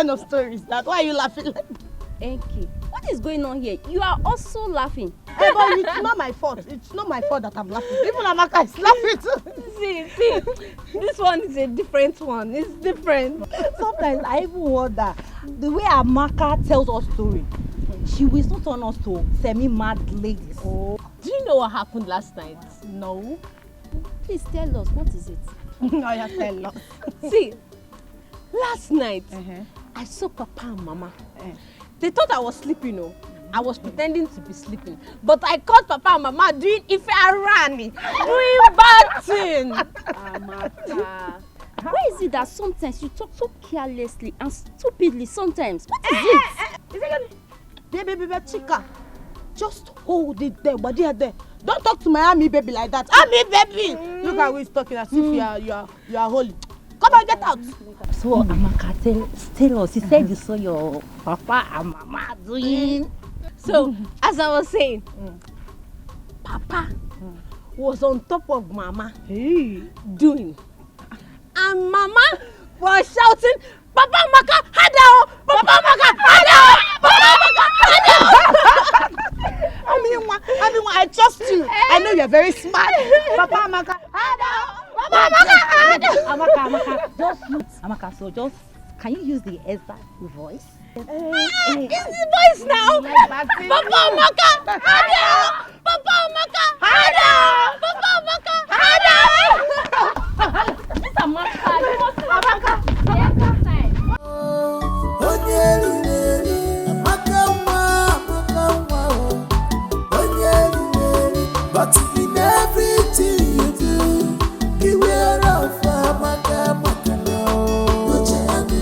kind of story is that? Why are you laughing like that? Enki, what is going on here? You are also laughing. Hey, but it's not my fault. It's not my fault that I'm laughing. Even Amaka is laughing too. See, this one is a different one. It's different. Sometimes I even wonder, the way Amaka tells us story, she will not turn us to semi-mad ladies. Oh. Do you know what happened last night? No. Please tell us, what is it? No, you tell us. See, last night, I saw Papa and Mama. They thought I was sleeping, no? I was pretending to be sleeping. But I caught Papa and Mama doing Ife Arani, doing bad thing. Amaka. Why is it that sometimes you talk so carelessly and stupidly sometimes? What is it? Baby, Chica, just hold it there, but there. Don't talk to my army baby like that. Army baby! Look at who is talking as if you are holy. Come on, get out. So Amaka, tell us, you said you saw your Papa and Mama doing. So, as I was saying, Papa was on top of Mama doing. And Mama was shouting, Papa Maka, Hadao! Papa Maka, Hadao! Papa Maka, Hadao! I trust you. I know you're very smart. Papa Maka, Hadao! Papa Maka, Hadao! Amaka, so just, can you use the exact voice? It's the voice now! Papa Maka, Hadao! Papa Maka, Hadao! Papa Maka, Hadao! This Amaka, you must Amaka. But in everything you do, beware of Amaka. Put your hand in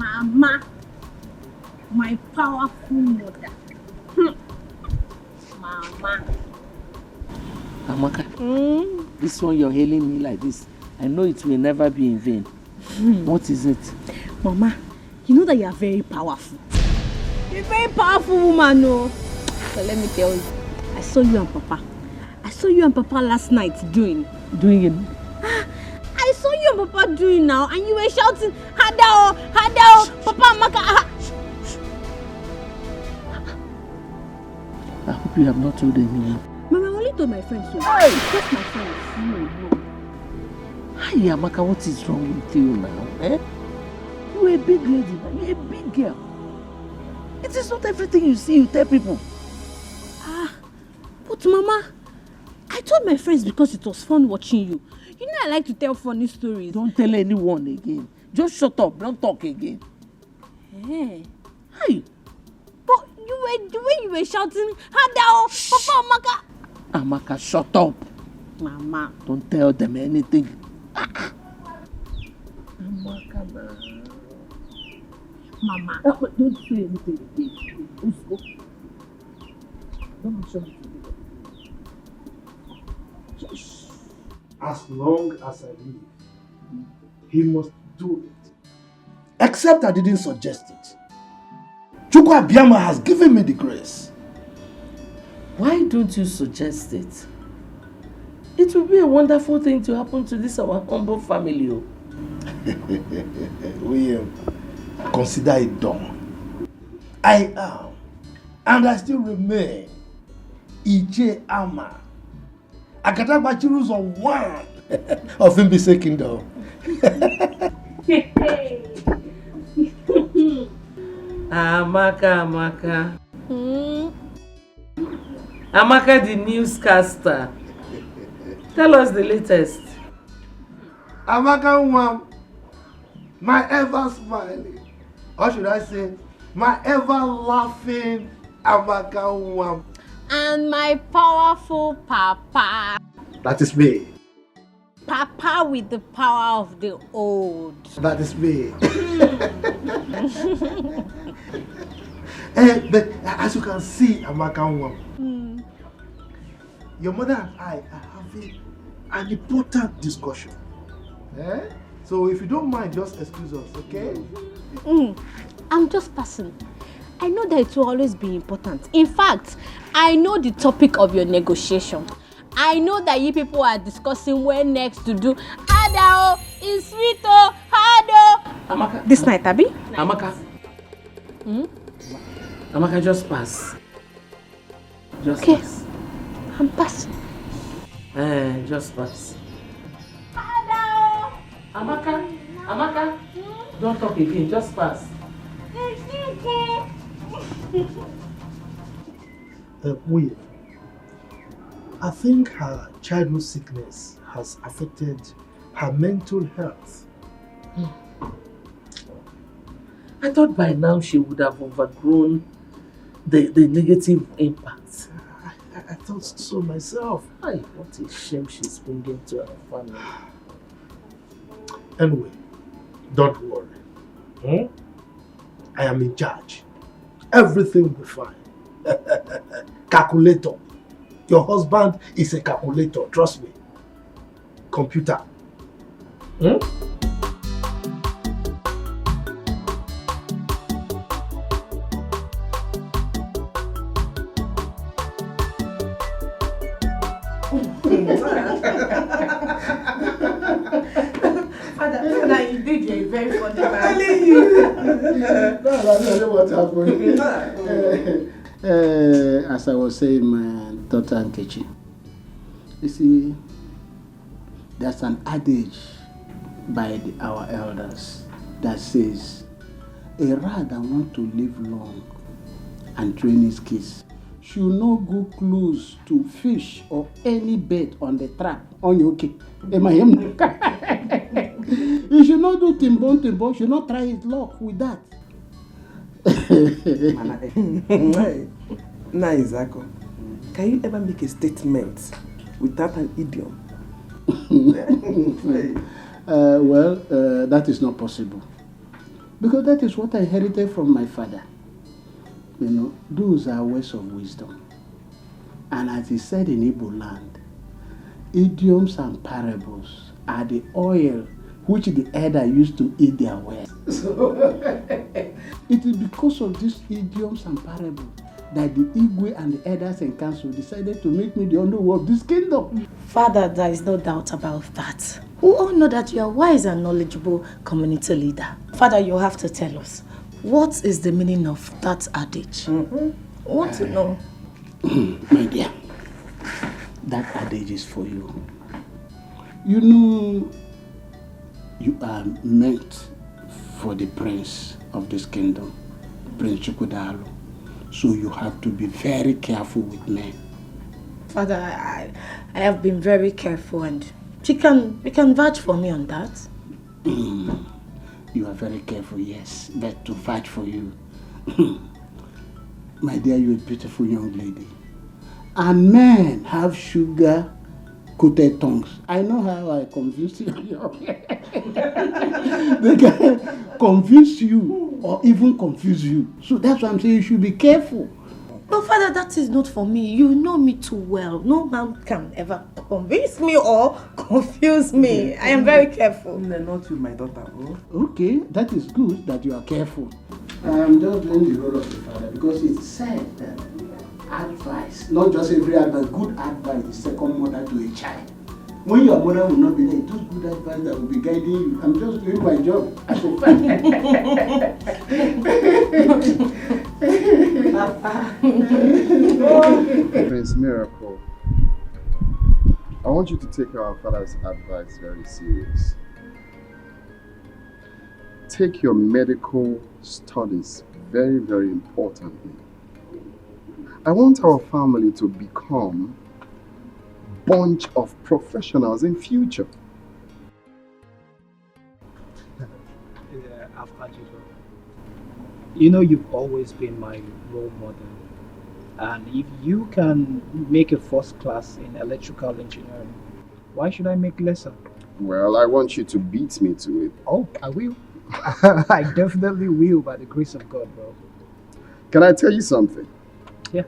Mama, my powerful mother. Mama. Amaka, this one you're hailing me like this, I know it will never be in vain. What is it? Mama, you know that you are very powerful. You're a very powerful woman, no? So let me tell you, I saw you and Papa. I saw you and Papa last night doing. Doing it? I saw you and Papa doing now, and you were shouting, Hadao, Hadao, Papa Maka. I hope you have not told anyone. Mama, I only told my friends so. Hey! Just my friends. No. Hi, Amaka, what is wrong with you now? Eh? You're a big lady now. You're a big girl. It is not everything you see you tell people. But Mama, I told my friends because it was fun watching you. You know I like to tell funny stories. Don't tell anyone again. Just shut up. Don't talk again. Hey. Hi. But the way you were shouting, Hadao, Papa Maka. Amaka, shut up. Mama. Don't tell them anything. Amaka, Mama. Don't say anything again. Let's go. Don't be sure. As long as I live, he must do it. Except I didn't suggest it. Chukwu Abiyama has given me the grace. Why don't you suggest it? It will be a wonderful thing to happen to this our humble family. William, consider it done. I am, and I still remain, Ije Ama. Akachukwu on one of Mbise Kingdom. Amaka. Amaka, the newscaster. Tell us the latest. Amaka, my ever smiling, or should I say, my ever laughing Amaka. And my powerful Papa. That is me. Papa with the power of the old. That is me. But as you can see, Amaka, your mother and I are having an important discussion. Eh? So if you don't mind, just excuse us, okay? I'm just passing. I know that it will always be important. In fact, I know the topic of your negotiation. I know that you people are discussing where next to do. Hado is sweet, Hado. Amaka. This night, Abi? Amaka. Amaka, just pass. Just pass. I'm passing. Just pass. Hado. Amaka. Amaka. Don't talk again. Just pass. Wait. I think her childhood sickness has affected her mental health. I thought by now she would have overgrown the negative impact. I thought so myself. Ay, what a shame she's bringing to our family. Anyway, don't worry. I am in charge. Everything will be fine. Calculator. Your husband is a calculator, trust me. Computer. Father, indeed, you're a very funny man. No, what happened. As I was saying, my daughter Nkechi, you see, there's an adage by our elders that says, a rat that wants to live long and train his kids should not go close to fish or any bait on the trap. On your okay. You should not do timbon, should not try his luck with that. Nice, Zako. Can you ever make a statement without an idiom? That is not possible. Because that is what I inherited from my father. You know, those are words of wisdom. And as he said in Igbo land, idioms and parables are the oil which the elder used to eat their words. It is because of these idioms and parables that the Igwe and the elders and council decided to make me the underworld of this kingdom. Father, there is no doubt about that. We all know that you are wise and knowledgeable community leader. Father, you have to tell us, what is the meaning of that adage? We want to know. My dear, that adage is for you. You know, you are meant for the prince of this kingdom, Prince Chukwudalu. So you have to be very careful with men. Father, I have been very careful, and you can vouch for me on that. You are very careful, yes, but to vouch for you. My dear, you're a beautiful young lady. And men have sugar-coated tongues. I know how I confuse you. They can convince you or even confuse you. So that's why I'm saying you should be careful. But Father, that is not for me. You know me too well. No man can ever convince me or confuse me. I am very careful. No, not you, my daughter. Okay, that is good that you are careful. I'm just doing the role of the father because it's said that advice, not just every advice, good advice is second mother to a child. When your mother will not be there, those good advice that will be guiding you. I'm just doing my job as a father. Prince Miracle, I want you to take our father's advice very serious. Take your medical studies very, very importantly. I want our family to become a bunch of professionals in future. Yeah, I've had you. You know, you've always been my role model. And if you can make a first class in electrical engineering, why should I make lesser? Well, I want you to beat me to it. Oh, I will. I definitely will, by the grace of God, bro. Can I tell you something? Yeah.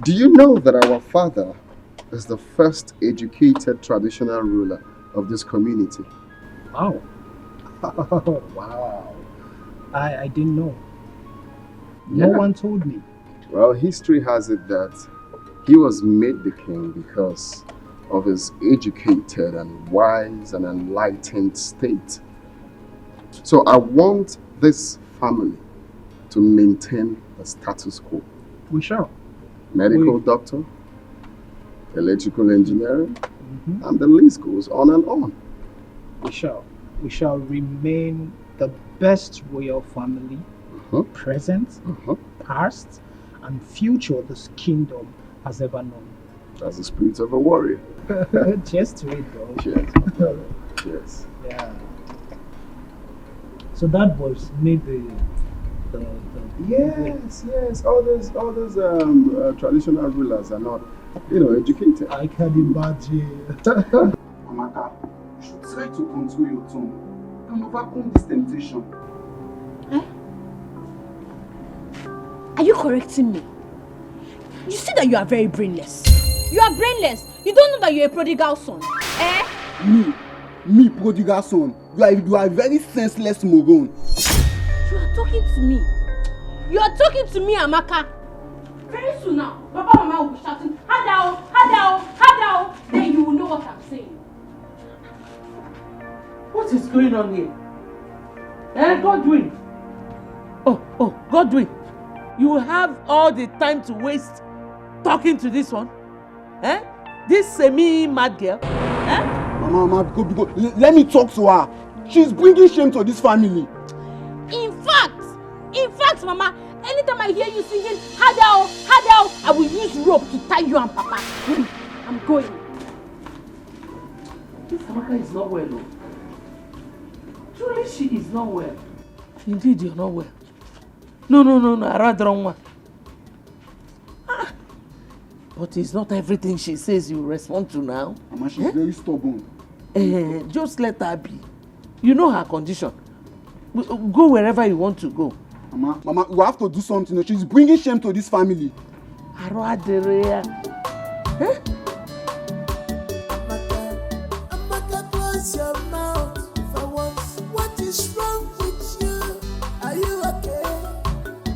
Do you know that our father is the first educated traditional ruler of this community? Wow. Wow. I didn't know. No one told me. Well, history has it that he was made the king because of his educated and wise and enlightened state. So I want this family to maintain the status quo. We shall. Medical doctor, electrical engineering, and the list goes on and on. We shall. We shall remain the best royal family, present, past, and future this kingdom has ever known. That's the spirit of a warrior. Cheers to it, bro. Cheers. Cheers. Yeah. So that was maybe Yes. All those traditional rulers are not, educated. I can imagine. Amaka, you should try to control your tongue and overcome this temptation. Are you correcting me? You see that you are very brainless. You are brainless. You don't know that you're a prodigal son. Me prodigal son. You are a very senseless moron. You are talking to me. You are talking to me, Amaka. Very soon now, Papa and Mama will be shouting, Hadao, Hadao, Hadao. Then you will know what I'm saying. What is going on here? Godwin. Oh, Godwin. You have all the time to waste talking to this one? This semi-mad girl? Mama, go. Let me talk to her. She's bringing shame to this family. In fact, Mama, anytime I hear you singing, Hadao, Hadao, I will use rope to tie you and Papa. I'm going. This Amaka is not well, though. Truly, she is not well. Indeed, you're not well. No, I rather don't want. But it's not everything she says you respond to now. Mama, she's very stubborn. Just let her be. You know her condition. Go wherever you want to go. Mama, you have to do something. She's bringing shame to this family. Amaka, close your mouth for once. What is wrong with you? Are you okay?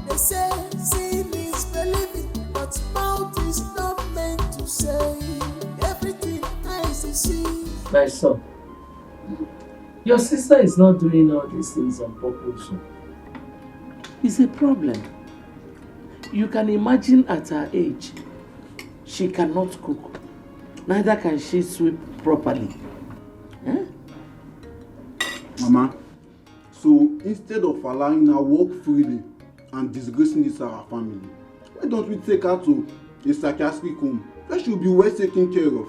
They say sin is believing, but mouth is not meant to say everything eyes see. My son, your sister is not doing all these things on purpose. It's a problem. You can imagine at her age, she cannot cook. Neither can she sweep properly. Mama, so instead of allowing her walk freely and disgracing this our family, why don't we take her to a psychiatric home where she'll be well taken care of?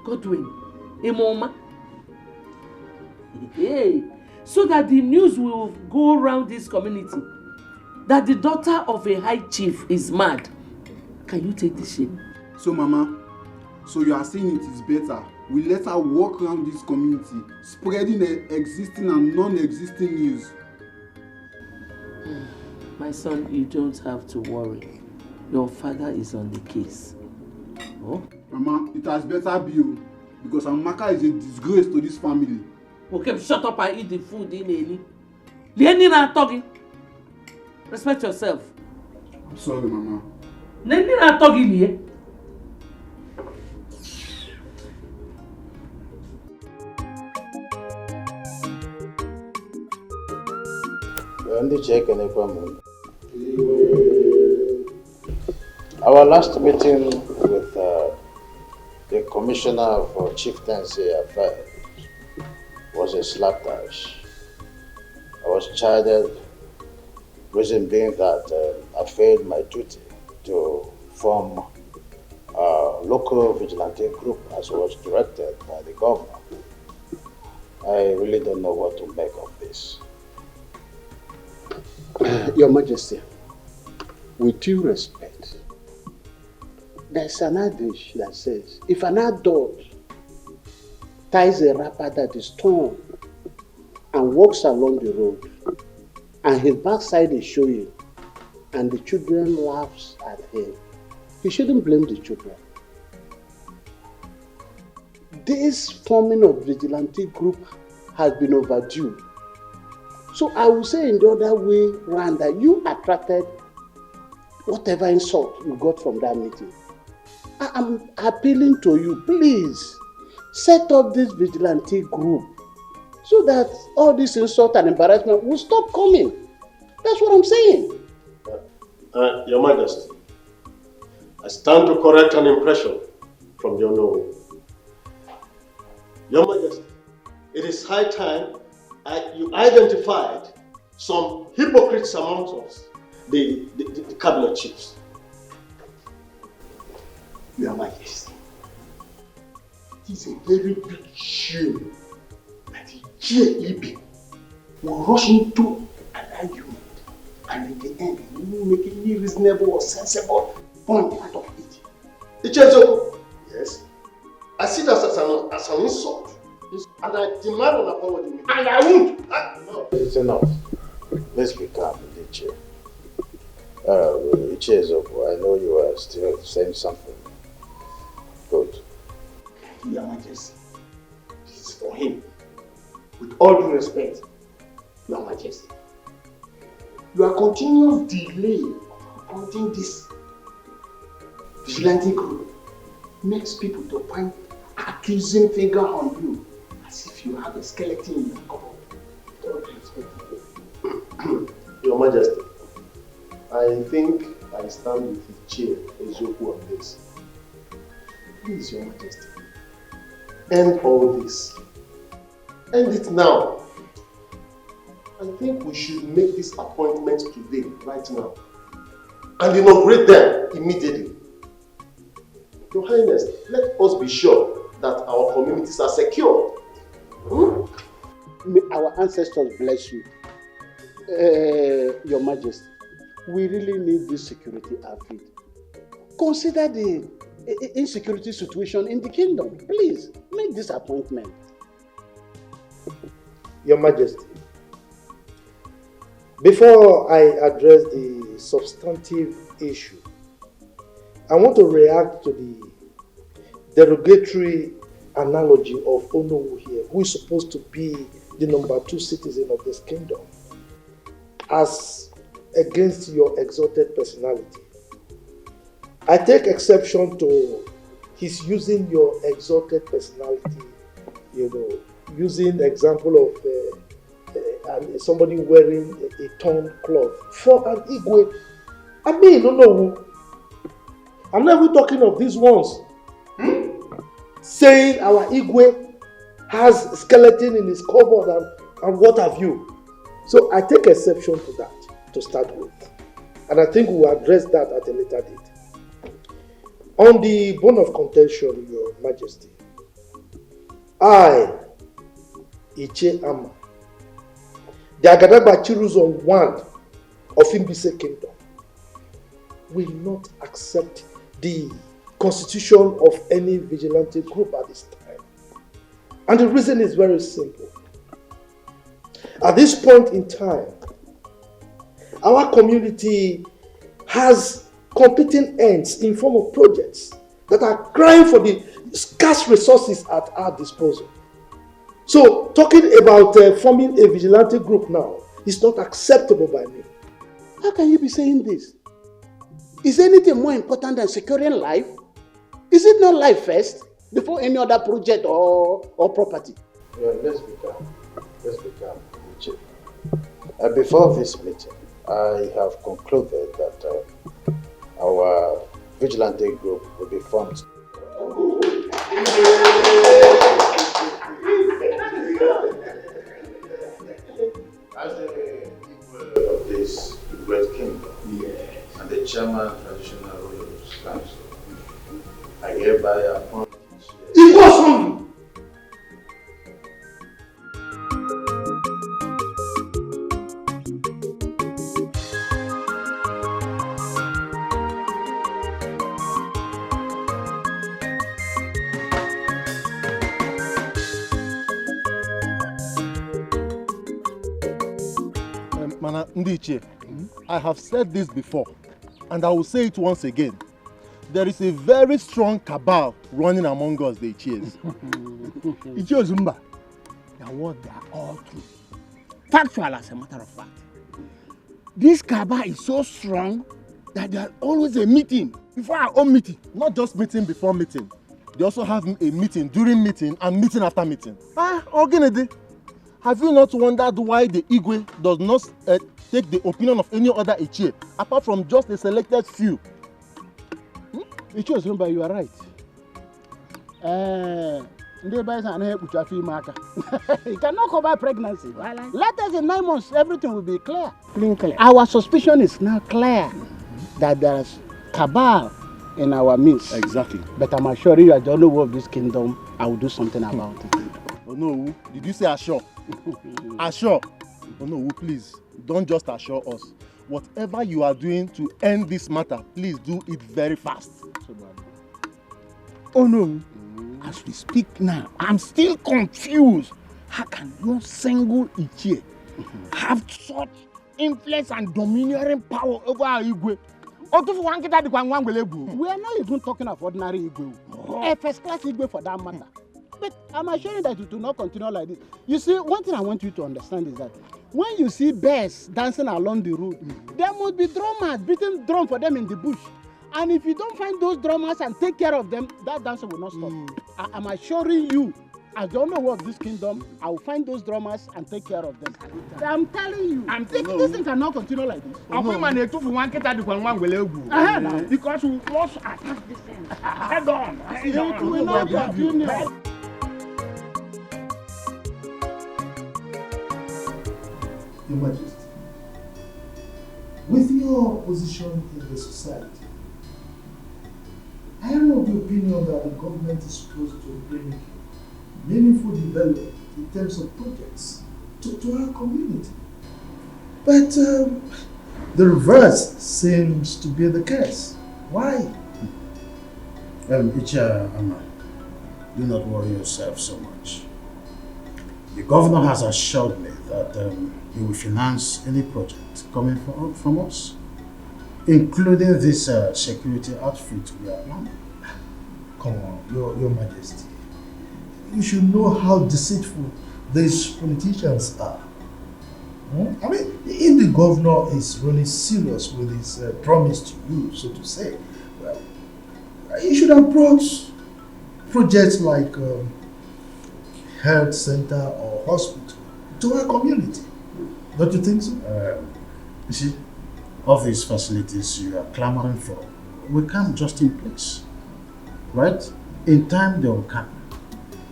Godwin, Emoma. Hey, so that the news will go around this community that the daughter of a high chief is mad. Can you take this shame? So Mama, so you are saying it is better we let her walk around this community, spreading the existing and non-existing news. My son, you don't have to worry. Your father is on the case. Oh? Mama, it has better be you, because Amaka is a disgrace to this family. Okay, shut up and eat the food in Eli. Learning and talking. Respect yourself. I'm sorry, Mama. Learning and talking here. Our last meeting with the Commissioner for Chieftaincy Affairs was a slapdash. I was chided, reason being that I failed my duty to form a local vigilante group as was directed by the governor. I really don't know what to make of this. Your Majesty, with due respect, there's an adage that says, if an adult ties a wrapper that is torn and walks along the road, and his backside is showing, and the children laughs at him, he shouldn't blame the children. This forming of vigilante group has been overdue. So I will say in the other way round that you attracted whatever insult you got from that meeting. I'm appealing to you, please set up this vigilante group so that all this insult and embarrassment will stop coming. That's what I'm saying. Your Majesty, I stand to correct an impression from your know. Your Majesty, it is high time you identified some hypocrites amongst us, the cabinet chiefs. Your Majesty, it is a very big shame that Akachukwu Ibe will rush into an argument and in the end he will make any reasonable or sensible point out of it. Ezeonu, yes, I see that as an insult. And I demand an apology. And I won't. No. It's enough. Let's be calm, Iche. Ezeonu, I know you are still saying something. Good. Your Majesty, this is for him. With all due respect, Your Majesty, your continuous delay of appointing this vigilante group makes people to point accusing finger on you as if you have a skeleton in your cupboard. With all due respect. Your Majesty, I think I stand with Ezeonu on this. Please, Your Majesty, end all this. End it now. I think we should make this appointment today, right now, and inaugurate them immediately. Your Highness, let us be sure that our communities are secure. May our ancestors bless you. Your Majesty, we really need this security outfit. Consider the insecurity situation in the kingdom. Please, make this appointment. Your Majesty, before I address the substantive issue, I want to react to the derogatory analogy of Onowu here, who is supposed to be the number 2 citizen of this kingdom, as against your exalted personality. I take exception to his using your exalted personality, using the example of somebody wearing a torn cloth for an Igwe. I mean, no. I'm not even talking of these ones. Saying our Igwe has a skeleton in his cupboard and what have you. So I take exception to that to start with. And I think we will address that at a later date. On the bone of contention, Your Majesty, I, Iche Ama, the Agadagba Chiruzon 1 of Imbise Kingdom, will not accept the constitution of any vigilante group at this time. And the reason is very simple. At this point in time, our community has competing ends in form of projects that are crying for the scarce resources at our disposal. So, talking about forming a vigilante group now is not acceptable by me. How can you be saying this? Is anything more important than securing life? Is it not life first before any other project or property? Yeah, let's be calm. Let's be calm, Chief. Before this meeting, I have concluded that our vigilante group will be formed. As the people of this great kingdom, and the chairman traditional royal council, I hereby appoint Osondu! Mana Ndiche, I have said this before, and I will say it once again. there is a very strong cabal running among us, the Ichies. Ichie Zumba, the word they are all true. Factual as a matter of fact. This cabal is so strong that there's always a meeting before our own meeting. Not just meeting before meeting. They also have a meeting during meeting and meeting after meeting. Ogenede, have you not wondered why the Igwe does not take the opinion of any other Ichie, apart from just a selected few? Ichie Zumba, you are right. You cannot cover pregnancy. Let us in 9 months, everything will be clear. Our suspicion is now clear that there is cabal in our midst. Exactly. But I'm assuring you, as the only one of this kingdom, I will do something about it. Oh no, did you say assure? Assure? Oh no, please, don't just assure us. Whatever you are doing to end this matter, please do it very fast. Oh no. As we speak now, I'm still confused. How can no single Ichie have such influence and domineering power over our Igwe? We are not even talking of ordinary Igwe. A first class Igwe for that matter. But I'm assuring that it will not continue like this. You see, one thing I want you to understand is that when you see bears dancing along the road, there must be drummers beating drum for them in the bush. And if you don't find those drummers and take care of them, that dancing will not stop. I'm assuring you, as the owner of this kingdom, I will find those drummers and take care of them. I'm telling you, this thing cannot continue like this. Because we must attack this thing. Head on. It will not continue. Your Majesty, with your position in the society, I am of the opinion that the government is supposed to bring meaningful development in terms of projects to our community. But the reverse seems to be the case. Why? Eman, do not worry yourself so much. The governor has assured me that he will finance any project coming from us, including this security outfit we are planning. Come on, Your Majesty. You should know how deceitful these politicians are. I mean, if the governor is really serious with his promise to you, so to say, well, he should have brought projects like health center or hospital to our community. Don't you think so? You see, all these facilities you are clamoring for will come just in place, right? In time they will come.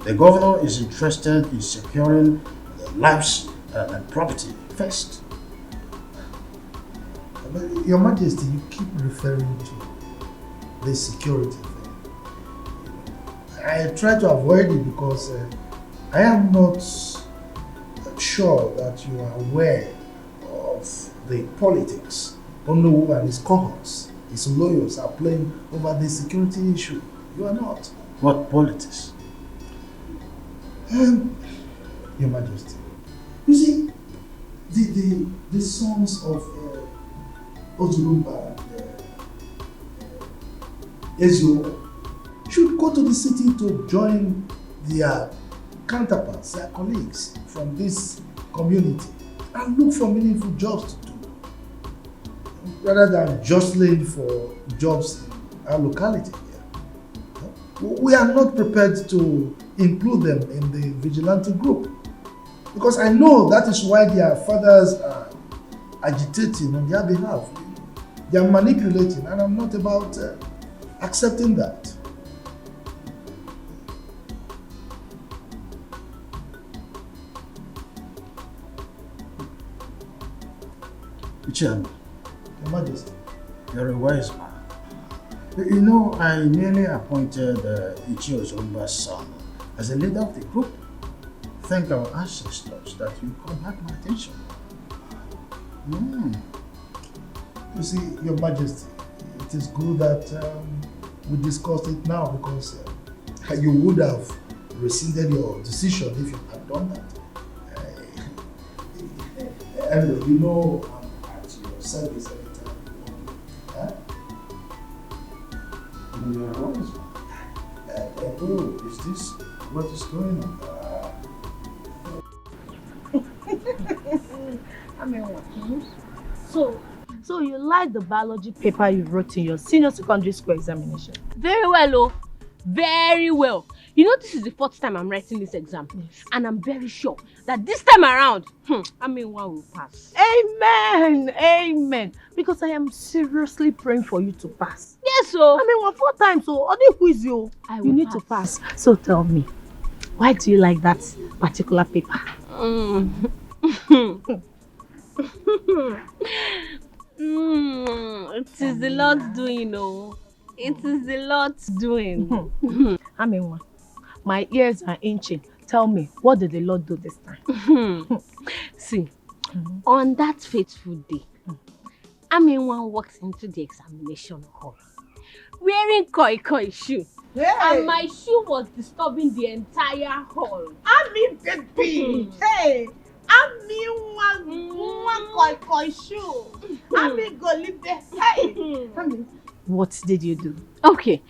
The governor is interested in securing the lives and property first. But Your Majesty, you keep referring to the security thing. I try to avoid it because I am not sure that you are aware of the politics Onowu and his cohorts, his lawyers are playing over the security issue. You are not. What politics? Your Majesty, you see, the sons of Odimgbe and Ezeonu should go to the city to join their counterparts, their colleagues from this community and look for meaningful jobs to do, rather than jostling for jobs in our locality here. We are not prepared to include them in the vigilante group because I know that is why their fathers are agitating on their behalf. They are manipulating, and I'm not about accepting that. Chairman, Your Majesty, you're a wise man. You know, I nearly appointed Ichie Ozomba's son as a leader of the group. Thank our ancestors that you called back my attention. You see, Your Majesty, it is good that we discussed it now because you would have rescinded your decision if you had done that. And you know, I'm at your service anytime you want. Oh, is this what is going on? I mean, what? So you like the biology paper you wrote in your senior secondary school examination? Very well, oh. Very well. You know, this is the 4th time I'm writing this exam. Yes. And I'm very sure that this time around, one will pass. Amen. Amen. Because I am seriously praying for you to pass. Yes, so. 4 times, so all the quiz you need to pass. So tell me, why do you like that particular paper? It is the Lord's doing, oh. It is the Lord's doing. My ears are inching. Tell me, what did the Lord do this time? See, on that fateful day, Amenwa walked into the examination hall wearing koi shoe. Hey. And my shoe was disturbing the entire hall. Baby! Hey! One koi shoe. Go live there. Hey! What did you do? Okay,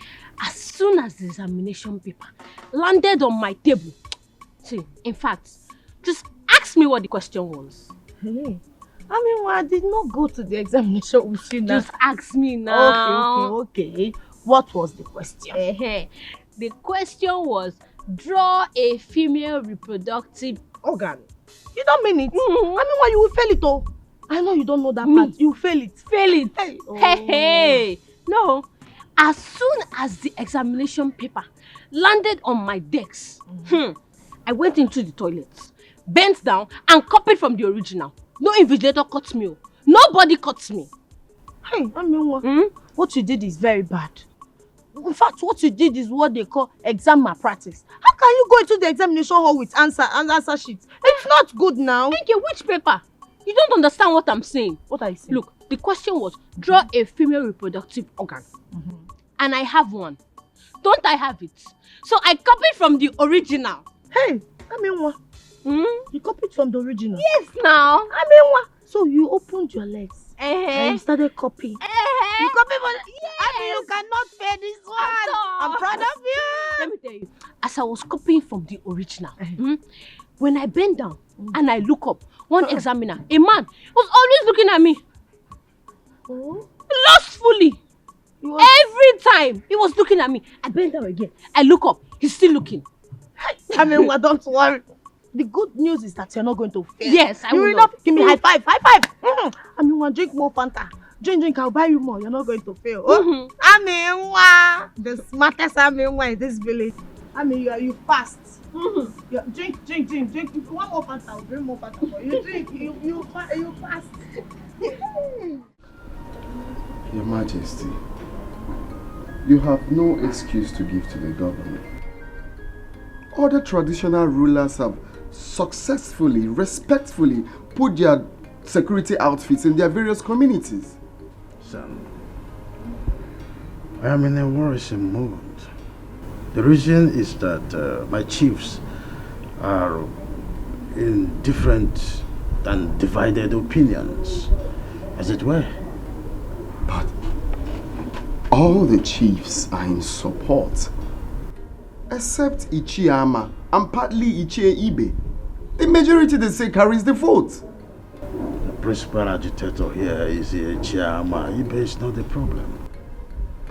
as soon as the examination paper landed on my table, see, in fact, just ask me what the question was. Hey, I did not go to the examination with you now. Just ask me now. Okay. What was the question? The question was, draw a female reproductive organ. You don't mean it? You will fail it, oh. I know you don't know that part. You fail it. Hey. Hey. No. As soon as the examination paper landed on my desk, I went into the toilet, bent down, and copied from the original. No invigilator caught me. Nobody caught me. Hey, what you did is very bad. In fact, what you did is what they call exam malpractice. How can you go into the examination hall with answer sheets? It's not good now. Thank you. Which paper? You don't understand what I'm saying. What are you saying? Look, the question was, draw a female reproductive organ. And I have one. Don't I have it? So I copied from the original. Hey, what? You copied from the original? Yes, now. What? So you opened your legs and you started copying. You copied from... Yes. You cannot fail this one. I'm proud of you. Let me tell you, as I was copying from the original, when I bent down and I look up, one examiner, a man, was always looking at me. Lustfully. Every time he was looking at me. I bent down again. I look up. He's still looking. Don't worry. The good news is that you're not going to fail. Yes, I will. You will not. Give me high five. High five. Drink more Fanta. Drink. I'll buy you more. You're not going to fail. The smartest in this village. You fast. Drink. If you want more Fanta, I'll bring more Fanta for you. Drink. You fast. Your Majesty, you have no excuse to give to the government. Other traditional rulers have successfully, respectfully put their security outfits in their various communities. Son, I am in a worrisome mood. The reason is that my chiefs are in different and divided opinions, as it were. But all the chiefs are in support, except Ichiyama and partly Ichie Ibe. The majority, they say, carries the vote. The principal agitator here is Ichiyama. Ibe is not the problem.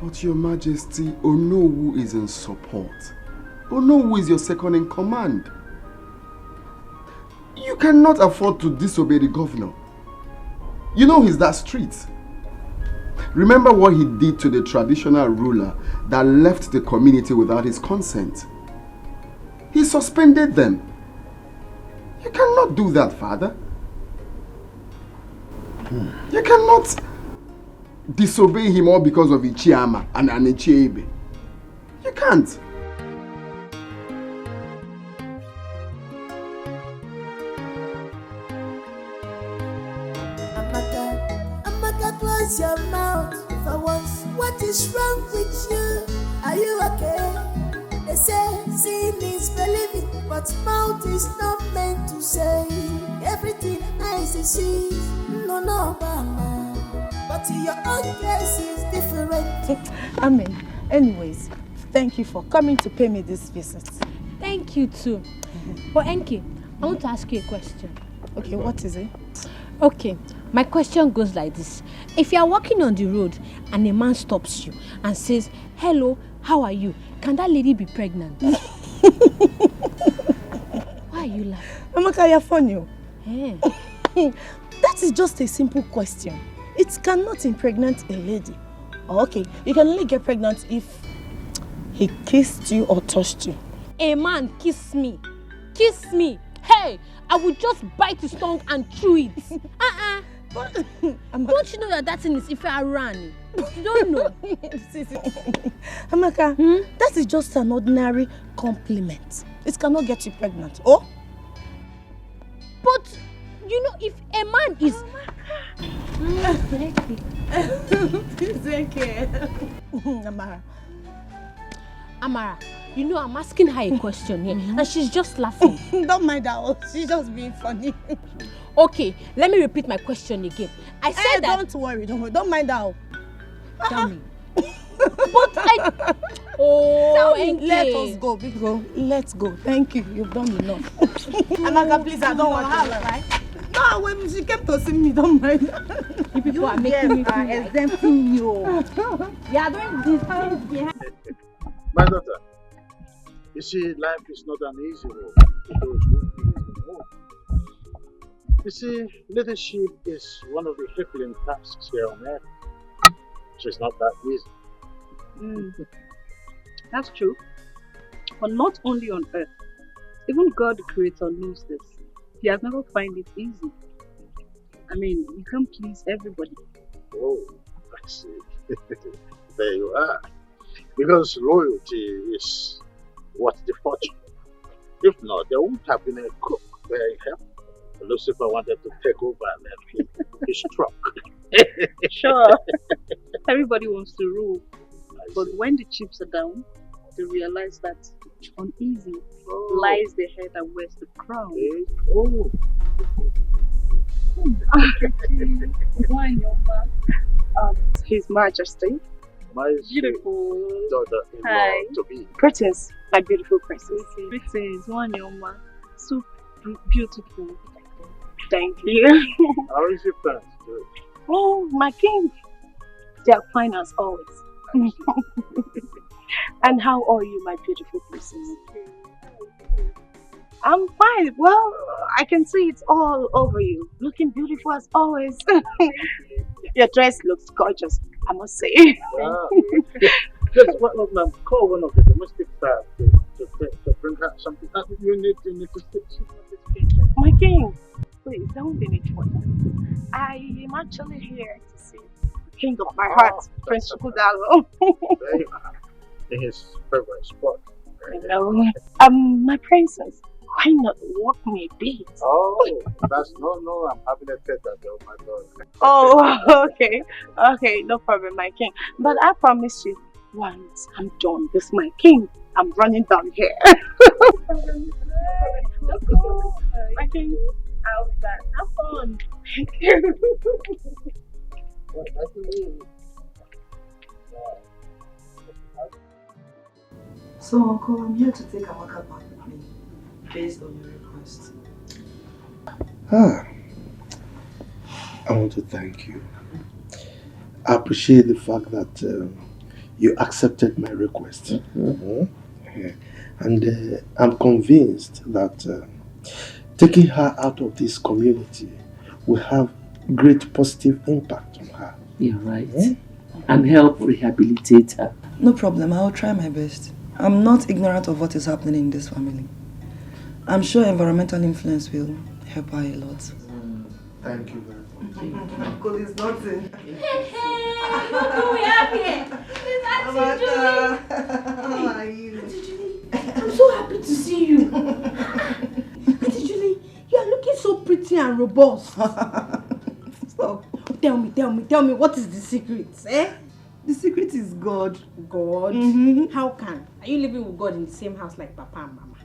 But Your Majesty, Onowu is in support. Onowu is your second in command. You cannot afford to disobey the governor. You know he's that strict. Remember what he did to the traditional ruler that left the community without his consent. He suspended them. You cannot do that, Father. You cannot disobey him all because of Ichiyama and Ichie Ibe. You can't. Close your mouth for once. What is wrong with you? Are you okay? They say seeing is believing, but mouth is not meant to say everything eyes see. No, mama. But your own case is different. Anyways, thank you for coming to pay me this visit. Thank you too. But Enki, I want to ask you a question. Okay, what is it? Okay, my question goes like this. If you are walking on the road and a man stops you and says, "Hello, how are you?" Can that lady be pregnant? Why are you laughing? Amaka, you're funny. Hey. That is just a simple question. It cannot impregnate a lady. Okay, you can only get pregnant if he kissed you or touched you. A man kiss me. Kiss me. Hey, I would just bite his tongue and chew it. Don't you know that thing is if I ran? You don't know. Amaka, that is just an ordinary compliment. It cannot get you pregnant. Oh? But, you know, if a man is... Amara, you know I'm asking her a question here and she's just laughing. Don't mind her, she's just being funny. Okay, let me repeat my question again. I said that... Don't worry, don't mind her. Tell me. But I... Oh, let us go, big girl. Let's go. Thank you. You've done enough. Amaka, please, I don't want to. Right? No, when she came to see me, don't mind. You people are making me feel exempting you. You are doing these things behind. My daughter, you see, life is not an easy road to those who please the Lord. You see, leadership is one of the crippling tasks here on earth. So it's not that easy. That's true. But not only on earth. Even God the Creator knows this. He has never found it easy. I mean, you can't please everybody. Oh, I see. There you are. Because loyalty is what's the fortune. If not, there wouldn't have been a cook there in heaven. Lucifer wanted to take over and then he struck. Sure. Everybody wants to rule. But when the chips are down, they realize that uneasy lies the head and wears the crown. His Majesty. My beautiful daughter to be. Princess, my beautiful princess. Princess, Wanyoma. So beautiful. Thank you. How is your parents doing? Oh, my king. They are fine as always. And how are you, my beautiful princess? I'm fine. Well, I can see it's all over you. Looking beautiful as always. Your dress looks gorgeous, I must say. Wow. Just call one of the domestic staff to bring her something. You need to sit. My king, please don't be need for that. I am actually here to see the king of my heart, Prince Chukudalo. There you are. In his favorite spot. I know. My princess, why not walk me a bit? Oh, that's no, I'm having a tete that oh my God. Oh, okay, no problem, my king. But I promise you, once I'm done with my king, I'm running down here. Let's go. My king, I'll be back. Have fun. Thank you. So, Uncle, I'm here to take Amaka back with me, based on your request. I want to thank you. I appreciate the fact that you accepted my request. And I'm convinced that taking her out of this community will have great positive impact on her. You're right. And help rehabilitate her. No problem, I'll try my best. I'm not ignorant of what is happening in this family. I'm sure environmental influence will help her a lot. Thank you very much. Uncle is nothing. Hey, look who we have here. It's Auntie Julie. How are you? Auntie Julie, I'm so happy to see you. Auntie Julie, you are looking so pretty and robust. Stop. Tell me, what is the secret? The secret is God. God? How can? Are you living with God in the same house like Papa and Mama?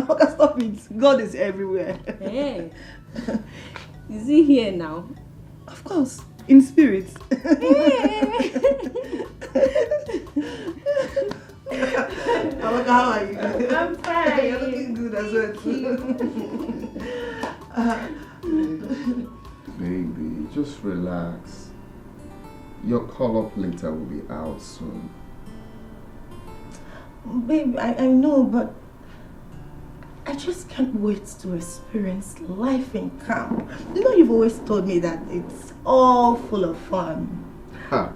Okay, stop it. God is everywhere. Hey. Is he here now? Of course. in spirit. Amaka, how are you? I'm fine. You're looking good as well. Baby, just relax. Your call-up later will be out soon. Babe, I know, but I just can't wait to experience life in camp. You know, you've always told me that it's all full of fun. Huh.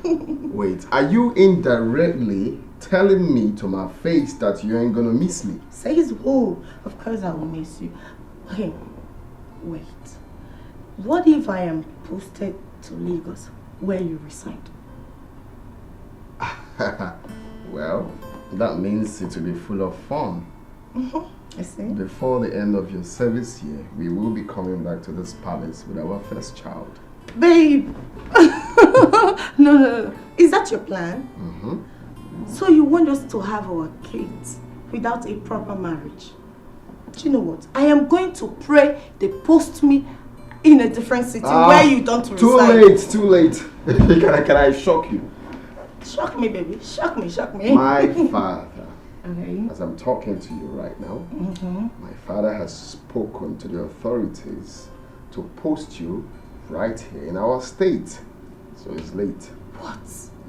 Wait, are you indirectly telling me to my face that you ain't gonna miss me? Says who? Of course I will miss you. Okay, wait. What if I am posted to Lagos, where you reside? Well, that means it will be full of fun. I see. Before the end of your service year, we will be coming back to this palace with our first child. Babe! No. Is that your plan? So you want us to have our kids without a proper marriage? Do you know what? I am going to pray they post me in a different city where you don't reside. Too late. Can I shock you? Shock me, baby. Shock me. My father, Okay. as I'm talking to you right now, my father has spoken to the authorities to post you right here in our state. So it's late. What?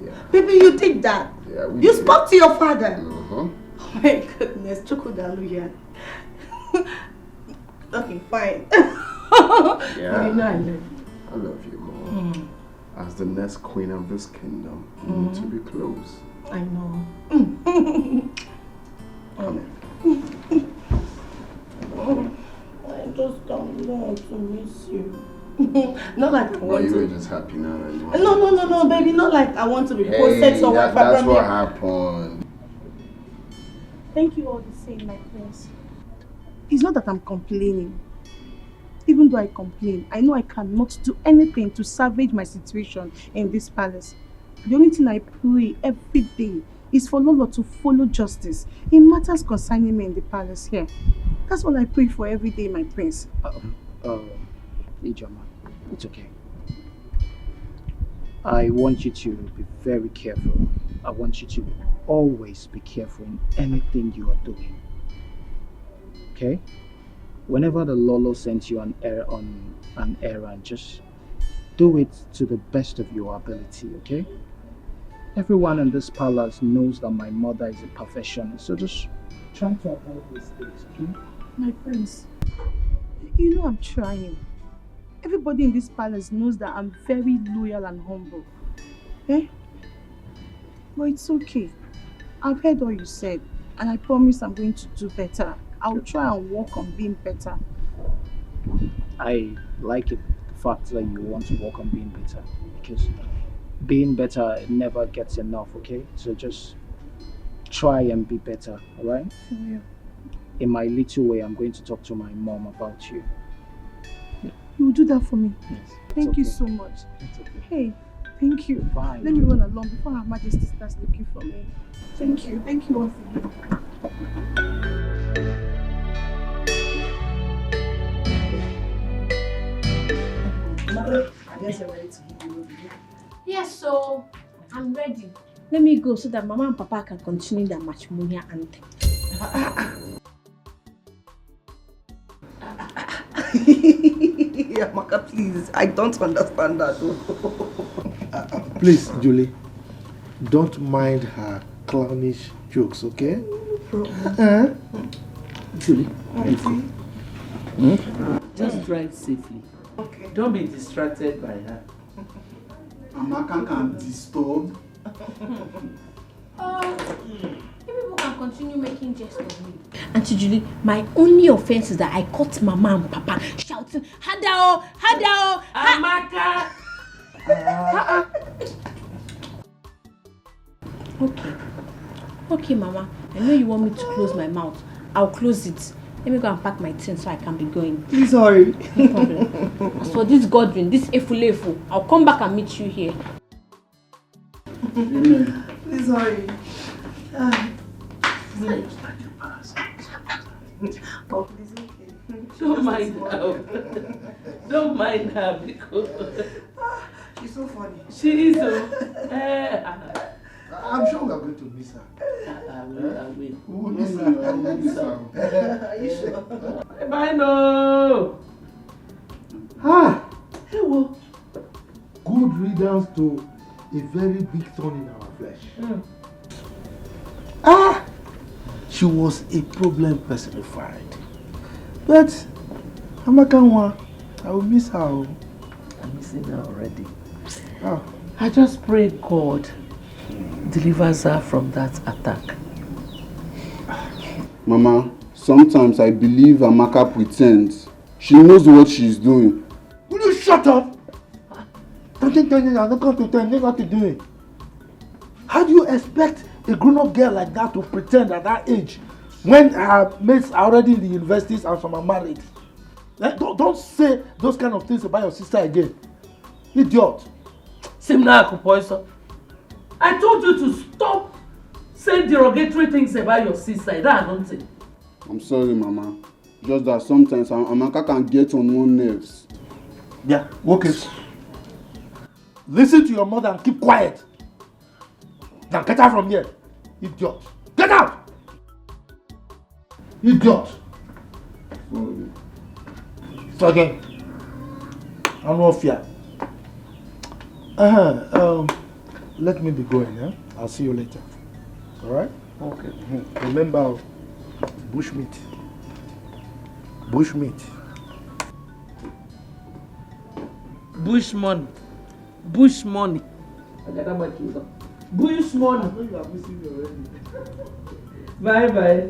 Yeah. Baby, you did that? Yeah, we You did. spoke to your father? Uh-huh. Oh my goodness, Chukudaluya. Okay, fine. Yeah. You know I love you. I love you more. As the next queen of this kingdom, you need to be close. I know. I just don't want to miss you. Not like I Well, want you were to. just happy now. No, baby. Not like I want to be posted somewhere. That's what happened. Thank you all the same, my friends. It's not that I'm complaining. Even though I complain, I know I cannot do anything to salvage my situation in this palace. The only thing I pray every day is for Lolo to follow justice in matters concerning me in the palace here. That's what I pray for every day, my prince. Ijoma, it's okay. I want you to be very careful. I want you to always be careful in anything you are doing. Okay? Whenever the Lolo sends you on an errand, just do it to the best of your ability, okay? Everyone in this palace knows that my mother is a perfectionist, so just try to avoid mistakes, okay? My prince, you know I'm trying. Everybody in this palace knows that I'm very loyal and humble. Eh? But it's okay. I've heard all you said, and I promise I'm going to do better. I'll try and work on being better. I like it, the fact that you want to work on being better, because being better never gets enough, okay? So just try and be better, alright? Yeah. In my little way, I'm going to talk to my mom about you. You will do that for me? Yes. Thank you so much. It's okay. Hey, thank you. Fine. Let me run along before Her Majesty starts looking for me. Thank you. Thank you once again. Mother, I guess you're ready to give me. Yes, so I'm ready. Let me go so that Mama and Papa can continue their matrimonial anthem. Amaka, please. I don't understand that. Please, Julie, don't mind her clownish jokes, okay? Julie, just drive safely. Okay. Don't be distracted by her. Amaka can disturb. People can continue making jest of me. Auntie Julie, my only offense is that I caught Mama and Papa shouting, Hadao, Hadao, Amaka! Okay, Mama. I know you want me to close my mouth. I'll close it. Let me go and pack my things so I can be going. Please hurry. No problem. As for this Godwin, this Efulefu, I'll come back and meet you here. Please hurry. Oh, please, okay. Don't mind her. Don't mind her because so funny. She is. I'm sure we are going to miss her. I will. We will miss her. Are you sure? Bye, no. Hey, well, good riddance to a very big thorn in our flesh. She was a problem personified. But Amakanwa, I will miss her. I'm missing her already. Oh. I just pray God delivers her from that attack. Mama, sometimes I believe Amaka pretends. She knows what she's doing. Will you shut up? Don't think I'm not going to tell you what to do. How do you expect a grown-up girl like that to pretend at that age when her mates are already in the universities and some are married? Don't say those kind of things about your sister again. Idiot. Simna Poison. I told you to stop saying derogatory things about your sister. That I don't think. I'm sorry, Mama. Just that sometimes Amaka can get on one's nerves. Yeah, okay. Listen to your mother and keep quiet. Now get out from here. Idiot. Get out! Idiot. So again. I'm not fear. Let me be going, yeah? I'll see you later. Alright? Okay. Remember, bushmeat. Bushmeat. Bush money. Bush money. Bush money. I know you are missing me already. Bye bye.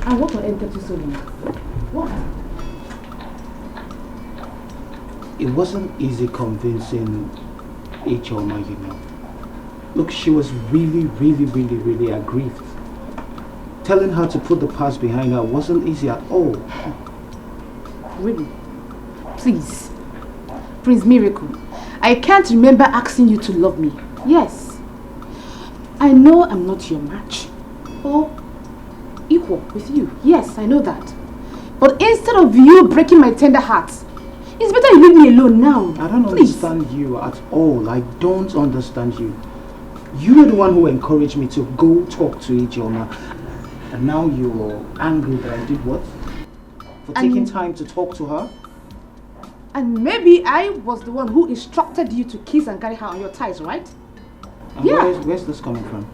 I want to enter to so long. What? It wasn't easy convincing Ejeta, you know. Look, she was really aggrieved. Telling her to put the past behind her wasn't easy at all. Really? Please. Prince Miracle, I can't remember asking you to love me. Yes. I know I'm not your match. Or equal with you. Yes, I know that. But instead of you breaking my tender heart, it's better you leave me alone now. I don't understand you at all. I don't understand you. You were the one who encouraged me to go talk to Ejeta. And now you're angry that I did what? For taking time to talk to her? And maybe I was the one who instructed you to kiss and carry her on your thighs, right? And yeah. Where's this coming from?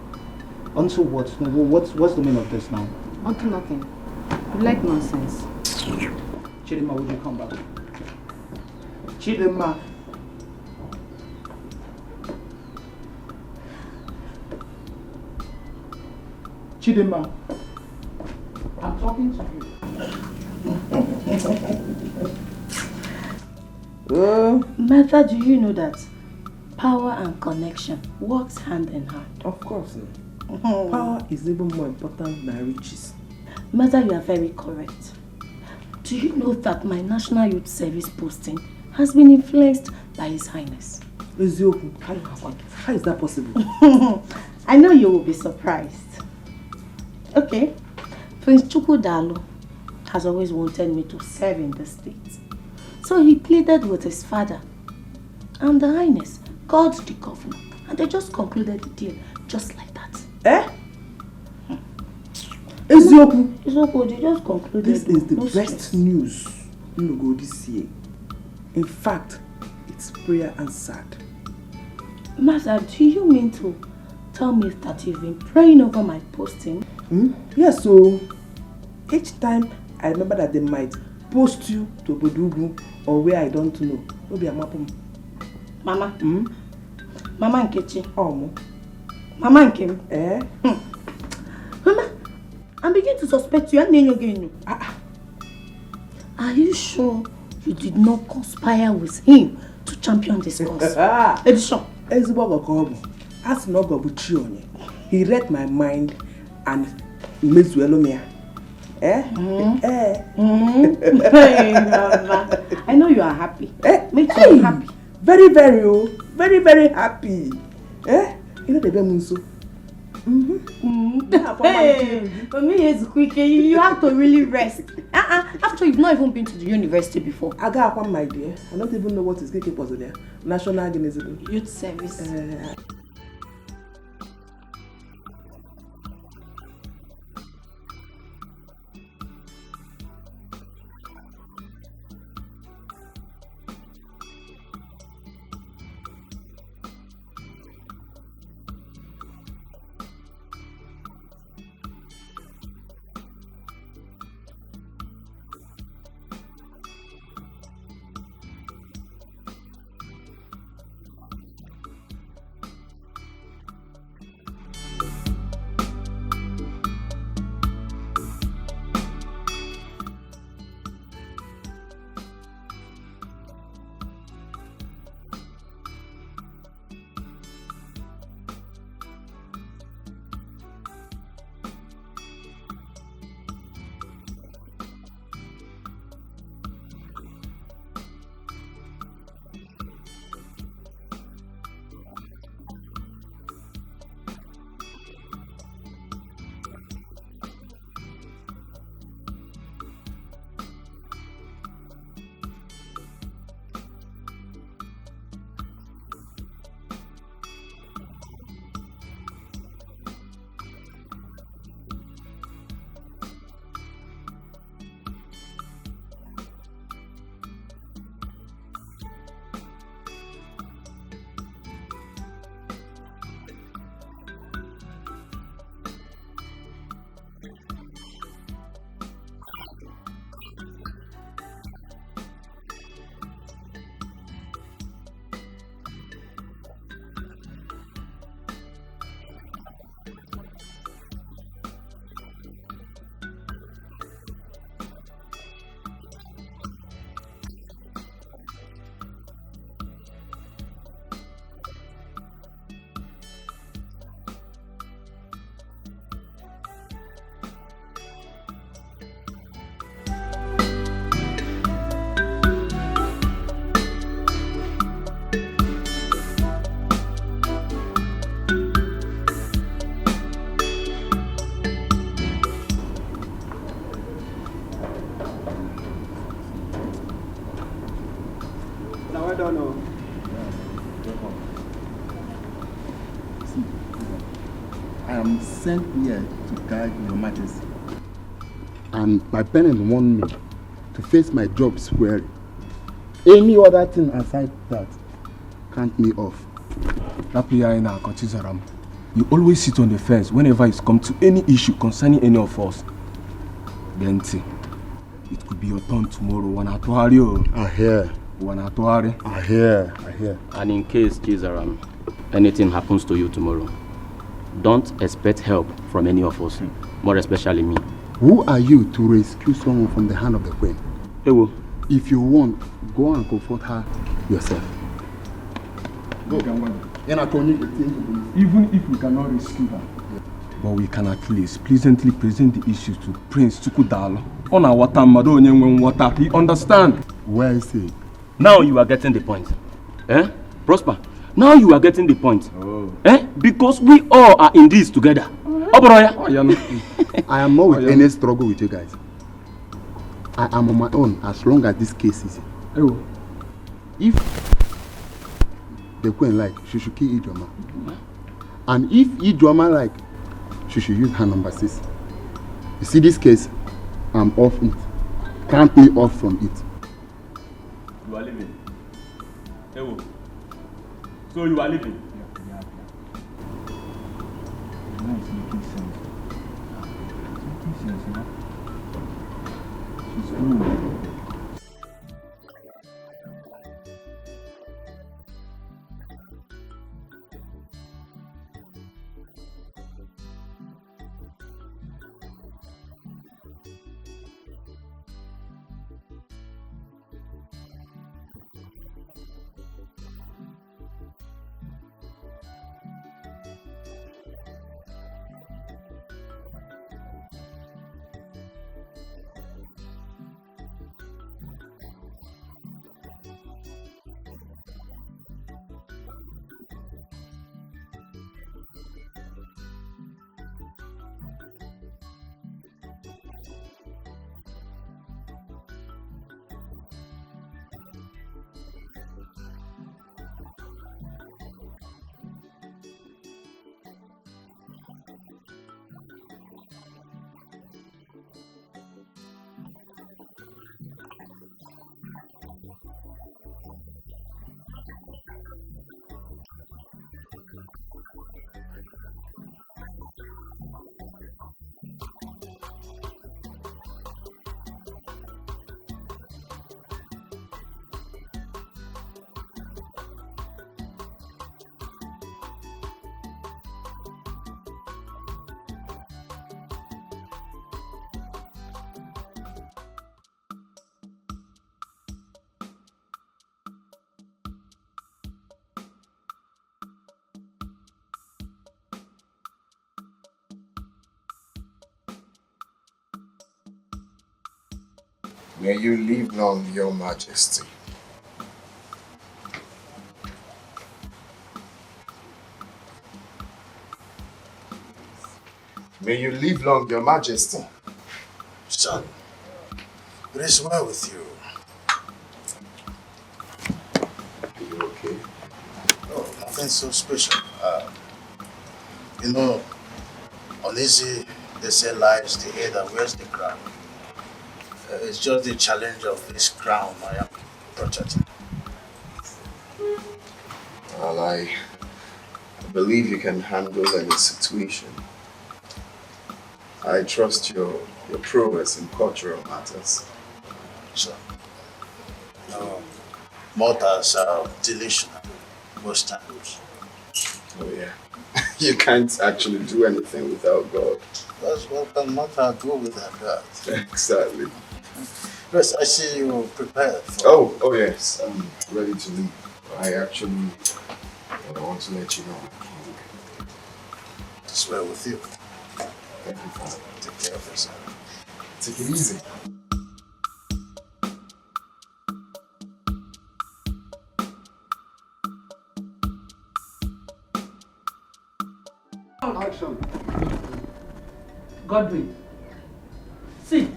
Onto what? What's the meaning of this now? Onto nothing. You like nonsense. Chidima, would you come back? Chidima. Chidima. I'm talking to you. Martha, do you know that power and connection works hand in hand? Of course. Power is even more important than riches. Martha, you are very correct. Do you know that my National Youth Service posting has been influenced by His Highness? Ezeonu, how is that possible? I know you will be surprised. Okay, Prince Chukwudalu has always wanted me to serve in the state. So he pleaded with his father. And the Highness called the governor. And they just concluded the deal just like that. Eh? Ezeonu, they just concluded. This is the best news you go this year. In fact, it's prayer answered. Master, do you mean to tell me that you've been praying over my posting? Yes, so each time I remember that they might post you to Bodugu or where I don't know. Maybe I'm up. Mama? Mama Nkechi. Oh, Mama Nkem. Eh? Mama, I'm beginning to suspect you. Are you sure you did not conspire with him to champion this cause? Edition. He read my mind and made Zuelomia. Eh? Hey, Mama. I know you are happy. Me too, I'm happy. Very, very, very, very happy. Eh? You know the Bemunso. Hey, for me it's quick. You have to really rest. After you've not even been to the university before. I got one, my dear. I don't even know what is getting possible there. National Organization. Youth Service. I am sent here to guide Your Majesty. And my parents want me to face my job squarely. Any other thing aside that, count me off. You always sit on the fence whenever it's come to any issue concerning any of us. Then it could be your turn tomorrow. I hear. I hear. And in case, Chizaram, anything happens to you tomorrow, don't expect help from any of us, more especially me. Who are you to rescue someone from the hand of the queen? Ewo. If you want, go and comfort her yourself. Go. Even if we cannot rescue her, but we can at least pleasantly present the issues to Prince Tukudalo. On our water, water. He understand. Where is he? Now you are getting the point. Prosper. Now you are getting the point. Because we all are in this together. I am not with any struggle with you guys. I am on my own as long as this case is. If the queen like, she should kill Ijoma. And if Ijoma like, she should use her number 6. You see this case, I'm off it. Can't me off from it. You are leaving. Ewo. So you are leaving? Yeah. Now it's making sense. It's making sense, you know? She's good. May you live long, Your Majesty. May you live long, Your Majesty. Son, it is well with you. Are you okay? Oh, nothing so special. Uneasy, they say lies the head and wears the crown. It's just the challenge of this crown I am protecting. Well, I believe you can handle any situation. I trust your prowess in cultural matters. So, mortals are delusional most times. Oh yeah. You can't actually do anything without God. That's what can mortal do without God. Exactly. Yes, I see you prepared for... Oh yes, I'm ready to leave. I actually want to let you know. It's well with you. Thank you, Father. Take care of yourself. Take it easy. Action. Godwin, see,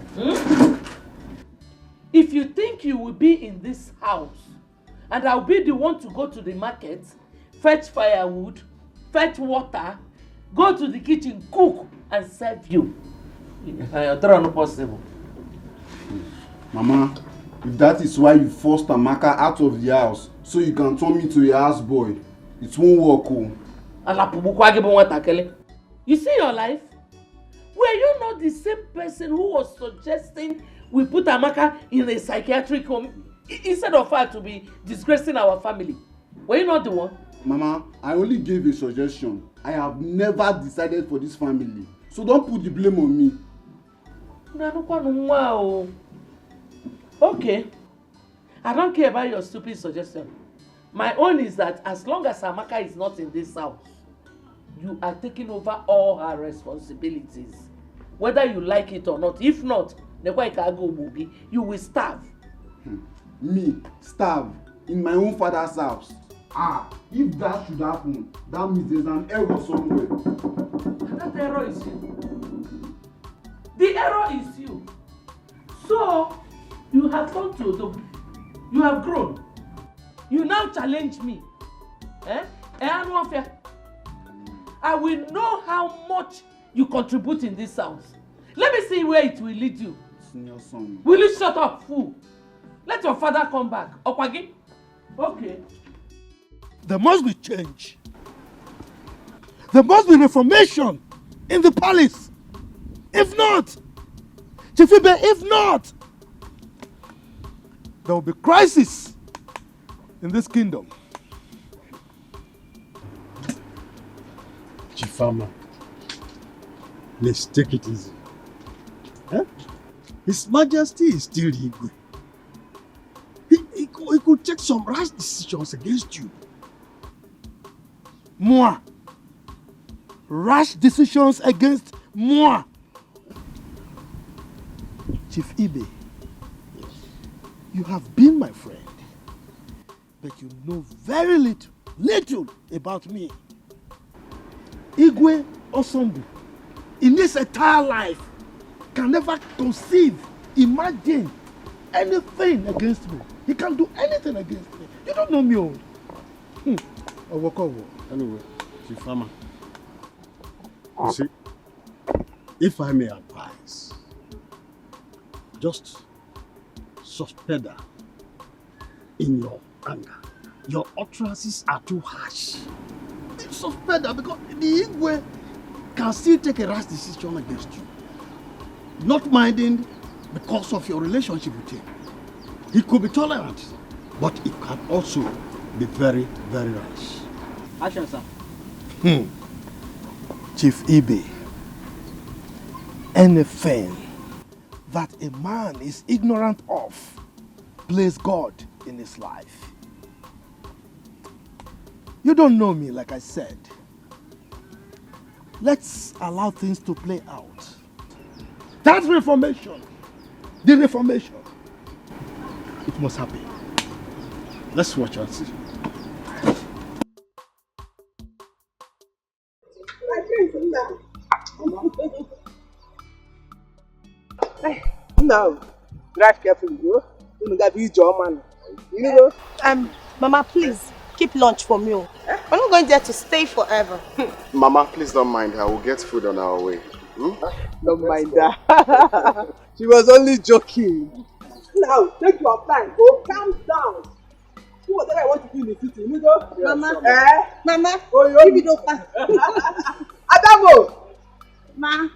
if you think you will be in this house and I'll be the one to go to the market, fetch firewood, fetch water, go to the kitchen, cook and serve you, that's not possible. Mama, if that is why you forced Amaka out of the house so you can turn me to a houseboy, it won't work. You see your life? Were you not the same person who was suggesting we put Amaka in a psychiatric home instead of her to be disgracing our family? Were you not the one? Mama, I only gave a suggestion. I have never decided for this family. So don't put the blame on me. Okay. I don't care about your stupid suggestion. My own is that as long as Amaka is not in this house, you are taking over all her responsibilities. Whether you like it or not. If not, you will starve. Me, starve in my own father's house. If that should happen, that means there's an error somewhere. That error is you. The error is you. So, you have gone to Odom. You have grown. You now challenge me. I will know how much you contribute in this house. Let me see where it will lead you. Senior son. Will you shut up, fool? Let your father come back. Okay? Okay. There must be change. There must be reformation in the palace. If not, Chief Ibe, if not, there will be crisis in this kingdom. Chifama, let's take it easy. His Majesty is still Igwe. He could take some rash decisions against you. Moi. Rash decisions against moi. Chief Ibe, you have been my friend, but you know very little about me. Igwe Osondu, in his entire life, can never conceive, imagine anything against me. He can't do anything against me. You don't know me old. Anyway, Chifama, you see, if I may advise, just suspend her in your anger. Your utterances are too harsh. Suspend her because the Igwe can still take a rash decision against you. Not minding because of your relationship with him. He could be tolerant, but it can also be very, very rash. Action, sir. Chief Ibe, anything that a man is ignorant of plays God in his life. You don't know me, like I said. Let's allow things to play out. That reformation, the reformation, it must happen. Let's watch and see. No, drive carefully, bro. You gotta be your man. You know? Mama, please keep lunch for me. We're not going there to stay forever. Mama, please don't mind her. We'll get food on our way. Don't mind that. She was only joking. Now, take your time. Go calm down. Do whatever I want to do in the city. You know? Mama, Mama, give me those pass. Adamo! Ma.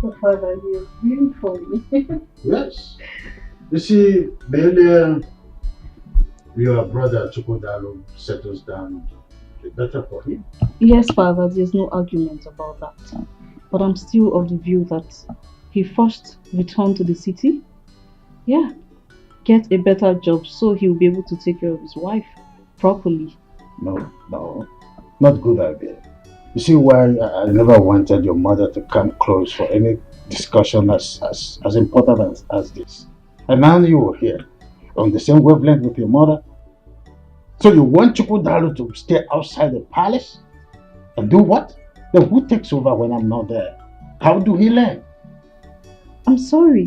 Oh, Father, you're really funny. Yes. You see, the earlier your brother Chukwudalo settles down, the better for him. Yes, Father, there's no argument about that. But I'm still of the view that he first returned to the city. Yeah. Get a better job so he'll be able to take care of his wife properly. No, not good idea. You see why I never wanted your mother to come close for any discussion as important as this. And now you are here, on the same wavelength with your mother. So you want Chukwudalo to stay outside the palace? And do what? Then who takes over when I'm not there? How do he learn? I'm sorry.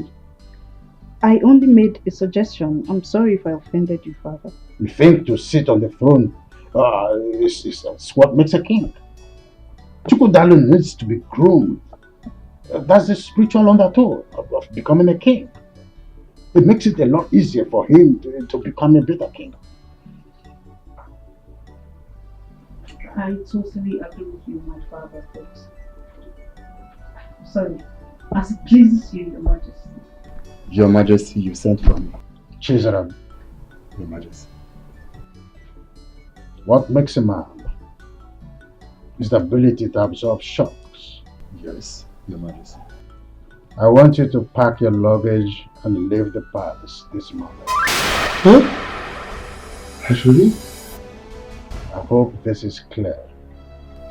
I only made a suggestion. I'm sorry if I offended you, Father. You think to sit on the throne is what makes a king. Chukwudalo needs to be groomed. That's the spiritual undertow of becoming a king. It makes it a lot easier for him to become a better king. I totally agree with you, my father, but sorry, as it pleases you, Your Majesty. Your Majesty, you sent for me. Chizaram. Your Majesty. What makes a man is the ability to absorb shocks. Yes, Your Majesty. I want you to pack your luggage and leave the palace this morning. Huh? I should leave? I hope this is clear.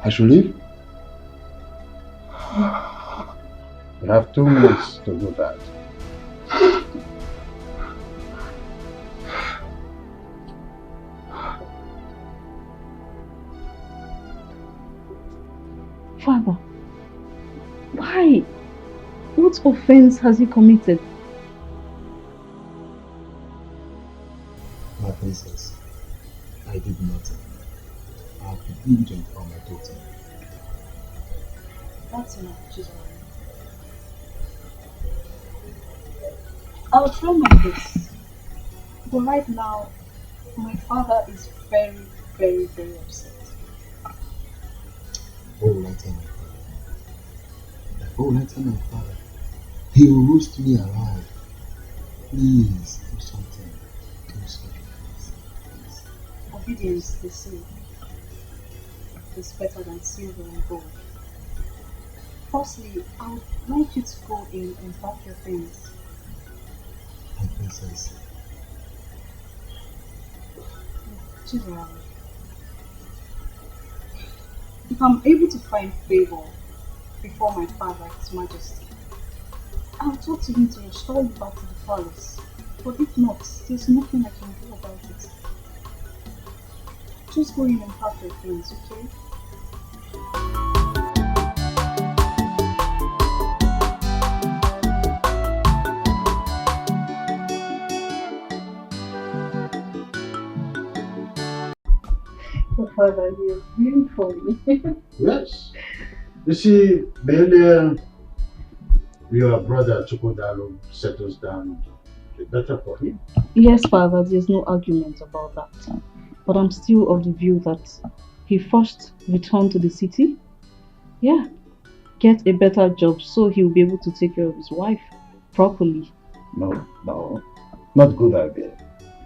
I should leave? You have 2 minutes to do that. Father, why? What offense has he committed? My princess, I did nothing. I have been diligent for my daughter. That's enough, Jesus. I'll try my best. But right now, my father is very, very, very upset. What will I tell my father? What will I tell my father? He will roast me alive. Please, do something. Do something. Please. Obedience, they say, is better than silver and gold. Firstly, I would like you to go in and pack your things. My princess. General, if I'm able to find favor before my father, His Majesty, I'll talk to him to restore you back to the palace. But if not, there's nothing I can do about it. Just go in and pack your things, okay? Oh, Father, you're really funny. Yes. You see, the earlier your brother Chukwudalo settles down, the better for him. Yes, Father, there's no argument about that. But I'm still of the view that he first returned to the city. Yeah. Get a better job so he'll be able to take care of his wife properly. No, not good idea.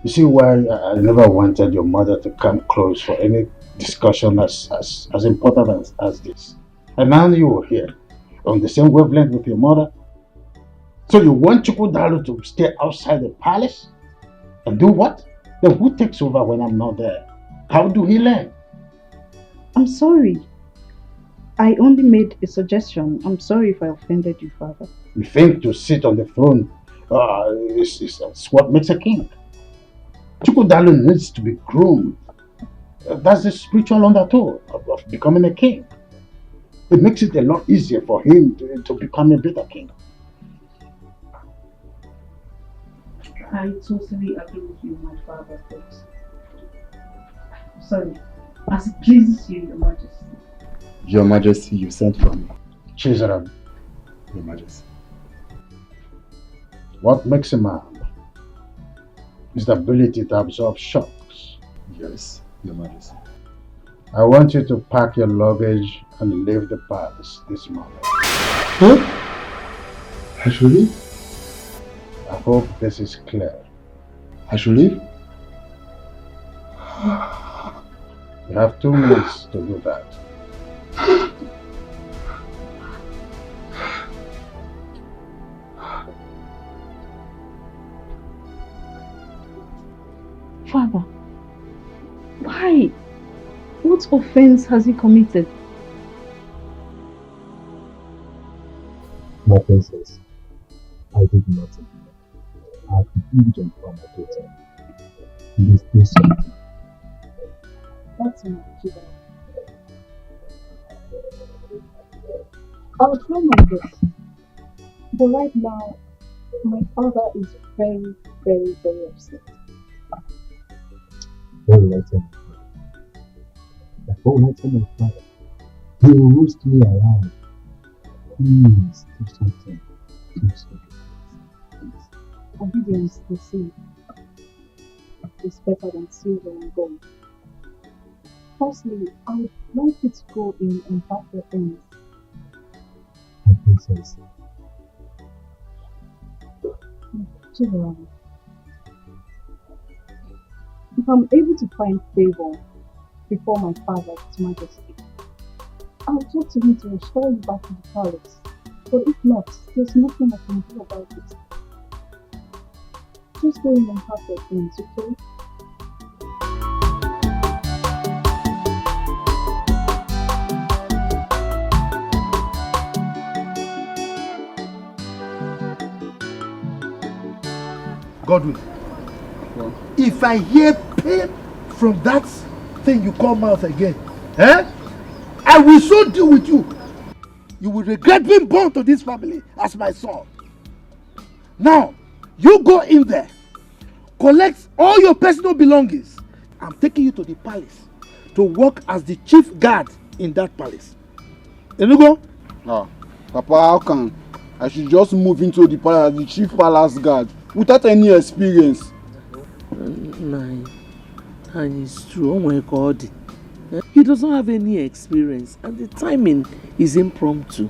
You see why I never wanted your mother to come close for any discussion as important as this. And now you are here on the same wavelength with your mother. So you want Chukwudalo to stay outside the palace? And do what? Then who takes over when I'm not there? How do he learn? I'm sorry. I only made a suggestion. I'm sorry if I offended you, Father. You think to sit on the throne is what makes a king. Chukwudalo needs to be groomed. That's the spiritual undertow of becoming a king. It makes it a lot easier for him to become a better king. I totally agree with you, my father, but sorry, as it pleases you, Your Majesty. Your Majesty, you sent for me. Chizaram. Your Majesty. What makes a man is the ability to absorb shocks. Yes, Your Majesty. I want you to pack your luggage and leave the palace this morning. Huh? I should leave? I hope this is clear. I should leave? You have 2 minutes to do that. Father, why? What offense has he committed? My princess, I did nothing. I have been diligent for my daughter. Please do something. That's enough, Jesus. I'll try my best. But right now, my father is very, very, very upset. What will I tell my father? What will I tell my father? He will roast me alive. Please do something. Do something. Obedience, they say, is better than silver and gold. Firstly, I would like you to go in and pack your things. My princess. General, if I'm able to find favor before my father, His Majesty, I'll talk to him to restore you back to the palace. But if not, there's nothing I can do about it. Just go in and pack your things, okay? Godwin, if I hear pain from that thing you call mouth again, I will so deal with you. You will regret being born to this family as my son. Now, you go in there, collect all your personal belongings. I'm taking you to the palace to work as the chief guard in that palace. You go? Ah, Papa, how can I should just move into the palace as the chief palace guard without any experience? And it's true. Oh my God. He doesn't have any experience and the timing is impromptu.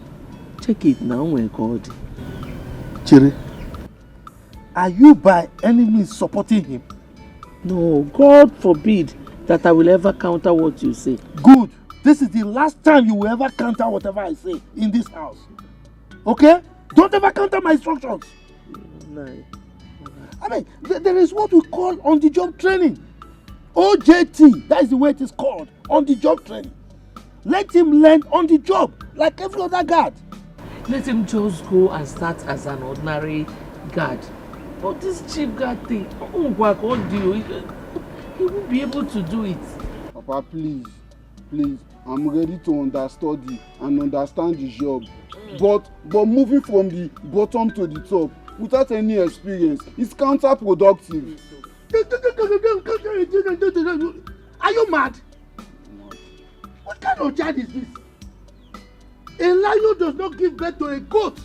Check it now. Oh my God. Chiri, are you by any means supporting him? No, God forbid that I will ever counter what you say. Good. This is the last time you will ever counter whatever I say in this house. Okay? Don't ever counter my instructions. No. I mean, there is what we call on-the-job training. OJT, that is the way it is called, on-the-job training. Let him learn on the job, like every other guard. Let him just go and start as an ordinary guard. But this chief guard thing, he won't be able to do it. Papa, please, I'm ready to understudy and understand the job. But moving from the bottom to the top without any experience is counterproductive. Are you mad? What kind of child is this? A lion does not give birth to a goat.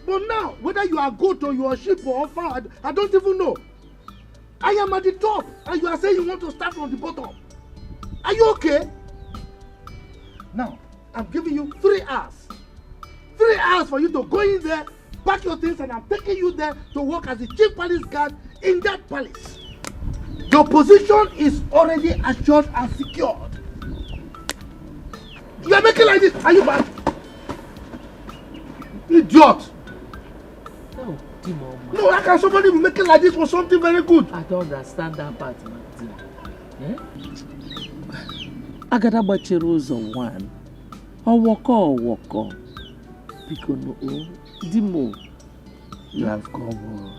But now, whether you are a goat or you are a sheep or a fowl, I don't even know. I am at the top and you are saying you want to start from the bottom. Are you okay? Now, I'm giving you 3 hours. 3 hours for you to go in there, pack your things, and I'm taking you there to work as the chief palace guard in that palace. Your position is already assured and secured. You are making like this. Are you mad? Idiot. No, Timo. No, how can somebody be making like this for something very good? I don't understand that part, man. Agada bachiri ụzọ one. Ọwọkọ. Because Dimo. You have come.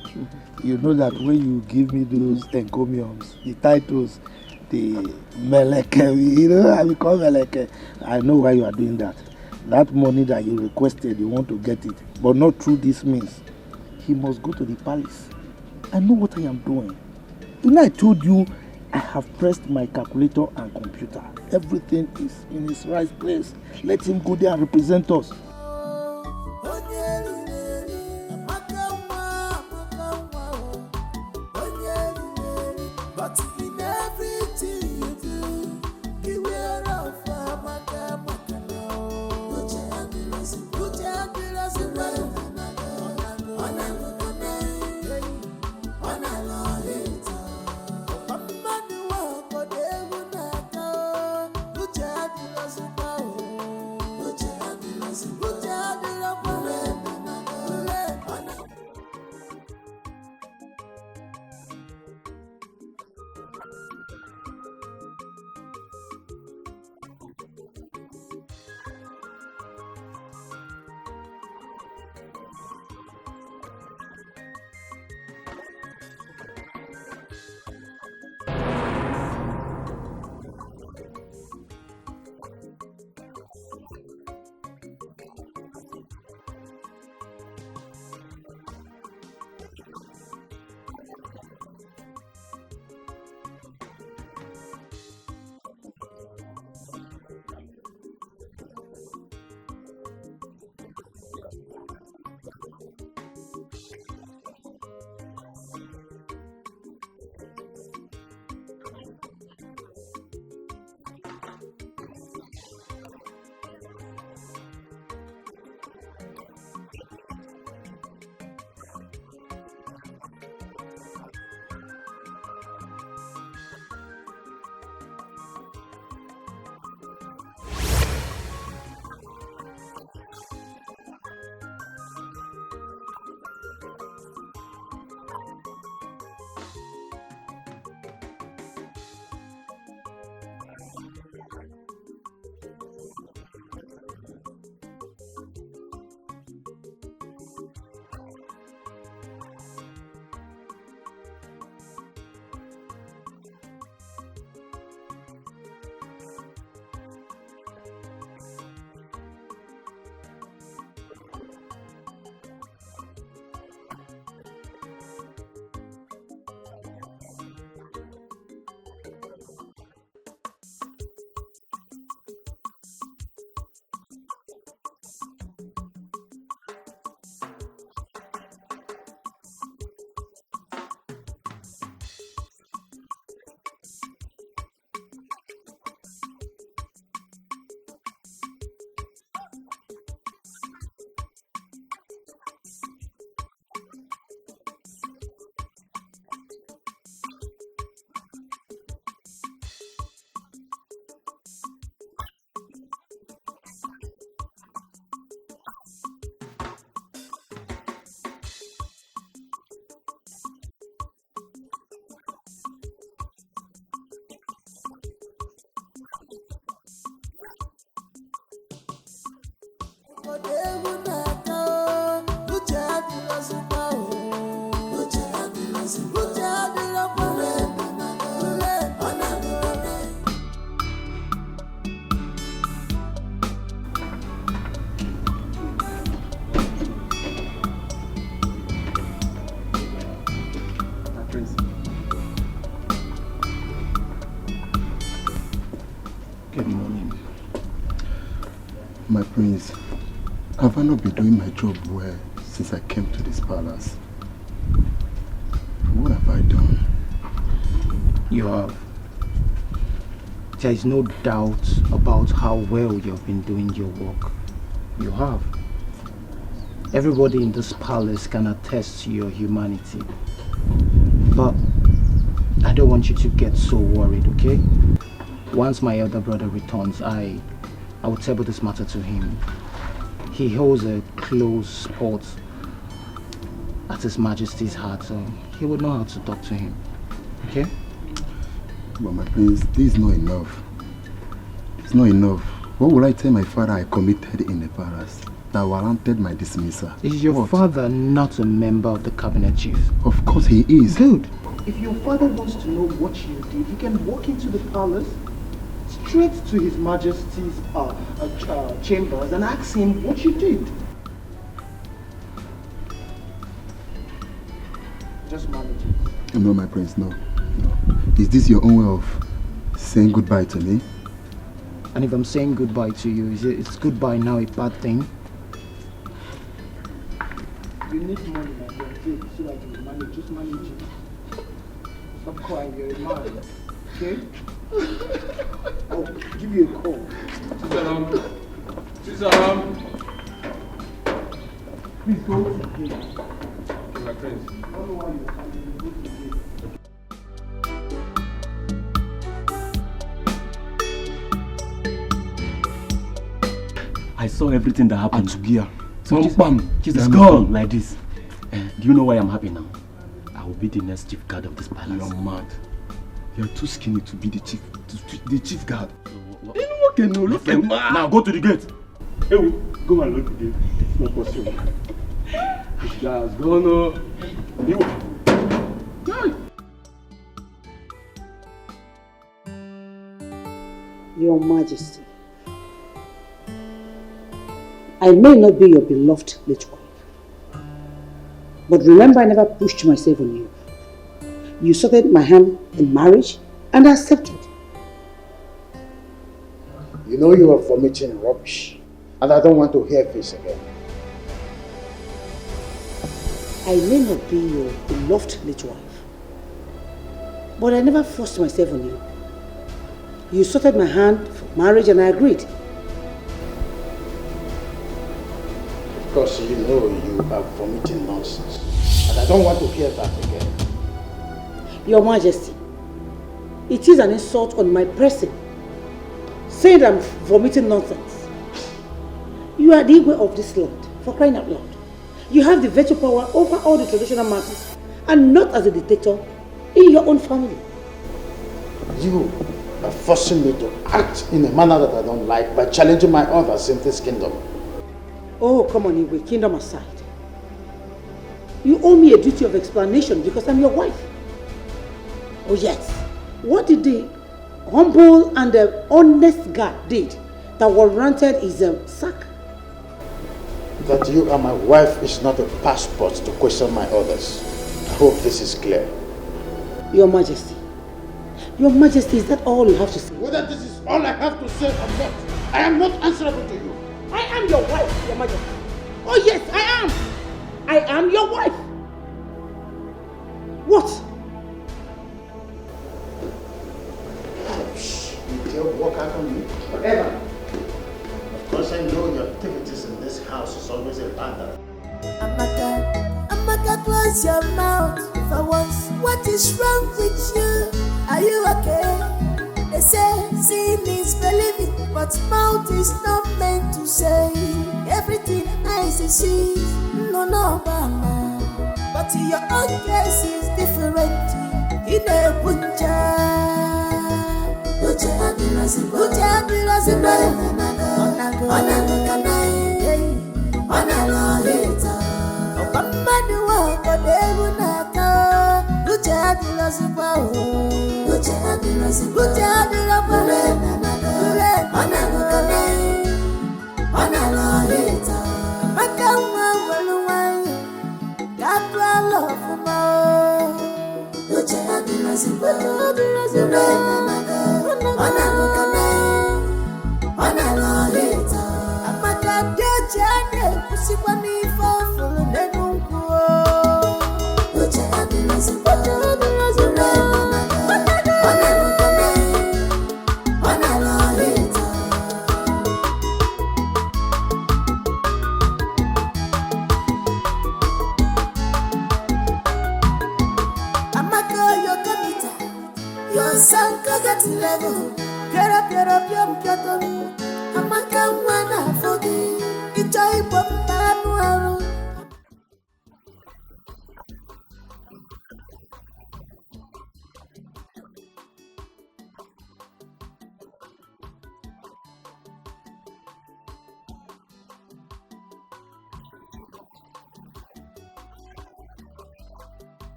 You know that when you give me those encomiums, the titles, the Meleke, you know, I become Meleke. I know why you are doing that. That money that you requested, you want to get it, but not through this means. He must go to the palace. I know what I am doing. You know, I told you I have pressed my calculator and computer. Everything is in its right place. Let him go there and represent us. But in everything you do, beware of Good morning. My prince, have I not been doing my job well since I came to this palace? What have I done? You have. There is no doubt about how well you have been doing your work. You have. Everybody in this palace can attest to your humanity. But I don't want you to get so worried, okay? Once my elder brother returns, I will table this matter to him. He holds a close spot at His Majesty's heart, so he would know how to talk to him. Okay? But my prince, this is not enough. It's not enough. What will I tell my father I committed in the palace that warranted my dismissal? Is your father not a member of the cabinet chief? Of course he is. Good. If your father wants to know what you did, he can walk into the palace straight to His Majesty's chambers and ask him what you did. Just manage it. No, my prince, no. Is this your own way of saying goodbye to me? And if I'm saying goodbye to you, is goodbye now a bad thing? You need money, my friend, so that you can manage. Just manage it. Stop crying, you're a man. Okay? I'll give you a call. Sisaram. Please go to the gate. Okay, my friends. I don't know why you're coming. Go to the gate. I saw everything that happened. So It's gone like this. Do you know why I'm happy now? I will be the next chief guard of this palace. You're mad. You're too skinny to be the chief guard. Now go to the gate. Hey, go and lock the gate. It's not possible. This guy has gone. Your Majesty, I may not be your beloved late wife, but remember I never pushed myself on you. You sought my hand in marriage and I accepted. You know you are vomiting rubbish, and I don't want to hear this again. I may not be your beloved late wife, but I never forced myself on you. You sought my hand for marriage and I agreed. Because you know you are vomiting nonsense, and I don't want to hear that again. Your Majesty, it is an insult on my person, saying I'm vomiting nonsense. You are the Igwe of this land, for crying out loud. You have the veto power over all the traditional matters, and not as a dictator in your own family. You are forcing me to act in a manner that I don't like by challenging my others in this kingdom. Oh, come on, Igwe, kingdom aside. You owe me a duty of explanation because I'm your wife. Oh yes, what did the humble and the honest guard did that warranted his sack? That you are my wife is not a passport to question my orders. I hope this is clear. Your Majesty, is that all you have to say? Whether this is all I have to say or not, I am not answerable to you. I am your wife, Your Majesty. Oh yes, I am. I am your wife. What? You dare walk out on me? Eman. Of course I know your activities in this house is always a bother. Amaka, close your mouth for once. What is wrong with you? Are you okay? They say seeing is believing, but mouth is not meant to say everything eyes is see. No, mama. But your own case is different. In a bunja,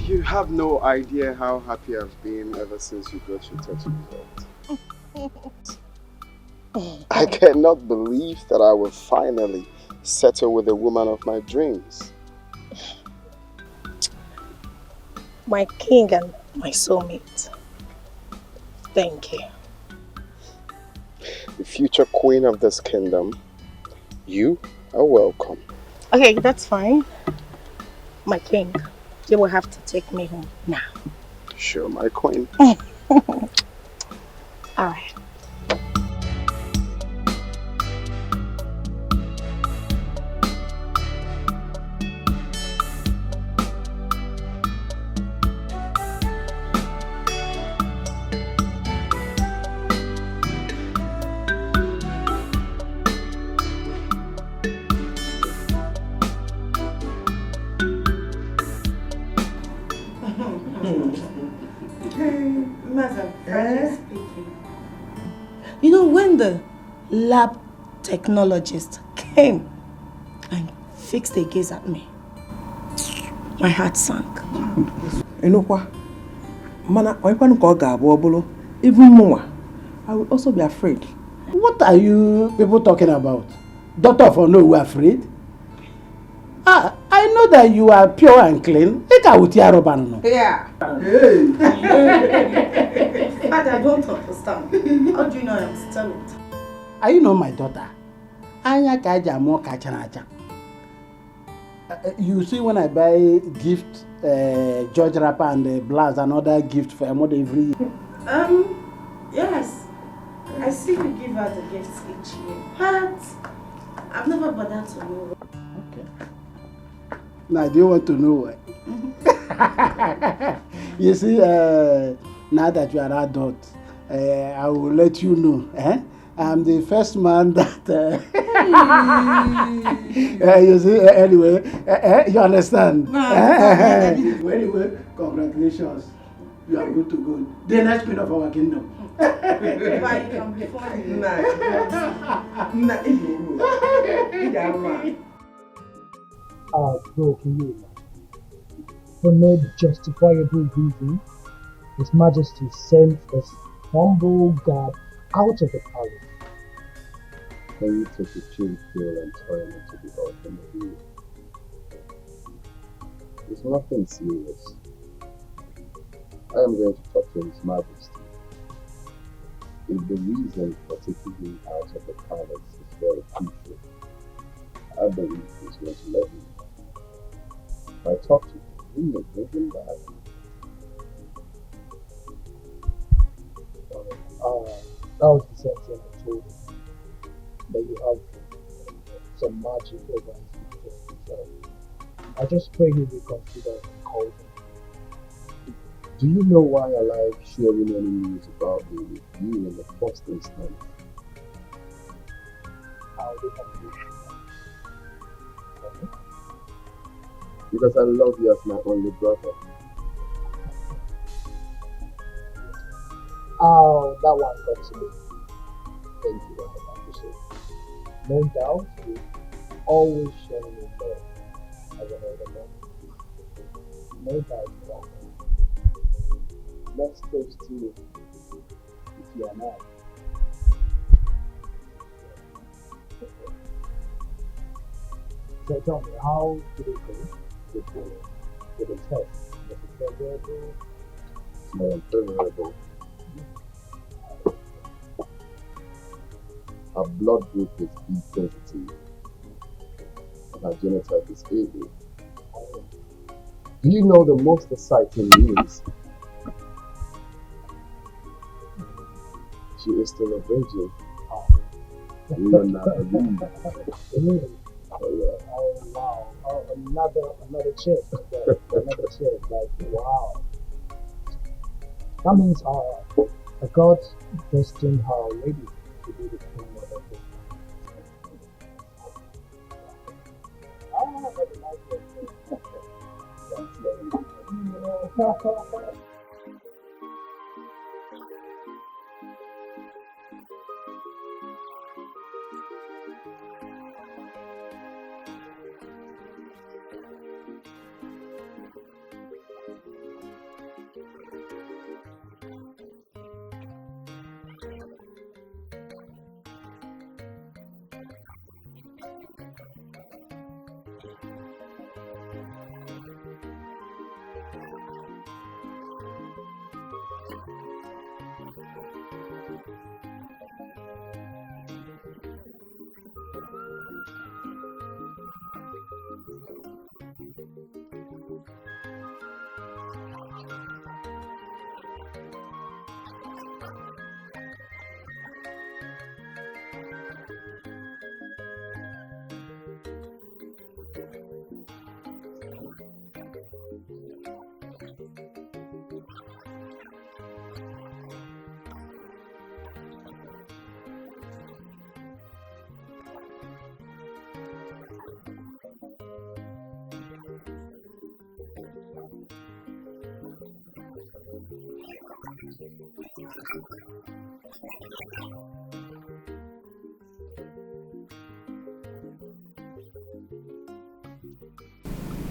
You have no idea how happy I've been ever since you got your test result. I cannot believe that I will finally settle with the woman of my dreams. My king and my soulmate. Thank you. The future queen of this kingdom, you are welcome. Okay, that's fine. My king, you will have to take me home now. Sure, my queen. Alright. You know, when the lab technologist came and fixed a gaze at me, my heart sank. You know what? Even more, I will also be afraid. What are you people talking about? Daughter of Ono, we are afraid? I know that you are pure and clean. Yeah. Hey. Father, I don't understand. How do you know I'm still it? Are you not my daughter? You see, when I buy gift, George wrapper and blouse and other gift for a mother every year. Yes. I see you give her the gifts each year. But I've never bothered to know. Okay. Now, do you want to know why? You see, now that you are adult, I will let you know. I'm the first man that You see, anyway, you understand? Anyway, congratulations. You are good to go. The next queen of our kingdom. Bro, can you imagine? For no justifiable reason, His Majesty sent this humble guard out of the palace. Can you take a chill pill and turn it to the ultimate view? It's nothing serious. I am going to talk to His Majesty. If the reason for taking him out of the palace is very crucial, I believe he's going to let me know. If I talk to him, we may bring him back. That was the same thing I told him. That you have some magic over his future. So I just pray he will consider and call him. Do you know why I like sharing any news about me with you in the first instance? How do you Because I love you as my only brother. Oh, that one got to me. Thank you, I appreciate it. No doubt, you always show me love as an older man. No doubt about that. Let's toast to it if you are not. So tell me, how did it go with the test? Was it favorable? It's more unfavorable. Our blood group is B positive, and our genotype is AB. Do you know the most exciting news? She is still a virgin. You will not believe. Really? Oh yeah. Oh wow. Oh, another chick. Another chick. Like wow. That means God destined her already to be the queen of the kingdom. I really like it.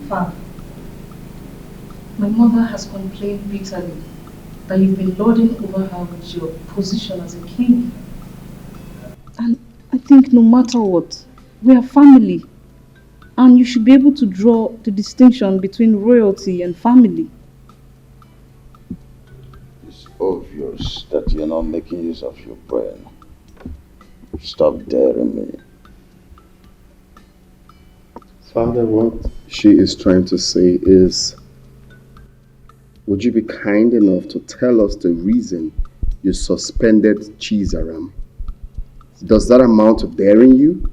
Father, my mother has complained bitterly that you've been lording over her with your position as a king. And I think no matter what, we are family. And you should be able to draw the distinction between royalty and family. It's obvious that you're not making use of your brain. Stop daring me. Father, what she is trying to say is, would you be kind enough to tell us the reason you suspended Chizaram? Does that amount to daring you?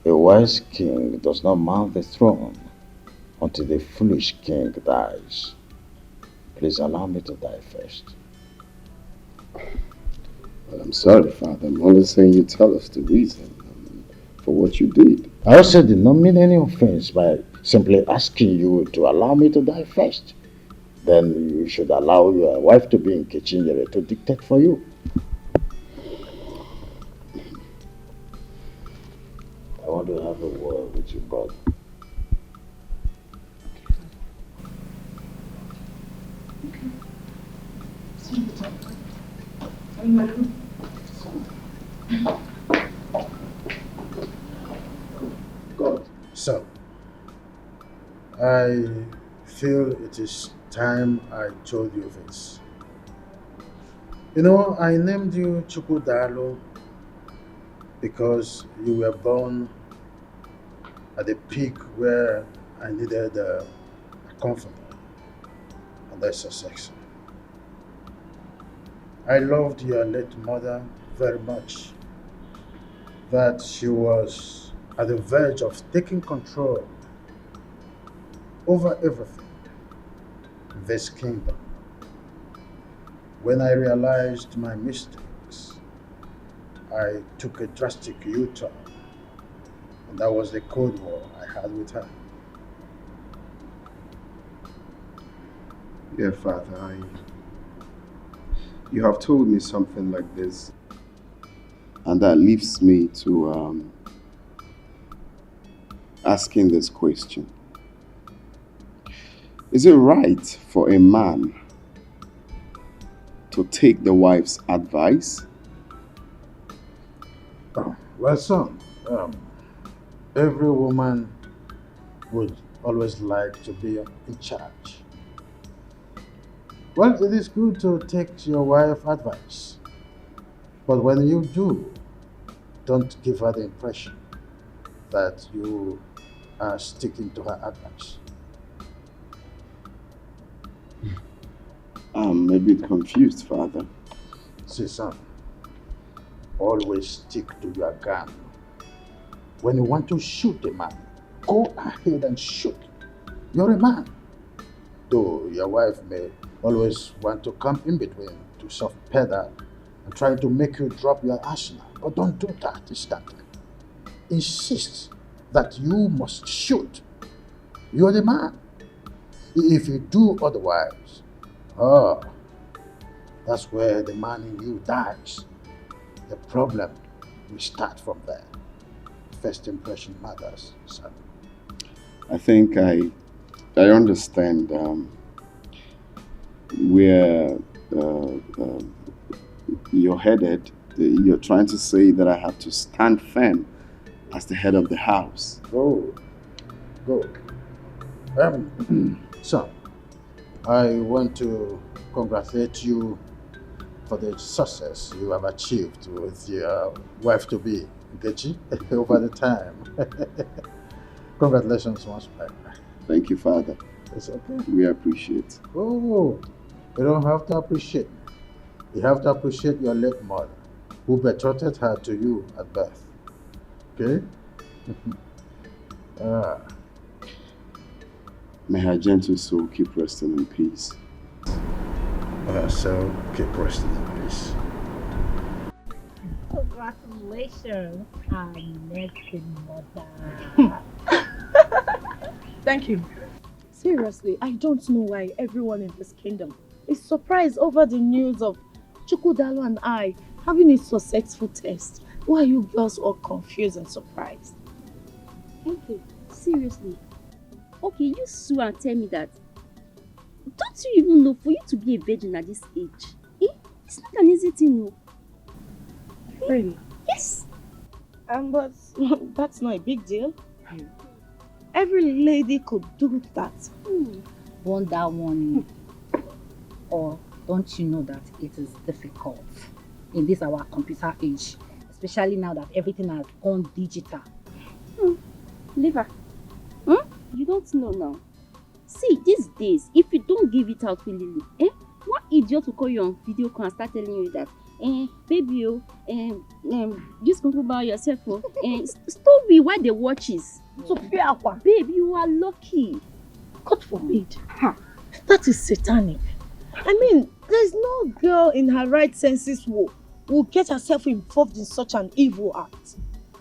A wise king does not mount the throne until the foolish king dies. Please allow me to die first. Well, I'm sorry, Father. I'm only saying you tell us the reason for what you did. I also did not mean any offense by simply asking you to allow me to die first. Then you should allow your wife to be in Kichinyere to dictate for you. I want to have a word with you, brother. God. So, I feel it is time I told you this. You know, I named you Chukudalo because you were born at the peak where I needed a comforter, and that's a sex. I loved your late mother very much, that she was at the verge of taking control over everything in this kingdom. When I realized my mistakes, I took a drastic U-turn, and that was the Cold War I had with her. Yeah, Father, you have told me something like this. And that leaves me to asking this question. Is it right for a man to take the wife's advice? Well, son, every woman would always like to be in charge. Well, it is good to take your wife's advice, but when you do, don't give her the impression that you are sticking to her advice. I'm a bit confused, Father. See, son, always stick to your gun. When you want to shoot a man, go ahead and shoot. You're a man. Though your wife may always want to come in between to soft pedal and try to make you drop your arsenal, but don't do that instantly. Insist that you must shoot. You're the man. If you do otherwise, that's where the man in you dies. The problem will start from there. First impression matters, son. I think I understand where you're headed. You're trying to say that I have to stand firm as the head of the house. Go. Son, I want to congratulate you for the success you have achieved with your wife-to-be, Nkechi, over the time. Congratulations once more. Thank you, Father. It's okay. We appreciate. Oh, you don't have to appreciate me. You have to appreciate your late mother, who betrothed her to you at birth. Okay? May her gentle soul keep resting in peace. So keep resting in peace. Congratulations, our next mother. Thank you. Seriously, I don't know why everyone in this kingdom is surprised over the news of Chukudalo and I having a successful test. Why are you girls all confused and surprised? Okay, seriously. Okay, you sue and tell me that. Don't you even know for you to be a virgin at this age? It's not an easy thing, no. Really? Yes. But that's not a big deal. Every lady could do that. Wonder one. Or don't you know that it is difficult in this our computer age, especially now that everything has gone digital? Liver. You don't know now. See, these days, if you don't give it out willingly, one idiot will call you on video call and start telling you that, baby, just think about yourself, stop me while they watches. So, babe, you are lucky. God forbid. That is satanic. I mean, there's no girl in her right senses will get herself involved in such an evil act?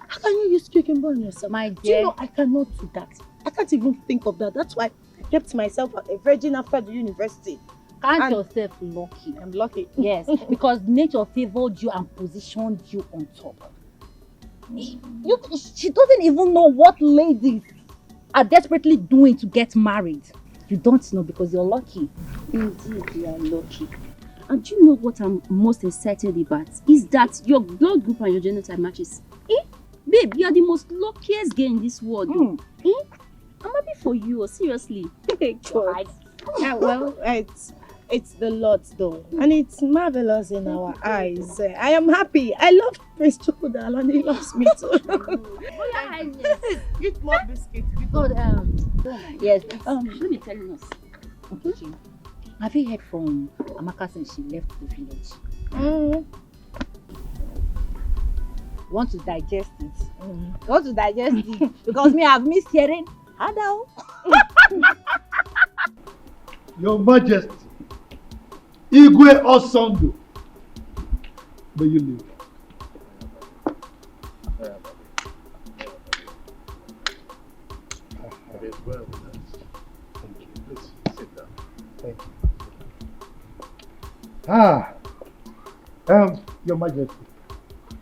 How can you use cucumber on yourself? My Do dear. you know I cannot do that? I can't even think of that. That's why I kept myself a virgin after the university. Count yourself lucky. I'm lucky. Yes, because nature favored you and positioned you on top. She doesn't even know what ladies are desperately doing to get married. You don't know because you're lucky. Indeed, you are lucky. And do you know what I'm most excited about? Is that your blood group and your genotype matches. Babe, you are the most luckiest girl in this world. I'm happy for you, seriously. Well, it's the Lord though, and it's marvelous in our eyes. I am happy. I love Prince Chukudal and he loves me too. Eat more biscuits. Yes. Let me tell you this. Okay. Have you heard from Amaka since she left the village? Want to digest it? Want to digest it? Because me, I've missed hearing. Hello. Your Majesty, Igwe Osondu, may you live. Thank you. Please sit down. Thank you. Your Majesty,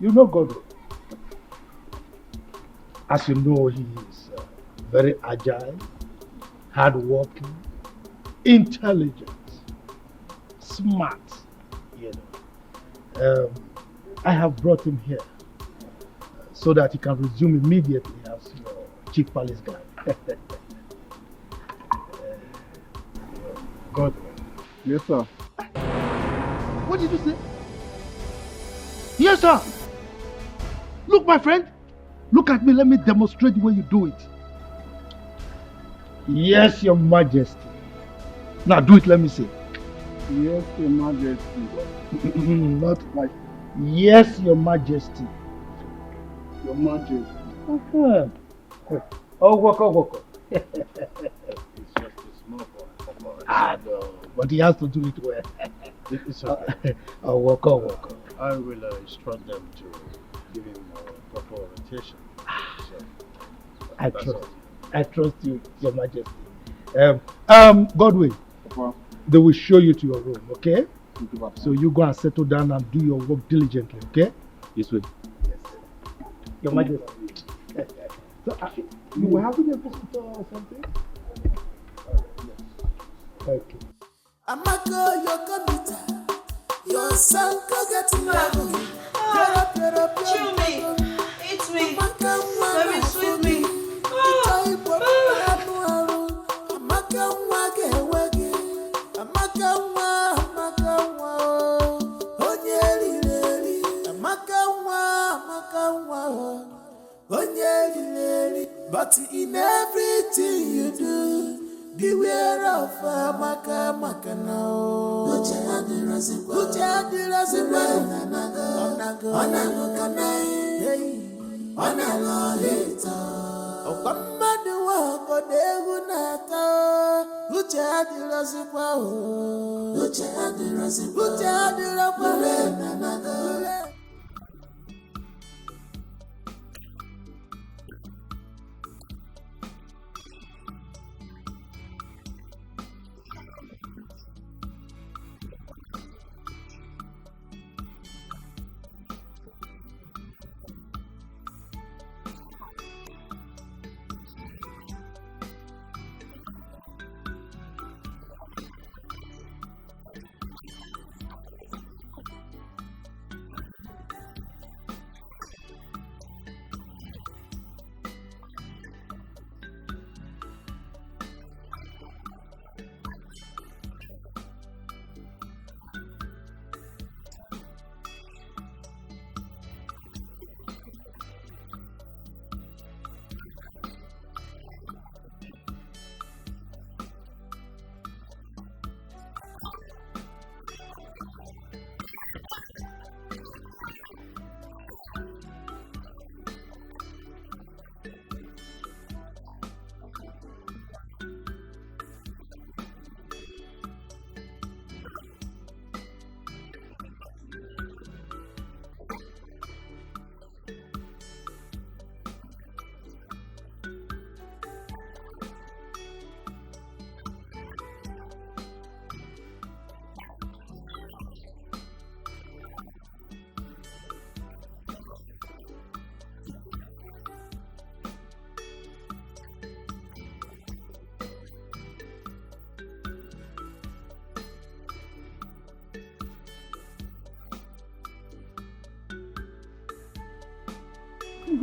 you know God. As you know, he is very agile, hardworking, intelligent, smart. You know, I have brought him here so that he can resume immediately as your chief palace guard. God. Yes, sir. What did you say? Yes, sir. Look, my friend. Look at me. Let me demonstrate the way you do it. Yes, Your Majesty. Now do it. Let me see. Yes, Your Majesty. Not like. Yes, Your Majesty. Your Majesty. Oh, walk. It's just a small boy. No, but he has to do it well. It's okay. Walk. I will instruct them to give him proper orientation. So, I trust you, Your Majesty. Godwin, they will show you to your room, okay? So you go and settle down and do your work diligently, okay? This way. Yes. Your Majesty. So, you were having a visitor or something? Okay. Amaka, your computer, your son go get married. Chew me, eat me, let me sweet me. But in everything you do, beware of Amaka now.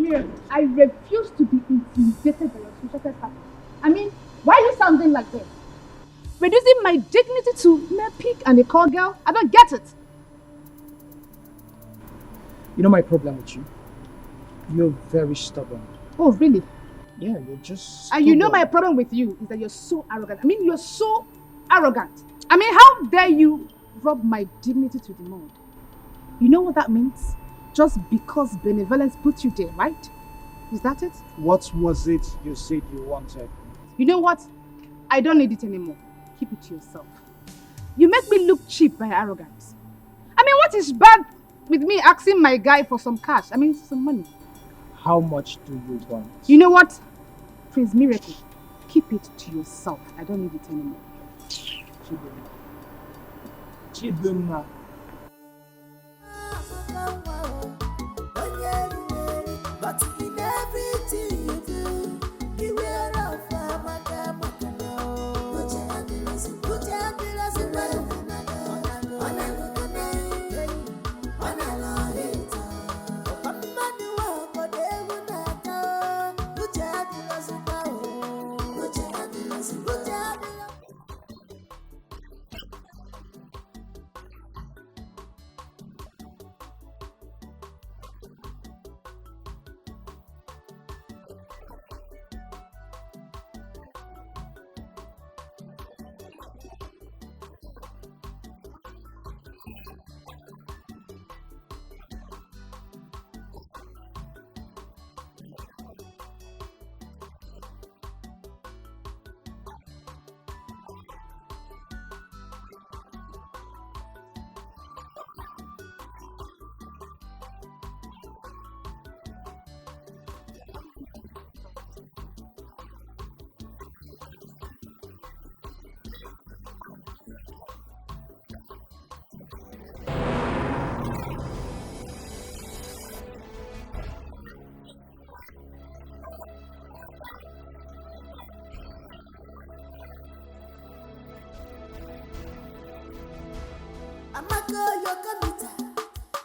here. I refuse to be intimidated by your social status. I mean, why are you sounding like this? Reducing my dignity to mere pig and a call girl? I don't get it. You know my problem with you? You're very stubborn. Oh, really? Yeah, you're just And you know my problem with you is that you're so arrogant. I mean, you're so arrogant. I mean, how dare you rub my dignity to the mud? You know what that means? Just because benevolence put you there, right? Is that it? What was it you said you wanted? You know what? I don't need it anymore. Keep it to yourself. You make me look cheap by arrogance. I mean, what is bad with me asking my guy for some cash? I mean, some money. How much do you want? You know what? Prince Miracle, keep it to yourself. I don't need it anymore. Chidunma. But in everything you do, beware of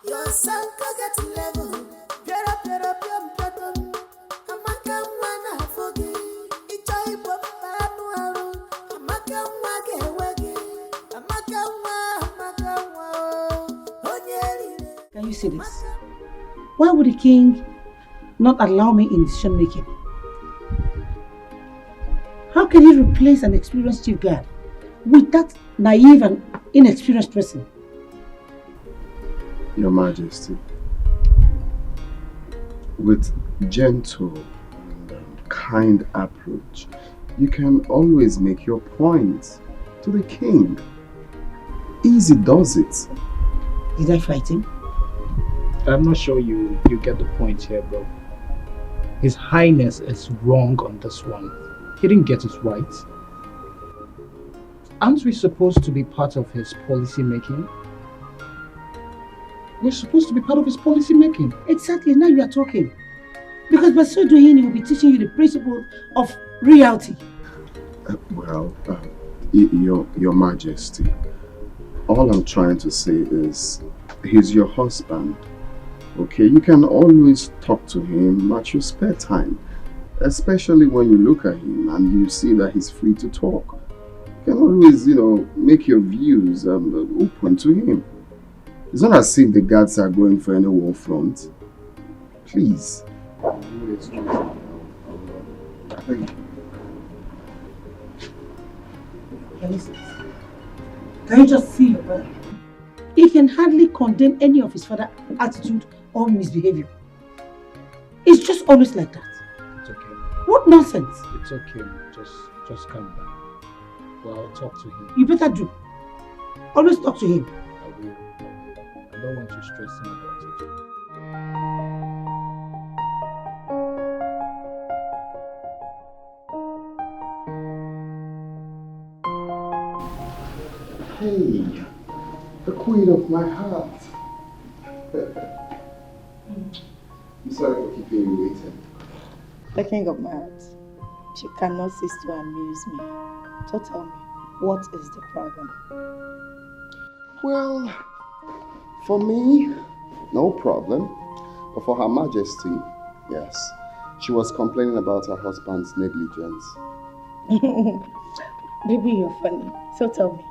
Your son can get level. Get up, button. Amaka wana fogi. Ichoi pop manuaru. Amaka wage wage. Amaka wa. Onyeri. Can you see this? Why would the king not allow me in decision making? How can he replace an experienced chief guard with that naive and inexperienced person? Your Majesty, with gentle and kind approach, you can always make your point to the king. Easy does it. Did I fight him? I'm not sure you get the point here, bro. His Highness is wrong on this one. He didn't get it right. Aren't we supposed to be part of his policy making? We're supposed to be part of his policy making. Exactly, now you are talking. Because by so doing, he will be teaching you the principle of reality. Your Majesty, all I'm trying to say is, he's your husband. Okay, you can always talk to him at your spare time. Especially when you look at him and you see that he's free to talk. You can always, make your views open to him. It's not as if the guards are going for any war front. Please. Thank you. Can you just see your brother? He can hardly condemn any of his father's attitude or misbehavior. It's just always like that. It's okay. What nonsense? It's okay. Just calm down. Well, I'll talk to him. You better do. Always talk to him. I will. I don't want you stressing about it. Hey, the queen of my heart. I'm sorry for keeping you waiting. The king of my heart, you cannot cease to amuse me. So tell me, what is the problem? Well, for me, no problem. But for Her Majesty, Yes. She was complaining about her husband's negligence. Baby, you're funny. So tell me,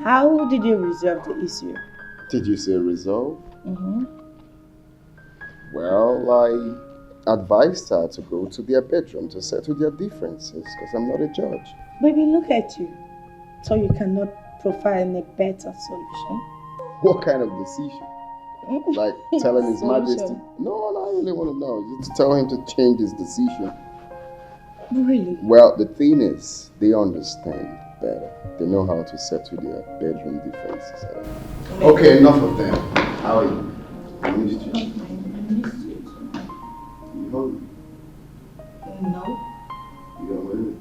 how did you resolve the issue? Did you say resolve? Mm-hmm. Well, I advised her to go to their bedroom to settle their differences because I'm not a judge. Baby, look at you. So you cannot provide a better solution? What kind of decision? Like telling His Majesty? No, I really want to know. Just tell him to change his decision. Really? Well, the thing is, they understand better. They know how to settle their bedroom differences. Okay, enough of them. How are you? I missed you. You hungry? No. You don't want anything?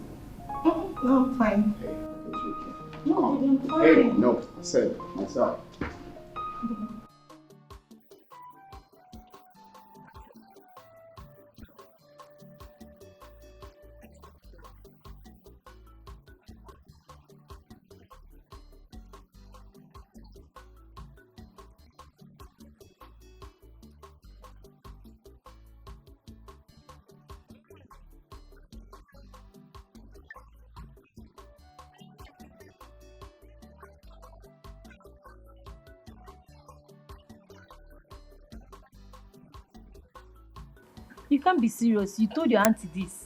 No, I'm fine. Hey, I can shake you. No, baby, I'm fine. Hey, no, I said myself. You can't be serious. You told your auntie this.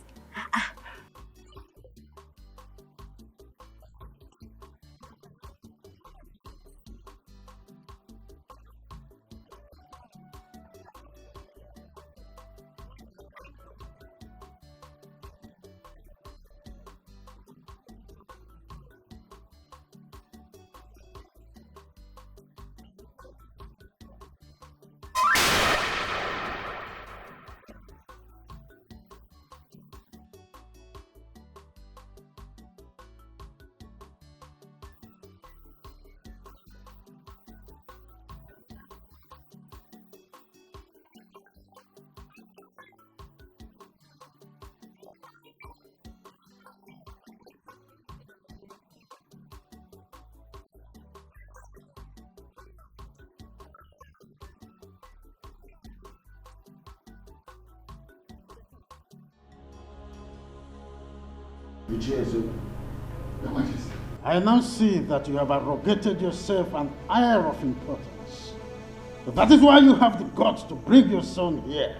I now see that you have arrogated yourself an air of importance. So that is why you have the guts to bring your son here,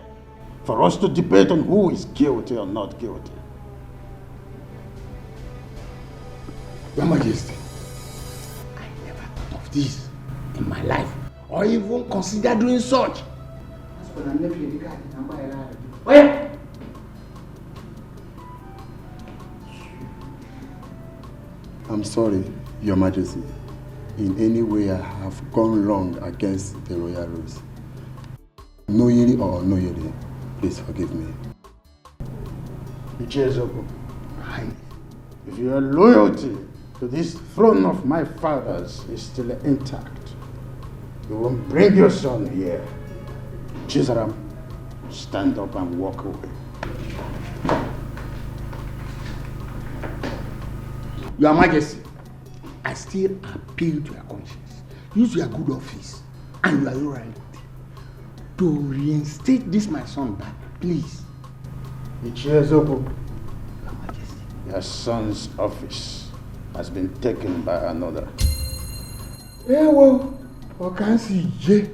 for us to debate on who is guilty or not guilty. Your Majesty, I never thought of this in my life, or even considered doing such. I'm sorry, Your Majesty. In any way I have gone wrong against the royal rules. Knowingly or unknowingly, please forgive me. Ezeonu, if your loyalty to this throne of my fathers is still intact, you won't bring your son here. Chizaram, stand up and walk away. Your Majesty, I still appeal to your conscience. Use your good office and your loyalty to reinstate this my son back, please. Ezeonu, your son's office has been taken by another. Well, Okansi.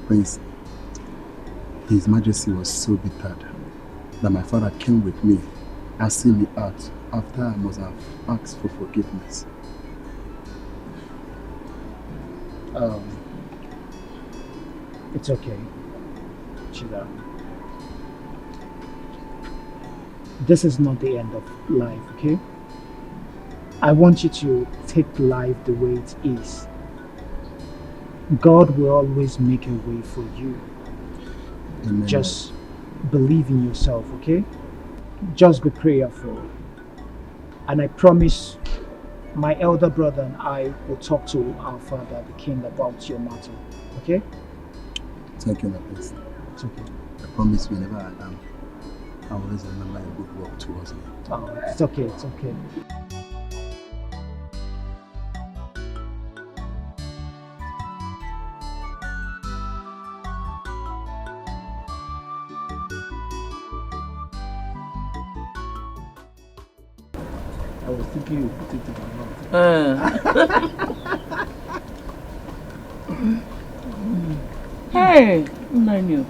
Prince, His Majesty was so bittered that my father came with me and see me out after I must have asked for forgiveness. It's okay, Chida. This is not the end of life, okay? I want you to take life the way it is. God will always make a way for you. Amen. Just believe in yourself, okay? Just be prayerful. And I promise my elder brother and I will talk to our father, the king, about your matter. Okay? Thank you, my prince. It's okay. I promise whenever I am, I will always remember your good work towards me. Oh, it's okay, it's okay. I was thinking you put it in my mouth. Hey, Nanya.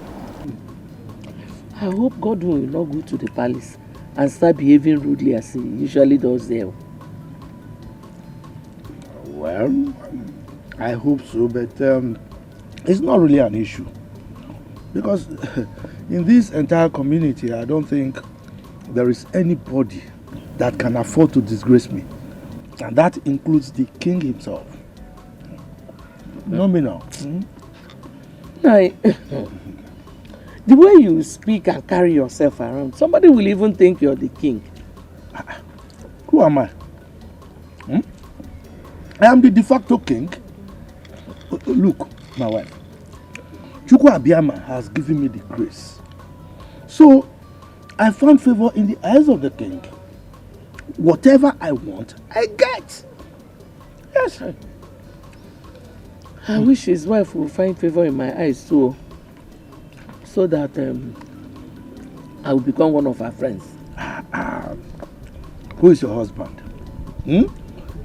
I hope God will not go to the palace and start behaving rudely as he usually does there. Well, I hope so, but it's not really an issue. Because in this entire community, I don't think there is anybody that can afford to disgrace me. And that includes the king himself. Nominal. The way you speak and carry yourself around, somebody will even think you're the king. Who am I? I am the de facto king. Look, my wife. Chukwu Abiyama has given me the grace. So, I found favor in the eyes of the king. Whatever I want, I get. Yes. I wish his wife will find favor in my eyes too, so that I will become one of her friends. Who is your husband?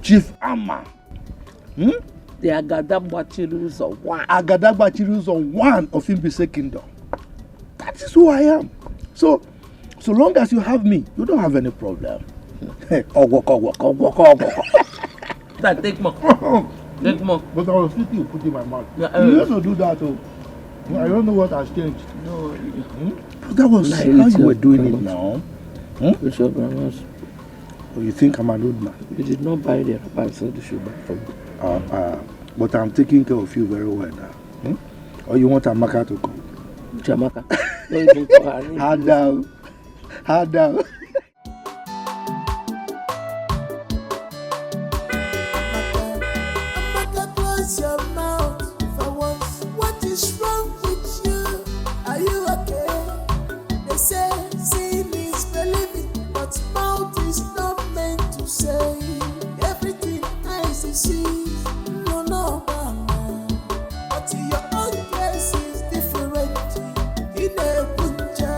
Chief Amma. The Agadagba of one. Agadagba of one of Imbise Kingdom. That is who I am. So long as you have me, you don't have any problem. That take more. Take more. But I was thinking you put in my mouth. You used to do that too. I don't know what has changed. No. That was how you were doing it now. Bishop Ramos. Oh, you think I'm an old man? You did not buy the wrapper, so they should buy from me. But I'm taking care of you very well now. Or you want Amaka to come? Jamaka. No, you don't call her. Hard down. Hard down. Close your mouth for once. What is wrong with you? Are you okay? They say sin is believing, but mouth is not meant to say everything eyes see. No, but your own case is different. In a punja,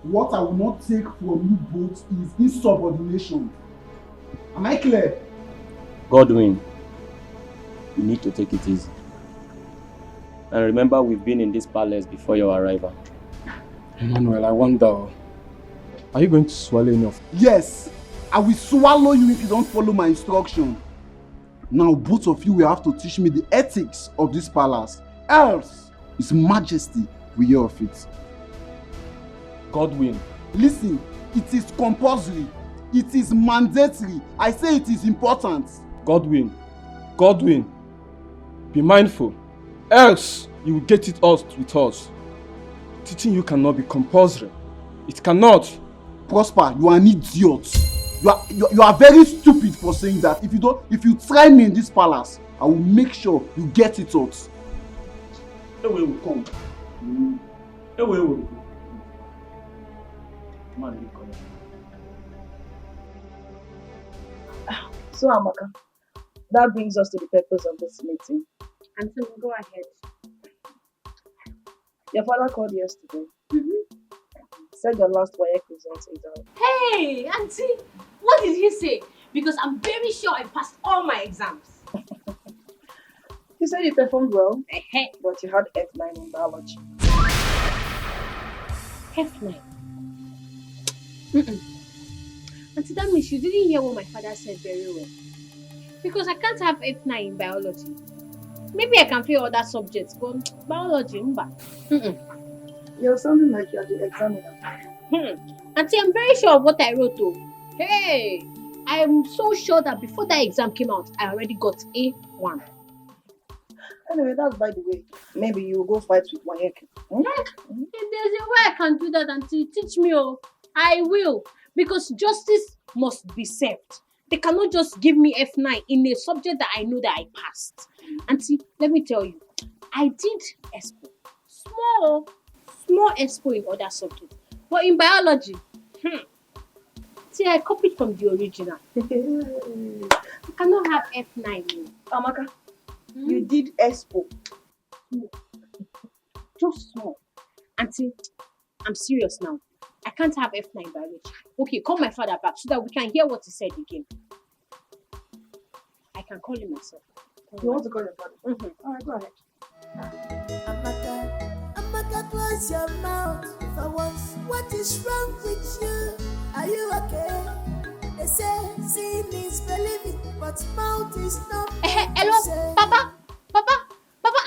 What I will not take from you both is insubordination. Am I clear? Godwin, you need to take it easy. And remember, we've been in this palace before your arrival. Emmanuel, I wonder, are you going to swallow enough? Yes, I will swallow you if you don't follow my instruction. Now both of you will have to teach me the ethics of this palace. Else, His Majesty will hear of it. Godwin. Listen, it is compulsory. It is mandatory. I say it is important. Godwin, be mindful, else you will get it out with us. Teaching you cannot be compulsory. It cannot. Prosper, you are an idiot. You are very stupid for saying that. If you try me in this palace, I will make sure you get it out. Ewe will come. Ewe will go. Man, you come. So, Amaka, that brings us to the purpose of this meeting. And so go ahead. Your father called yesterday. Said your last WAEC results is out. Hey, Auntie, what did he say? Because I'm very sure I passed all my exams. He said you performed well, but you had F9 in biology. F9? Auntie, that means you didn't hear what my father said very well. Because I can't have F9 in biology. Maybe I can fail other subjects, but biology, You're sounding like you're the examiner. Auntie, I'm very sure of what I wrote though. Hey, I'm so sure that before that exam came out, I already got A1. Anyway, that's by the way. Maybe you'll go fight with WAEC. If there's a way I can do that, Auntie, teach me. Oh, I will. Because justice must be served. They cannot just give me F9 in a subject that I know that I passed. Auntie, let me tell you, I did expo. Small expo in other subjects. But in biology, see, I copied from the original. I cannot have F9. Amaka, you did expo. Just small. Auntie, I'm serious now. I can't have F9 biology. Okay, call my father back so that we can hear what he said again. I can call him myself. You want to call your father? Alright, go ahead. Amaka, close your mouth for once. What is wrong with you? Are you okay? They say seeing is believing, but mouth is not. Hello, Papa,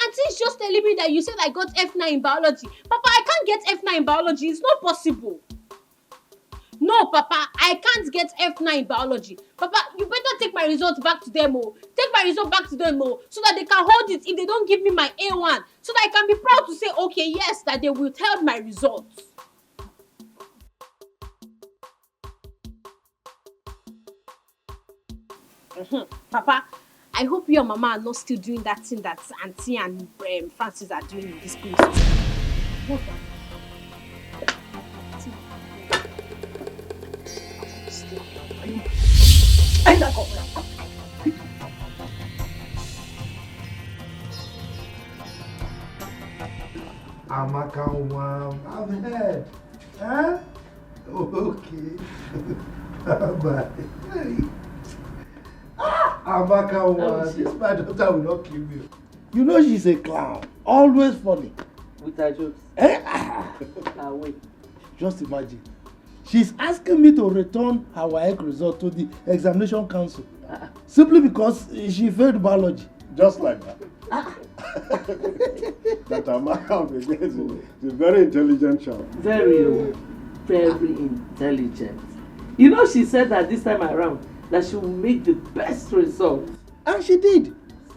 Auntie is just telling me that you said I got F9 in biology. Papa, I can't get F9 in biology. It's not possible. No, Papa, I can't get F9 in biology. Papa, you better take my results back to them, Take my result back to them, so that they can hold it if they don't give me my A1. So that I can be proud to say, okay, yes, that they will tell my results. Papa, I hope you and Mama are not still doing that thing that Auntie and Francis are doing in this place. What Amaka, I've heard. Huh? Okay. Bye. Amaka, this my daughter will not kill you. You know she's a clown. Always funny. With her jokes. Wait. Just imagine. She's asking me to return her WAEC result to the examination council. Simply because she failed biology. Just like that. That Amaka is a very intelligent child. Very intelligent. You know, she said that this time around that she will make the best result. And she did.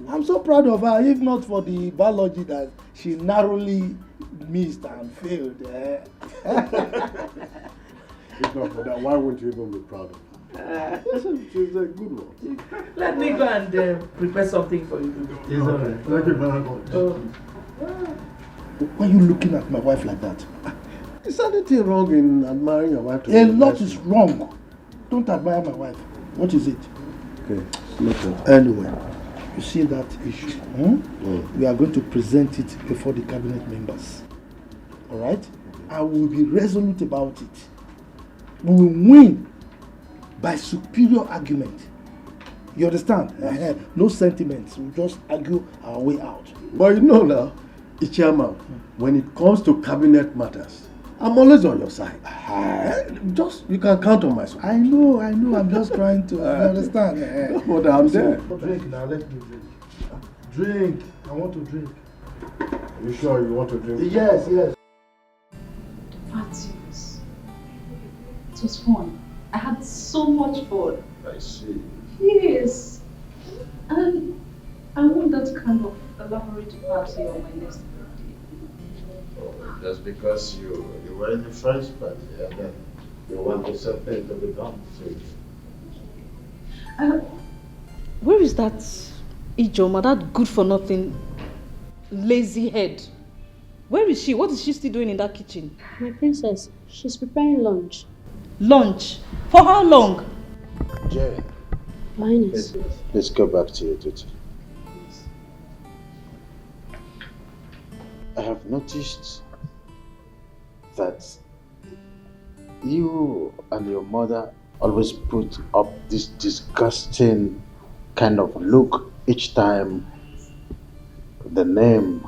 I'm so proud of her, if not for the biology that she narrowly missed and failed. If not for that, why wouldn't you even be proud of her? She's a good one. Let me go and prepare something for you. Yes, all right. Thank you very much. Why are you looking at my wife like that? Is anything wrong in admiring your wife? A lot is wrong. Don't admire my wife. What is it? Okay, noted. Anyway, you see that issue. We are going to present it before the cabinet members. Alright? I will be resolute about it. We will win by superior argument. You understand? No sentiments. We'll just argue our way out. But you know now, Ichiyama, when it comes to cabinet matters, I'm always on your side. You can count on my support. I know. I'm just trying to. You understand? But I'm there. Drink now. Let me drink. Drink. I want to drink. Are you sure you want to drink? Yes. Francis, It was fun. I had so much fun. I see. Yes. And I want that kind of elaborate party on my next birthday. Just because you were in the first party and then you want something to be done to you. Where is that Ijoma, that good-for-nothing, lazy head? Where is she? What is she still doing in that kitchen? My princess, she's preparing lunch. Lunch? For how long? Jane, Highness. let's go back to your duty. I have noticed that you and your mother always put up this disgusting kind of look each time the name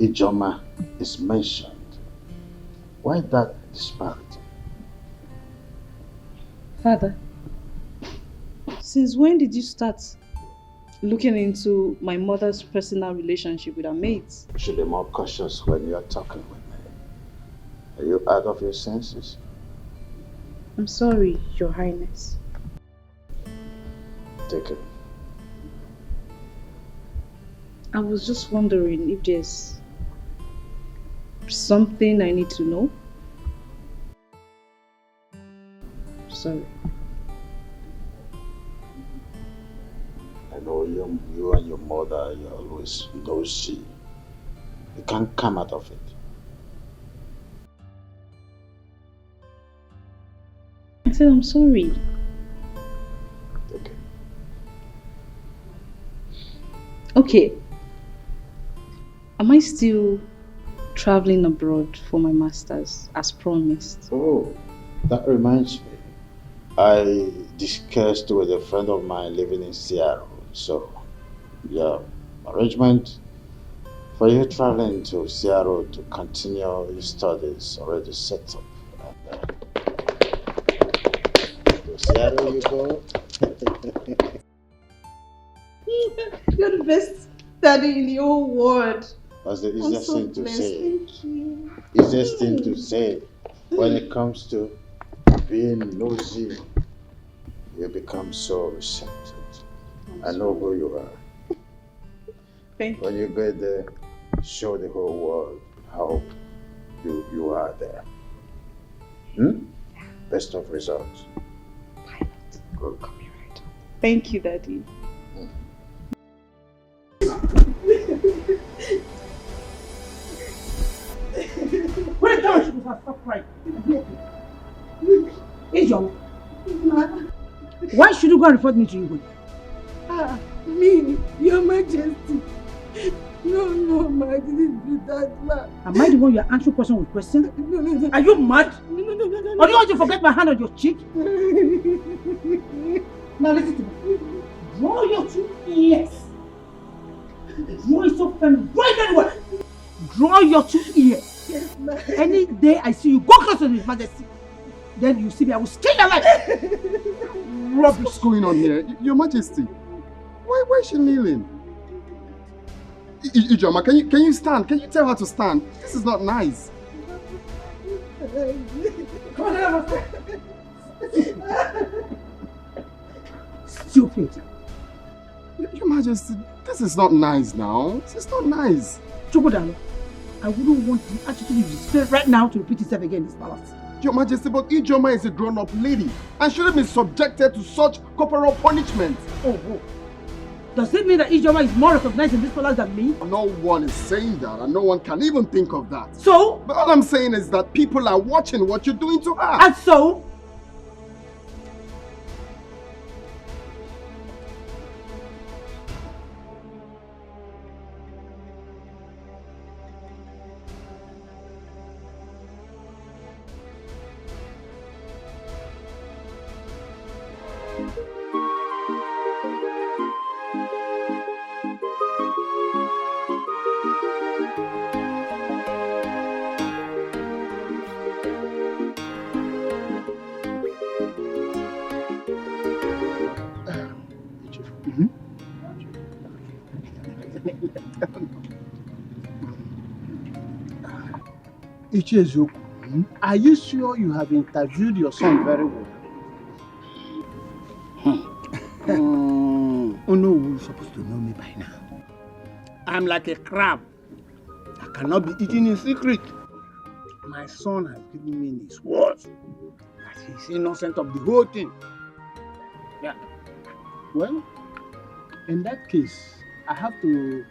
Ijoma is mentioned. Why that disparity? Father, since when did you start looking into my mother's personal relationship with her mates? You should be more cautious when you are talking with me. Are you out of your senses? I'm sorry, Your Highness. Take it. I was just wondering if there's something I need to know. Sorry. I know you and your mother, you're always nosy. You can't come out of it. I said I'm sorry. Okay. Am I still traveling abroad for my master's as promised? Oh, that reminds me. I discussed with a friend of mine living in Seattle. So, yeah, arrangement for you traveling to Seattle to continue your studies already set up. To Seattle you go. You're the best daddy in the whole world. That's the I'm easiest so thing to blessed. say. Thank you. Easiest thing to say when it comes to being nosy. You become so receptive. I know who you are. Thank when you go there, show the whole world how you are there. Best of results. Good. Thank you, Daddy. Wait, down, she was stop crying. Ejoma, why should you go and report me to you? Me, Your Majesty. No, ma, I didn't do that, ma. Am I the one you are answering question with question? No. Are you mad? No. Or do you want to forget my hand on your cheek? Now listen to me. Draw your two ears. Draw it so firm. Draw it very well. Draw your two ears. Yes, ma. Any day I see you go close to His Majesty, then you see me, I will skin your life. What's going on here? Your Majesty, why is she kneeling? Ijoma, can you stand? Can you tell her to stand? This is not nice. Come on, stupid. Your Majesty, this is not nice now. This is not nice. Chokodalo, I wouldn't want the attitude you display right now to repeat itself again in this palace. Your Majesty, but Ijoma is a grown-up lady and shouldn't be subjected to such corporal punishment. Oh. Does it mean that Ijoma is more recognized in this palace than me? No one is saying that, and no one can even think of that. So? But all I'm saying is that people are watching what you're doing to her. And so? Ichi Ezeonu, Are you sure you have interviewed your son very well? Oh no, you're supposed to know me by now. I'm like a crab. I cannot be eaten in secret. My son has given me his word that he's innocent of the whole thing. Yeah. Well, in that case, I have to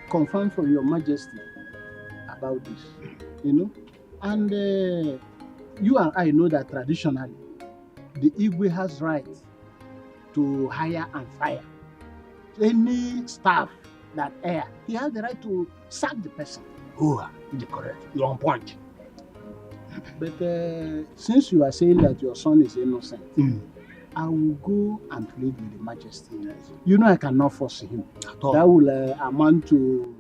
confirm from Your Majesty about this, And you and I know that traditionally, the Igwe has right to hire and fire. Any staff that he has the right to sack the person. Oh, you're correct. You're on point. But since you are saying that your son is innocent, I will go and plead with the Majesty. You know I cannot force him. That will amount to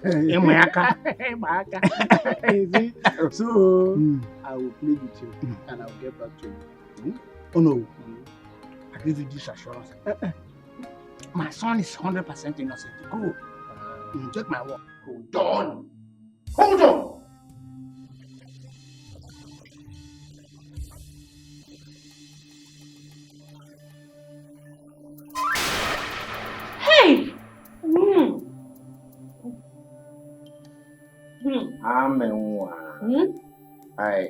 Emayaka. So I will plead with you and I will get back to you. Oh no. I give you this assurance. My son is 100% innocent. Go. Take my word. Hold on. Hold on. Hey!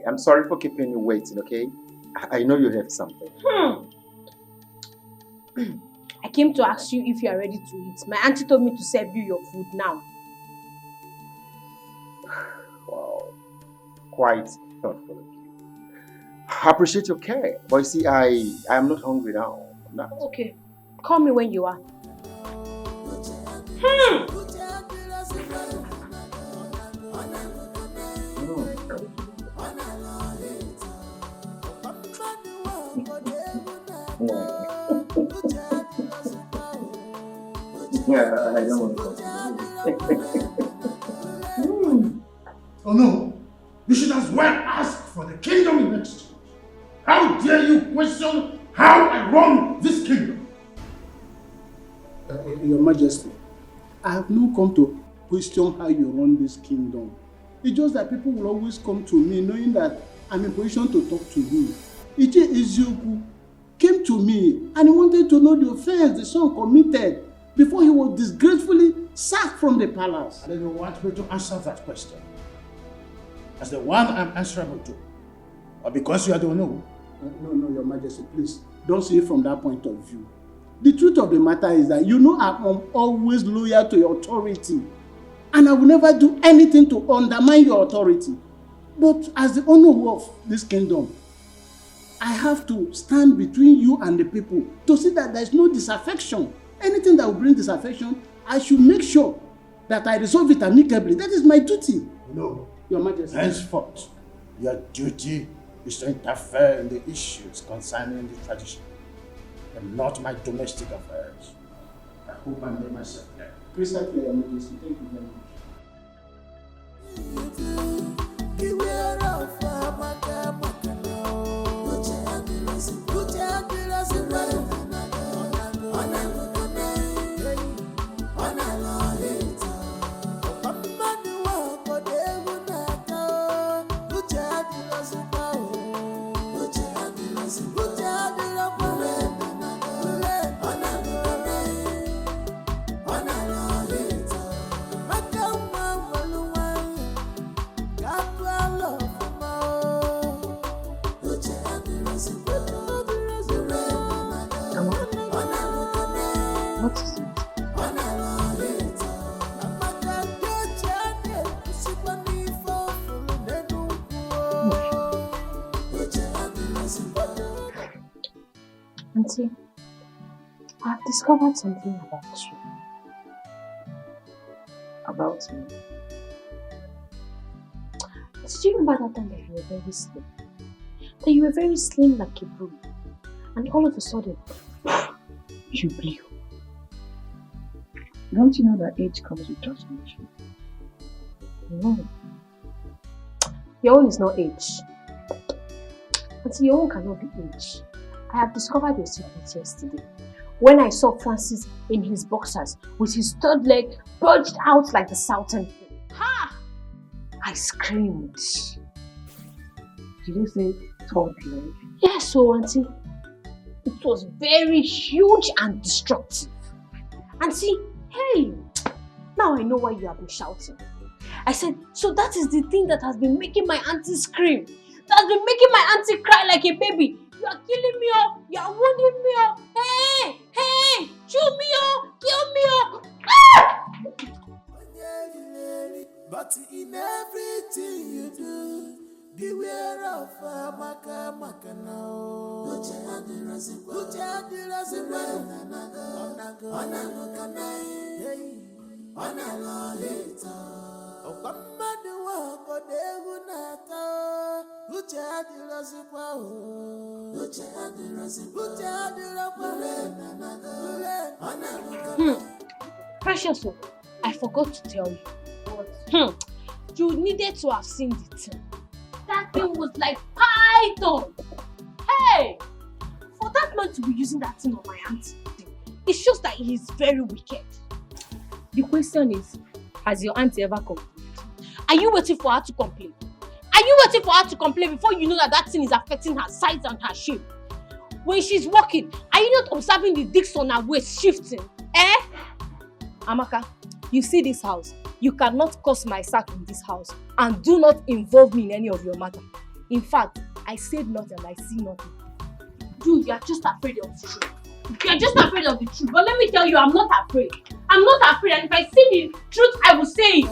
I'm sorry for keeping you waiting, okay? I know you have something. I came to ask you if you are ready to eat. My auntie told me to serve you your food now. Wow. Quite thoughtful of you. I appreciate your care. But you see, I am not hungry now. I'm not. Okay. Call me when you are. Yeah, I don't want to Oh no! You should as well ask for the kingdom in exchange. How dare you question how I run this kingdom? Your Majesty, I have not come to question how you run this kingdom. It's just that people will always come to me knowing that I'm in position to talk to you. Ezeonu came to me and he wanted to know the offense the son committed before he was disgracefully sacked from the palace. And then you want me to answer that question as the one I'm answerable to, or because you are the one who? No, Your Majesty, please don't see it from that point of view. The truth of the matter is that I'm always loyal to your authority, and I will never do anything to undermine your authority. But as the owner of this kingdom, I have to stand between you and the people to see that there is no disaffection. Anything that will bring disaffection, I should make sure that I resolve it amicably. That is my duty. No. Your Majesty. Henceforth, your duty is to interfere in the issues concerning the tradition and not my domestic affairs. I hope I made myself clear. Crystal clear, Your Majesty. Thank you very much. What is it? Auntie, I've discovered something about you. About me? Did you remember that time that you were very slim? That you were very slim like a broom, and all of a sudden, you blew. Don't you know that age comes with transformation? No. Your own is not age. Auntie, your own cannot be age. I have discovered your secret yesterday. When I saw Francis in his boxers with his third leg bulged out like the Southern King. Ha! I screamed. Did you say third leg? Yes, so auntie, it was very huge and destructive. Auntie, hey, now I know why you have been shouting. I said, so that is the thing that has been making my auntie scream. That has been making my auntie cry like a baby. You are killing me, oh, you are wounding me, oh. Hey, hey, shoot me, oh, kill me, oh. Ah! But in everything you do, beware of maka now. Precious, I forgot to tell you. You needed to have seen the thing. That thing was like python. Hey! For that man to be using that thing on my auntie, it shows that he is very wicked. The question is, has your auntie ever complained? Are you waiting for her to complain? Are you waiting for her to complain before you know that that thing is affecting her size and her shape? When she's walking, are you not observing the discs on her waist shifting? Eh? Amaka, you see this house? You cannot cause my sack in this house and do not involve me in any of your matter. In fact, I said nothing and I see nothing. You are just afraid of the truth. You are just afraid of the truth. But let me tell you, I'm not afraid. I'm not afraid. And if I see the truth, I will say it.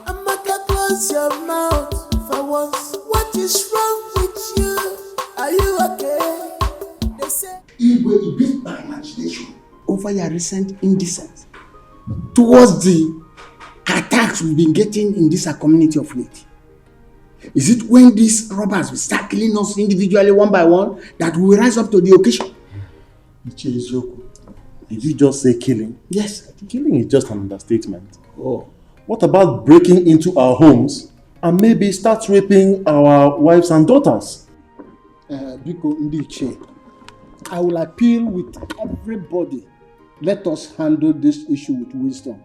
Amaka, close your mouth for once. What is wrong with you? Are you okay? They say Ibe beat my imagination over your recent indecency towards the attacks we've been getting in this community of late. Is it when these robbers will start killing us individually one by one that we will rise up to the occasion? Did you just say killing? Yes. Killing is just an understatement. Oh. What about breaking into our homes and maybe start raping our wives and daughters? Biko Ndiche, I will appeal with everybody. Let us handle this issue with wisdom.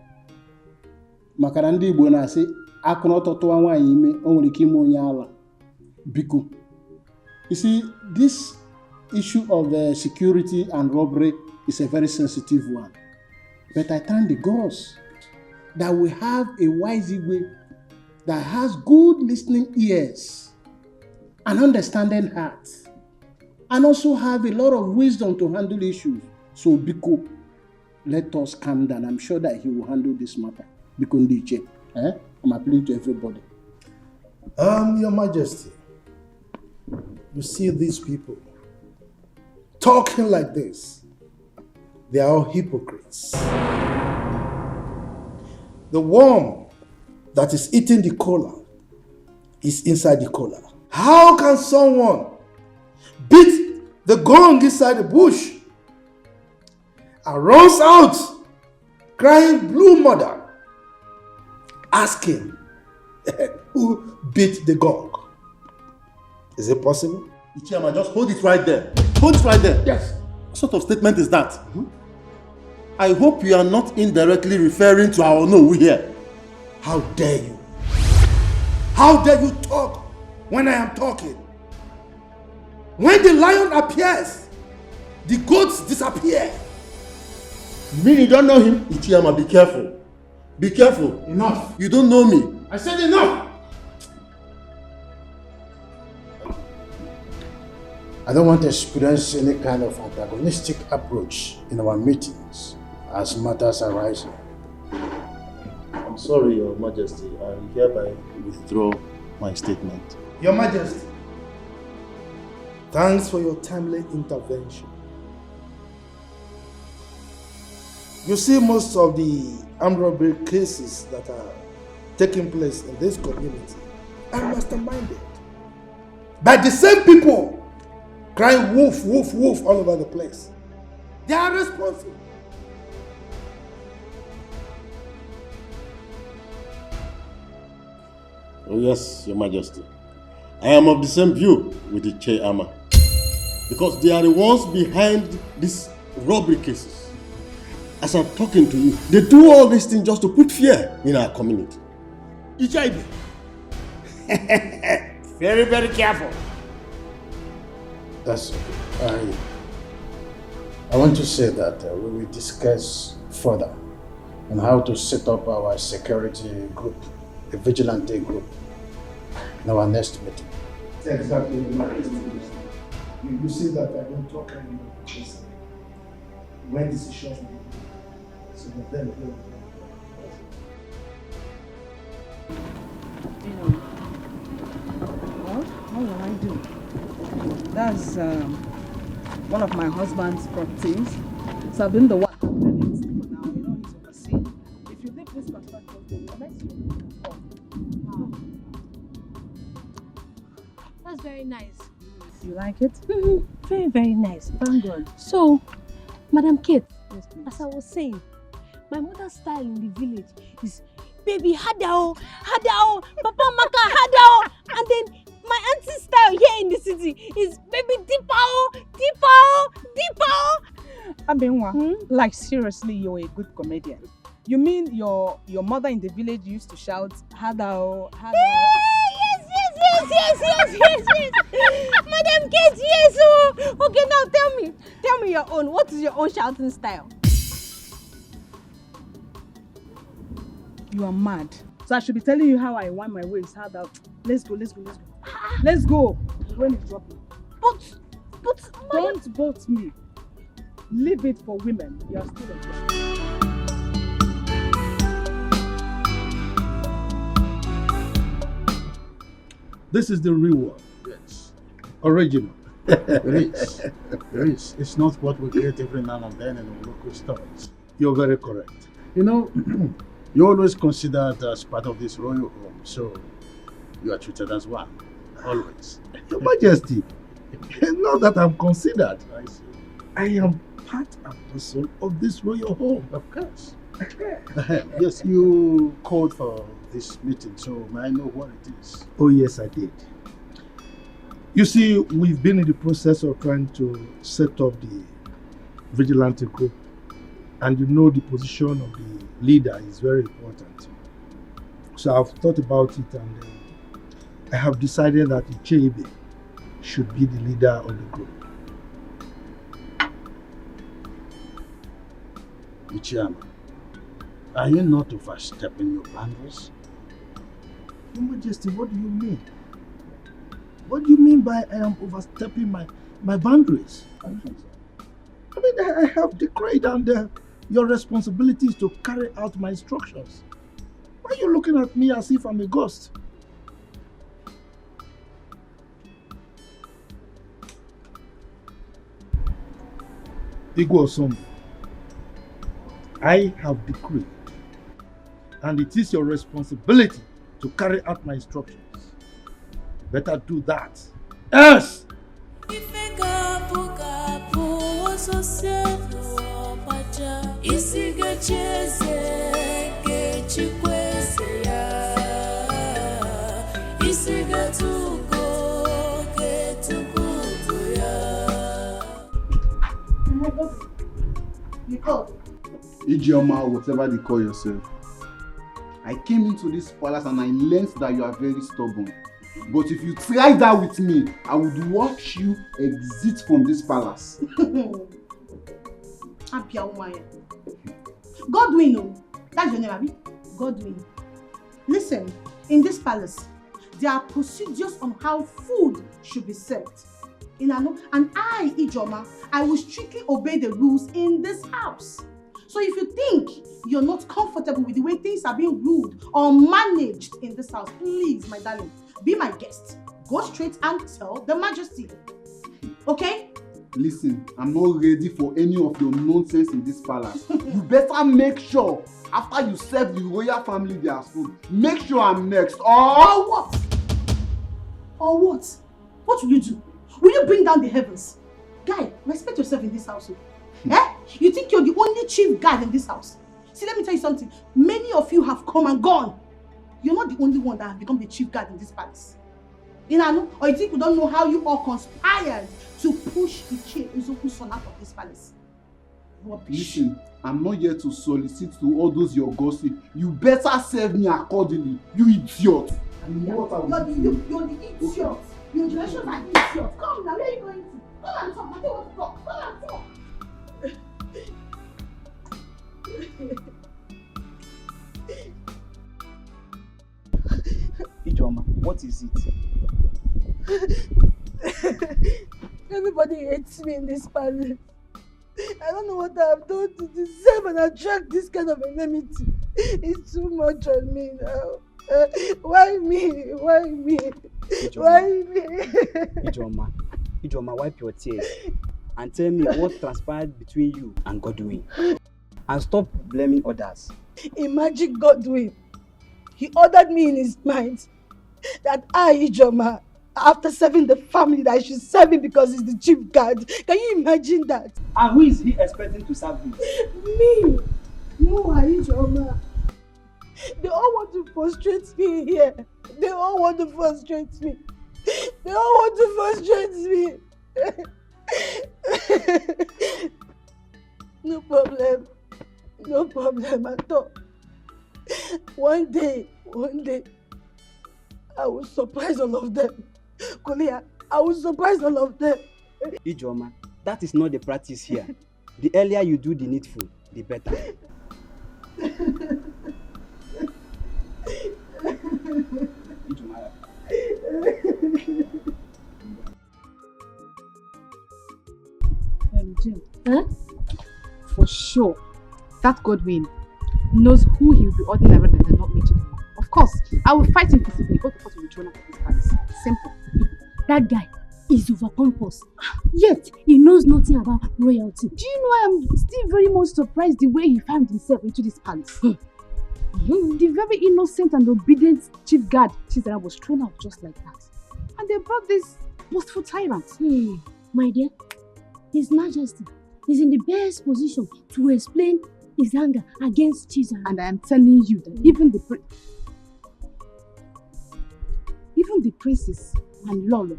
Makarandi Igbo na-asị akụnọtọtụwa nwaanyị ime o nwere ike ime onye ala. Biko. You see, this issue of security and robbery is a very sensitive one. But I thank the gods that we have a wise Igwe that has good listening ears and understanding heart, and also have a lot of wisdom to handle issues. So Biko, let us calm down. I'm sure that he will handle this matter. Biko Ndiche, I'm appealing to everybody. Your Majesty, you see these people talking like this. They are all hypocrites. The worm that is eating the cola is inside the cola. How can someone beat the gong inside the bush and runs out crying blue mother, asking who beat the gong? Is it possible? Ichiyama, just hold it right there. Hold it right there. Yes. What sort of statement is that? I hope you are not indirectly referring to our no here. How dare you? How dare you talk when I am talking? When the lion appears, the goats disappear. You mean you don't know him? Ichiyama, be careful. Be careful. Enough. You don't know me. I said enough. I don't want to experience any kind of antagonistic approach in our meetings as matters arise. I'm sorry, Your Majesty. I hereby withdraw my statement. Your Majesty, thanks for your timely intervention. You see, most of the armed robbery cases that are taking place in this community are masterminded by the same people crying wolf, wolf, wolf all over the place. They are responsible. Oh yes, Your Majesty. I am of the same view with the Chairman. Because they are the ones behind these robbery cases. As I'm talking to you, they do all these things just to put fear in our community. Ibe, Very, very careful. That's okay. I want to say that we will discuss further on how to set up our security group, a vigilante group, in our next meeting. Exactly. You see that I don't talk anymore because when decisions are made, so then you know, well, what will I do? That's one of my husband's properties. So I've been the one handling it for now. You know, he's overseeing. If you leave this contract, will mess you. That's very nice. You like it? Very, very nice. Thank God. So, Madam Kate, as I was saying, my mother's style in the village is baby hadao, hadao, papa maka hadao, and then my auntie's style here in the city is baby dipao, dipao, dipao. Abenwa, like seriously, you're a good comedian. You mean your mother in the village used to shout hadao, hadao? Yes. Madam Kate, yes. Oh. Okay, now tell me your own. What is your own shouting style? You are mad. So I should be telling you how I want my ways. How that? Let's go. Let's go. When it's dropping. But don't boat me. Leave it for women. You are still a girl. This is the real one. Yes. Original. There is. It's not what we get every now and then in the local stories. You're very correct. You know, you're always considered as part of this royal home, so you are treated as one. Always. Your Majesty, not that I'm considered. I see. I am part and parcel of this royal home. Of course. Yes, you called for this meeting, so may I know what it is? Oh yes, I did. You see, we've been in the process of trying to set up the vigilante group, and you know the position of the leader is very important. So I've thought about it, and I have decided that Akachukwu Ibe should be the leader of the group. Ichiyama, are you not overstepping your boundaries? Your Majesty, what do you mean? What do you mean by I am overstepping my boundaries? I mean, I have decreed, and your responsibility is to carry out my instructions. Why are you looking at me as if I'm a ghost? Osondu, I have decreed, and it is your responsibility to carry out my instructions. Better do that. Yes! Ijeoma, whatever they call yourself. I came into this palace and I learned that you are very stubborn. But if you try that with me, I would watch you exit from this palace. Godwin, that's your name, Abi? Godwin. Listen, in this palace, there are procedures on how food should be served. And I, Ijeoma, I will strictly obey the rules in this house. So if you think you're not comfortable with the way things are being ruled or managed in this house, please, my darling, be my guest. Go straight and tell the Majesty. Okay? Listen, I'm not ready for any of your nonsense in this palace. You better make sure, after you serve the royal family their food, make sure I'm next. Or what? Or what? What will you do? Will you bring down the heavens? Guy, respect yourself in this house. Eh? You think you're the only chief guard in this house? See, let me tell you something. Many of you have come and gone. You're not the only one that have become the chief guard in this palace. Or you think you don't know how you all conspired to push Ezeonu's son out of this palace? Rubbish. Listen, I'm not here to solicit to all those your gossip. You better serve me accordingly, you idiot. What are You're the idiot. Your generations are idiots. Come now, where are you going to? Come and talk. I don't want to talk. Come and talk. Ijoma, what is it? Everybody hates me in this palace. I don't know what I have done to deserve and attract this kind of enmity. It's too much on me now. Why me? Why me? Why me? Ijoma, wipe your tears and tell me what transpired between you and Godwin. And stop blaming others. Imagine Godwin. He ordered me in his mind that I, Ijoma, after serving the family, that I should serve him because he's the chief guard. Can you imagine that? And who is he expecting to serve him? Me. No, Ijoma. They all want to frustrate me here. They all want to frustrate me. They all want to frustrate me. No problem. No problem at all. One day, I will surprise all of them. Kolia, I will surprise all of them. Ijoma, that is not the practice here. The earlier you do the needful, the better. Jim, for sure, that Godwin knows who he will be ordinary rather than not Major. Of course, I will fight him physically. Both of us will be thrown out of this palace. Simple. That guy is over pompous. Yet, he knows nothing about royalty. Do you know I am still very much surprised the way he found himself into this palace? The very innocent and obedient chief guard, Chizara, was thrown out just like that. And they brought this boastful tyrant. My dear, His Majesty is in the best position to explain his anger against Chizara. And I am telling you that even the princes and Lolo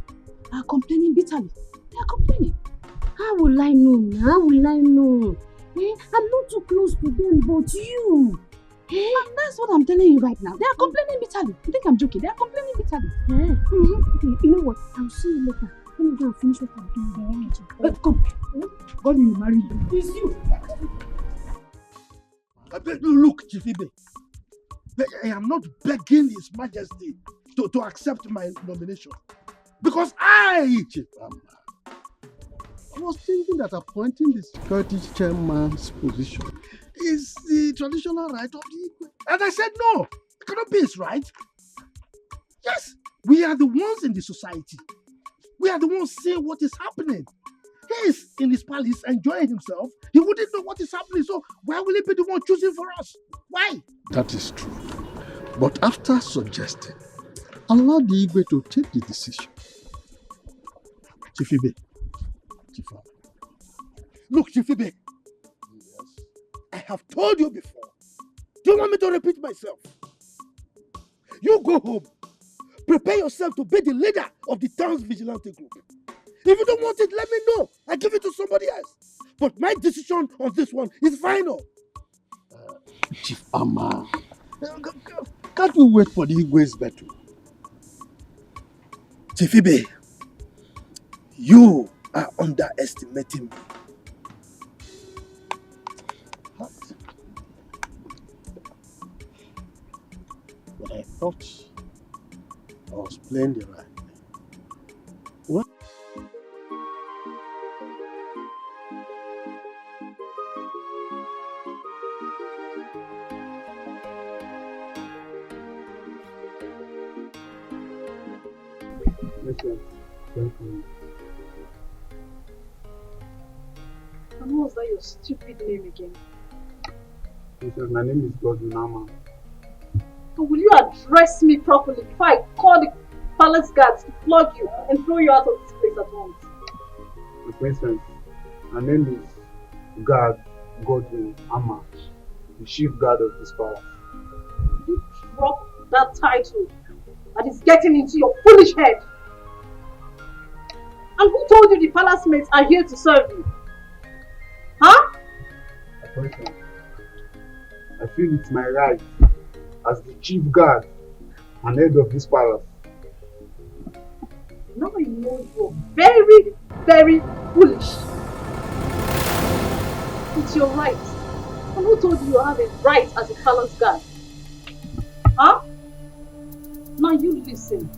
are complaining bitterly. They are complaining. How will I know? How will I know? I'm not too close to them, but you. And that's what I'm telling you right now. They are complaining bitterly. You think I'm joking? They are complaining bitterly. Okay, you know what? I'll see you later. Let me go and finish what I'm doing. Come. God will marry you. It's you. Look, Chief Ibe, I am not begging His Majesty to accept my nomination. Because Chief Amma, I was thinking that appointing the security chairman's position is the traditional right of the Igwe. And I said no, it cannot be his right. Yes, we are the ones in the society. We are the ones seeing what is happening. He is in his palace enjoying himself. He wouldn't know what is happening, so why will he be the one choosing for us? Why? That is true. But after suggesting, allow the Igwe to take the decision. Chief Ibe. Chief Ibe. Look, Chief Ibe. Yes. I have told you before. Do you want me to repeat myself? You go home. Prepare yourself to be the leader of the town's vigilante group. If you don't want it, let me know. I give it to somebody else. But my decision on this one is final. Chief Amma, can't we wait for the Igwe's battle? Chief Ibe, you are underestimating me. But I thought I was playing the right way. What? And what was that your stupid name again? My name is Godwin. So will you address me properly before I call the palace guards to flog you and throw you out of this place at once? My princess, my name is Godwin Ama, the chief guard of this palace. You drop that title that is getting into your foolish head. And who told you the palace mates are here to serve you? Huh? My princess, I feel it's my right as the chief guard and head of this palace. Now you know you're very, very foolish. It's your right. And who told you you have a right as a palace guard? Huh? Now you listen.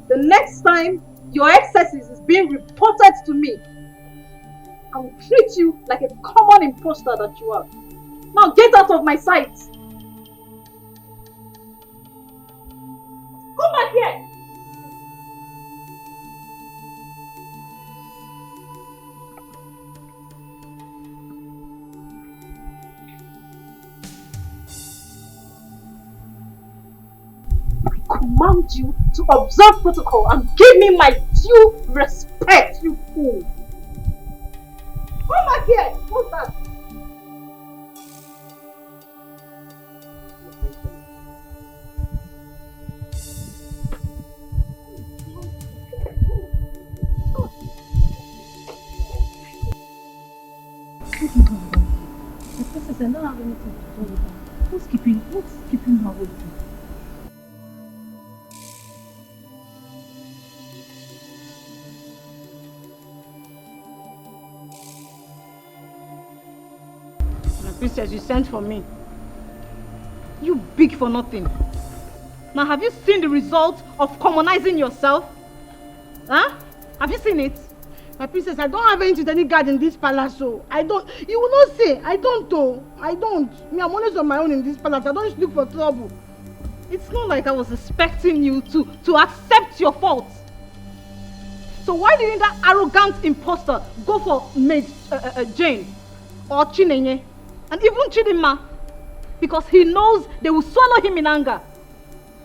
The next time your excesses is being reported to me, I will treat you like a common imposter that you are. Now get out of my sight. Come back here. I command you to observe protocol and give me my due respect, you fool. Come back here. What's that? The princess, I don't have anything to do with her. What's keeping her with you? My princess, you sent for me. You big for nothing. Now have you seen the result of commonizing yourself? Huh? Have you seen it? My princess, I don't have anything to any guard in this palace, so I don't. You will not say. I don't, though. I don't. Me, I'm always on my own in this palace. I don't look for trouble. It's not like I was expecting you to accept your faults. So why didn't that arrogant imposter go for maid Jane or Chinenye and even Chidinma? Because he knows they will swallow him in anger.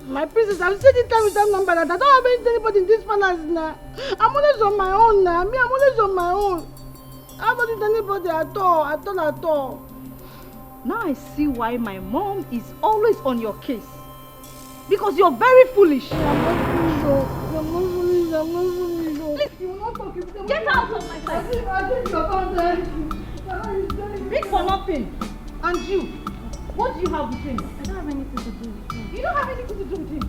My princess, I've said it time with that number that I don't have anybody in this palace now. I'm always on my own now. Me, I'm always on my own. I haven't with anybody at all. Now I see why my mom is always on your case. Because you're very foolish. I'm not foolish. Please, you will not talk. Get out of my sight. Big for nothing. And you, what do you have with him? I don't have anything to do with him. You don't have anything to do with him.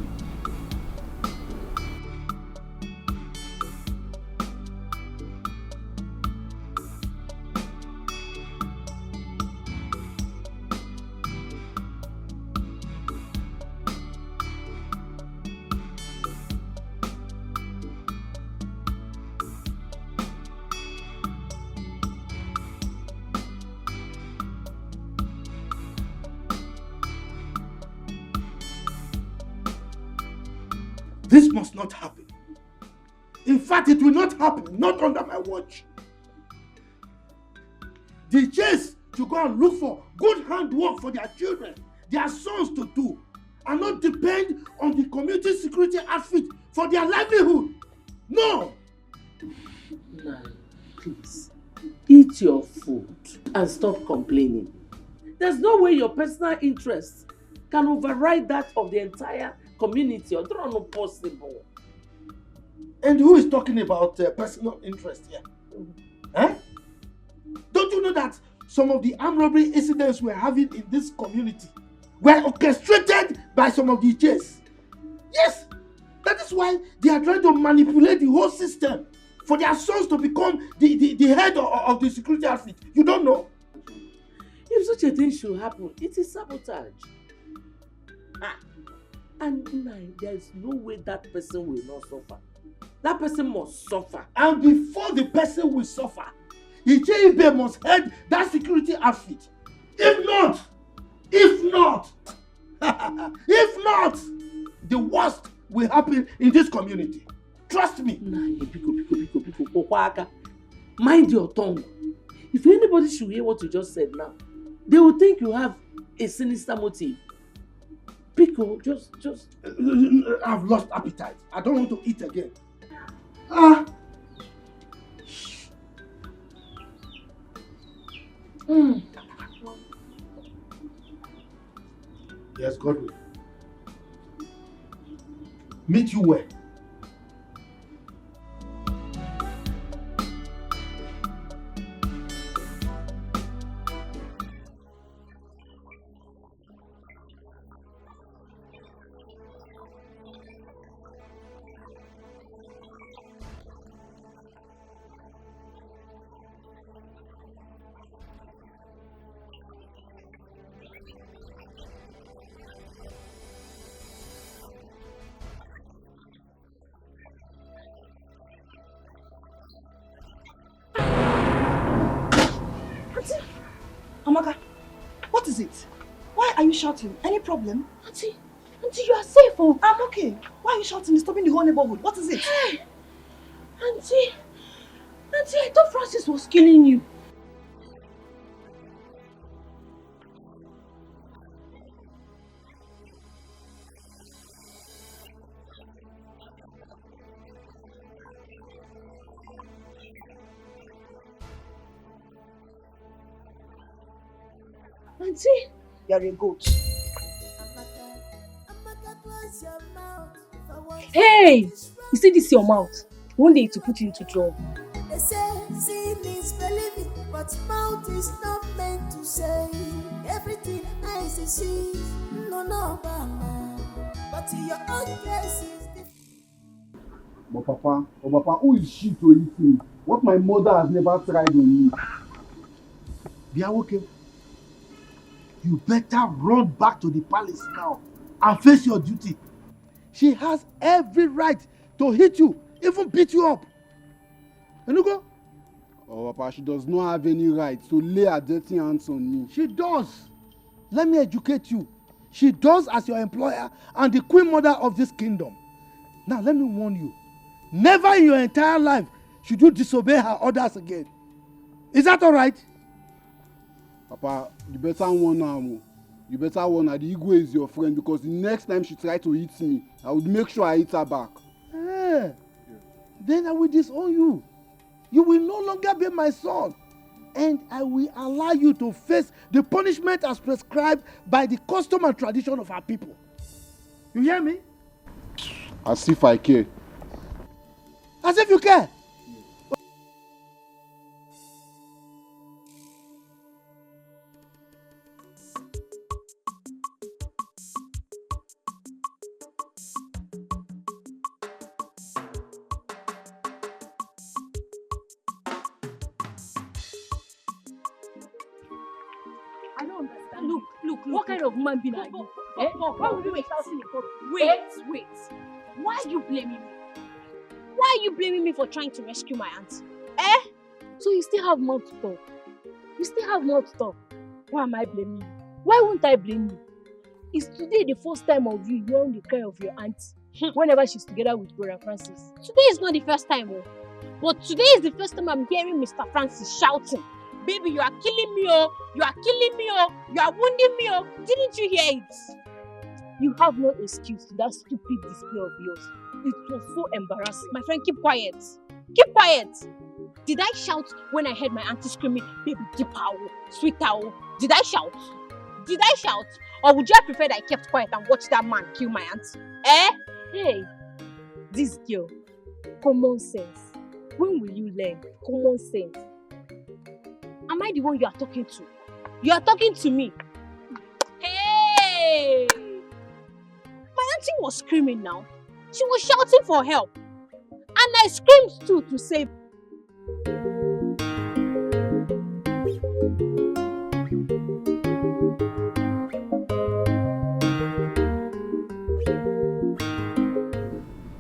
This must not happen. In fact, it will not happen, not under my watch. The chase to go and look for good handwork for their children, their sons to do, and not depend on the community security outfit for their livelihood. No! Nah, please, eat your food and stop complaining. There's no way your personal interests can override that of the entire community, or they're not possible. And who is talking about personal interest here? Eh? Don't you know that some of the armed robbery incidents we're having in this community were orchestrated by some of the J's? Yes! That is why they are trying to manipulate the whole system for their sons to become the head of the security outfit. You don't know? If such a thing should happen, it is sabotage. And there is no way that person will not suffer. That person must suffer. And before the person will suffer, Ejeta Ibe must head that security outfit. If not, the worst will happen in this community. Trust me. Mind your tongue. If anybody should hear what you just said now, they will think you have a sinister motive. Pico, just... I've lost appetite. I don't want to eat again. Yes, Godwin. Meet you where? is it? Why are you shouting? Any problem? Auntie, you are safe, oh. I'm okay. Why are you shouting? Disturbing the whole neighborhood. What is it? Hey, Auntie, I thought Francis was killing you. Auntie, you're a goat. Hey! You see this your mouth? One day to put you into trouble. They say seeing is believing, but mouth is not meant to say everything I see. No, mama. But your own case is different. But Papa, who is she to eat me? What my mother has never tried on me. Biawoke, you better run back to the palace now and face your duty. She has every right to hit you, even beat you up. Enugo? Oh, Papa, she does not have any right to lay her dirty hands on me. She does. Let me educate you. She does as your employer and the queen mother of this kingdom. Now, let me warn you. Never in your entire life should you disobey her orders again. Is that all right? Papa, you better warn her. You better warn her. The Igwe is your friend, because the next time she tries to hit me, I would make sure I hit her back. Yeah. Then I will disown you. You will no longer be my son. And I will allow you to face the punishment as prescribed by the custom and tradition of our people. You hear me? As if I care. As if you care. I don't understand. Look, what kind of human being are you? Why would you be shouting in court? Wait. Why are you blaming me? Why are you blaming me for trying to rescue my aunt? So you still have mouth to talk. Why am I blaming you? Why won't I blame you? Is today the first time of you hearing the cry of your aunt whenever she's together with Brother Francis? Today is not the first time, but today is the first time I'm hearing Mr. Francis shouting, "Baby, you are killing me, oh! You are killing me, oh! You are wounding me, oh!" Didn't you hear it? You have no excuse to that stupid display of yours. It was so embarrassing. My friend, keep quiet. Keep quiet. Did I shout when I heard my auntie screaming, "Baby, deep owl, sweet owl"? Did I shout? Or would you have preferred I kept quiet and watched that man kill my auntie? Hey, this girl, common sense. When will you learn common sense? Am I the one you are talking to? You are talking to me. Hey! My auntie was screaming now. She was shouting for help. And I screamed too to save.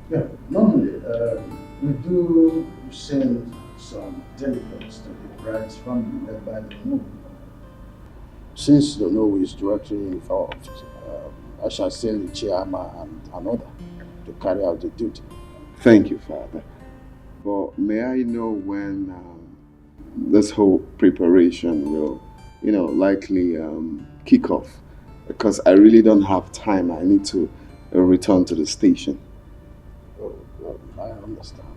Yeah, normally we do send some delegates to the bride family led by the Nollywood. Since the Nollywood is directly involved, I shall send the chairman and another to carry out the duty. Thank you, Father. But may I know when this whole preparation will, likely kick off? Because I really don't have time. I need to return to the station. I understand.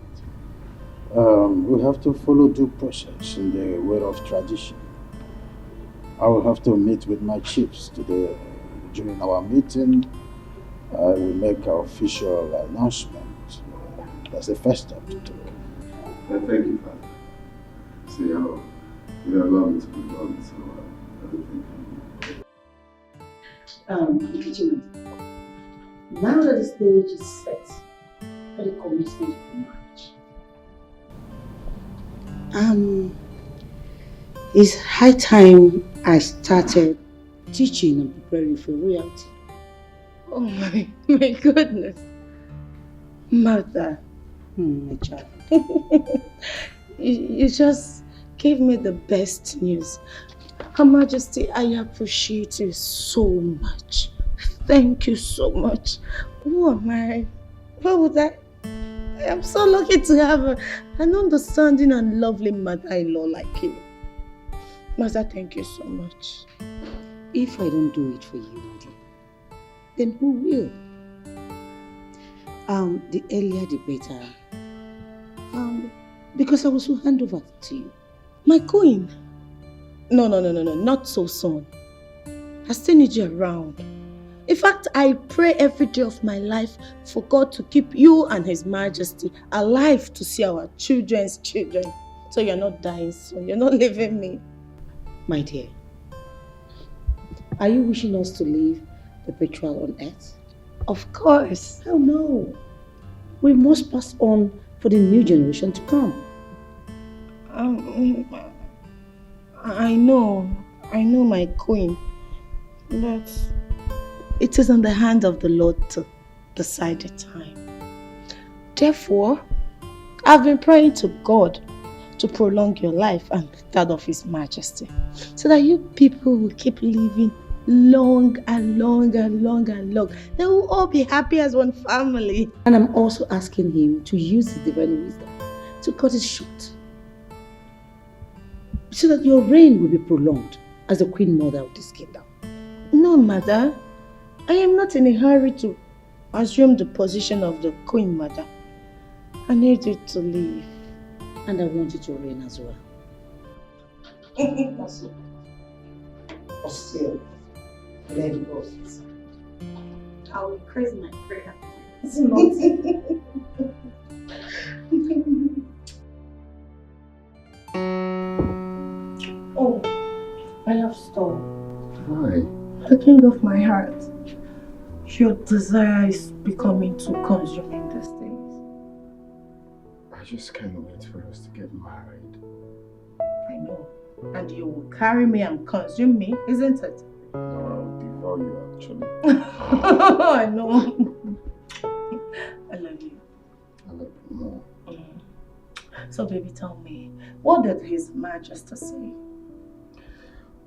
We have to follow due process in the way of tradition. I will have to meet with my chiefs today. During our meeting, I will make an official announcement. That's the first step to take. Thank you, Father. See how you allow me to be done, so everything Regina, now that the stage is set for the commencement of the marriage, it's high time I started teaching and preparing for royalty. Oh my goodness. Mother, my child. You just gave me the best news. Her Majesty, I appreciate you so much. Thank you so much. Who am I? What would I am so lucky to have an understanding and lovely mother-in-law like you. Master, thank you so much. If I don't do it for you, my dear, then who will? The earlier the better. Because I will soon hand over to you. My queen? No, not so soon. I still need you around. In fact, I pray every day of my life for God to keep you and His Majesty alive to see our children's children. So you're not dying soon. You're not leaving me. My dear, are you wishing us to leave the betrayal on earth? Of course. Hell no. We must pass on for the new generation to come. I know, my queen. But it is in the hand of the Lord to decide the time. Therefore, I've been praying to God to prolong your life and that of His Majesty, so that you people will keep living long and long and long and long. They will all be happy as one family. And I'm also asking Him to use His divine wisdom to cut it short, so that your reign will be prolonged as the Queen Mother of this kingdom. No, Mother. I am not in a hurry to assume the position of the Queen Mother. I need you to leave. And I want you to reign as well. That's it. But still, let it go. I will increase my prayer. It's not. Oh, I have storm. Hi. The king of my heart. Your desire is becoming too consuming these days. I just can't wait for us to get married. I know. And you will carry me and consume me, isn't it? No, I'll devour you actually. I know. I love you. I love you more. So baby, tell me, what did His Majesty say?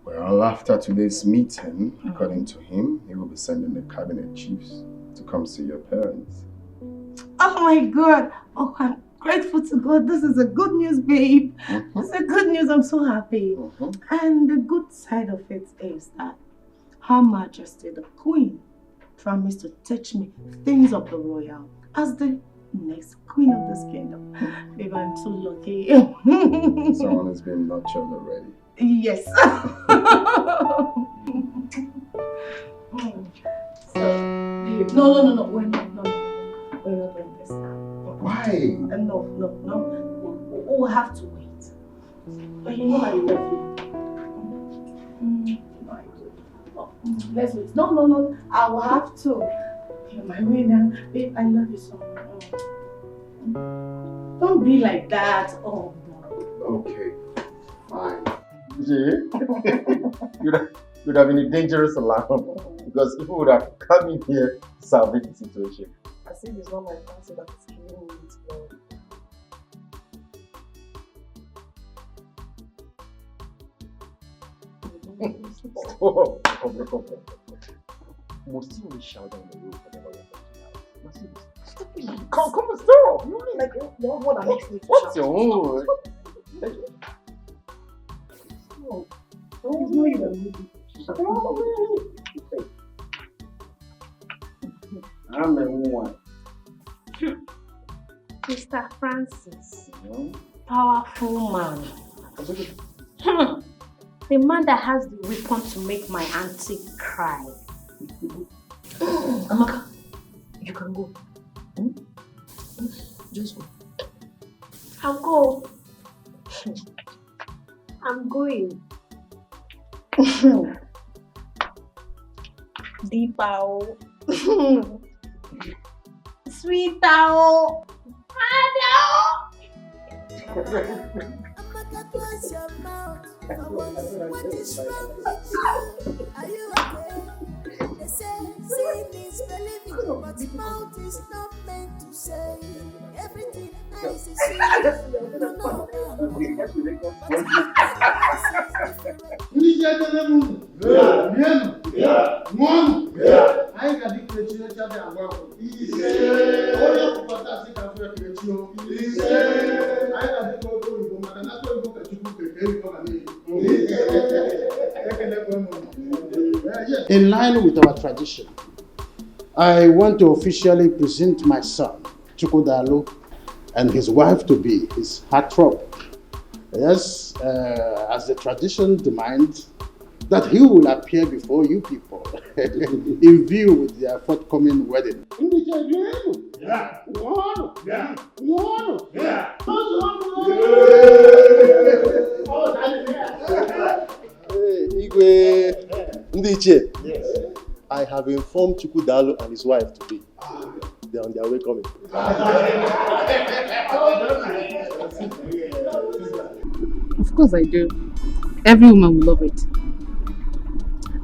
Well, after today's meeting, according to him, he will be sending the cabinet chiefs to come see your parents. Oh my God! Oh, I'm grateful to God. This is a good news, babe. It's a good news. I'm so happy. And the good side of it is that Her Majesty, the Queen, promised to teach me things of the royal as the next queen of this kingdom. Babe, I'm so lucky. Someone has been nurtured already. Yes. So, babe, no. We're not doing this now. Why? No. We'll have to wait. But you know I love you. No, I do. Let's wait. No. I will have to. You're my winner. Babe, I love you so much. Don't be like that. Oh, no. Okay, fine. You'd have been a dangerous alarm because people would have come in here to salvage the situation. I think it's not my fancy that is killing me today. Stop. Most you will shout down the roof and never let Come on, stop! You only like one more that makes me to What's shout. your own? No. It's not you that make me I'm the one. Mr. Francis, powerful man. The man that has the weapon to make my auntie cry. Amaka, you can go. Just go. I'll go. I'm going. Deepa. Sweet owl. Amaka, close your mouth. What is wrong with you? Are you okay? They say seeing is believing, but mouth is not meant to say everything eyes is seeing. No. But In line with our tradition, I want to officially present my son, Chukwudalu, and his wife-to-be, his heartthrob. Yes, as the tradition demands, that he will appear before you people in view with their forthcoming wedding. Yeah. Yeah. Hey, Igwe, Ndiche. Yes. I have informed Chukwudalu and his wife to be. They're on their way coming. Of course I do. Every woman will love it.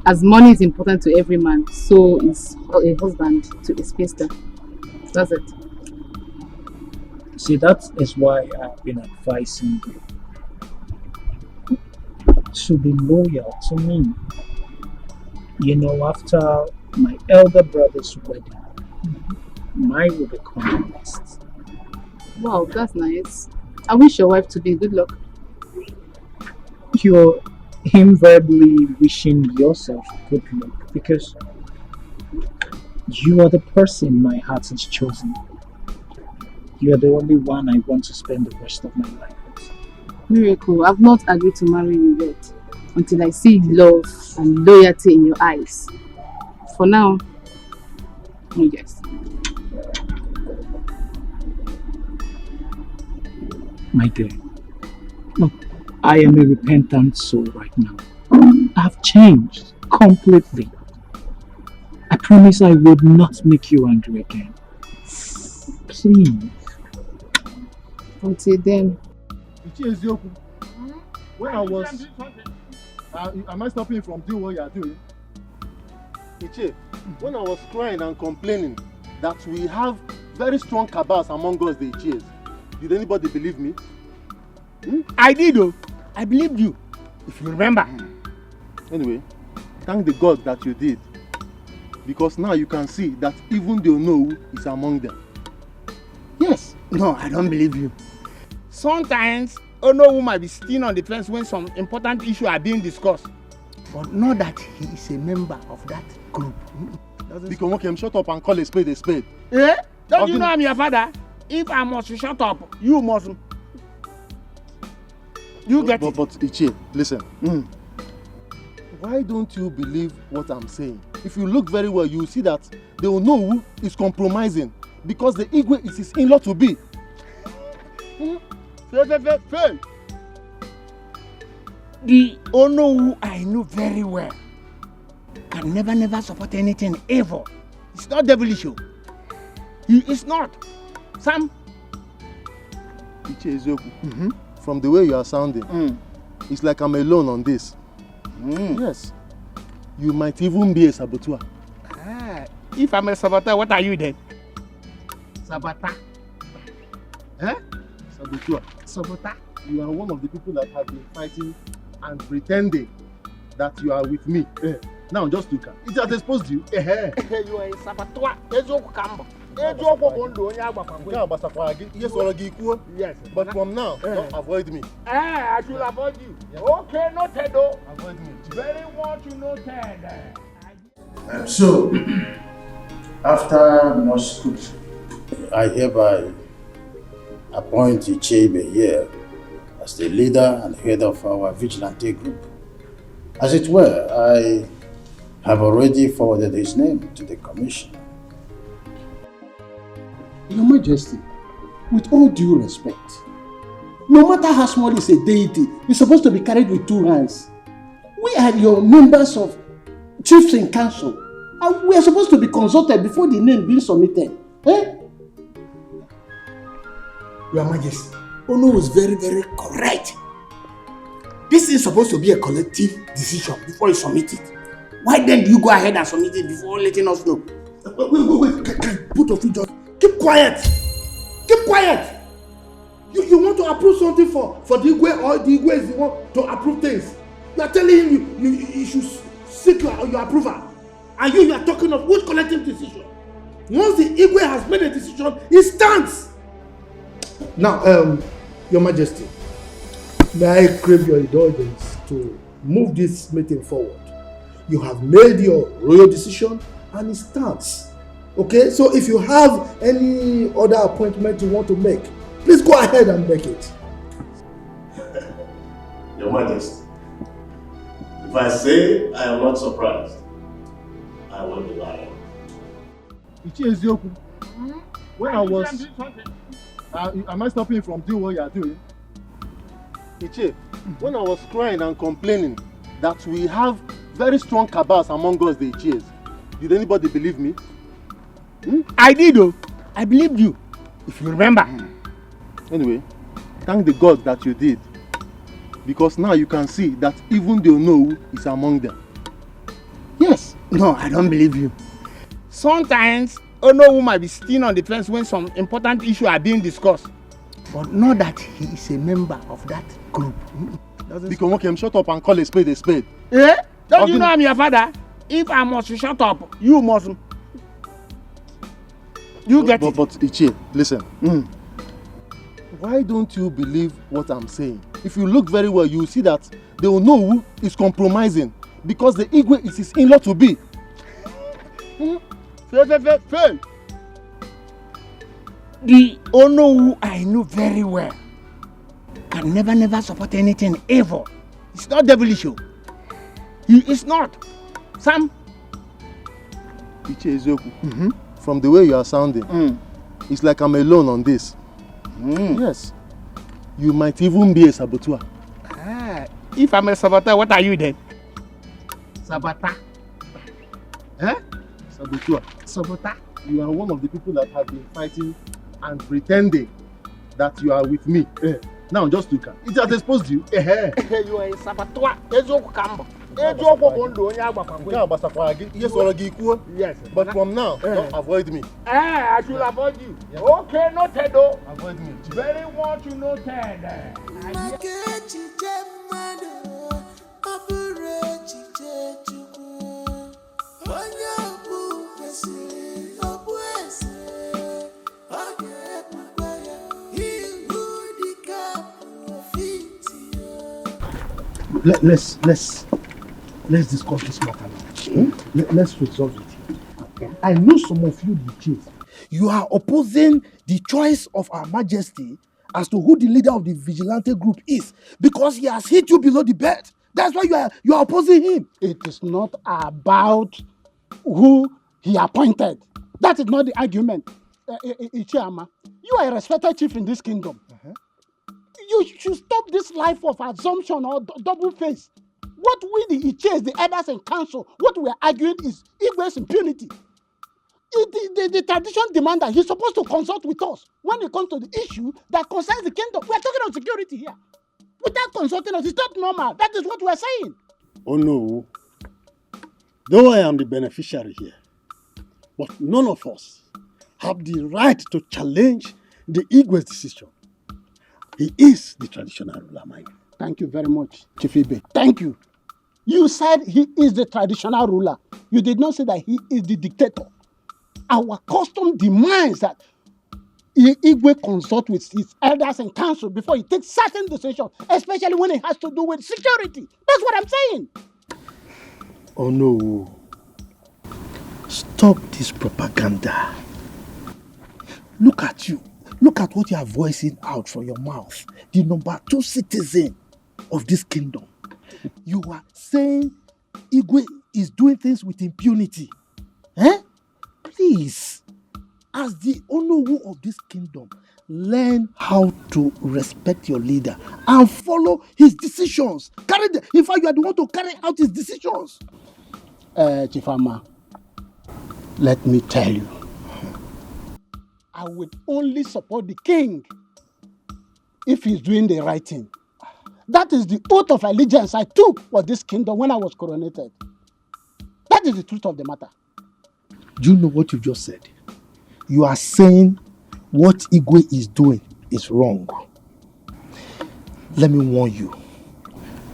As money is important to every man, so is a husband to a spinster. That's it. See, that is why I've been advising you to be loyal to me. You know, after my elder brother's wedding, mine will become next. Wow, that's nice. I wish your wife to be good luck. You're invariably wishing yourself good luck because you are the person my heart has chosen. You are the only one I want to spend the rest of my life with. Miracle, I've not agreed to marry you yet until I see love and loyalty in your eyes. For now, no yes. My dear, look, I am a repentant soul right now. I've changed completely. I promise I would not make you angry again. Please. Until then. When I was... am I stopping you from doing what you are doing? Iche, when I was crying and complaining that we have very strong cabals among us, the Iches, did anybody believe me? I did, though. I believed you, if you remember. Anyway, thank the God that you did. Because now you can see that even the Ono is among them. Yes. No, I don't believe you. Sometimes, Ono might be sitting on the fence when some important issues are being discussed. But know that he is a member of that group. Because okay, shut up and call a spade a spade. Eh? Don't you know I'm your father? If I must shut up, you must. You get it. But Ichie, listen. Why don't you believe what I'm saying? If you look very well, you will see that the Onowu is compromising because the Igwe is his in-law to be. Fail. The Onowu I know very well can never support anything ever. It's not devilish. He is not. Sam. Ichie Ezeonu, from the way you are sounding, it's like I'm alone on this. Yes. You might even be a saboteur. If I'm a saboteur, what are you then? Saboteur. Eh? Saboteur. Saboteur. You are one of the people that have been fighting and pretending that you are with me. Now just look at it. It has exposed you. You are a saboteur. Yes. But from now, don't avoid me. I should avoid you. Yes. Okay, noted though. Avoid me. Very much noted. So, after much scrutiny, I hereby appoint Ichebe here as the leader and head of our vigilante group. As it were, I have already forwarded his name to the commission. Your Majesty, with all due respect, no matter how small is a deity, it's supposed to be carried with two hands. We are your members of chiefs in council, and we are supposed to be consulted before the name being submitted. Your Majesty, Ono was very correct. This is supposed to be a collective decision before you submit it. Why then do you go ahead and submit it before letting us know? Wait. Both of you just keep quiet. Keep quiet. You want to approve something for the Igwe, or the Igwe is the one to approve things? You are telling him you should seek your approval. And you are talking of which collective decision? Once the Igwe has made a decision, it stands. Now, Your Majesty, may I crave your indulgence to move this meeting forward. You have made your royal decision and it stands. Okay, so if you have any other appointment you want to make, please go ahead and make it. Your Majesty, if I say I am not surprised, I will be lying. Ezeonu, when I was... am I stopping you from doing what you are doing? Ichie, when I was crying and complaining that we have very strong cabals among us, the Ichies, did anybody believe me? I did, though. I believed you, if you remember. Anyway, thank the God that you did. Because now you can see that even the Ono is among them. Yes. No, I don't believe you. Sometimes Ono might be sitting on the fence when some important issues are being discussed. But not that he is a member of that group. Because okay, shut up and call a spade a spade. Eh? Don't you know I'm your father? If I must shut up, you must. You get it. But Ichie, listen. Why don't you believe what I'm saying? If you look very well, you will see that the Onowu is compromising because the Igwe is his in-law to be. Fail. The Onowu I know very well can never support anything evil. It's not devilish. He is not. Sam. Ichie Ezeonu, from the way you are sounding, it's like I'm alone on this. Yes. You might even be a saboteur. If I'm a saboteur, what are you then? Saboteur. Saboteur. You are one of the people that have been fighting and pretending that you are with me. Now just look at it. It has exposed you. You are a saboteur. Yes. But from now, don't avoid me. I should avoid you. Yes. Okay, noted though. Avoid me. Very much noted. Let's discuss this matter now. Let's resolve it. Okay. I know some of you, the chief. You are opposing the choice of Her Majesty as to who the leader of the vigilante group is because he has hit you below the belt. That's why you are opposing him. It is not about who he appointed. That is not the argument. Ichiama, you are a respected chief in this kingdom. You should stop this life of assumption or double face. What we the Iches, the elders and council, what we are arguing is Igwe's impunity. The tradition demands that he's supposed to consult with us when it comes to the issue that concerns the kingdom. We are talking about security here. Without consulting us, it's not normal. That is what we are saying. Oh no. Though I am the beneficiary here, but none of us have the right to challenge the Igwe's decision. He is the traditional ruler, Mike. Thank you very much, Chief Ibe. Thank you. You said he is the traditional ruler. You did not say that he is the dictator. Our custom demands that Igwe consult with his elders and council before he takes certain decisions, especially when it has to do with security. That's what I'm saying. Oh no. Stop this propaganda. Look at you. Look at what you are voicing out from your mouth. The number 2 citizen of this kingdom. You are saying Igwe is doing things with impunity. Please, as the Onowu of this kingdom, learn how to respect your leader and follow his decisions. In fact, you are the one to carry out his decisions. Chifama, let me tell you. I will only support the king if he's doing the right thing. That is the oath of allegiance I took for this kingdom when I was coronated. That is the truth of the matter. Do you know what you just said? You are saying what Igwe is doing is wrong. Let me warn you.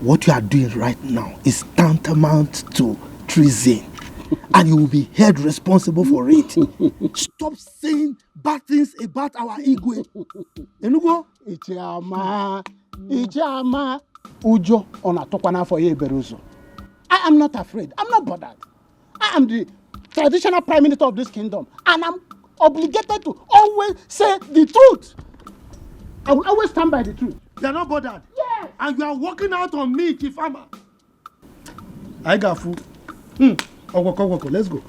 what you are doing right now is tantamount to treason. And you will be held responsible for it. Stop saying bad things about our Igwe. Enugo? Ichama, Ujo on a tokwana for Yeberuzo. I am not afraid. I'm not bothered. I am the traditional prime minister of this kingdom, and I'm obligated to always say the truth. I will always stand by the truth. You are not bothered? Yes. And you are working out on me, Chifama. I got food. Oko, let's go.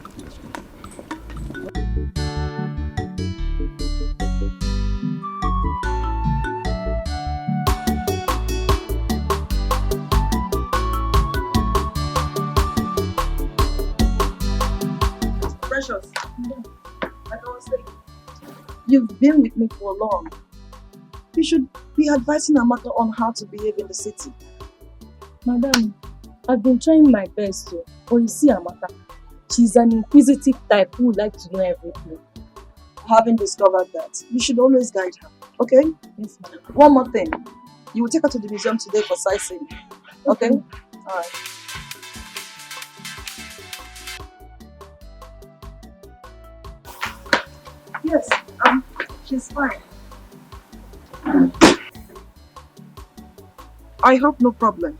Precious, like I was saying, you've been with me for long. You should be advising Amaka on how to behave in the city. Madam, I've been trying my best to, but you see Amaka, she's an inquisitive type who would like to know everything. Having discovered that, you should always guide her, okay? Yes, ma'am. One more thing, you will take her to the museum today for sightseeing, okay? Alright. Yes, she's fine. I hope no problem.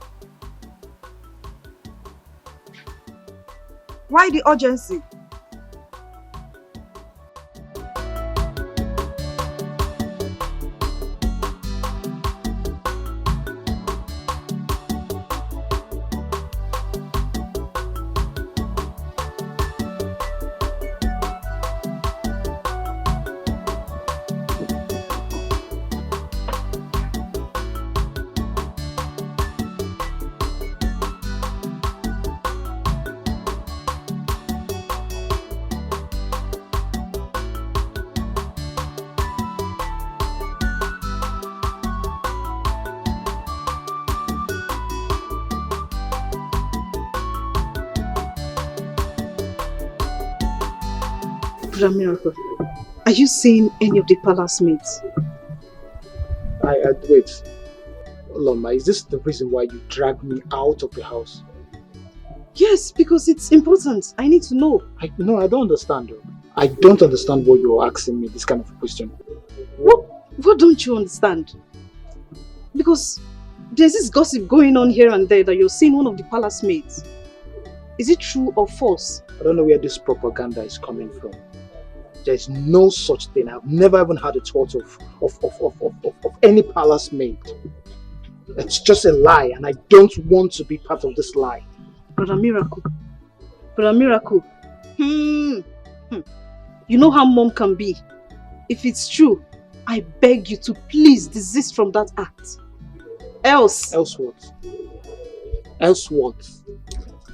Why the urgency? Miracle, are you seeing any of the palace mates? Wait. Loma, is this the reason why you dragged me out of the house? Yes, because it's important. I need to know. No, I don't understand. I don't understand why you're asking me this kind of question. What don't you understand? Because there's this gossip going on here and there that you're seeing one of the palace mates. Is it true or false? I don't know where this propaganda is coming from. There's no such thing. I've never even had a thought of any palace mate. It's just a lie, and I don't want to be part of this lie. Brother Miracle. You know how mom can be. If it's true, I beg you to please desist from that act. Else what? Else what?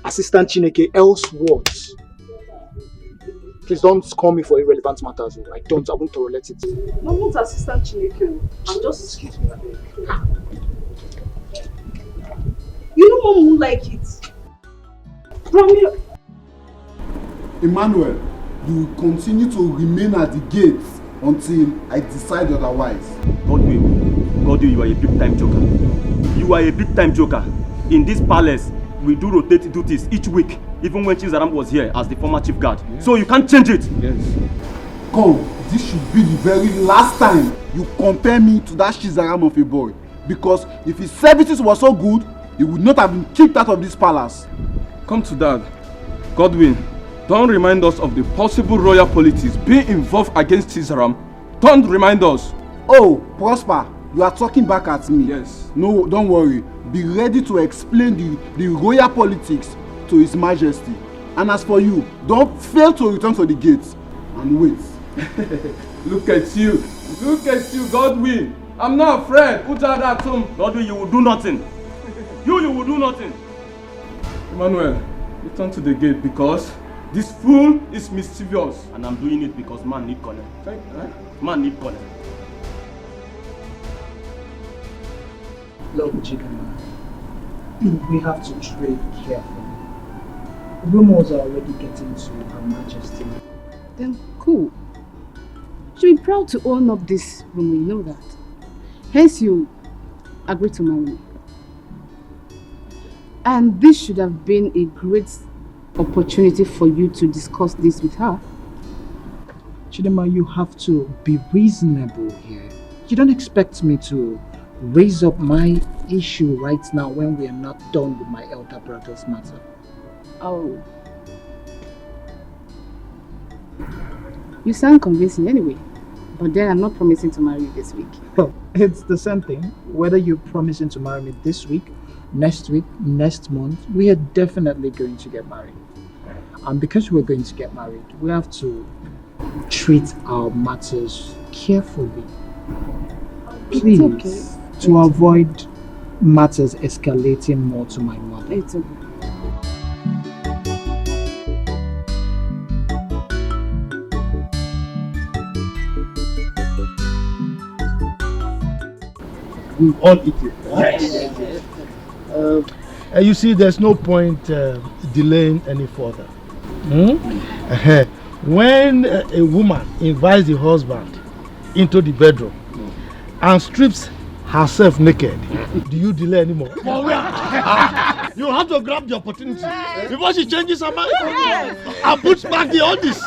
Assistant Chineke, else what? Please don't call me for irrelevant matters. I won't tolerate it. I'm not Assistant Chineke. I'm just... Excuse me. You know mom won't like it. Emmanuel, you will continue to remain at the gates until I decide otherwise. God, you are a big-time joker. You are a big-time joker. In this palace, we do rotate duties each week, even when Chizaram was here as the former chief guard. Yeah. So you can't change it. Yes. Come, this should be the very last time you compare me to that Chizaram of a boy. Because if his services were so good, he would not have been kicked out of this palace. Come to that. Godwin, don't remind us of the possible royal politics being involved against Chizaram. Don't remind us. Oh, Prosper, you are talking back at me. Yes. No, don't worry. Be ready to explain the royal politics to His Majesty. And as for you, don't fail to return to the gates and wait. Look at you, Godwin. I'm not afraid. Godwin, you will do nothing. You will do nothing. Emmanuel, return to the gate because this fool is mischievous. And I'm doing it because man need connect. Man need connect. Look, Chidama, we have to tread carefully. Rumors are already getting to Her Majesty. Then cool. She'll be proud to own up this rumor, you know that. Hence you agree to marry me. And this should have been a great opportunity for you to discuss this with her. Chidema, you have to be reasonable here. You don't expect me to raise up my issue right now when we are not done with my elder brother's matter. Oh. You sound convincing anyway. But then I'm not promising to marry you this week. Well, it's the same thing. Whether you're promising to marry me this week, next month, we are definitely going to get married. And because we're going to get married, we have to treat our matters carefully. Please, okay. To avoid matters escalating more to my mother. It's okay. We all eat it. Yes. You see, there's no point delaying any further. When a woman invites the husband into the bedroom and strips herself naked, do you delay anymore? You have to grab the opportunity before she changes her mind and puts back the oldies.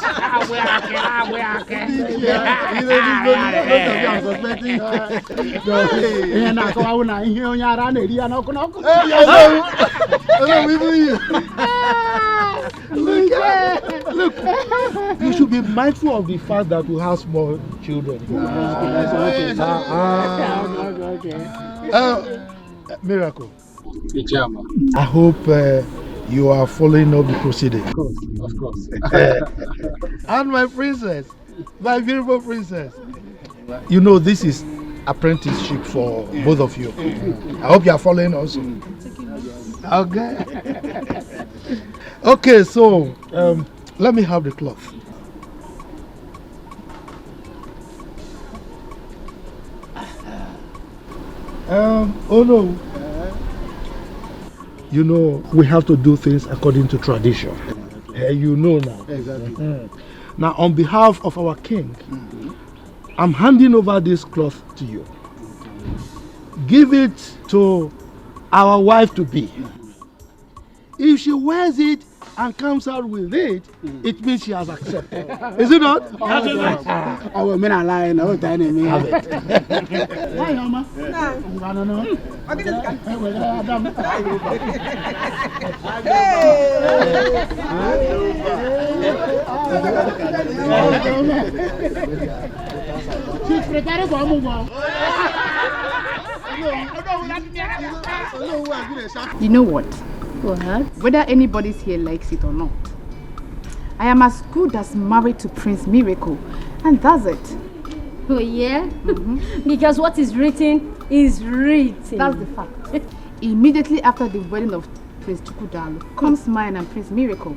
Look, you should be mindful of the fact that we have small children. Miracle. I hope you are following up the proceeding. Of course. And my princess, my beautiful princess. You know this is apprenticeship for both of you. I hope you are following also. Okay. Okay, so let me have the cloth. Oh no. You know, we have to do things according to tradition. You know now. Exactly. Now, on behalf of our king, I'm handing over this cloth to you. Give it to our wife to be. If she wears it and comes out with it, it means she has accepted. Is it not? I will mean a lie. No, tell me. Have it. Hi, Mama. She's preparing for a move on. You know what? Whether anybody here likes it or not, I am as good as married to Prince Miracle, and that's it. Oh yeah? Because what is written is written. That's the fact. Immediately after the wedding of Prince Chukwudalo comes mine and Prince Miracle.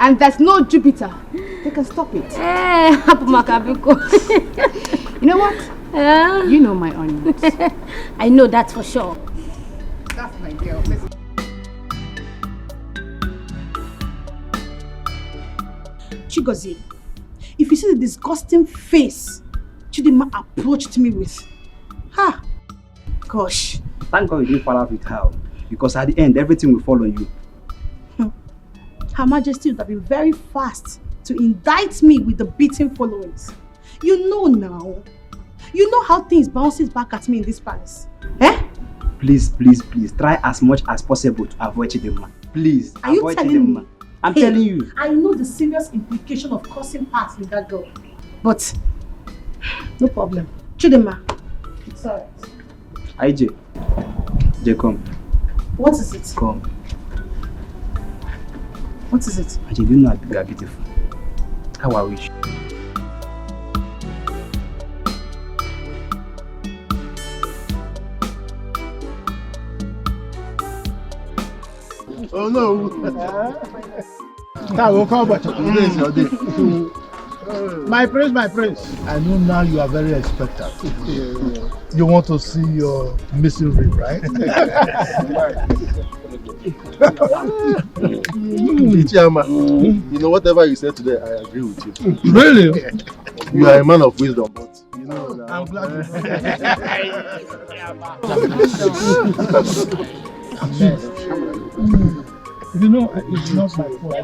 And there's no Jupiter. They can stop it. You know what? You know my onions. I know that for sure. That's my girl. Listen. Chigozie, if you see the disgusting face Chidima approached me with, gosh. Thank God you didn't fall out with her, because at the end, everything will fall on you. Her Majesty would have been very fast to indict me with the beating followings. You know now. You know how things bounces back at me in this palace. Please, please, please, try as much as possible to avoid Chidima. Please, are you telling me? I'm telling you. I know the serious implication of causing parts with that girl. But, no problem. Chidima, it's alright. IJ, come. What is it? Come. What is it? IJ, do you know you are beautiful? How I wish. Oh no! That will come back. Today is your day. My prince. I know now you are very expectant. You want to see your missing rib, right? Ichiyama, you know, whatever you said today, I agree with you. Really? You are a man of wisdom, but you know now. I'm glad You know, it's not my fault.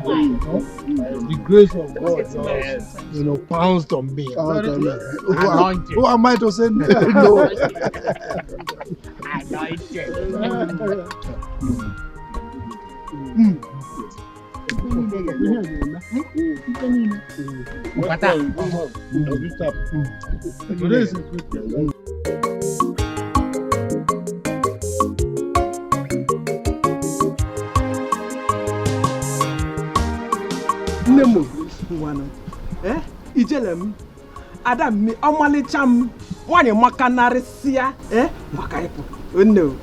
The grace of God just, pounced on me. Who am I to say no? Nemo, Ijelem, Adam, Omalicham, one in Macanarisia, Makaipo. No.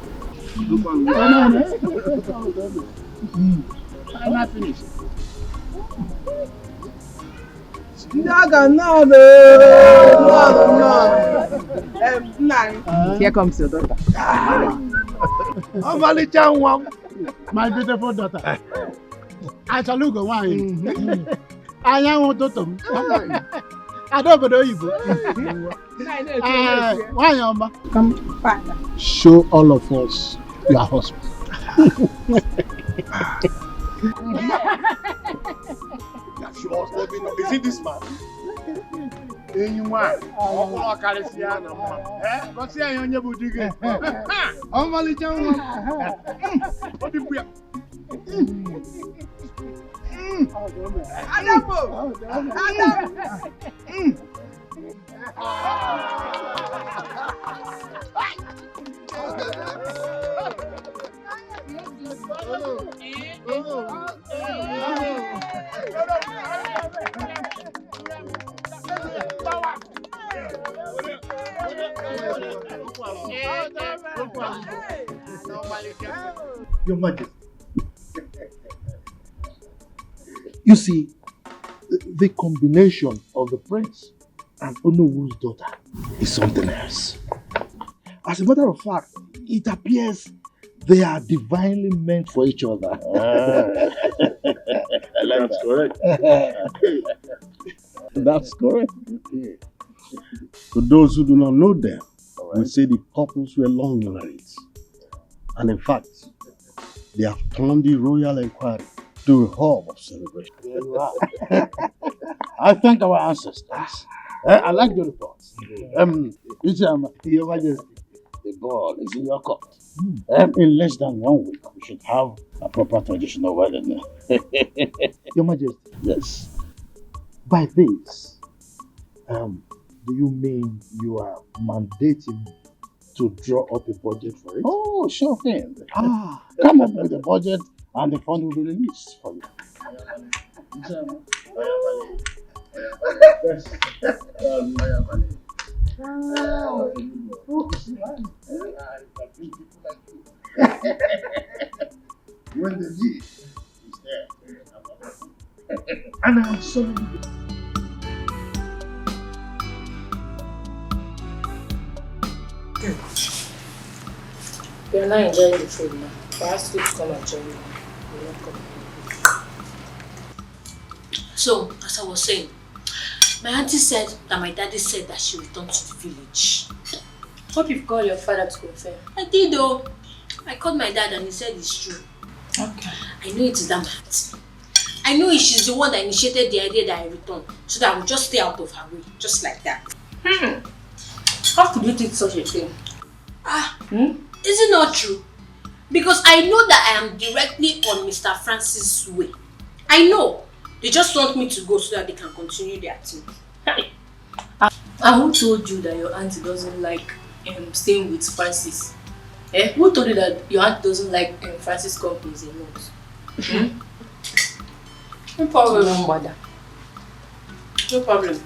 I'm not finished. Here comes your daughter. My beautiful daughter. I shall look at wine. I am Odom. I don't know you. Why, come, show all of us your husband. Is it this man? Eman, Odimgbe. Your Majesty. You see, the combination of the prince and Onowu's daughter is something else. As a matter of fact, it appears they are divinely meant for each other. That's correct. That's correct. For those who do not know them, we say the couples were long married. And in fact, they have turned the royal inquiry to a hub of celebration. There you are. I thank our ancestors. I like the reports. Your Majesty, the ball is in your court. In less than 1 week, we should have a proper traditional wedding. Your Majesty. Yes. By this, do you mean you are mandating to draw up a budget for it? Oh, sure thing. Come up with a budget and the fund will be released for you. When the need is there, and I'm sorry. You're not enjoying the food now. Perhaps you come and join me. You're not coming. So, as I was saying, my auntie said that my daddy said that she returned to the village. Hope you've called your father to confirm. I did though. I called my dad and he said it's true. Okay. I know it is that my auntie. I know she's the one that initiated the idea that I returned, so that I would just stay out of her way, just like that. How could you think such a thing? Is it not true? Because I know that I am directly on Mr. Francis' way. I know. They just want me to go so that they can continue their team. And who told you that your auntie doesn't like staying with Francis? Who told you that your aunt doesn't like Francis companies a lot? No problem. No problem.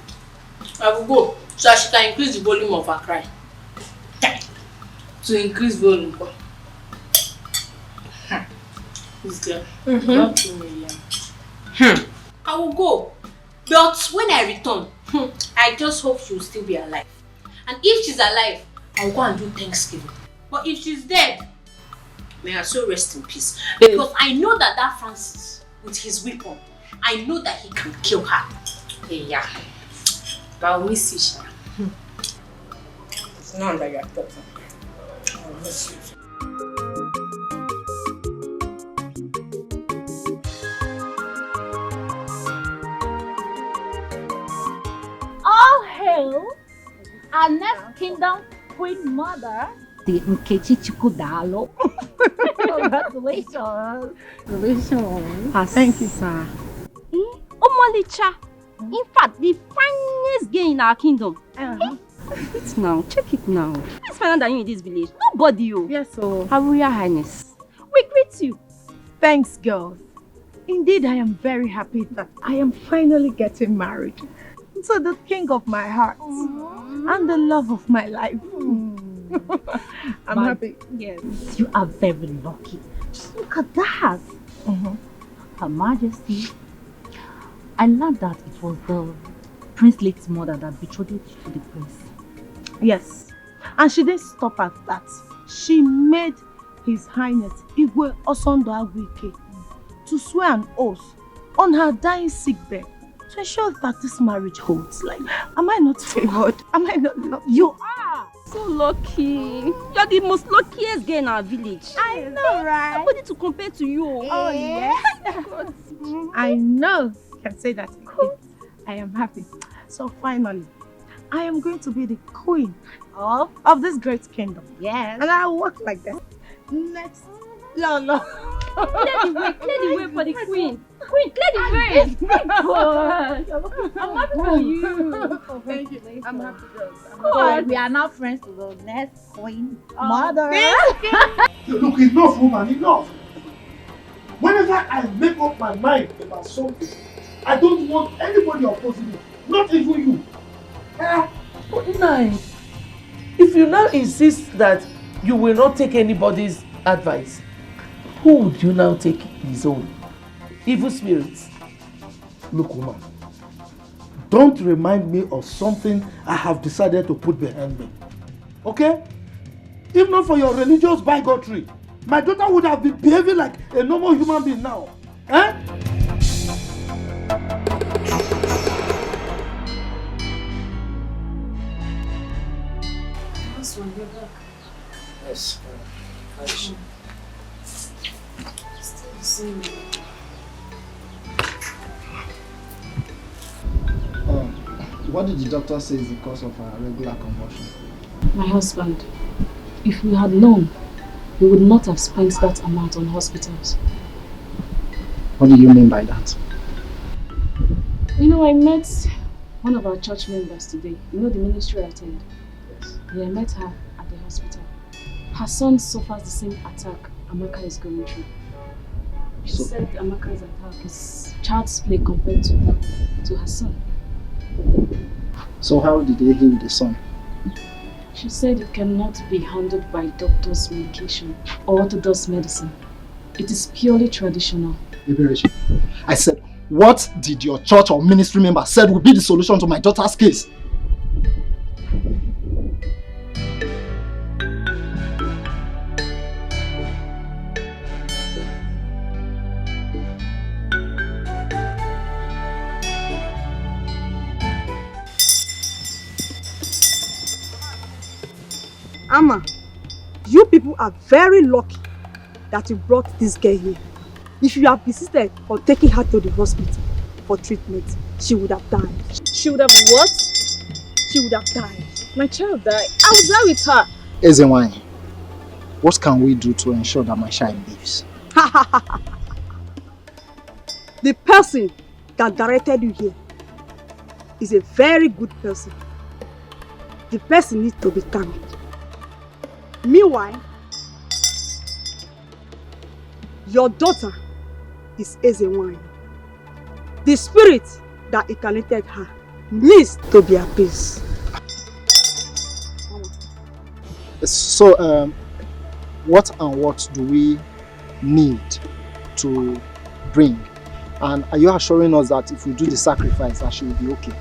I will go so that she can increase the volume of her cry. To increase volume. This girl. Not 2 million. I will go. But when I return, I just hope she will still be alive. And if she's alive, I'll go and do Thanksgiving. But if she's dead, may her soul rest in peace. Because I know that Francis, with his weapon, I know that he can kill her. Yeah. But I'll miss you, Shana. It's not that you're talking. I'll miss you. So, our next kingdom queen mother, the Akachukwu Ibe. Congratulations. Congratulations. Thank you, sir. Omolicha. In fact, the finest girl in our kingdom. It now, check it now. Who's finer than you in this village? Nobody, you. Yes, sir. Her Royal Highness. We greet you. Thanks, girls. Indeed, I am very happy that I am finally getting married to the king of my heart and the love of my life. I'm happy. Yes. You are very lucky. Just look at that. Her Majesty, I learned that it was the prince's mother that betrothed you to the prince. Yes. And she didn't stop at that. She made His Highness Igwe Osondu to swear an oath on her dying sickbed to ensure that this marriage holds. Like, am I not favored? Am I not lucky? You are so lucky. You're the most luckiest girl in our village. I know, right? Nobody to compare to you. Oh, yes. I know you can say that again. I am happy. So finally, I am going to be the queen of this great kingdom. Yes. And I'll walk like that. Next. No. Clear the way for the queen. Queen, clear the way. God. I'm happy for you. Thank you. I'm happy, girls. So we are now friends to the next queen mother. Look, enough, woman, enough. Whenever I make up my mind about something, I don't want anybody opposing me, not even you. But nice. If you now insist that you will not take anybody's advice, who would you now take his own? Evil spirits. Look, woman, don't remind me of something I have decided to put behind me. Okay? If not for your religious bigotry, my daughter would have been behaving like a normal human being now. Eh? Yes. What did the doctor say is the cause of her regular convulsion? My husband, if we had known, we would not have spent that amount on hospitals. What do you mean by that? You know, I met one of our church members today. You know the ministry I attend? Yes. Yeah, I met her at the hospital. Her son suffers the same attack Amaka is going through. She said Amaka's attack is child's play compared to her son. So how did they heal the son? She said it cannot be handled by doctor's medication or orthodox medicine. It is purely traditional. Liberation. I said, what did your church or ministry member said would be the solution to my daughter's case? Ama, you people are very lucky that you brought this girl here. If you have insisted on taking her to the hospital for treatment, she would have died. She would have what? She would have died. My child died. I was there with her. Ezeonu, what can we do to ensure that my child lives? The person that directed you here is a very good person. The person needs to be thanked. Meanwhile, your daughter is Ezeonu. The spirit that incarnated her needs to be appeased. So, what and what do we need to bring? And are you assuring us that if we do the sacrifice, that she will be okay?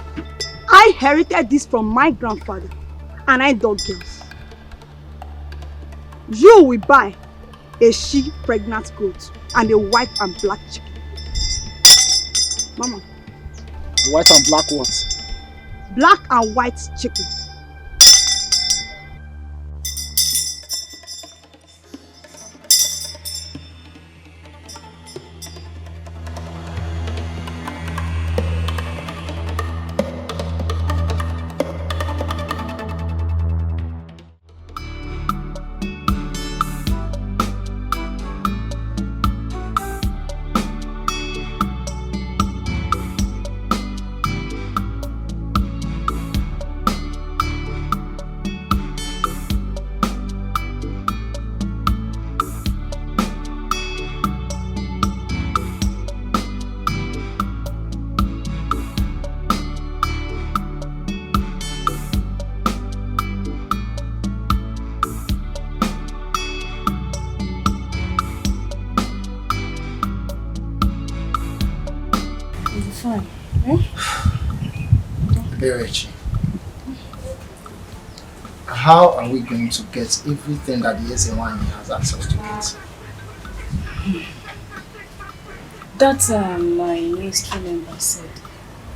I inherited this from my grandfather, and I dog girls. You will buy a she pregnant goat and a white and black chicken. Mama. White and black what? Black and white chicken. Berechi, how are we going to get everything that the Ezeonu has access to it? That my ministry member said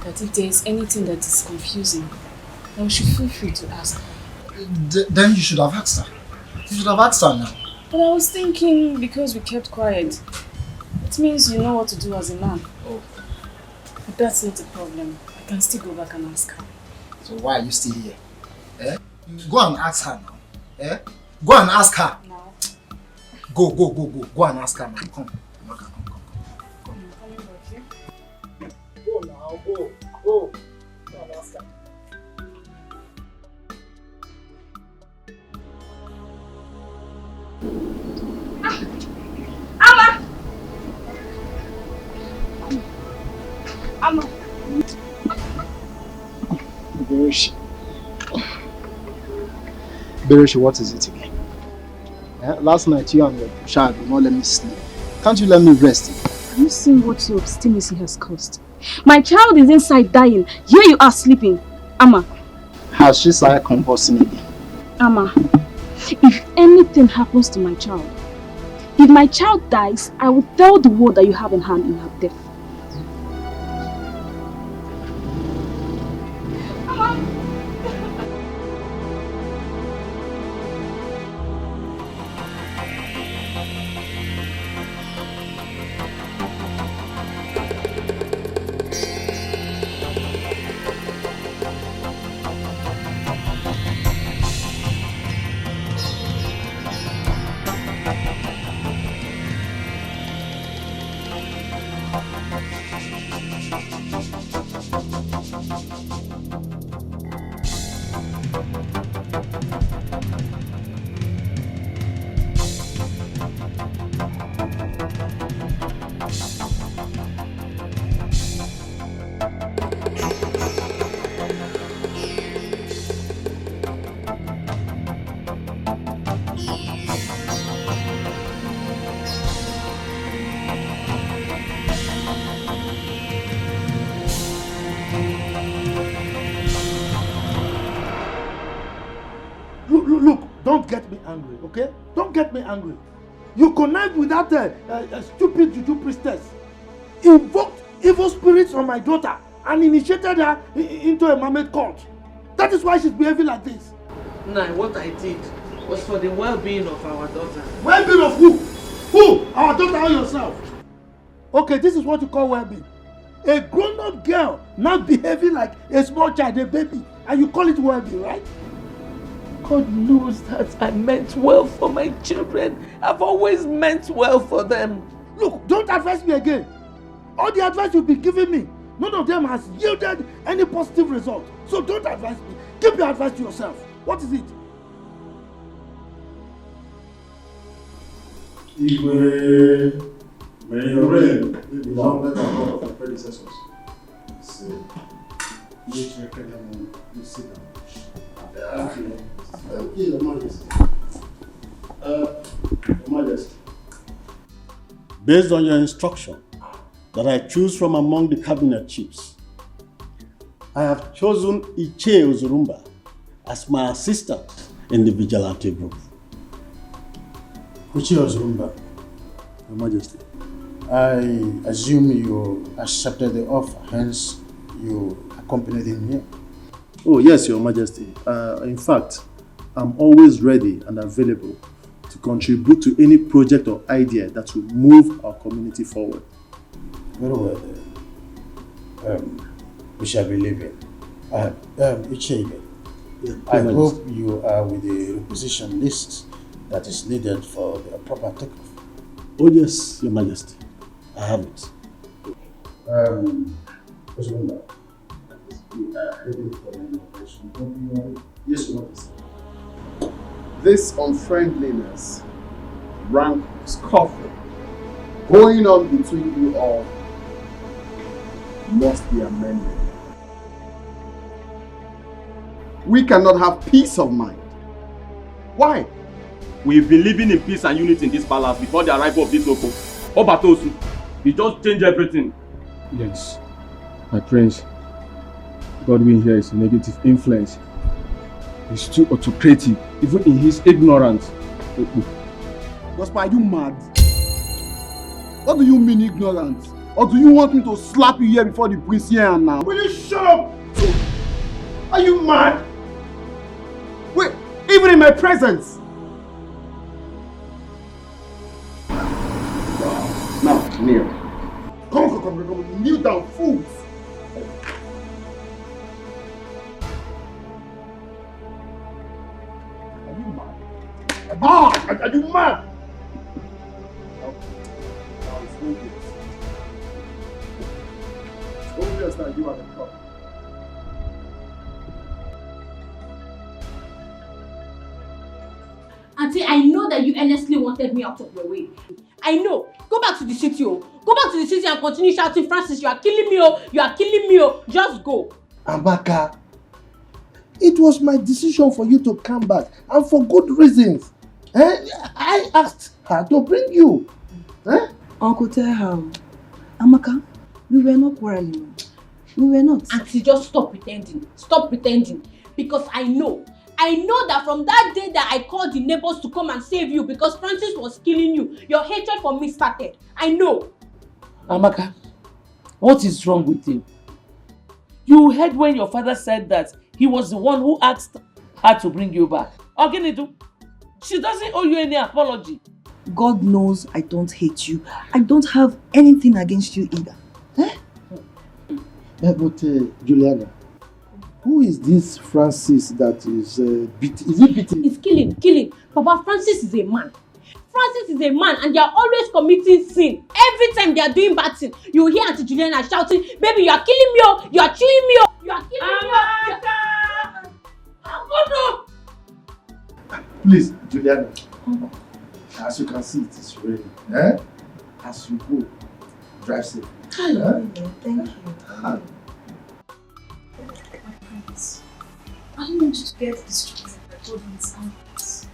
that if there is anything that is confusing, I should feel free to ask. Then you should have asked her. You should have asked her now. But I was thinking because we kept quiet, it means you know what to do as a man. Oh. But that's not a problem. I can still go back and ask her. So why are you still here? Eh? Go and ask her now. Eh? Go and ask her. Now. Go. Go and ask her now. Come. Go now, go. Go and ask her. Amma! Berechi, what is it again? Last night you and your child did not let me sleep. Can't you let me rest? Have you seen what your obstinacy has caused? My child is inside dying. Here you are sleeping. Amma. Has she started convulsing again? Amma, if anything happens to my child, if my child dies, I will tell the world that you have in hand in her death. Look, don't get me angry, okay? Don't get me angry. You connived with that stupid juju priestess, invoked evil spirits on my daughter, and initiated her into a mermaid cult. That is why she's behaving like this. Nah, what I did was for the well-being of our daughter. Well-being of who? Who? Our daughter or yourself? Okay, this is what you call well-being. A grown-up girl now behaving like a small child, a baby, and you call it well-being, right? God knows that I meant well for my children. I've always meant well for them. Look, don't advise me again. All the advice you've been giving me, none of them has yielded any positive result. So don't advise me. Keep your advice to yourself. What is it? Ibe, may your reign be longer than that of your predecessors. So, you sit down. Thank you, Your Majesty. Your Majesty. Based on your instruction that I choose from among the cabinet chiefs, I have chosen Iche Ozurumba as my assistant in the vigilante group. Iche Ozurumba, Your Majesty, I assume you accepted the offer, hence you accompanied him here. Oh yes, Your Majesty. In fact, I'm always ready and available to contribute to any project or idea that will move our community forward. Very well. We shall be leaving. Iche Ibe, I hope you are with the requisition list that is needed for the proper takeoff. Oh yes, Your Majesty. I have it. Osondu, we are heading for an operation. Yes, Your Majesty. This unfriendliness, rank scuffle going on between you all must be amended. We cannot have peace of mind. Why? We've been living in peace and unity in this palace before the arrival of this Oko. Obatosu, he just changed everything. Yes, my prince. Godwin here is a negative influence. He's too autocratic, even in his ignorance. Gospel, are you mad? What do you mean ignorant? Or do you want me to slap you here before the priest here and now? Will you shut up? Are you mad? Wait, even in my presence? Now, kneel. Come. Kneel down, fools. Are you mad? Are you mad? It's obvious that you are the problem. Auntie, I know that you earnestly wanted me out of your way. I know. Go back to the city, oh. Go back to the city and continue shouting, Francis, you are killing me, oh. You are killing me, oh. Just go. Amaka, it was my decision for you to come back, and for good reasons. I asked her to bring you. Uncle, tell her. Amaka, we were not quarreling. We were not. Auntie, just stop pretending. Stop pretending. Because I know that from that day that I called the neighbors to come and save you because Francis was killing you, your hatred for me started. I know. Amaka, what is wrong with you? You heard when your father said that he was the one who asked her to bring you back. Oginidu, she doesn't owe you any apology. God knows I don't hate you. I don't have anything against you either. But Juliana, who is this Francis that is beating? Is he beating? It's killing. Papa, Francis is a man. Francis is a man and they are always committing sin. Every time they are doing bad thing, you hear Auntie Juliana shouting, baby, you are killing me, oh, you are chewing me, oh, you are killing me, oh. Please, Juliana. As you can see, it is raining. As you go, drive safe. Hello, thank you. I don't want you to get distracted by Godwin's antics.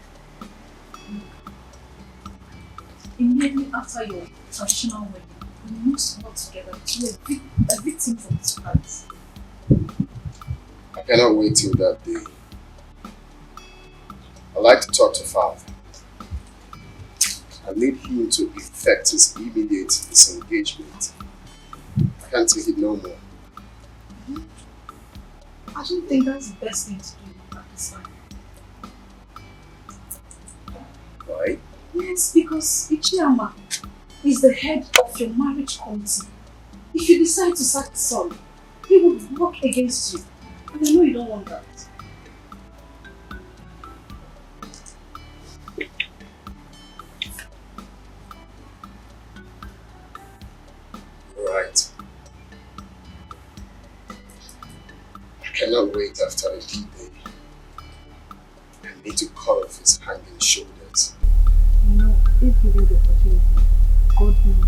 Immediately after your traditional wedding, we must work together to be a victim for this price. I cannot wait till that day. I'd like to talk to Father. I need him to effect his immediate disengagement. I can't take it no more. I don't think that's the best thing to do at this time. Why? Yes, because Ichiyama is the head of your marriage committee. If you decide to sack the son, he will work against you. And I know you don't want that. Right. I cannot wait after a D-Day. I need to cut off his hanging shoulders. You know, if given the opportunity, God will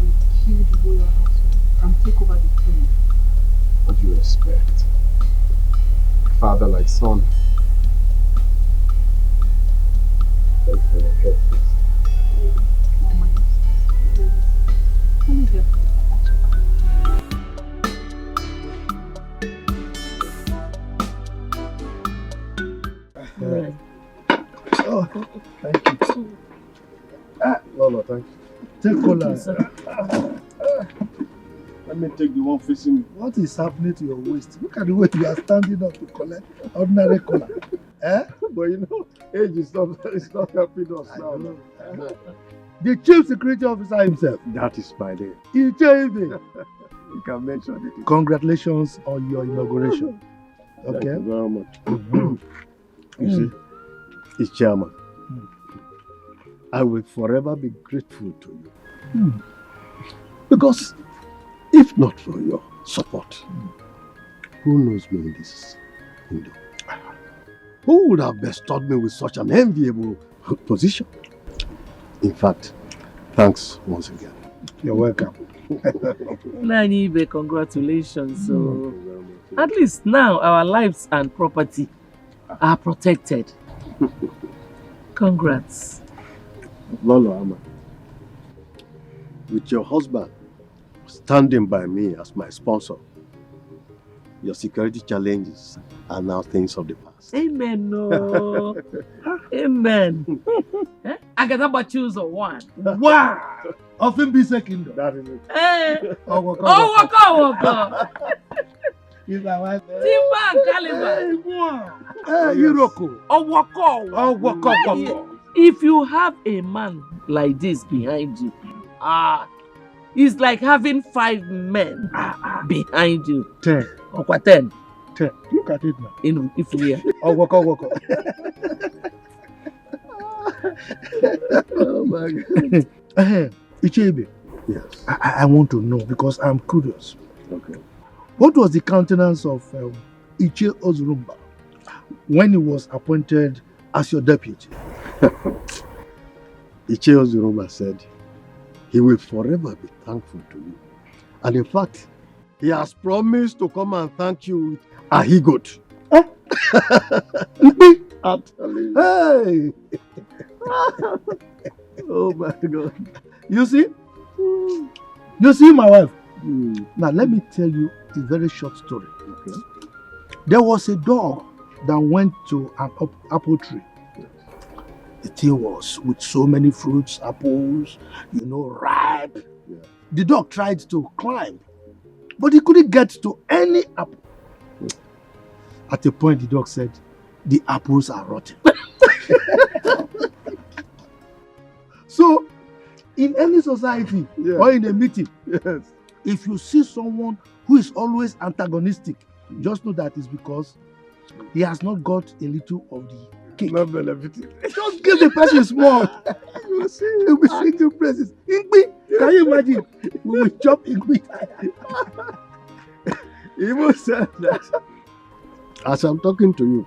kill the royal household and take over the throne. What do you expect? Father like son. Thanks for your help, please. Oh, thank you. Lolo, thank you. Take cola. Let me take the one facing me. What is happening to your waist? Look at the way you are standing up to collect ordinary cola. But you know, age is not helping us now. The chief security officer himself. That is my name. Ibe. You can mention it. Congratulations on your inauguration. Okay. Thank you very much. You see, it's chairman. I will forever be grateful to you. Because if not for your support, who knows me in this kingdom? Who would have bestowed me with such an enviable position? In fact, thanks once again. You're welcome. Nani Ibe, congratulations. So, at least now our lives and property are protected. Congrats. Lolo Ama, with your husband standing by me as my sponsor, your security challenges are now things of the past. Amen. No. Amen. Agadaba choose a one. Wow. Often be second. That is it. Hey. Oh, Waka. He's my wife. Timba and Caliber. Hiroko. Oh, Waka. If you have a man like this behind you, it's like having 5 men behind you. 10. Or 10. 10. Look at it now. You know, if we are. Oh, Waka. Oh my God. Ichebe. Yes. I want to know because I'm curious. Okay. What was the countenance of Iche Ozurumba when he was appointed as your deputy? Iche Ozurumba said he will forever be thankful to you. And in fact, he has promised to come and thank you with AkaGod. I'm telling you. Hey! Oh my God. You see? You see my wife? Now let me tell you a very short story. Okay. There was a dog that went to an apple tree. The tree was with so many fruits, apples, ripe. Yeah. The dog tried to climb, but he couldn't get to any apple. At a point, the dog said, "The apples are rotten." So, in any society or in a meeting, if you see someone who is always antagonistic, just know that it's because he has not got a little of the cake. Not benefiting. Just give the person small. You will see, he'll be singing praises. Ingbi, can you imagine? We will chop Ingbi. He even said that as I'm talking to you,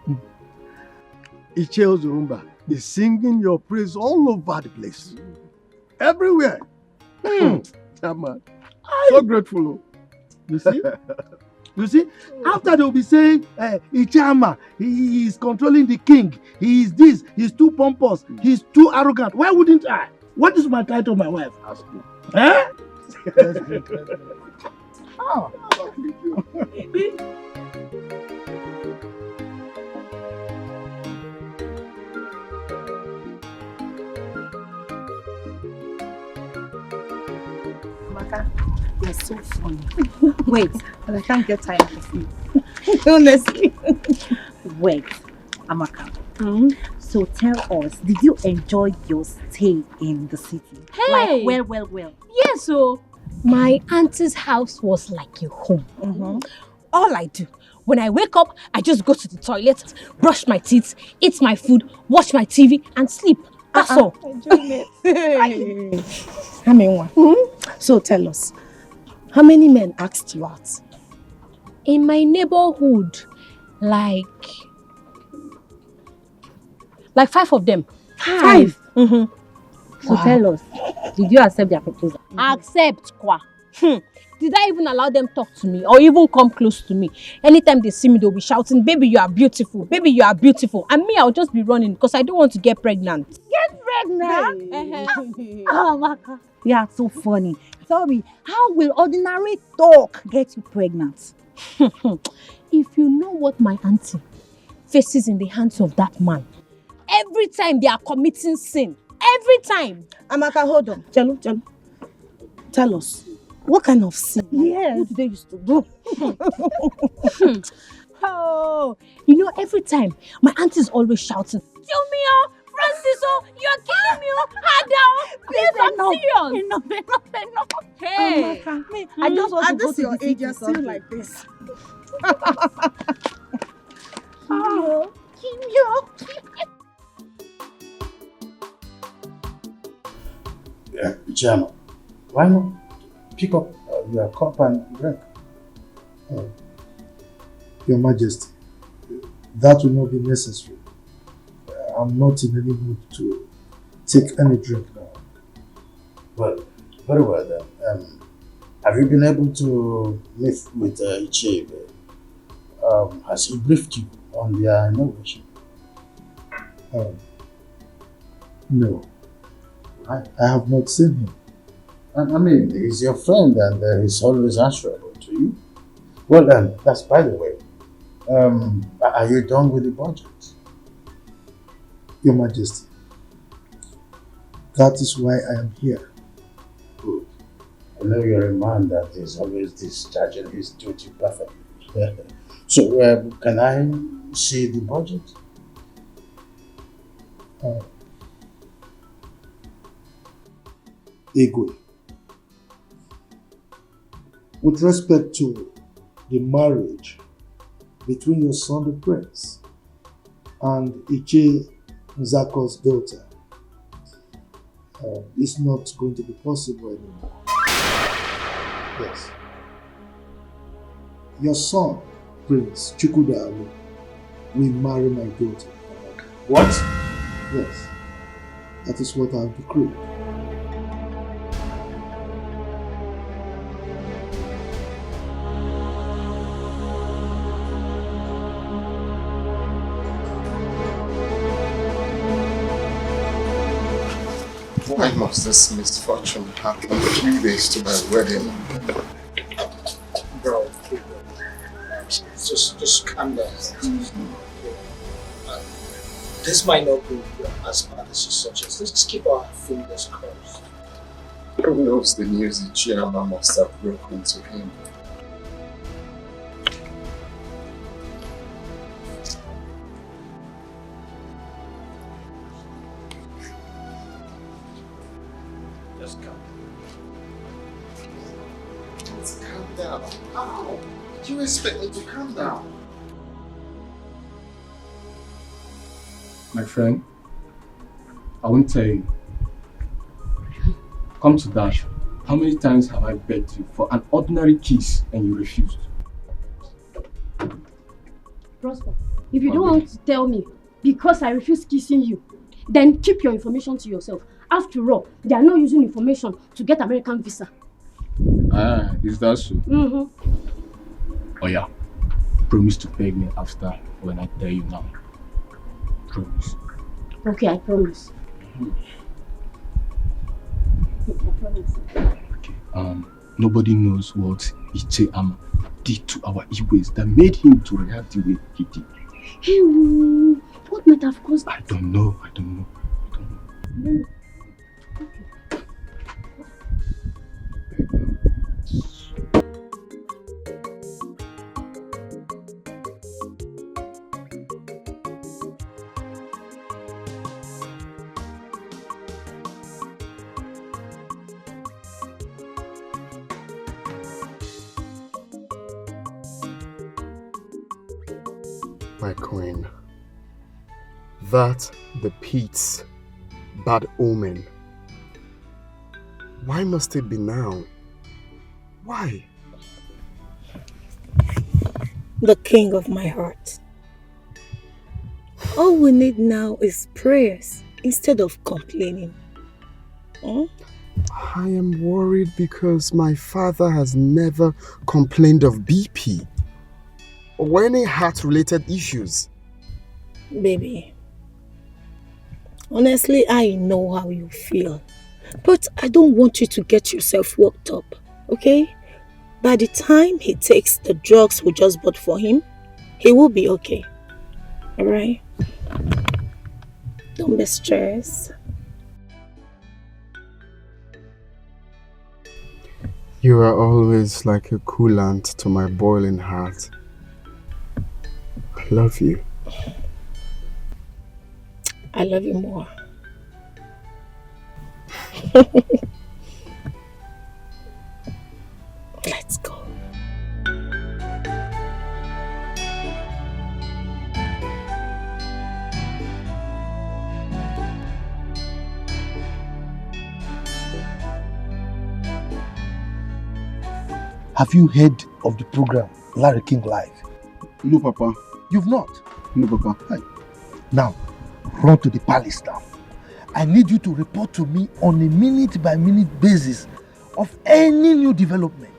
Iche Ozurumba is singing your praise all over the place. Everywhere. Man. So grateful. You see? You see? After they'll be saying, Ichama, he is controlling the king. He is this. He's too pompous. He's too arrogant. Why wouldn't I? What is my title, my wife? Ask me. Eh? That's great. Oh. You're so funny. Wait, but I can't get tired of you. Honestly. Wait, Amaka. So tell us, did you enjoy your stay in the city? Hey! Like, well. Yes, so my auntie's house was like a home. All I do, when I wake up, I just go to the toilet, brush my teeth, eat my food, watch my TV, and sleep. That's all. So tell us, how many men asked you out? In my neighborhood, like 5 of them. 5? So tell us, did you accept their proposal? Accept, kwa. Did I even allow them talk to me or even come close to me? Anytime they see me, they'll be shouting, "Baby, you are beautiful. Baby, you are beautiful." And me, I'll just be running because I don't want to get pregnant. Get pregnant? Oh, Maka. You are so funny. Tell me, how will ordinary talk get you pregnant? If you know what my auntie faces in the hands of that man, every time they are committing sin, every time. Amaka, hold on. Jalo. Tell us, what kind of sin? Yes. What do they used to do? Oh, you know, every time my auntie is always shouting, "Kill me, oh, Francis, oh, you're killing me, oh, Ada, please, I'm serious." Enough. Hey, Amaka, I just want to go to your the age, city you're still like this. Yeah, Jam, why not pick up your cup and drink? Your Majesty, that will not be necessary. I'm not in any mood to take any drink now. Well, very well then. Have you been able to meet with Iche Ibe? Has he briefed you on their inauguration? No, I have not seen him. I mean, he's your friend and he's always answerable to you. Well, that's by the way. Are you done with the budget? Your Majesty, that is why I am here. Good. I know you're a man that is always discharging his duty perfectly. So, can I see the budget? Igwe, with respect to the marriage between your son the prince and Iche Nzako's daughter, it's not going to be possible anymore. Yes. Your son, Prince Chukwudalu, will marry my daughter. What? Yes. That is what I have decreed. Why must this misfortune happen a few days to my wedding? Bro, just calm down. This might not go as bad as you suggest. Let's just keep our fingers crossed. Who knows the news the chairman must have broken to him? Just calm. Let's calm down. How? Do you expect me to calm down? My friend, I won't tell you. Come to that. How many times have I begged you for an ordinary kiss and you refused? Prosper, if you don't want to tell me because I refuse kissing you, then keep your information to yourself. After all, they are not using information to get American visa. Ah, is that so? Mm-hmm. Oh yeah. Promise to beg me after when I tell you now. Promise. Okay, I promise. I promise. Okay. Nobody knows what Iche did to our Iwes that made him to react the way he did. Hey, what might have caused I don't know. No. My queen, that the Pete's bad omen. Why must it be now? Why? The king of my heart. All we need now is prayers instead of complaining. I am worried because my father has never complained of BP or any heart-related issues. Baby, honestly, I know how you feel. But I don't want you to get yourself worked up, okay? By the time he takes the drugs we just bought for him, he will be okay. Alright? Don't be stressed. You are always like a coolant to my boiling heart. I love you. I love you more. Let's go. Have you heard of the program Larry King Live? No, Papa. You've not? No, Papa. Hi. Now, run to the palace now. I need you to report to me on a minute-by-minute basis of any new development.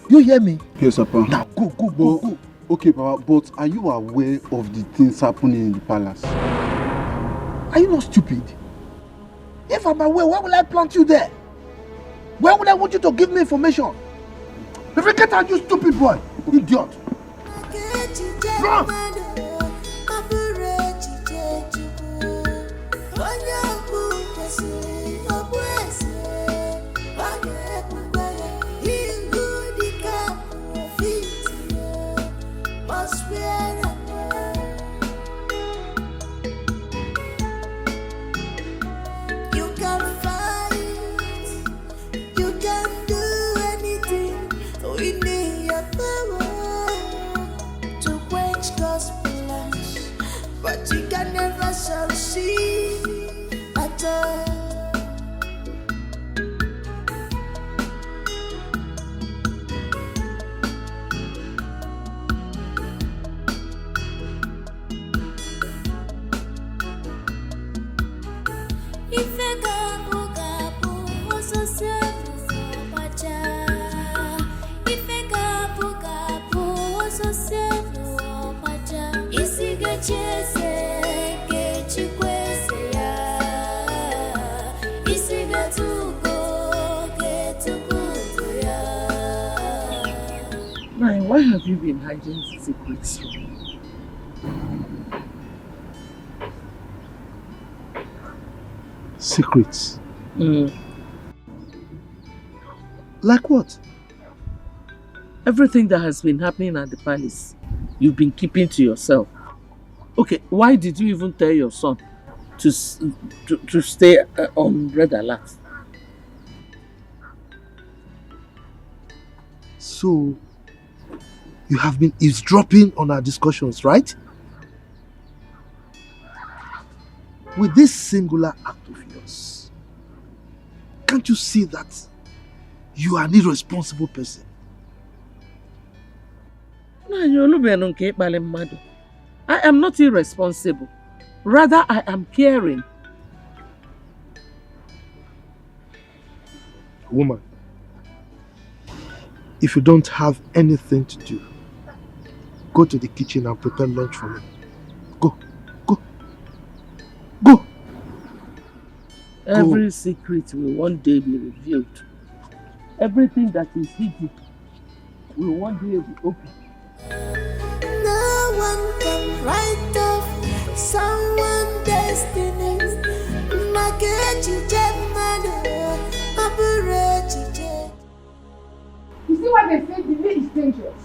You hear me? Yes, Papa. Now, go. Okay, Papa, but are you aware of the things happening in the palace? Are you not stupid? If I'm aware, why will I plant you there? Why would I want you to give me information? Get out, you stupid boy! Idiot! Run! But you can never succeed at all. Why have you been hiding secrets from me? Secrets? Like what? Everything that has been happening at the palace, you've been keeping to yourself. Okay, why did you even tell your son to stay on red alert? So, you have been eavesdropping on our discussions, right? With this singular act of yours, can't you see that you are an irresponsible person? I am not irresponsible. Rather, I am caring. Woman, if you don't have anything to do, go to the kitchen and prepare lunch for me. Go. Every secret will one day be revealed. Everything that is hidden will one day be open. No one can write off someone's destiny. You see why they say delay is dangerous?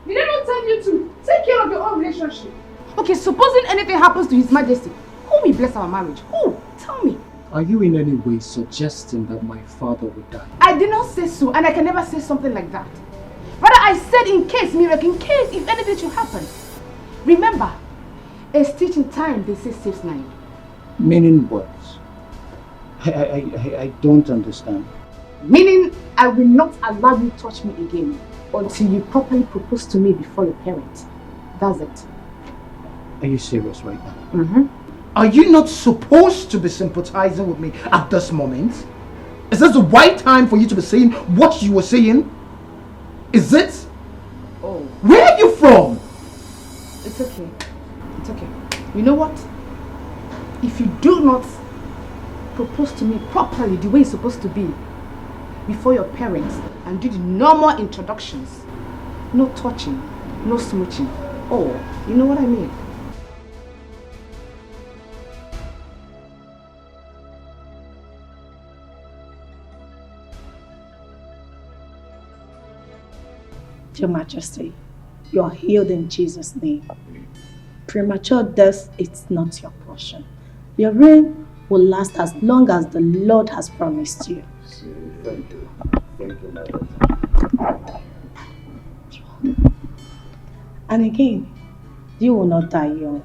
Did they not tell you to take care of your own relationship? Okay, supposing anything happens to His Majesty, who will bless our marriage? Who? Tell me. Are you in any way suggesting that my father would die? I did not say so, and I can never say something like that. Rather, I said in case, miracle, in case if anything should happen. Remember, a stitch in time, they say, saves 9. Meaning what? I don't understand. Meaning, I will not allow you to touch me again until you properly propose to me before your parents. That's it. Are you serious right now? Mm-hmm. Are you not supposed to be sympathizing with me at this moment? Is this the right time for you to be saying what you were saying? Is it? Oh. Where are you from? It's okay. It's okay. You know what? If you do not propose to me properly the way it's supposed to be before your parents and do the normal introductions, no touching, no smooching. Oh, you know what I mean? Your Majesty, you are healed in Jesus' name. Premature death is not your portion. Your reign will last as long as the Lord has promised you. Thank you. Thank you, my daughter. And again, you will not die young.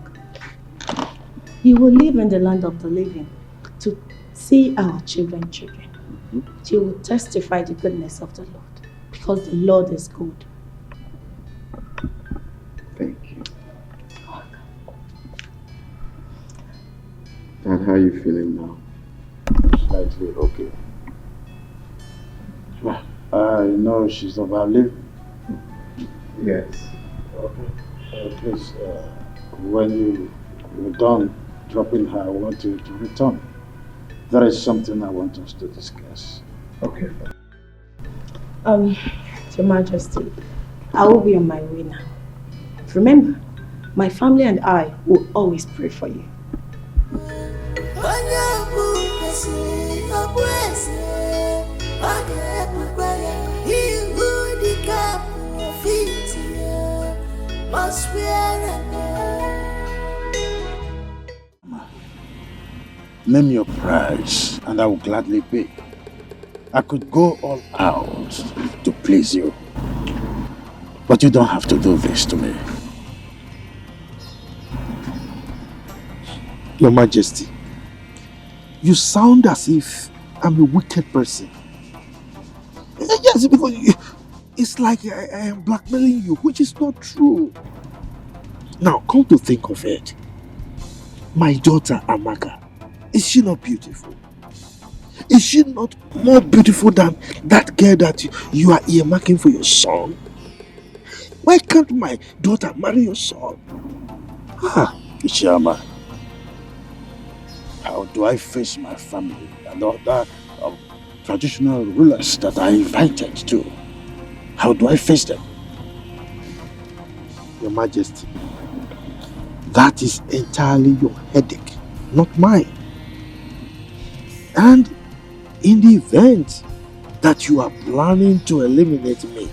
You will live in the land of the living to see our children. You will testify the goodness of the Lord because the Lord is good. Thank you. Dad, how are you feeling now? Slightly okay. I know she's overlived. Yes. Okay. Please, when you're done dropping her, I want you to return. There is something I want us to discuss. Okay. Your Majesty, I will be on my way now. Remember, my family and I will always pray for you. Name your price, and I will gladly pay. I could go all out to please you, but you don't have to do this to me. Your Majesty, you sound as if I'm a wicked person. Yes, because it's like I am blackmailing you, which is not true. Now, come to think of it, my daughter Amaka, is she not beautiful? Is she not more beautiful than that girl that you are earmarking for your son? Why can't my daughter marry your son? Ichiyama, how do I face my family and other traditional rulers that I invited to? How do I face them? Your Majesty, that is entirely your headache, not mine. And in the event that you are planning to eliminate me,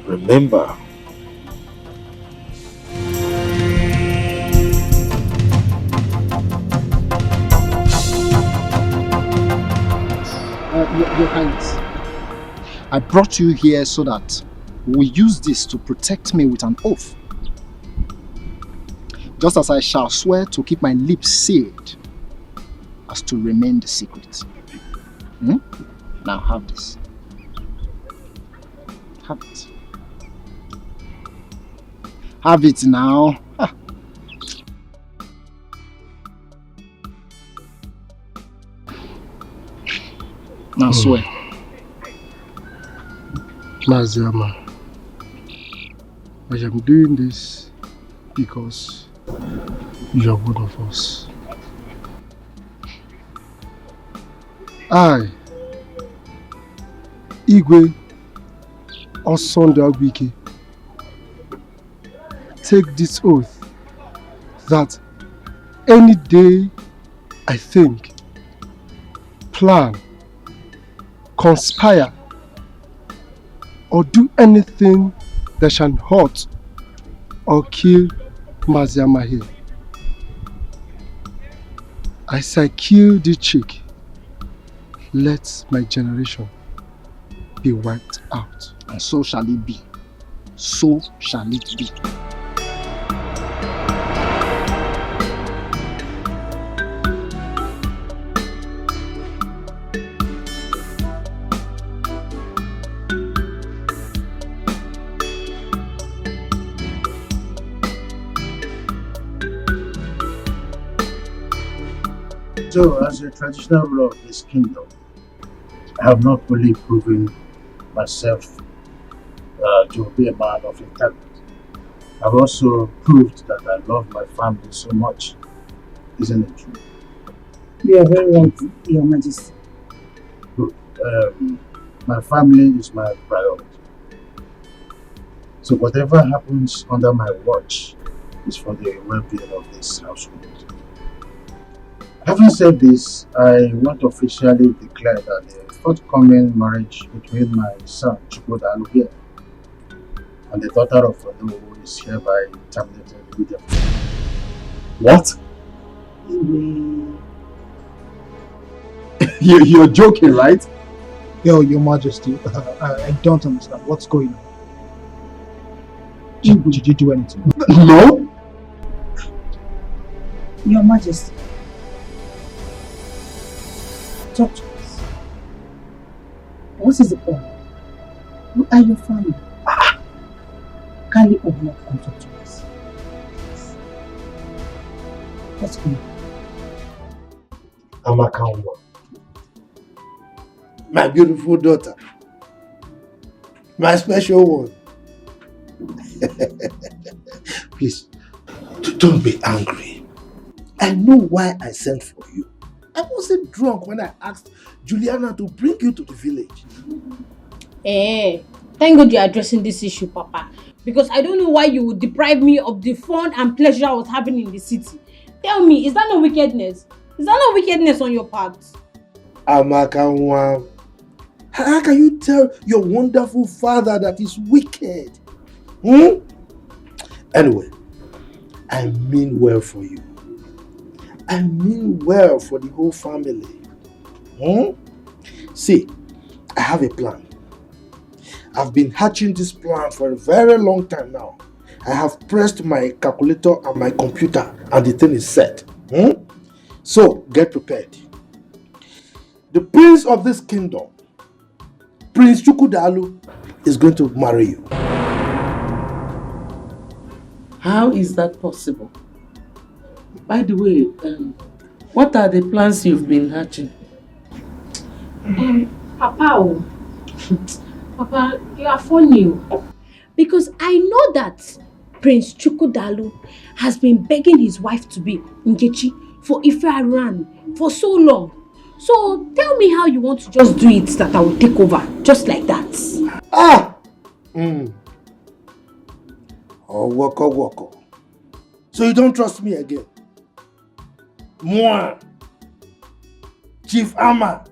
remember, Your Highness, I brought you here so that we use this to protect me with an oath. Just as I shall swear to keep my lips sealed as to remain the secret. Now have this. Have it. Have it now. Now swear. Maziama, I am doing this because you are one of us. I, Igwe Osondu, take this oath that any day I think, plan, conspire, or do anything that shall hurt or kill Maziama here, as I kill the chick, let my generation be wiped out. And so shall it be. So shall it be. So, as a traditional ruler of this kingdom, I have not fully proven myself to be a man of integrity. I've also proved that I love my family so much. Isn't it true? You are very right, Your Majesty. Good. My family is my priority. So whatever happens under my watch is for the well-being of this household. Having said this, I want to officially declare that the forthcoming marriage between my son Chukwudalu here and the daughter of Odom is hereby terminated immediately. What? You're joking, right? Your Majesty, I don't understand. What's going on? Did you do anything? No? Your Majesty, talk to us. What is the point? Who are your family? Kindly open up and talk to us. What's going on? Amaka, my beautiful daughter, my special one. Please, don't be angry. I know why I sent for you. I wasn't drunk when I asked Juliana to bring you to the village. Thank God you're addressing this issue, Papa. Because I don't know why you would deprive me of the fun and pleasure I was having in the city. Tell me, is that no wickedness? Is that no wickedness on your part? Amakanwa, how can you tell your wonderful father that he's wicked? Anyway, I mean well for you. I mean well for the whole family. See, I have a plan. I've been hatching this plan for a very long time now. I have pressed my calculator and my computer and the thing is set. So, get prepared. The prince of this kingdom, Prince Chukwudalu, is going to marry you. How is that possible? By the way, what are the plans you've been hatching? Papa, Papa, you are funny. Because I know that Prince Chukwudalu has been begging his wife to be Nkechi for Ife for so long. So tell me how you want to just do it that I will take over, just like that. Oh, woko. So you don't trust me again? Moi, Chief Ama,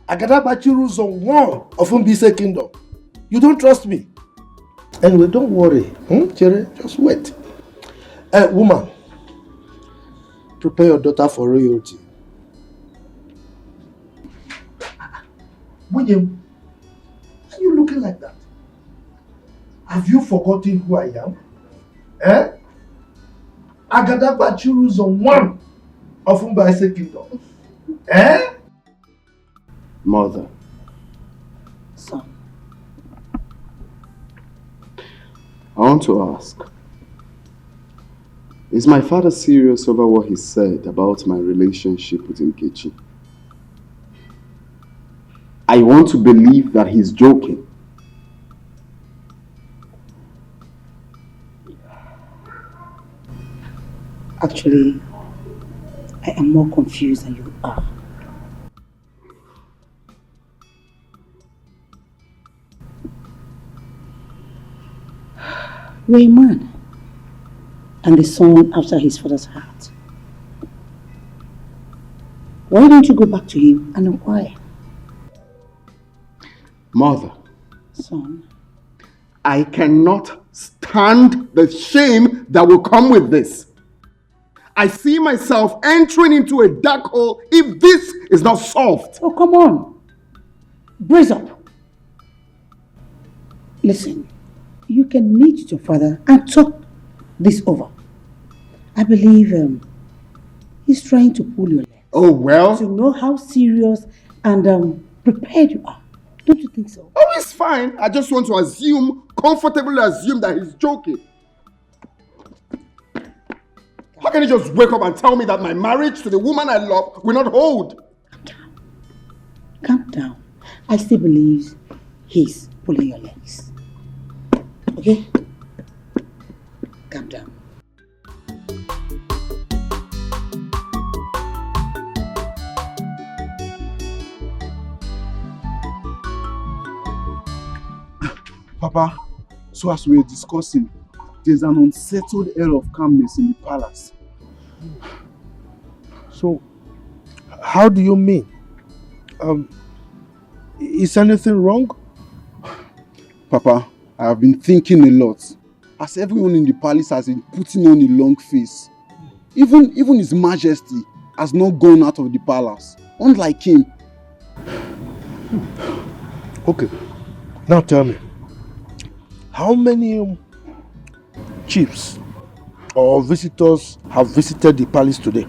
Agadabachiru Zone 1 of Mbise Kingdom. You don't trust me? Anyway, don't worry. Chere, just wait. Woman, prepare your daughter for royalty. William, why are you looking like that? Have you forgotten who I am? Agadabachiru Zone 1 of Mbise Kingdom. Mother. Son. I want to ask, is my father serious over what he said about my relationship with Nkechi? I want to believe that he's joking. Actually, I am more confused than you are. You're a man and the son after his father's heart. Why don't you go back to him and inquire? Mother. Son. I cannot stand the shame that will come with this. I see myself entering into a dark hole if this is not solved. Oh, come on. Brace up. Listen, you can meet with your father and talk this over. I believe he's trying to pull your leg. Oh, well. To know how serious and prepared you are. Don't you think so? Oh, it's fine. I just want to comfortably assume that he's joking. How can he just wake up and tell me that my marriage to the woman I love will not hold? Calm down. I still believe he's pulling your legs. Okay? Calm down. Papa, so as we were discussing, there's an unsettled air of calmness in the palace. So, how do you mean? Is anything wrong? Papa, I have been thinking a lot. As everyone in the palace has been putting on a long face. Even His Majesty has not gone out of the palace. Unlike him. Okay, now tell me. How many chiefs or visitors have visited the palace today?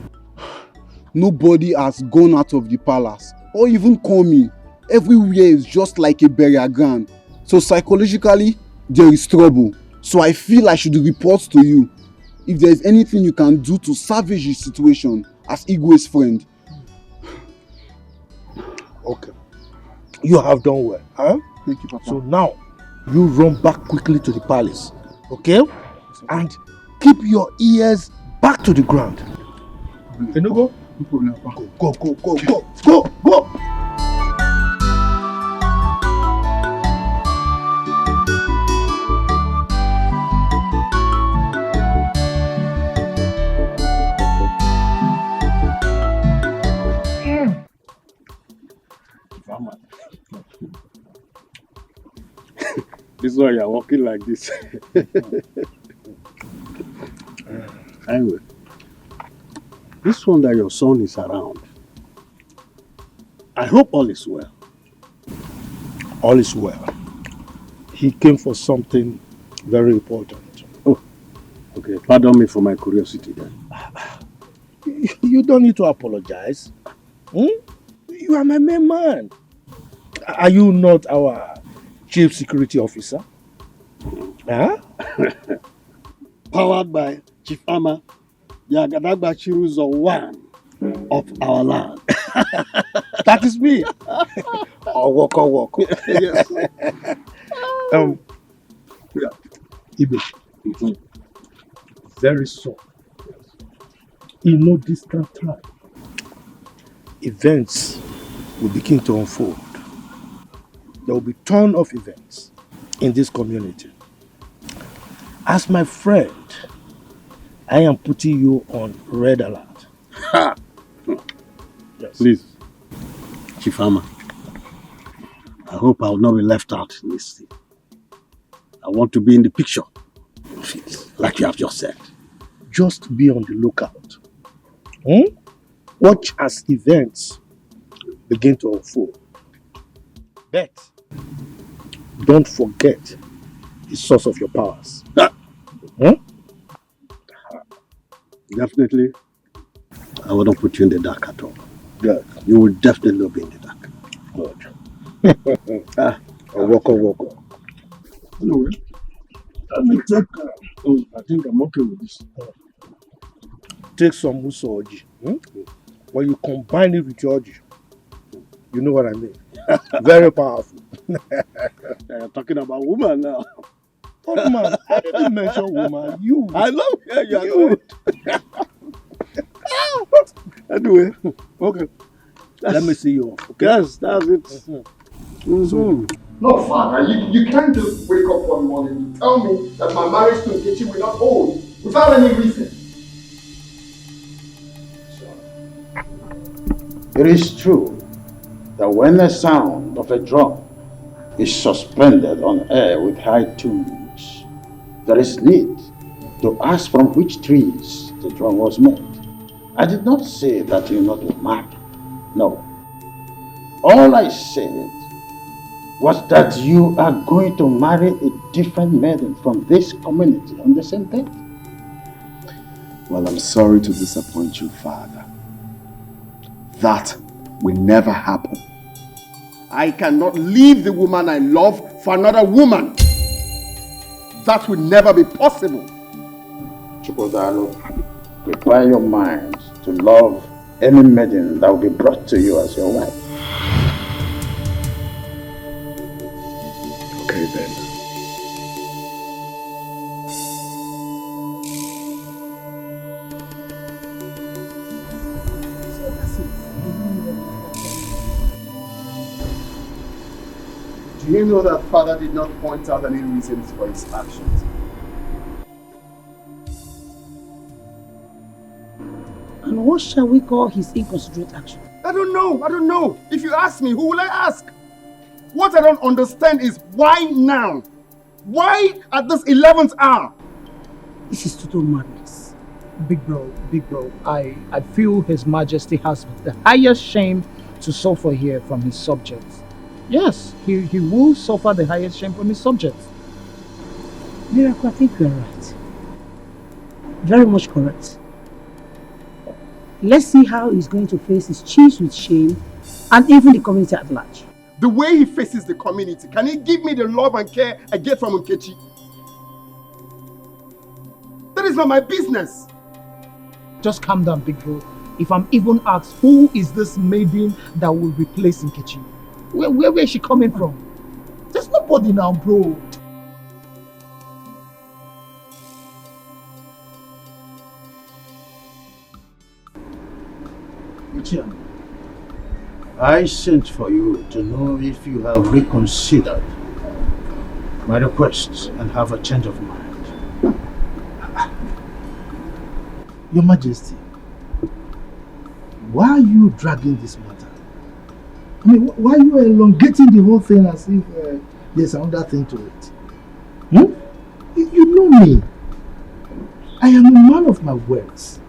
Nobody has gone out of the palace or even come in. Everywhere is just like a burial ground. So psychologically, there is trouble. So I feel I should report to you if there is anything you can do to salvage the situation as Igwe's friend. Okay. You have done well, huh? Thank you, Papa. So now, you run back quickly to the palace, okay? And keep your ears back to the ground. Can you go? No problem, Papa. Go. Ama. This is why you are walking like this. Anyway, this one that your son is around, I hope all is well. All is well. He came for something very important. Oh, okay. Pardon me for my curiosity then. You don't need to apologize. You are my main man. Are you not our chief security officer? Huh? Powered by Chief Ama, the Agadagba Chiruzo one of our land. That is me. Walk. Yes. Ibe. Very soon, in no distant time, events will begin to unfold. There will be a ton of events in this community. As my friend, I am putting you on red alert. Yes. Please, Chief Ama, I hope I will not be left out in this thing. I want to be in the picture, like you have just said. Just be on the lookout. Watch as events begin to unfold. But don't forget the source of your powers. Definitely, I wouldn't put you in the dark at all. Good. You will definitely not be in the dark. Good. Walk. Anyway, let me take. I think I'm okay with this. Take some musoji. When you combine it with your oji, you know what I mean. Very powerful. You're talking about woman now. Oh man, I didn't mention woman. You. I know. Yeah, you are good. Anyway, okay. Let me see you off. Okay? Yes, that's it. No, Father, you can't just wake up one morning and tell me that my marriage to Nkechi will not hold without any reason. It is true that when the sound of a drum is suspended on air with high tunes, there is need to ask from which trees the drum was made. I did not say that you not were mad. No. All I said was that you are going to marry a different maiden from this community on the same day. Well, I'm sorry to disappoint you, Father. That will never happen. I cannot leave the woman I love for another woman. That will never be possible. Chukwudalo, prepare your mind to love any maiden that will be brought to you as your wife. Okay then. Do you know that Father did not point out any reasons for his actions? And what shall we call his inconsiderate action? I don't know. If you ask me, who will I ask? What I don't understand is why now? Why at this 11th hour? This is total madness. Big bro, I feel His Majesty has the highest shame to suffer here from his subjects. Yes, he will suffer the highest shame from his subjects. Miracle, I think you are right. Very much correct. Let's see how he's going to face his chiefs with shame and even the community at large. The way he faces the community, can he give me the love and care I get from Nkechi? That is not my business. Just calm down, big bro. If I'm even asked, who is this maiden that will replace Nkechi? Where is she coming from? There's nobody now, bro. I sent for you to know if you have reconsidered my request and have a change of mind. Your Majesty, why are you dragging this matter? I mean, why are you elongating the whole thing as if there's another thing to it? You know me. I am a man of my words.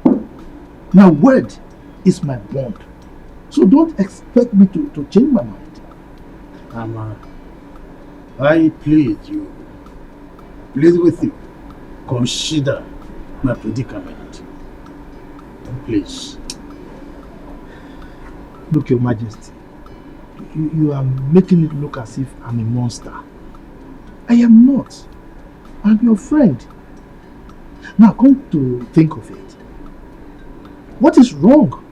My word is my bond. So don't expect me to change my mind. Ama, I plead with you. Consider my predicament. Please. Look, Your Majesty. You are making it look as if I'm a monster. I am not. I'm your friend. Now come to think of it. What is wrong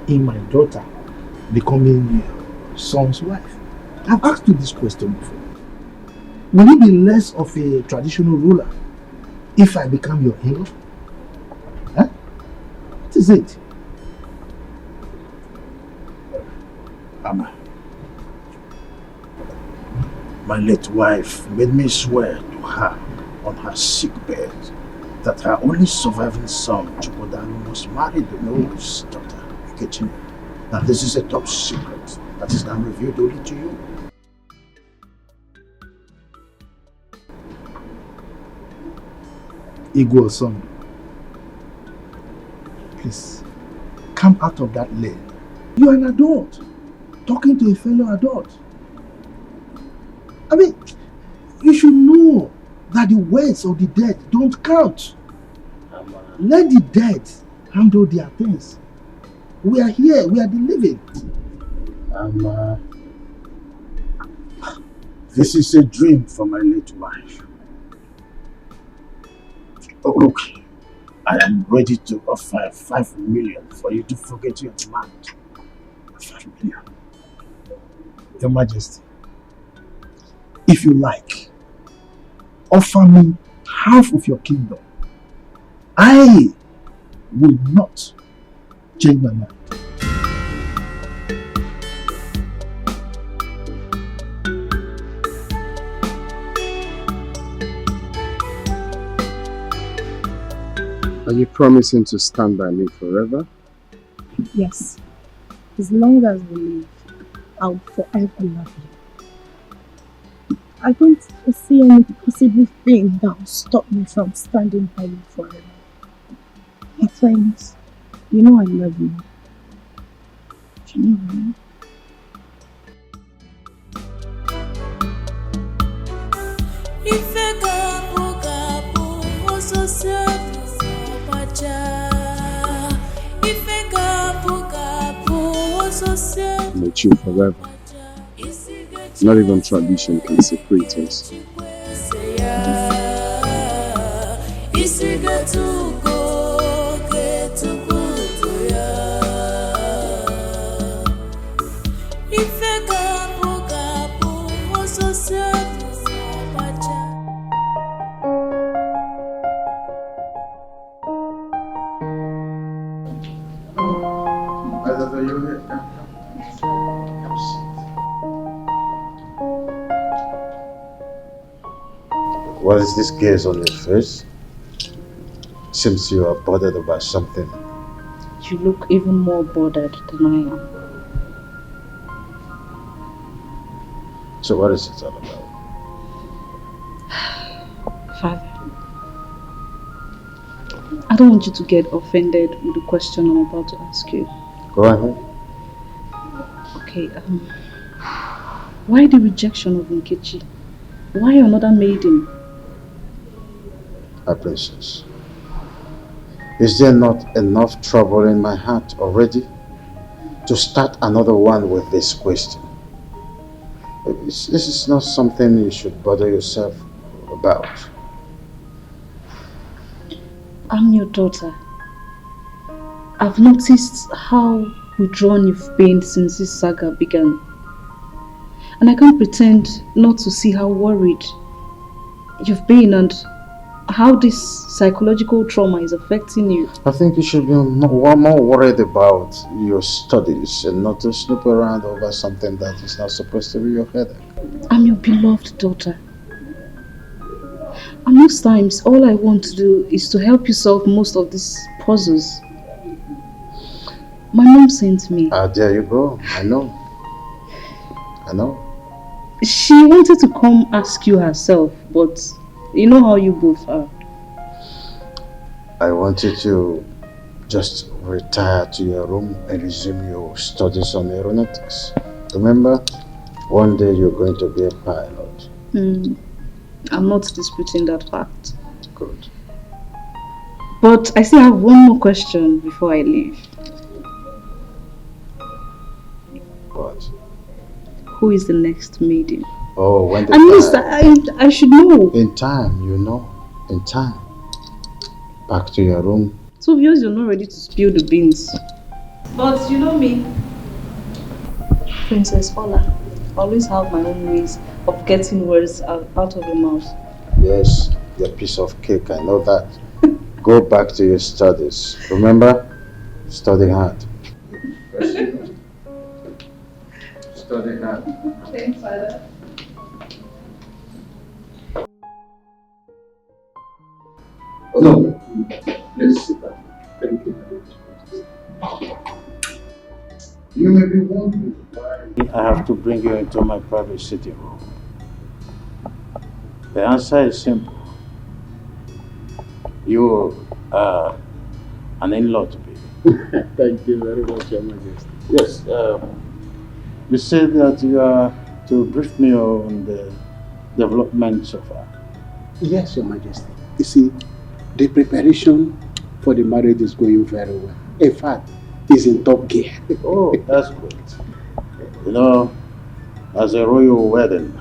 in my daughter becoming your son's wife? I've asked you this question before. Will you be less of a traditional ruler if I become your in-law? Huh? What is it? Ama, my late wife made me swear to her on her sick bed that her only surviving son, Chukwudalu, must marry the noble's daughter, Regina. Now this is a top secret that is now revealed only to you. Osondu, please, come out of that lane. You are an adult, talking to a fellow adult. I mean, you should know that the words of the dead don't count. Let the dead handle their things. We are here, we are the living. This is a dream for my late wife. Oh, look, I am ready to offer 5 million for you to forget your demand. 5 million. Your Majesty, if you like, offer me half of your kingdom. I will not change my mind. Are you promising to stand by me forever? Yes. As long as we live, I will forever love you. I don't see any possible thing that will stop me from standing by you forever. My friends, you know I love you. You know, right? I'm with you forever. Not even tradition can separate us. What is this gaze on your face? Seems you are bothered about something. You look even more bothered than I am. So what is it all about? Father, I don't want you to get offended with the question I'm about to ask you. Go ahead. Okay, why the rejection of Nkechi? Why another maiden? My princess, is there not enough trouble in my heart already to start another one with this question? This is not something you should bother yourself about. I'm your daughter. I've noticed how withdrawn you've been since this saga began. And I can't pretend not to see how worried you've been and how this psychological trauma is affecting you. I think you should be more worried about your studies and not to snoop around over something that is not supposed to be your headache. I'm your beloved daughter. And most times, all I want to do is to help you solve most of these puzzles. My mom sent me. There you go. I know. I know. She wanted to come ask you herself, but you know how you both are. I wanted to just retire to your room and resume your studies on aeronautics. Remember, one day you're going to be a pilot. I'm not disputing that fact. Good. But I still have one more question before I leave. What? Who is the next maiden? Oh, when the At least I should know. In time, you know. In time. Back to your room. It's obvious you're not ready to spill the beans. But you know me, Princess Ola. Always have my own ways of getting words out of your mouth. Yes, your piece of cake, I know that. Go back to your studies. Remember? Study hard. Study hard. Thanks, Father. No. Please sit down. Thank you very much. You may be wondering why I have to bring you into my private sitting room. The answer is simple. You are an in-law to me. Thank you very much, Your Majesty. Yes, you said that you are to brief me on the development so far. Yes, Your Majesty. You see, the preparation for the marriage is going very well. In fact, it's in top gear. Oh, that's great. You know, as a royal wedding,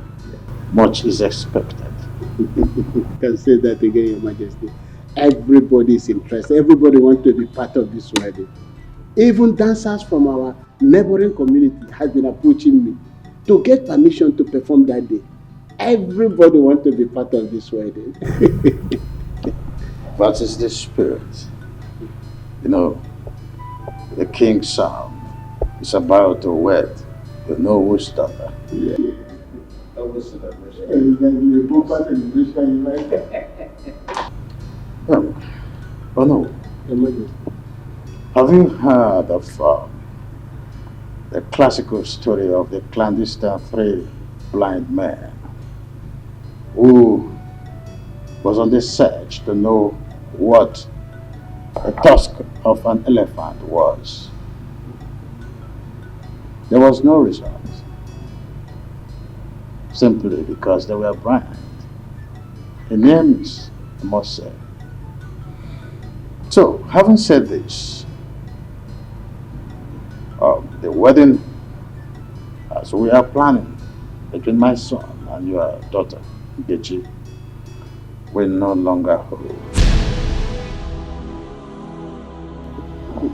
much is expected. You can say that again, Your Majesty. Everybody is interested. Everybody wants to be part of this wedding. Even dancers from our neighboring community have been approaching me to get permission to perform that day. Everybody wants to be part of this wedding. That is the spirit. You know, the king's son is about to wed the Noah's daughter. Yeah. Oh no. Have you heard of the classical story of the clandestine three blind men who was on the search to know what the tusk of an elephant was? There was no result, simply because they were blind. The names, I must say. So, having said this, the wedding, as we are planning between my son and your daughter, Nkechi, will no longer hold.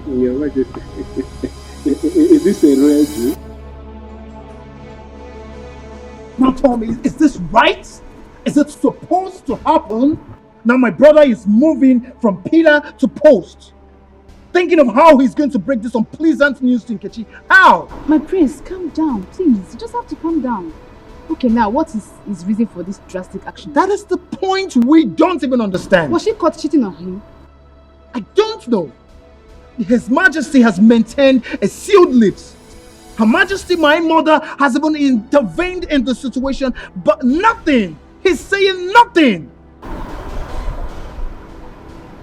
Your Majesty, is this a real Jew? Now tell me, is this right? Is it supposed to happen? Now my brother is moving from pillar to post. Thinking of how he's going to break this unpleasant news to Nkechi. How? My prince, calm down, please. You just have to calm down. Okay, now what is his reason for this drastic action? That is the point we don't even understand. Was she caught cheating on him? I don't know. His Majesty has maintained a sealed lips. Her Majesty, my mother, has even intervened in the situation, but nothing. He's saying nothing.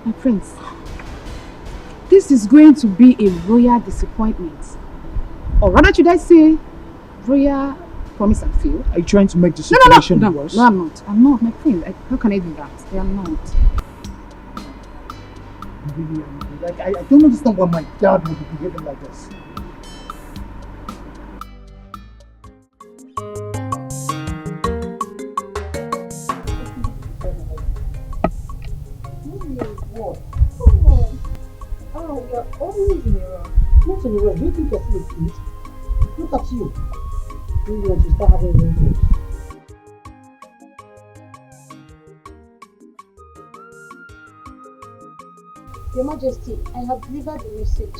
My prince, this is going to be a royal disappointment. Or rather, should I say, royal promise and fail? Are you trying to make the situation worse? No, I'm not. I'm not, my prince. How can I do that? I am not. Really, I don't understand why my dad would be behaving like this. You're always in a rush. Not in a rush. Do you think you're still a kid? Look at you. You want to start having wrinkles. Your Majesty, I have delivered the message.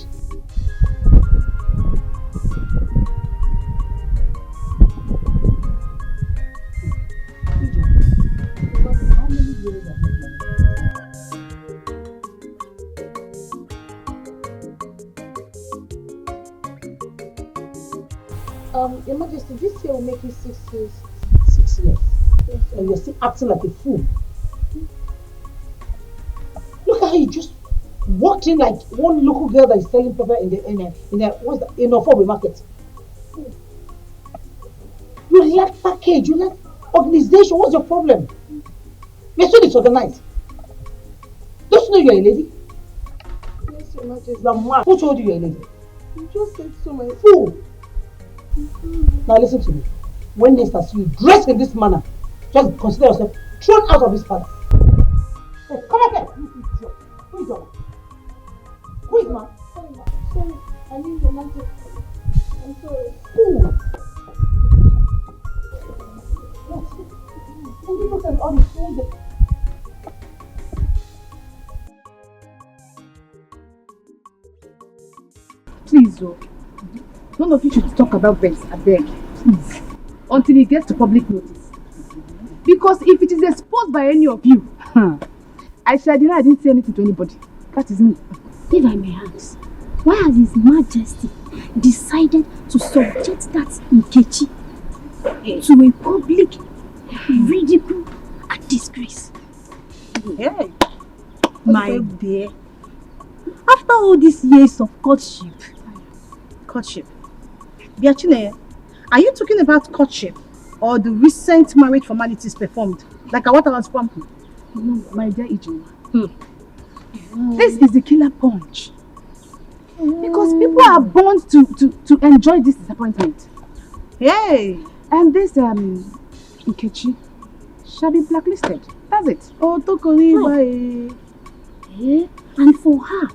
How many years have you been? Your Majesty, this year will make you 6 years. 6 years? Yes. And you're still acting like a fool. Look at how you just walked in like one local girl that is selling pepper in a Ofo market. You lack package, you lack organization. What's your problem? You're so disorganized. Don't you know you're a lady? Yes, Your Majesty. You're mad. Who told you you're a lady? You just said so, my fool. Now listen to me. When next I see you dressed in this manner, just consider yourself thrown out of this palace. Hey, come back here. Who is your man? Who is man? Sorry, I mean Your Majesty. I'm sorry. Who? What? And people can all the fools. Please, oh. None of you should talk about Vex, I beg. Please. Until it gets to public notice. Because if it is exposed by any of you, I shall deny I didn't say anything to anybody. That is me. If I may ask, why has His Majesty decided to subject that Nkechi to a public ridicule and disgrace? Hey. My dear, after all these years of courtship, Biachile, are you talking about courtship or the recent marriage formalities performed? Like what I was pumping? No, my dear Ezeonu. This is the killer punch. Because people are born to enjoy this disappointment. Hey! And this Nkechi shall be blacklisted. That's it. Oh, Tokoli, bye. Yeah. And for her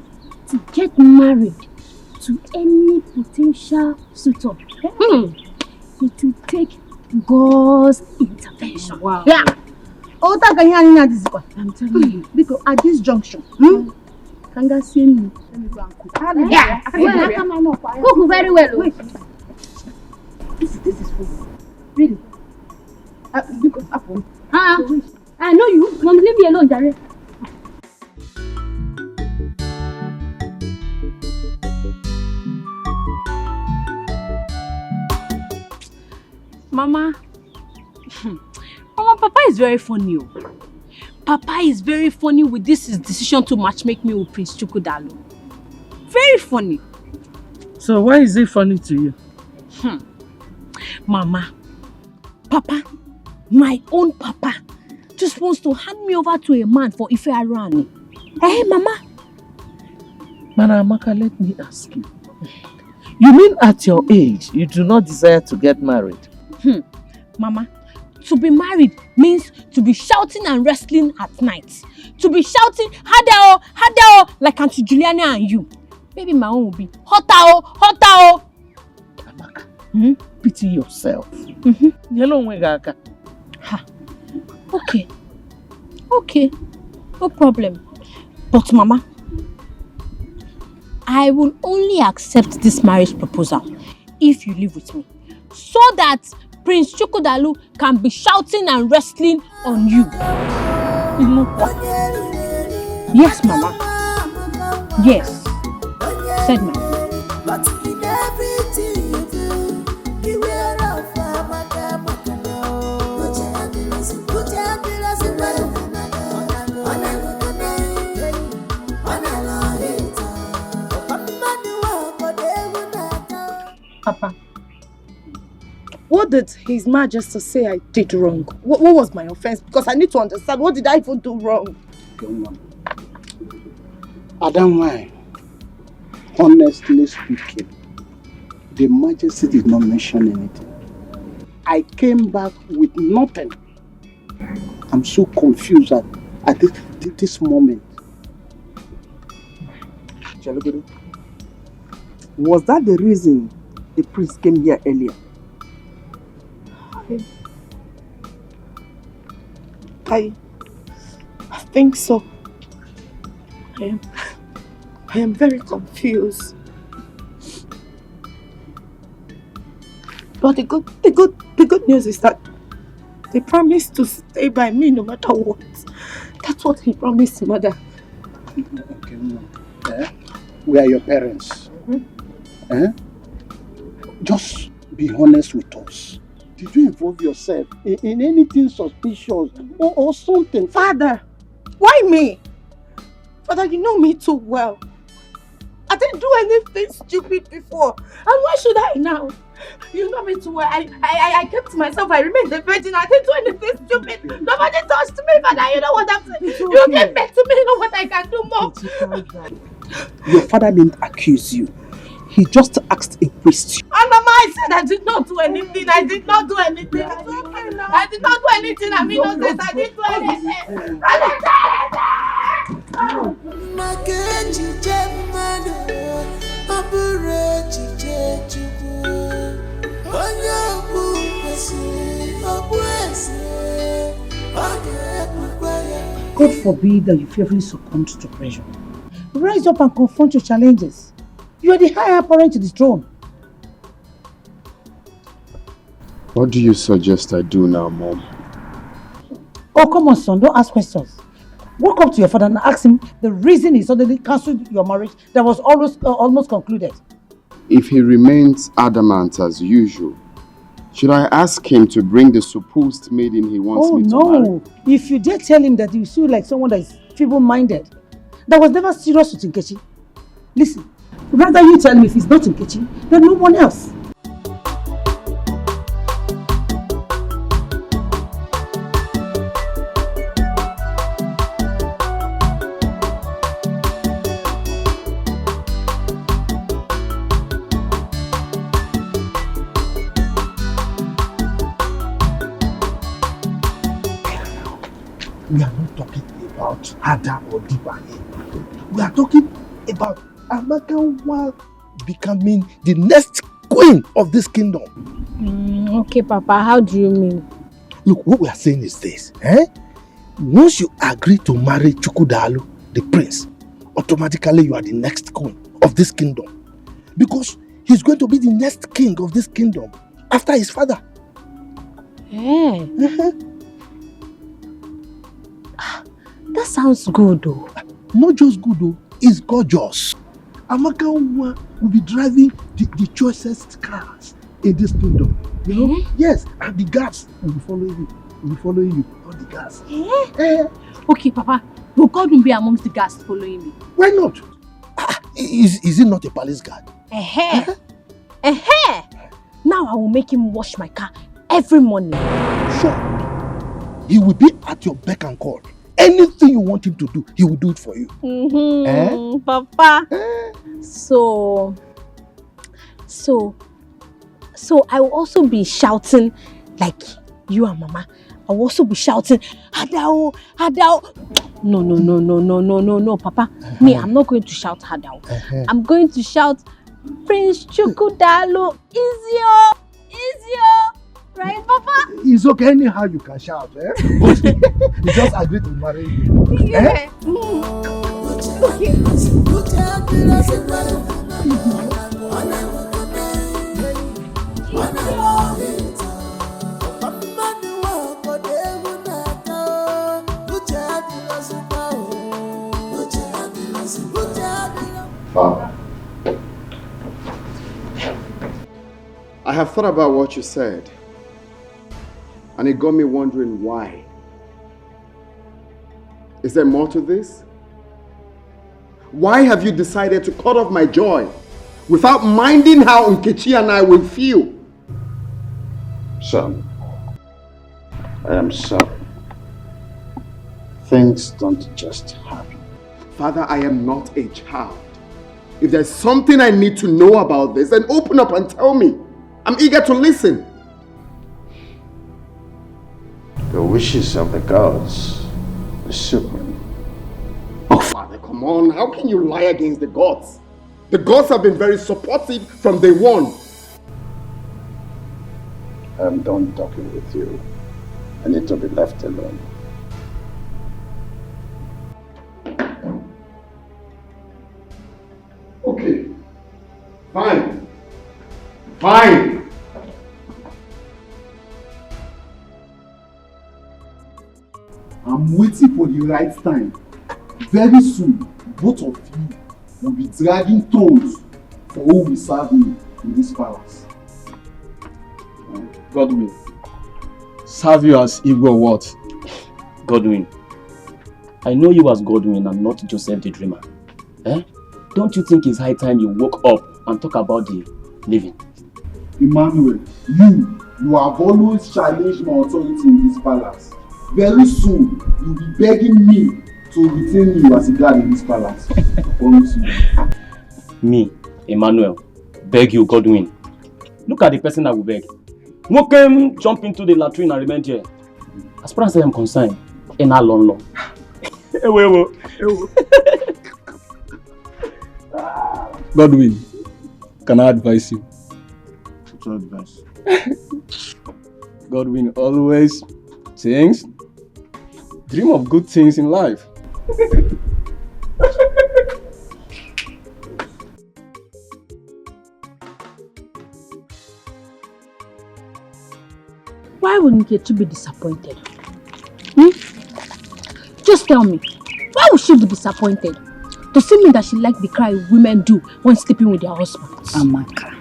to get married to any potential suitor, it will take God's intervention. Wow. Yeah. Oh, I'm telling you. Because at this junction, Kanga see me. Let me go and cook. Yeah. Cook very well. Wait. This is food. Really? Because apple. I know you. Don't leave me alone, Jare. Mama, Papa is very funny. Papa is very funny with this his decision to matchmake me with Prince Chukwudalu. Very funny. So why is it funny to you? Mama, Papa, my own Papa, just wants to hand me over to a man for Ife Arani. Hey, Mama. Mana Amaka, let me ask you. You mean at your age, you do not desire to get married? Mama, to be married means to be shouting and wrestling at night. To be shouting, Hadao, Hadao, like Auntie Juliana and you. Maybe my own will be, Hotao, Hotao. Amaka, pity yourself. Okay, no problem. But Mama, I will only accept this marriage proposal if you live with me. So that Prince Chukwudalu can be shouting and wrestling on you. Yes, Mama. Yes. Said Mama. But in everything you do, beware of Papa, what did His Majesty say I did wrong? What was my offense? Because I need to understand, what did I even do wrong? Adam, honestly speaking, the Majesty did not mention anything. I came back with nothing. I'm so confused at this moment. Was that the reason the priest came here earlier? I think so. I am very confused. But the good news is that they promised to stay by me no matter what. That's what he promised, Mother. We are your parents. Just be honest with us. Did you involve yourself in anything suspicious or something? Father, why me? Father, you know me too well. I didn't do anything stupid before. And why should I now? You know me too well. I kept myself. I remained a virgin. I didn't do anything stupid. Nobody touched me, Father. You know what I'm saying? Okay. You give back to me. You know what I can do more. Your father didn't accuse you. He just asked a question. And Mama, I said I did not do anything. I did not do anything. I did not do anything. I'm innocent. I didn't do anything. I didn't do God forbid that you fearfully succumb to pressure. Rise up and confront your challenges. You are the higher apparent to the throne. What do you suggest I do now, Mom? Oh, come on, son. Don't ask questions. Walk up to your father and ask him the reason he suddenly cancelled your marriage that was almost concluded. If he remains adamant as usual, should I ask him to bring the supposed maiden he wants me to marry? Oh, no. If you dare tell him that you feel like someone that is feeble-minded, that was never serious with Nkechi. Listen, rather you tell me if he's not Nkechi, then no one else. We are not talking about Ada or Dibanye. We are talking about Amaka becoming the next queen of this kingdom. Okay, Papa, how do you mean? Look, what we are saying is this. Once you agree to marry Chukwudalu, the prince, automatically you are the next queen of this kingdom. Because he's going to be the next king of this kingdom after his father. Yeah. That sounds good though. Not just good though, it's gorgeous. Amaka will be driving the choicest cars in this kingdom. You know? Yes, and the guards will be following you. Will be following you. All the guards. Okay, Papa. Will God be amongst the guards following me? Why not? Is it not a palace guard? Now I will make him wash my car every morning. Sure. He will be at your beck and call. Anything you want him to do, he will do it for you. Papa. So I will also be shouting like you and Mama. I will also be shouting, Hadao, Hadao. No, Papa. Me, I'm not going to shout Hadao. I'm going to shout, Prince Chukwudalu, Ezeo. Right, Papa? It's okay, anyhow you can shout, But he just agreed to marry you. Yeah. Okay. Father, I have thought about what you said. And it got me wondering why. Is there more to this? Why have you decided to cut off my joy without minding how Nkechi and I will feel? Son, I am sorry. Things don't just happen. Father, I am not a child. If there's something I need to know about this, then open up and tell me. I'm eager to listen. The wishes of the gods is supreme. Oh, Father, come on. How can you lie against the gods? The gods have been very supportive from day one. I'm done talking with you. I need to be left alone. Okay. Fine. Fine. I'm waiting for the right time. Very soon, both of you will be dragging toes for who will serve me in this palace. Godwin. Serve you as Igbo or what? Godwin. I know you as Godwin and not Joseph the Dreamer. Eh? Don't you think it's high time you woke up and talk about the living? Emmanuel, you have always challenged my authority in this palace. Very soon, you'll be begging me to retain you as a guard in this palace. I promise you. Me, Emmanuel, beg you, Godwin. Look at the person that will beg. Mokem jump into the latrine and remain here. As far as I am concerned, Ena long. Godwin, can I advise you? What's your advice? Godwin always thinks, dream of good things in life. Why would Nkechi be disappointed? Just tell me, why would she be disappointed? To see me that she likes the cry women do when sleeping with their husbands. Amaka,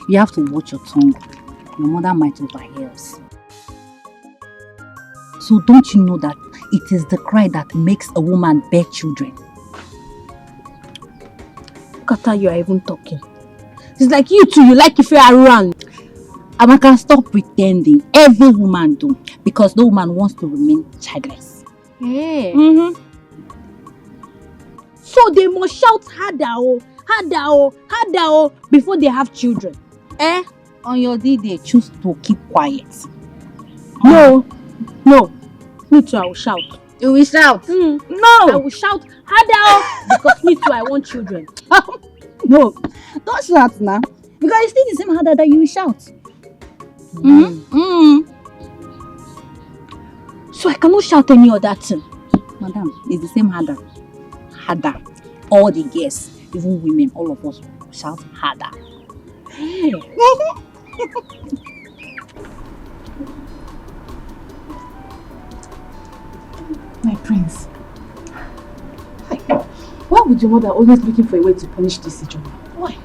you have to watch your tongue. Your mother might overhear us. So don't you know that it is the cry that makes a woman bear children? Look at how you are even talking. It's like you too, you like if you are around. Amaka, stop pretending. Every woman do. Because no woman wants to remain childless. Yeah. So they must shout harder, before they have children. On your day, they choose to keep quiet. No. Me too, I will shout. You will shout? No. I will shout harder because me too, I want children. No, don't shout now. Because it's still the same harder that you will shout. So I cannot shout any other thing. Madam, it's the same harder. Harder. All the girls, even women, all of us shout harder. Hey. My prince. Why would your mother always looking for a way to punish this Ejeta? Why?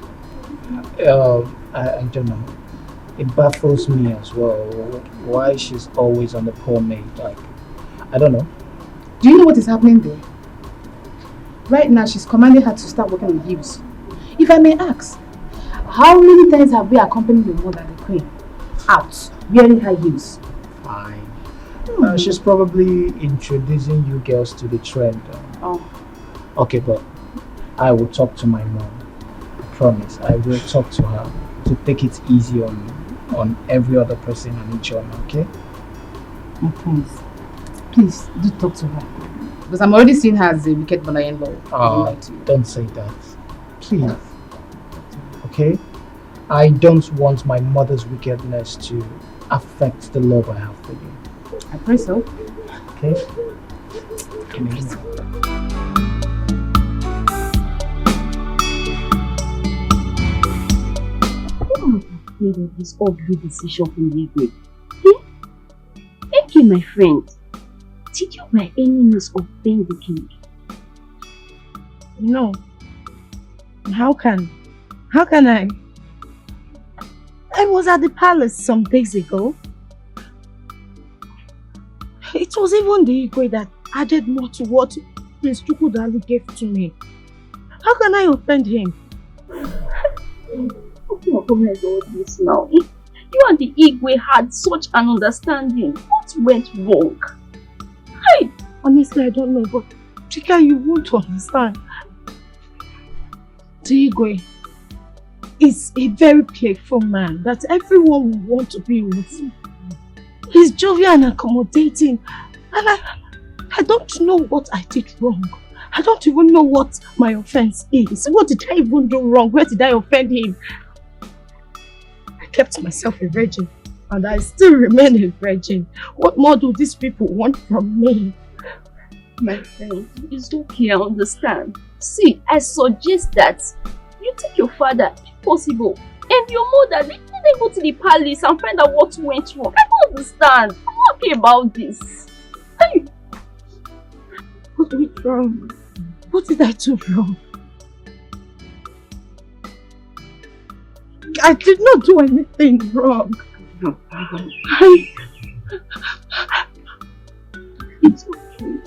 I don't know. It baffles me as well. Why she's always on the poor maid. Like, I don't know. Do you know what is happening there? Right now, she's commanding her to start working on heels. If I may ask, how many times have we accompanied your mother, the queen, out, wearing her heels? Fine. She's probably introducing you girls to the trend. Okay, but I will talk to my mom. I promise. I will talk to her to take it easy on every other person and each other, okay? My prince, please do talk to her. Because I'm already seeing her as a wicked mother-in-law. Don't say that. Please. Okay? I don't want my mother's wickedness to affect the love I have for you. I pray so. Okay? Come here. Of this ugly decision from Igwe. Thank you, my friend. Did you by any means offend the king? No. How can I? I was at the palace some days ago. It was even the Igwe that added more to what Prince Chukwudalu gave to me. How can I offend him? This now. You and the Igwe had such an understanding. What went wrong? Hey, honestly, I don't know, but Chika, you won't understand. The Igwe is a very playful man that everyone will want to be with. He's jovial and accommodating, and I don't know what I did wrong. I don't even know what my offense is. What did I even do wrong? Where did I offend him? I kept myself a virgin, and I still remain a virgin. What more do these people want from me? My friend, it's okay, I understand. See, I suggest that you take your father, if possible, and your mother, let them go to the palace and find out what went wrong. I don't understand. I'm not happy about this. Hey. What went wrong? What did I do wrong? I did not do anything wrong. It's okay.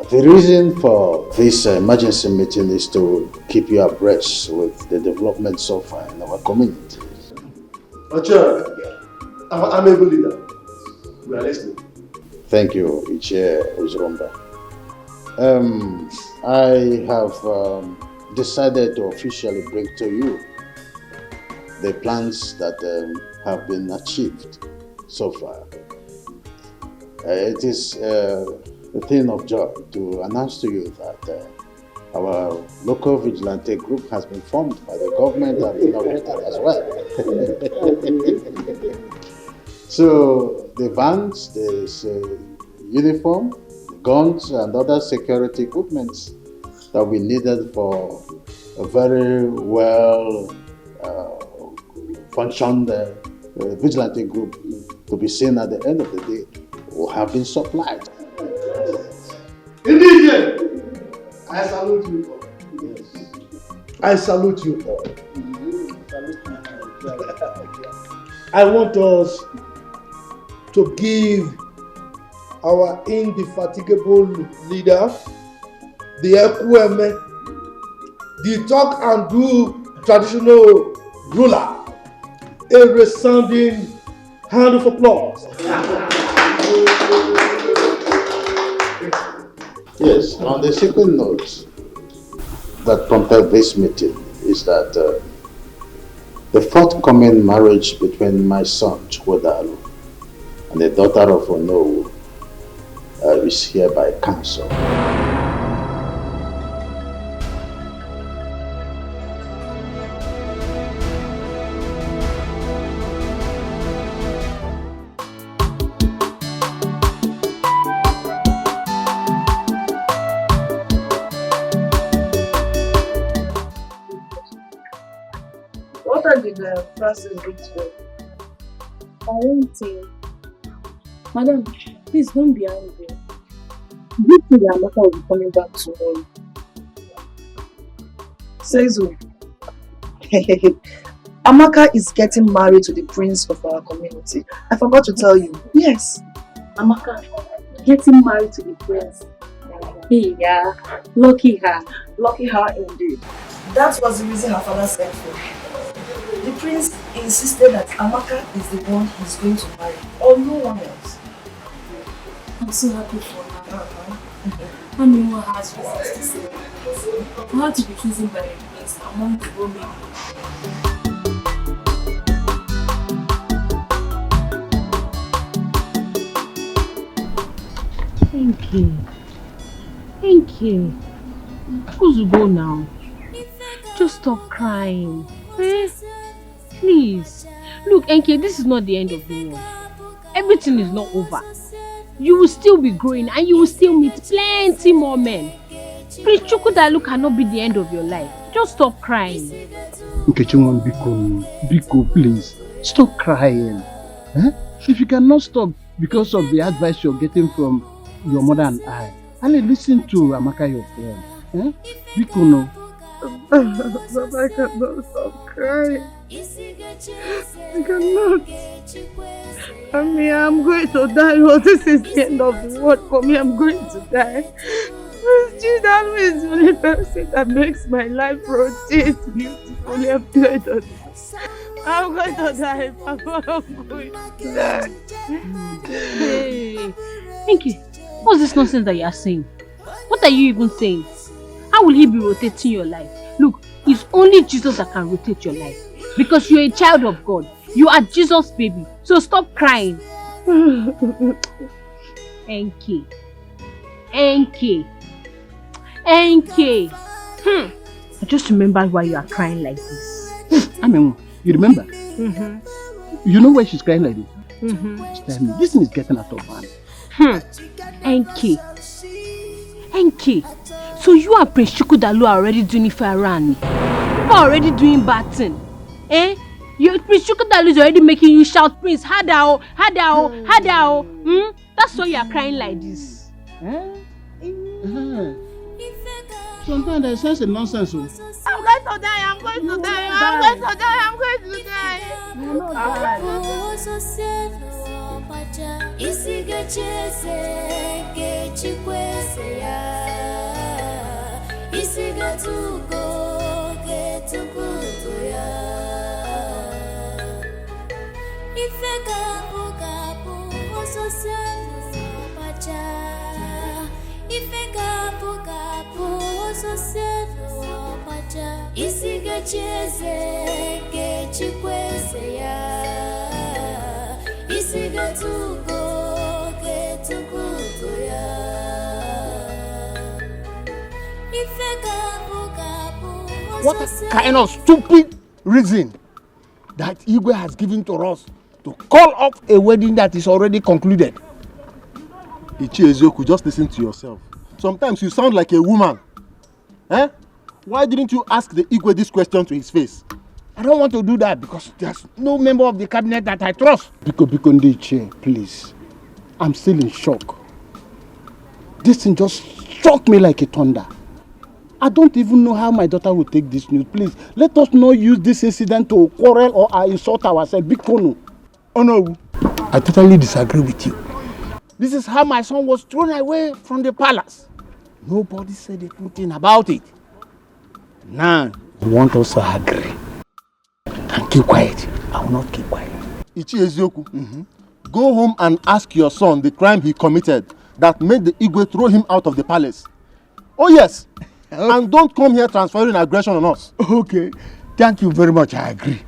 The reason for this emergency meeting is to keep you abreast with the development so far in our community. Ocha, I'm a good leader. We are listening. Thank you, Iche Uzurumba. I have decided to officially bring to you the plans that have been achieved so far. It is a thing of joy to announce to you that our local vigilante group has been formed by the government and inaugurated as well. So the vans, the uniform, guns and other security equipment that we needed for a very well functioned vigilante group to be seen at the end of the day will have been supplied. Indeed, I salute you all. Yes. I salute you all. I want us to give our indefatigable leader, the Ekuma, the talk and do traditional ruler, a resounding hand of applause. Yes, on the second note that prompted this meeting is that the forthcoming marriage between my son Chukwudalu and the daughter of Ono is hereby cancelled. What are the Francis did to you? I won't say. Madam, please don't be angry. This is Amaka will be coming back tomorrow. Says who? Amaka is getting married to the prince of our community. I forgot to tell you. Yes. Amaka, getting married to the prince. Hey, yeah. Lucky her. Lucky her indeed. That was the reason her father sent for her. The prince insisted that Amaka is the one he's going to marry, or no one else. I'm so happy for her. I mean, what has reasons to say. I have to be chosen by the prince among the women. Thank you. Thank you. Who's go now? Just stop crying. Eh? Please. Look, Enke, this is not the end of the world. Everything is not over. You will still be growing and you will still meet plenty more men. Prince Chukwudalu cannot be the end of your life. Just stop crying. Nkechimon, Biko, please. Stop crying. Eh? If you cannot stop because of the advice you're getting from your mother and I listen to Amaka, your friend. Eh? Biko, no. But I cannot stop crying. I cannot. I mean, I'm going to die. Well, this is the end of the world for me. I'm going to die. Julius is the only person that makes my life rotate beautifully. I'm going to die. I'm going to die. I'm going to die. Hey, Enke, what's this nonsense that you are saying? What are you even saying? How will he be rotating your life? Look, it's only Jesus that can rotate your life. Because you're a child of God. You are Jesus' baby. So stop crying. Enke. I just remembered why you are crying like this. I mean, you remember? Mm-hmm. You know why she's crying like this? Mm-hmm. Tell me, this thing is getting out of hand. Enke. So you and Prince Chukwudalu are already doing it for Arani. are already doing bad thing. Eh? Prince Chukwudalu is already making you shout, Prince, Hadao, Hadao, Hadao. That's why you are crying like this. Sometimes they sense a nonsense. I'm going to die, I'm going to die, I'm going to die, I'm going to die. You will not die. What kind of stupid reason that Igwe has given to us to call off a wedding that is already concluded? Ezeonu, just listen to yourself. Sometimes you sound like a woman. Eh? Why didn't you ask the Igwe this question to his face? I don't want to do that because there's no member of the cabinet that I trust. Biko, please. I'm still in shock. This thing just struck me like a thunder. I don't even know how my daughter will take this news. Please, let us not use this incident to quarrel or insult ourselves. Biko, oh no, I totally disagree with you. This is how my son was thrown away from the palace. Nobody said a good thing about it. Now, you want us to agree and keep quiet. I will not keep quiet. Ezeonu, go home and ask your son the crime he committed that made the Igwe throw him out of the palace. Oh yes, and don't come here transferring aggression on us. Okay, thank you very much, I agree.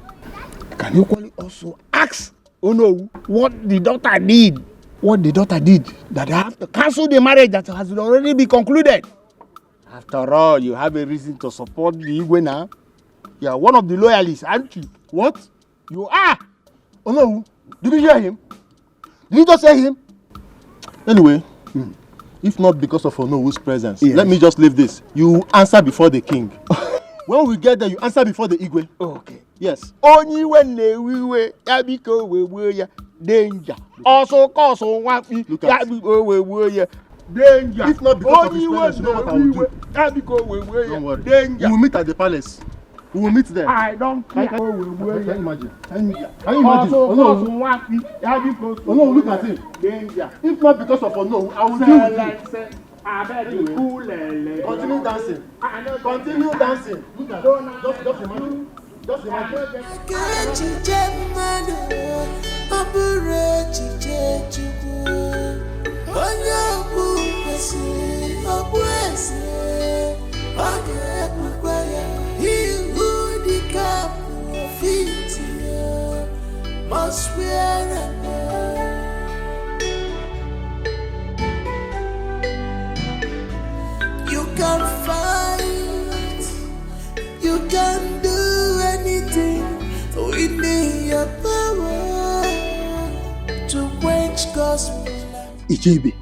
Can you also ask what the daughter did? What the daughter did that I have to cancel the marriage that has already been concluded. After all, you have a reason to support the Igwe now. You are one of the loyalists, aren't you? What? You are. Oh no, did you hear him? Did you just say him? Anyway, if not because of Onowu's presence, let me just leave this. You answer before the king. When we get there, you answer before the Igwe. Okay. Yes. Only when we danger. Also cause on one fee. Danger. If not because of his presence, you know what I will do. Don't worry. Danger. We will meet at the palace. We will meet there. I don't care. Can you imagine? Can you imagine? Oh no, look at him. Danger. If not because of Ono, I will deal with you. Continue dancing. Continue dancing. Look at just imagine. Just imagine. Must wear you can fight, you can do anything within your power to quench gospel. Ibe,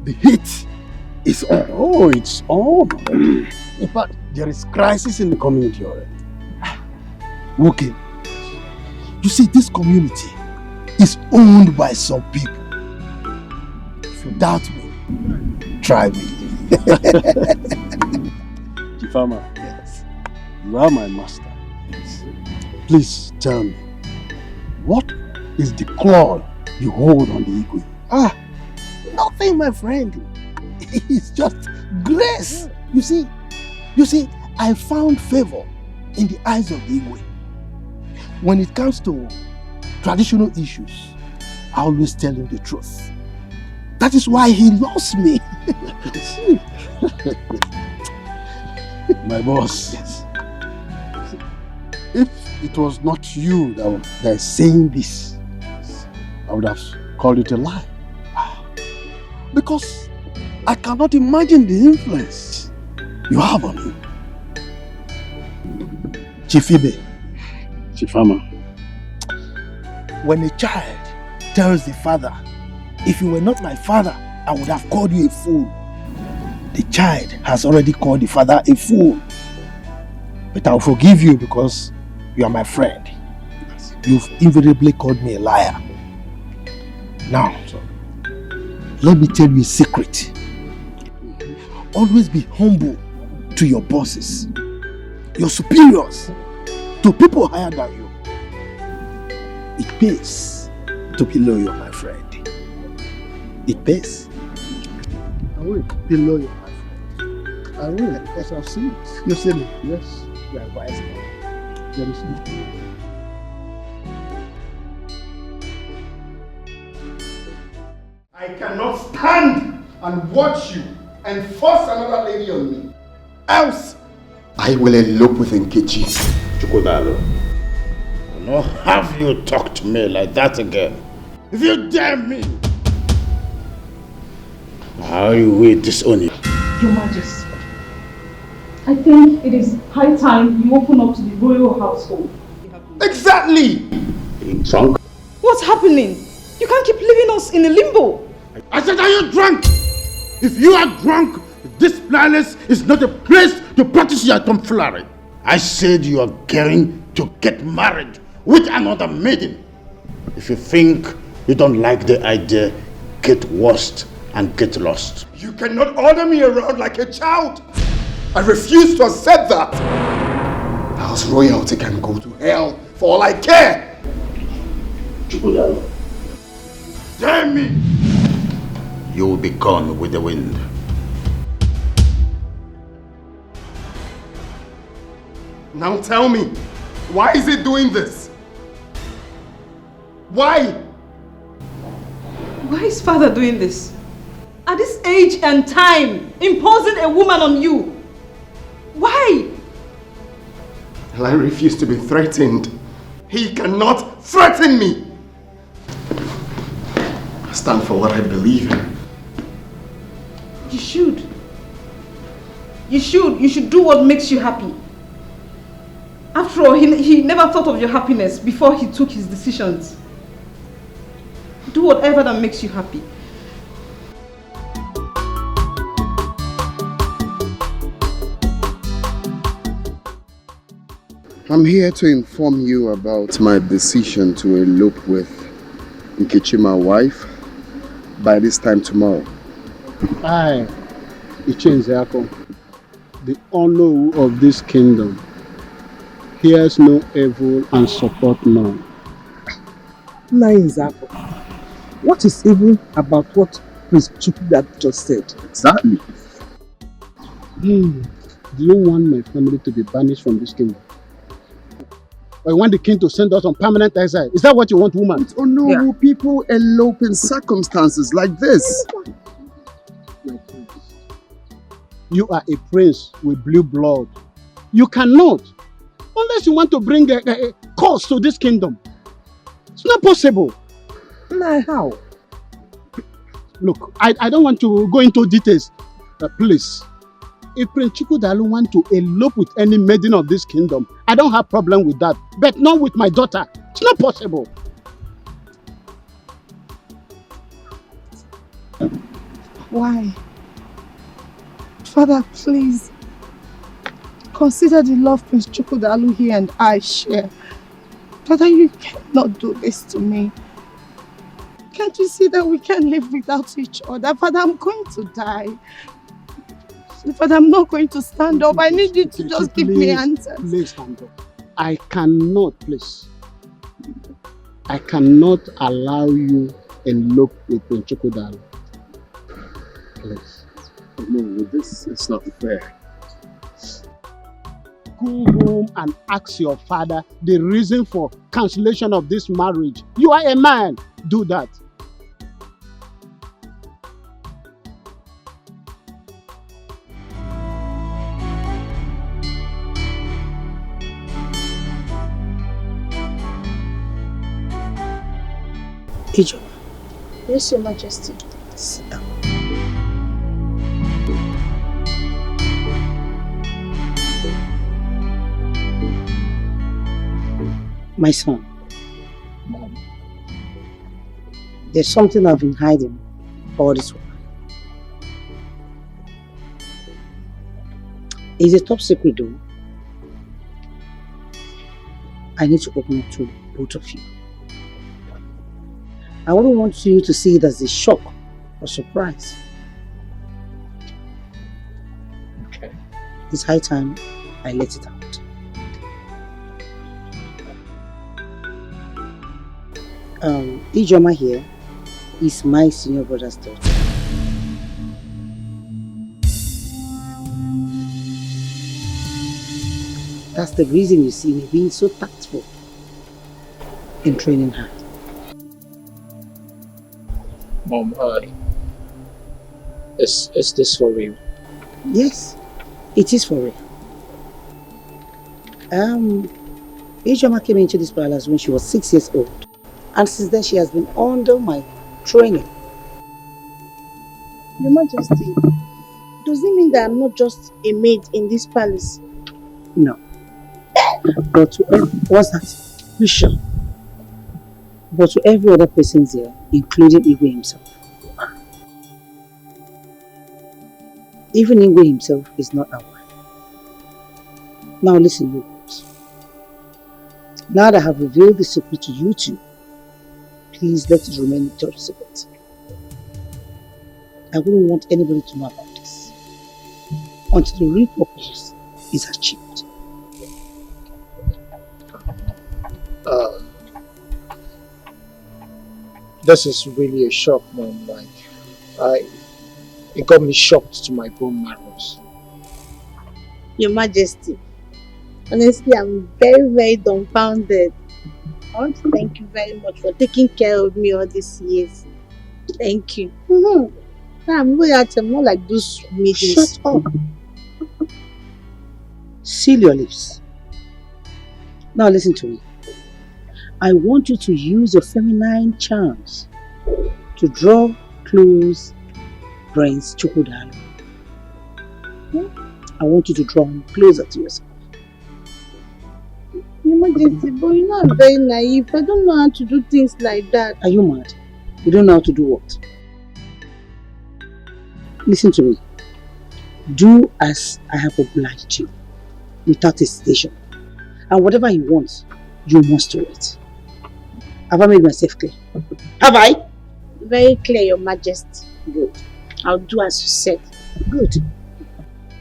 the heat is on. Oh, it's on. In fact, there is crisis in the community already. Okay. You see, this community is owned by some people. If you doubt me, try me. Chifama, yes. You are my master. Yes. Please tell me, what is the claw you hold on the Igwe? Nothing, my friend. It's just grace. You see, I found favor in the eyes of the Igwe. When it comes to traditional issues, I always tell him the truth. That is why he loves me. My boss. Yes. If it was not you that is saying this, I would have called it a lie. Because I cannot imagine the influence you have on him. Chief Ibe. Chifama. When a child tells the father, if you were not my father, I would have called you a fool. The child has already called the father a fool. But I'll forgive you because you are my friend. You've invariably called me a liar. Now, let me tell you a secret. Always be humble to your bosses, your superiors, to people higher than you. It pays to be loyal, my friend. It pays. I will be loyal, my friend. I will, because I've seen it. You've seen it? Yes. You are wise man. There is no. I cannot stand and watch you and force another lady on me. Else, I will elope with Nkechi. Chukwudalo, I will not have you talk to me like that again. If you dare me, I will disown you. Your Majesty, I think it is high time you open up to the royal household. Exactly! Drunk? What's happening? You can't keep leaving us in a limbo. I said, are you drunk? If you are drunk, this palace is not a place to practice your tomfoolery. I said you are going to get married with another maiden. If you think you don't like the idea, get worst and get lost. You cannot order me around like a child. I refuse to accept that. House royalty can go to hell for all I care. Chukwudalo, dare me! You will be gone with the wind. Now tell me, why is it doing this? Why? Why is father doing this? At this age and time, imposing a woman on you. Why? I refuse to be threatened. He cannot threaten me. I stand for what I believe in. You should. You should do what makes you happy. After all, he never thought of your happiness before he took his decisions. Do whatever that makes you happy. I'm here to inform you about my decision to elope with Nkechi, my wife, by this time tomorrow. I, Ichenzeako, the honor of this kingdom, hears no evil and support none. Nzako, what is evil about what Prince Chukwudalo just said? Exactly. Do you want my family to be banished from this kingdom? Or you want the king to send us on permanent exile? Is that what you want, woman? Oh no, people elope in circumstances like this. You are a prince with blue blood. You cannot, unless you want to bring a curse to this kingdom. It's not possible. Nah, how? Look, I don't want to go into details. Please, if Prince Chukwudalo want to elope with any maiden of this kingdom, I don't have problem with that. But not with my daughter. It's not possible. Why? Father, please. Consider the love Prince Chukwudalo here and I share. Father, you cannot do this to me. Can't you see that we can't live without each other? Father, I'm going to die. Father, I'm not going to stand up. I need you to just give me answers. Please stand up. I cannot, please. I cannot allow you elope with Prince Chukwudalo. Please. No, this is not fair. Go home and ask your father the reason for cancellation of this marriage. You are a man. Do that. Ijo. Yes, Your Majesty. Sit down. My son, there's something I've been hiding all this while. It's a top secret though. I need to open up to both of you. I wouldn't want you to see it as a shock or surprise. Okay. It's high time I let it out. Ijoma here is my senior brother's daughter. That's the reason you see me being so tactful in training her. Mom, is this for real? Yes, it is for real. Ijoma came into this palace when she was 6 years old, and since then she has been under my training. Your Majesty, does it mean that I'm not just a maid in this palace? No. But to what's that? You sure? But to every other person here, including Igwe himself. Even Igwe himself is not aware. Now listen, you boys. Now that I have revealed the secret to you two, please let it remain a top secret. I wouldn't want anybody to know about this until the real purpose is achieved. This is really a shock, Mom. It got me shocked to my bone marrows. Your Majesty, honestly, I'm very, very dumbfounded. I want to thank you very much for taking care of me all these years. Thank you. I'm not like those meetings. Shut up. Seal your lips. Now listen to me. I want you to use your feminine charms to draw close Prince Chukwudalu. I want you to draw him closer to yourself. Your Majesty, but you know I'm very naive. I don't know how to do things like that. Are you mad? You don't know how to do what? Listen to me. Do as I have obliged you, without hesitation. And whatever you want, you must do it. Have I made myself clear? Have I? Very clear, Your Majesty. Good. I'll do as you said. Good.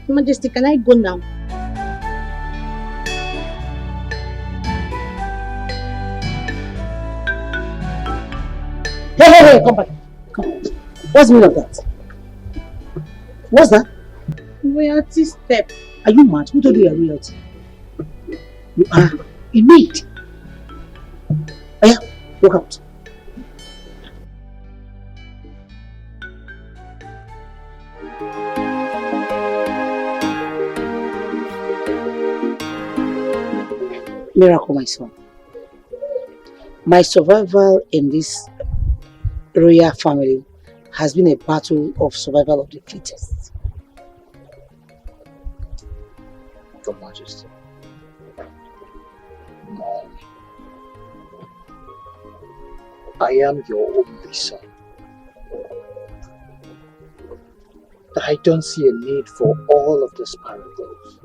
Your Majesty, can I go now? Hey, come back. Come. What's the meaning of that? What's that? Royalty step. Are you mad? Who told you you're royalty? You are a maid. Aya, walk out. Miracle, my son. My survival in this royal family has been a battle of survival of the fittest. Your Majesty. Mom. I am your only son. I don't see a need for all of this parables.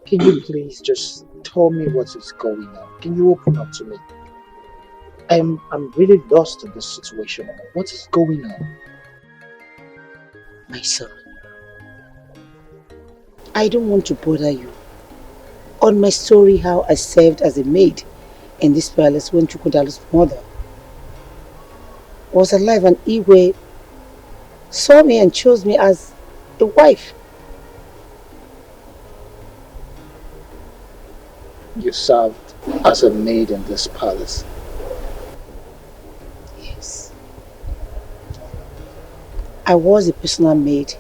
Can you please just tell me what is going on? Can you open up to me? I'm really lost in this situation. What is going on? My son, I don't want to bother you on my story how I served as a maid in this palace when Chukwudalu's mother was alive and Igwe saw me and chose me as a wife. You served as a maid in this palace. Yes. I was a personal maid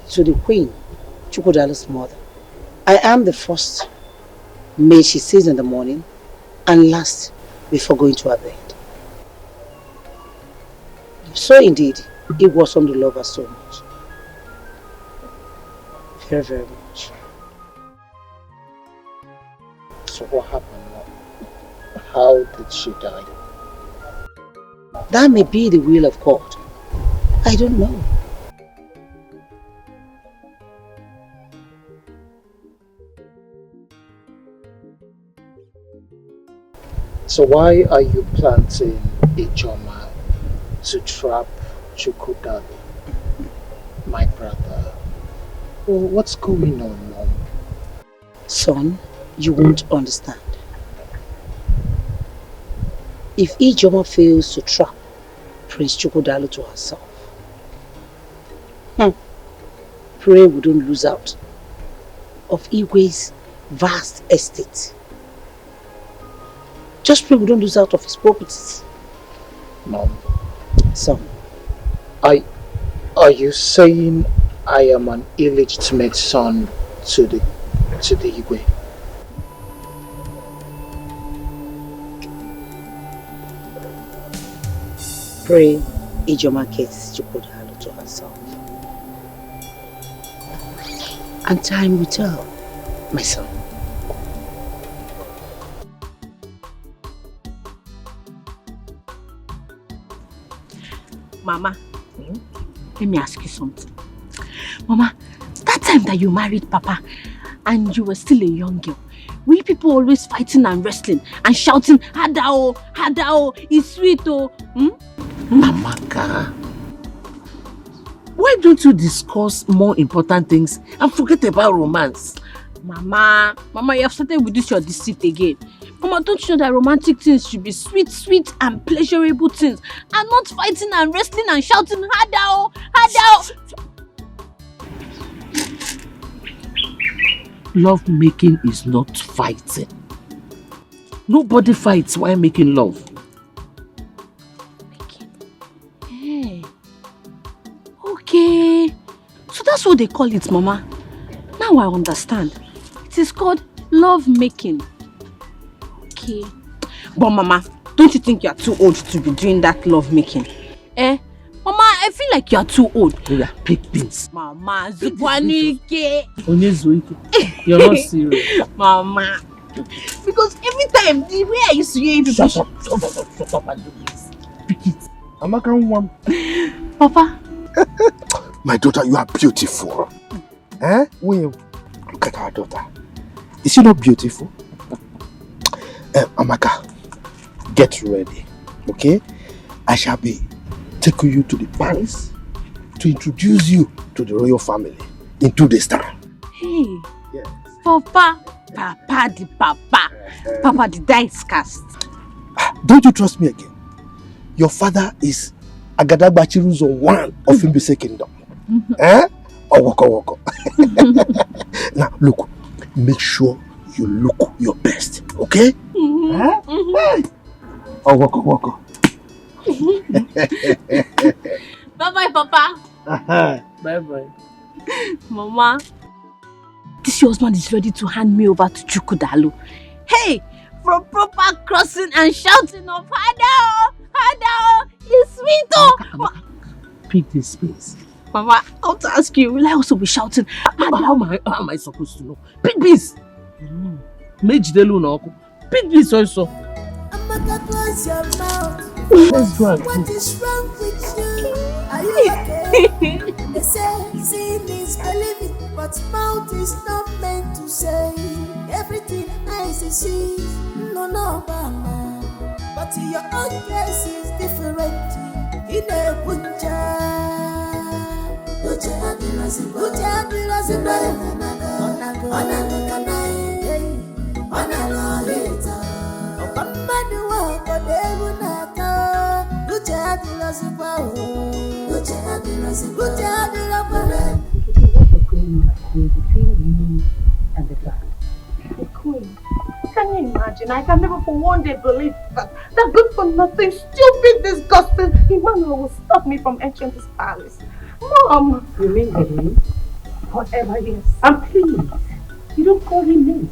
to the queen, Chukwudalu's mother. I am the first maid she sees in the morning and last before going to her bed. So indeed, it was on to love her so much. Very, very much. So what happened? How did she die? That may be the will of God. I don't know. So why are you planting Ijoma to trap Chukwudalo, my brother? Well, what's going on, Mom? Son, you won't understand. If Ijoma fails to trap Prince Chukwudalo to herself, pray we don't lose out of Igwe's vast estate. Just pray we don't lose out of his properties. Mom. Son. Are you saying I am an illegitimate son to the Igwe? Pray Ijoma gets Chukwudalo to herself. And time will tell, my son. Mama, let me ask you something. Mama, that time that you married Papa and you were still a young girl, were people always fighting and wrestling and shouting, Hadao, Hadao, it's sweet, oh? Amaka, why don't you discuss more important things and forget about romance? Mama, you have started with this your deceit again. Mama, don't you know that romantic things should be sweet, sweet and pleasurable things and not fighting and wrestling and shouting, Hadao, Hadao. Love making is not fighting. Nobody fights while making love. Hey. Okay. So that's what they call it, Mama. Now I understand. It is called love making. Okay. But Mama, don't you think you are too old to be doing that love making? Mama, I feel like you are too old. Yeah, pick things. Mama, Zukwanike. You're not serious. Mama. Because every time, the way I used to hear you... Shut up and do this. Pick it. Amaka one. Papa. My daughter, you are beautiful. William, look at our daughter. Is she not beautiful? Amaka, get ready, okay? I shall be taking you to the palace to introduce you to the royal family in 2 days' time. Hey, yes. Papa the dice cast. Don't you trust me again? Your father is Agadabachiruzo one of Mbise Kingdom. Woko. Now look, make sure you look your best, okay? Woko. Bye-bye, Papa. Bye-bye. Mama, this your husband is ready to hand me over to Chukwudalo. Hey, from proper crossing and shouting of Hadao, Hadao, it's sweet, oh. Pick this space. Mama, I want to ask you, will I also be shouting? How am I supposed to know? Pick this. Pick this also. Amaka, close your mouth. Let's go and What is wrong with you? Are you okay? They say seeing is believing, but mouth is not meant to say everything eyes see. No, mama. But your own case is different. In a punja. Between you and the God. Queen, can you imagine? I can never for one day believe that good for nothing, stupid, disgusting Emmanuel will stop me from entering this palace. Mom! You mean Edwin? Whatever, yes. And please, you don't call him names.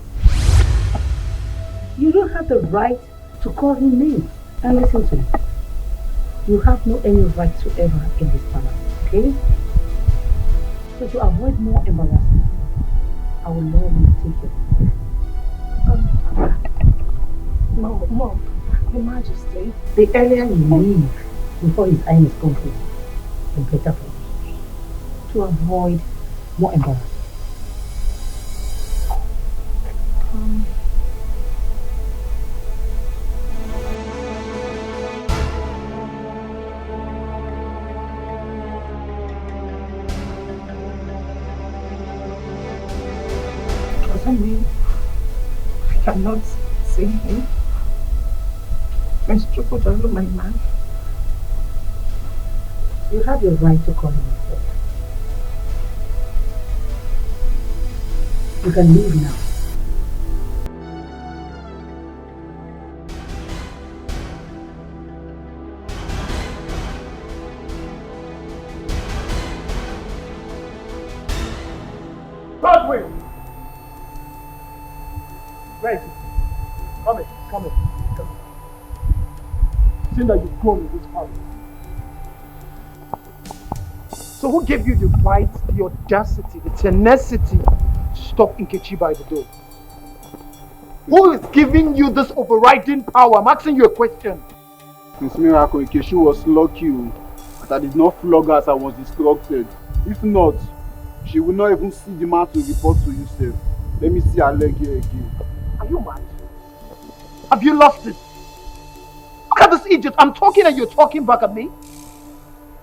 You don't have the right to call him names. And listen to me. You have no any right whatsoever in this palace, okay? So to avoid more embarrassment, I will love you to take it. Mom, Your Majesty, the earlier you leave before his time is complete, the better for you. To avoid more embarrassment. cannot see him. Mr. Chukwudalo, my man. You have your right to call him a father. You can leave now. Godwin! Where is it? Come in. Seeing that you've grown in this palace. So who gave you the right, the audacity, the tenacity to stop Nkechi by the door? Who is giving you this overriding power? I'm asking you a question. Miss Miracle, Nkechi was lucky that I did not flog her as I was instructed. If not, she would not even see the man to report to you, sir. Let me see her leg here again. Are you mad? Have you lost it? Look at this idiot. I'm talking and you're talking back at me.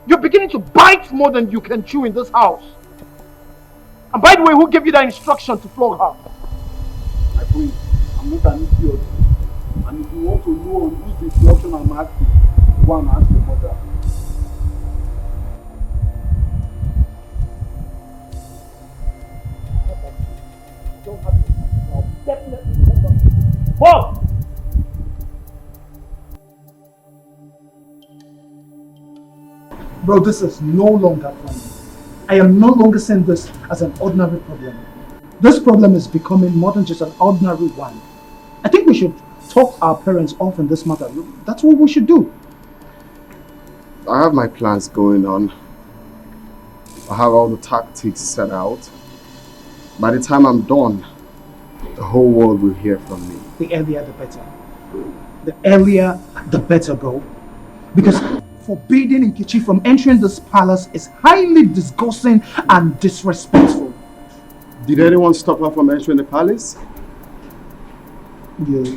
You're beginning to bite more than you can chew in this house. And by the way, who gave you that instruction to flog her? My friend, I'm not an idiot. And if you want to know on whose instruction I'm asking, go and ask your mother. Don't have it. I'll definitely come back. Whoa! Bro, this is no longer funny. I am no longer seeing this as an ordinary problem. This problem is becoming more than just an ordinary one. I think we should talk our parents off in this matter. That's what we should do. I have my plans going on. I have all the tactics set out. By the time I'm done, the whole world will hear from me. The earlier the better. The earlier the better, bro. Because forbidding Nkechi from entering this palace is highly disgusting and disrespectful. Did anyone stop her from entering the palace?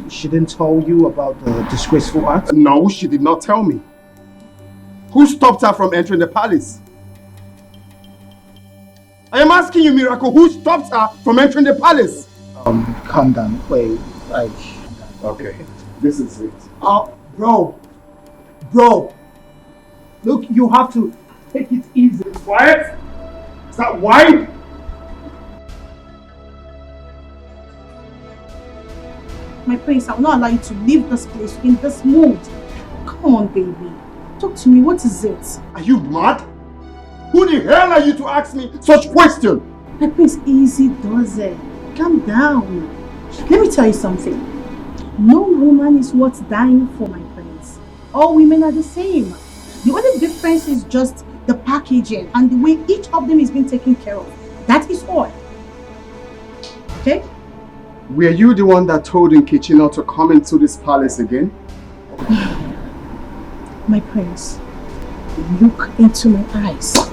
She didn't tell you about the disgraceful act? No, she did not tell me. Who stopped her from entering the palace? I am asking you, Miracle, who stopped her from entering the palace? Calm down. Wait, Okay, this is it. Bro. Look, you have to take it easy. Quiet! Is that wide? My prince, I will not allow you to leave this place in this mood. Come on, baby. Talk to me. What is it? Are you mad? Who the hell are you to ask me such question? My prince, easy does it. Calm down. Let me tell you something. No woman is worth dying for, my prince. All women are the same. The only difference is just the packaging and the way each of them is being taken care of. That is all. Okay? Were you the one that told Nkechi not to come into this palace again? My prince, look into my eyes. So,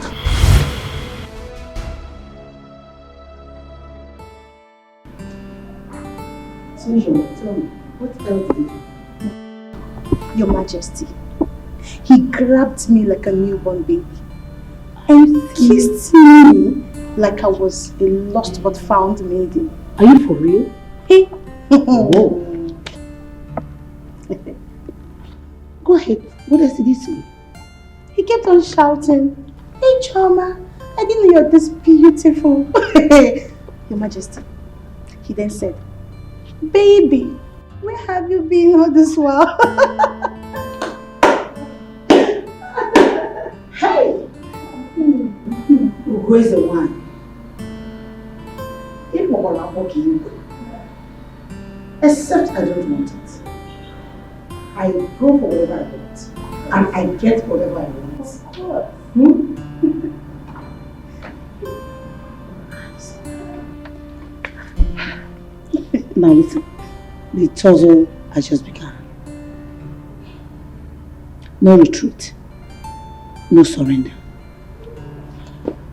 tell me, what else did you do? Your Majesty, he grabbed me like a newborn baby and kissed me like I was a lost but found maiden. Are you for real? Hey. Whoa. Go ahead. What else did he say? He kept on shouting, "Hey Choma, I didn't know you're this beautiful." Your Majesty. He then said, "Baby, where have you been all this while?" Hey! Who is the one? Except I don't want it. I go for whatever I want. And I get whatever I want. Of course. Now listen, the tussle has just begun. No retreat. No surrender.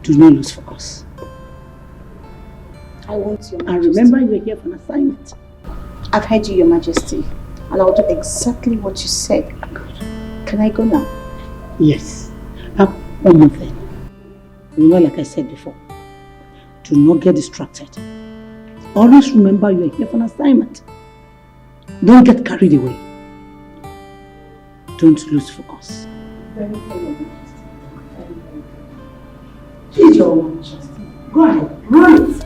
Do not lose focus. I want you. And remember, you are here for an assignment. I've heard you, Your Majesty, and I'll do exactly what you said. Can I go now? Yes. Now, one more thing. Remember, like I said before, do not get distracted. Always remember you are here for an assignment. Don't get carried away. Don't lose focus. Very good. Go ahead, run it.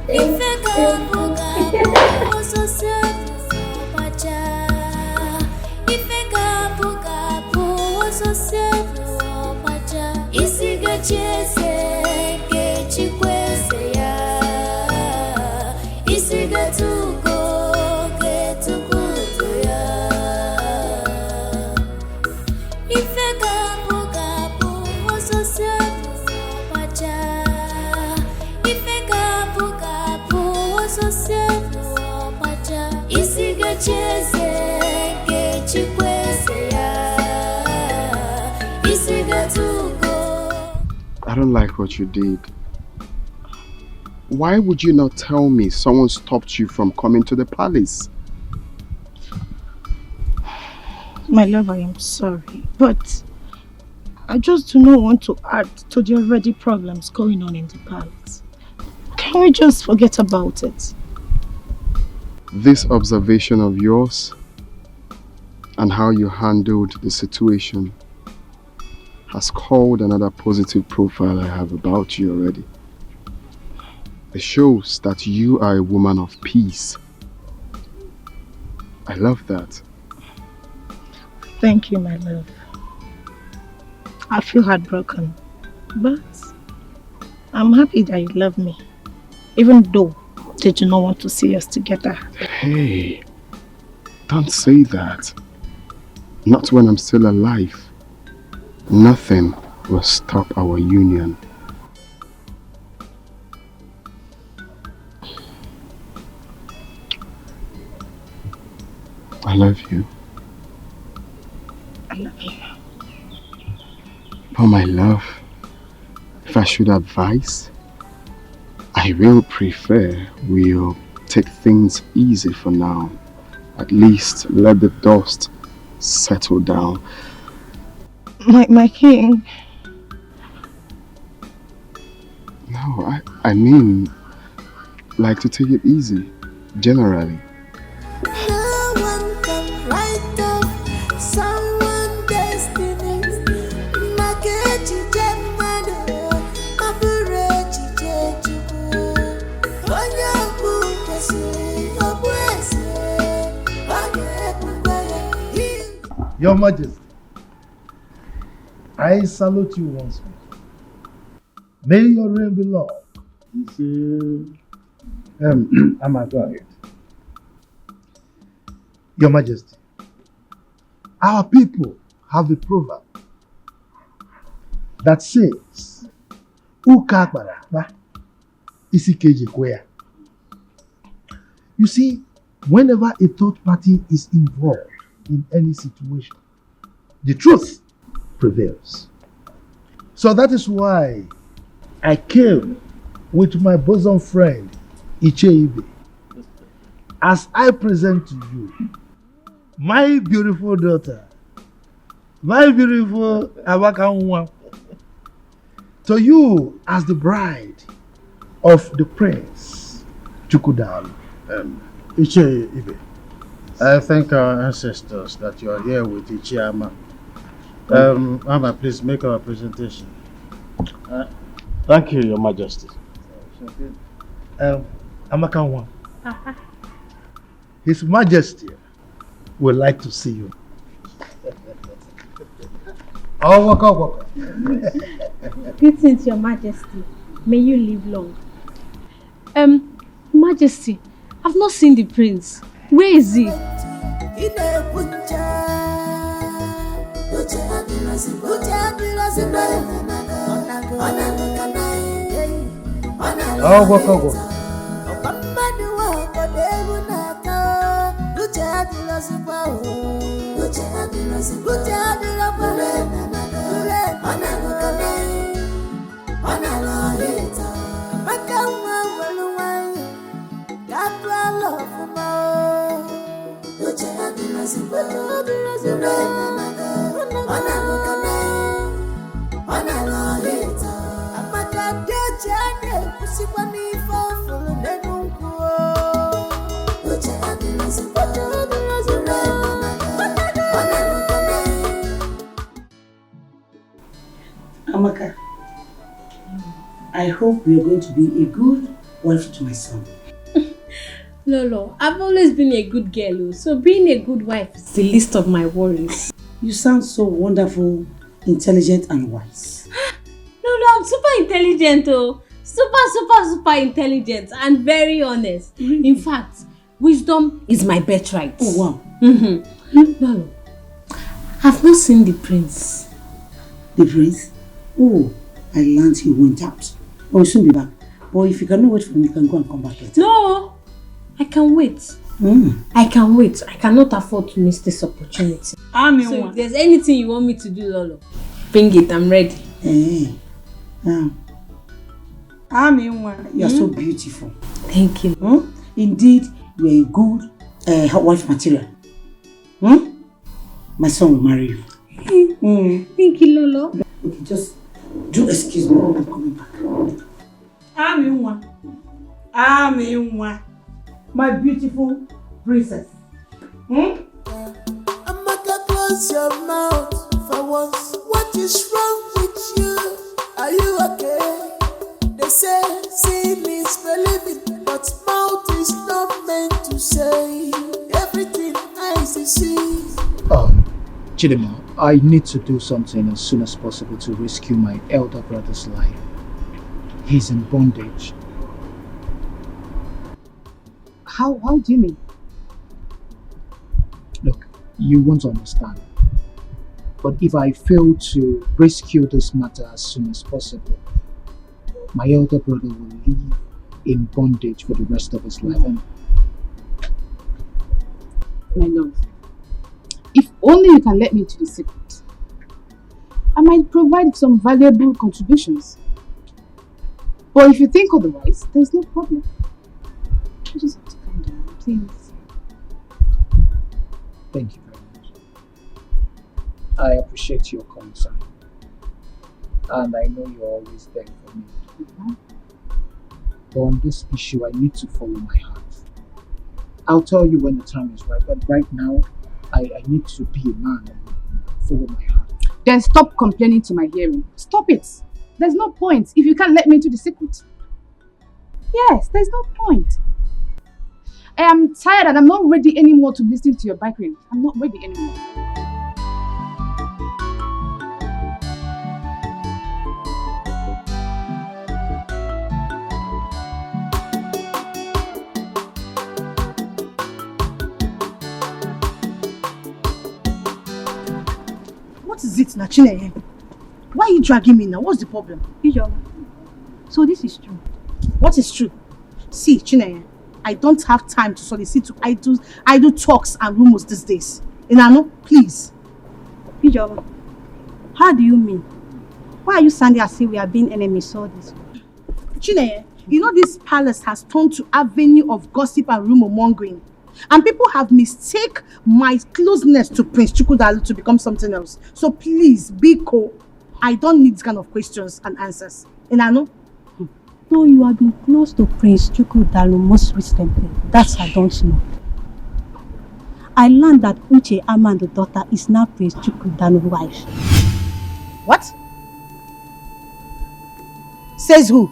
I don't like what you did. Why would you not tell me someone stopped you from coming to the palace? My love, I am sorry, but I just do not want to add to the already problems going on in the palace. Can we just forget about it? This observation of yours and how you handled the situation has called another positive profile I have about you already. It shows that you are a woman of peace. I love that. Thank you, my love. I feel heartbroken, but I'm happy that you love me, even though they do not want to see us together. Hey, don't say that. Not when I'm still alive. Nothing will stop our union. I love you. I love you. But my love, if I should advise, I will prefer we'll take things easy for now. At least let the dust settle down. My king. No, I mean, like to take it easy, generally. No one can write off someone's destiny. Makechi Jemado, Aburechi Jejuku. Onyabu Kwesi, Obwese, Wage. Your Majesty, I salute you once more. May your reign be long. AkaGod. Your Majesty, our people have a proverb that says, Uka Akbara, Isikeji Kwea. You see, whenever a third party is involved in any situation, the truth prevails. So that is why I came with my bosom friend, Ibe, as I present to you my beautiful daughter, my beautiful Awakanwa, to you as the bride of the prince, Chukwudalu. Ibe, I thank our ancestors that you are here with Ichiama. Ama, please make our presentation. Thank you, Your Majesty. Amakanwa, His Majesty would like to see you. Oh, waka. Greetings, Your Majesty. May you live long. Majesty, I've not seen the prince. Where is he? Oh, waka. Amaka, I hope you're going to be a good wife to my son. Lolo, I've always been a good girl, so being a good wife is the least of my worries. You sound so wonderful, intelligent and wise. Lolo, I'm super intelligent, oh. Super intelligent and very honest. Really? In fact, wisdom is my birthright. Oh, wow. Lolo, I've not seen the prince. The prince? Oh, I learned he went out. Oh, he'll soon be back. But if you cannot wait for me, you can go and come back later. No, I can wait. I can wait. I cannot afford to miss this opportunity. So if there's anything you want me to do, Lolo, bring it. I'm ready. Hey. You're so beautiful. Thank you. Indeed, you're a good wife material. My son will marry you. Thank you, Lolo. Okay, just do excuse me. I'm coming back. My beautiful princess. Amaka, close your mouth for once. What is wrong with you? Are you okay? They say seeing is believing, but mouth is not meant to say everything eyes see. Chidima, I need to do something as soon as possible to rescue my elder brother's life. He's in bondage. How do you mean? Look, you won't understand. But if I fail to rescue this matter as soon as possible, my elder brother will live in bondage for the rest of his life. And My love, if only you can let me into the secret, I might provide some valuable contributions. But if you think otherwise, there's no problem. You just have to calm down, please. thank you very much. I appreciate your concern. And I know you're always there for me. But on this issue, I need to follow my heart. I'll tell you when the time is right, but right now, I need to be a man and follow my heart. Then stop complaining to my hearing. Stop it. There's no point if you can't let me into the secret. Yes, there's no point. I am tired and I'm not ready anymore to listen to your bickering. I'm not ready anymore. What is it, Nachine? Why are you dragging me now? What's the problem? So this is true. What is true? See, Chineye, I don't have time to solicit to idle talks and rumors these days. Inano, please. Ijeoma, how do you mean? Why are you sounding as if we are being enemies all this? Chineye, you know this palace has turned to avenue of gossip and rumor mongering. And people have mistaken my closeness to Prince Chukwudalu to become something else. So please, Biko, I don't need this kind of questions and answers. Inano? No, you have been close to Prince Chukwudalu most recently. That I don't know. I learned that Uche Amando's daughter is now Prince Chukwudalu's wife. What? Says who?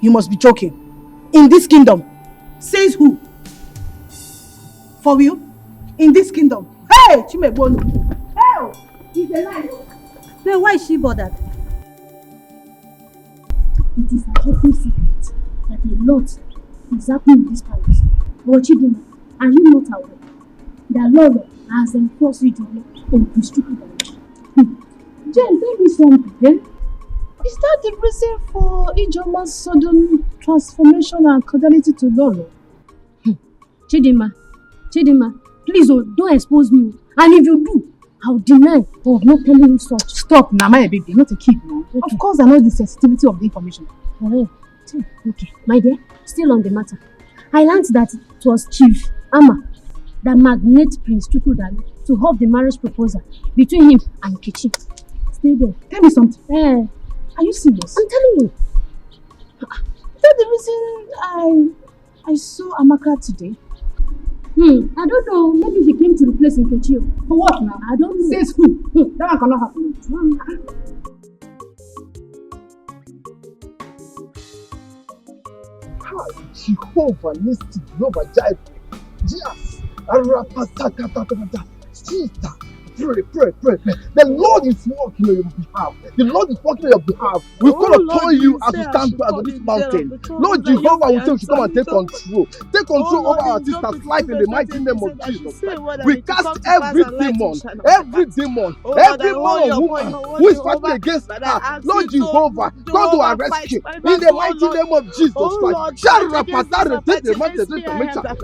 You must be joking. In this kingdom. Says who? For you? In this kingdom. Hey! Chimebonu! Hey! He's alive! Then why is she bothered? It is an open secret that a lot is happening in this palace. But Chidima, are you not aware that Lolo has enforced Regina on Prince Chukwudalu? Jen, tell me something. Is that the reason for Ijeoma's sudden transformation and cordiality to Lolo? Chidima, please don't expose me. And if you do, I'll deny of not telling you such. Stop, now my baby, you're not a kid now. Okay. Of course I know the sensitivity of the information. Okay, my dear, still on the matter. I learned that it was Chief Ama that magnated Prince Chukwudalu to hold the marriage proposal between him and Kichi. Stay there. Tell me something. Are you serious? I'm telling you. Is that the reason I saw Amaka today? I don't know. Maybe he came to replace Nkechi. For what now? I don't know. Says who? That one cannot happen. Jehovah Nissi, Jehovah Jireh. Yes. Arapasakatakata. Sister, pray. The Lord is working on your behalf. The Lord is working on your behalf. We call upon you as we stand on this mountain. Lord Jehovah will say we should come and take control. Take control over our sister's life in the mighty name of Jesus. We cast every demon or woman who is fighting against her. Lord Jehovah, come to our rescue in the mighty name of Jesus Christ.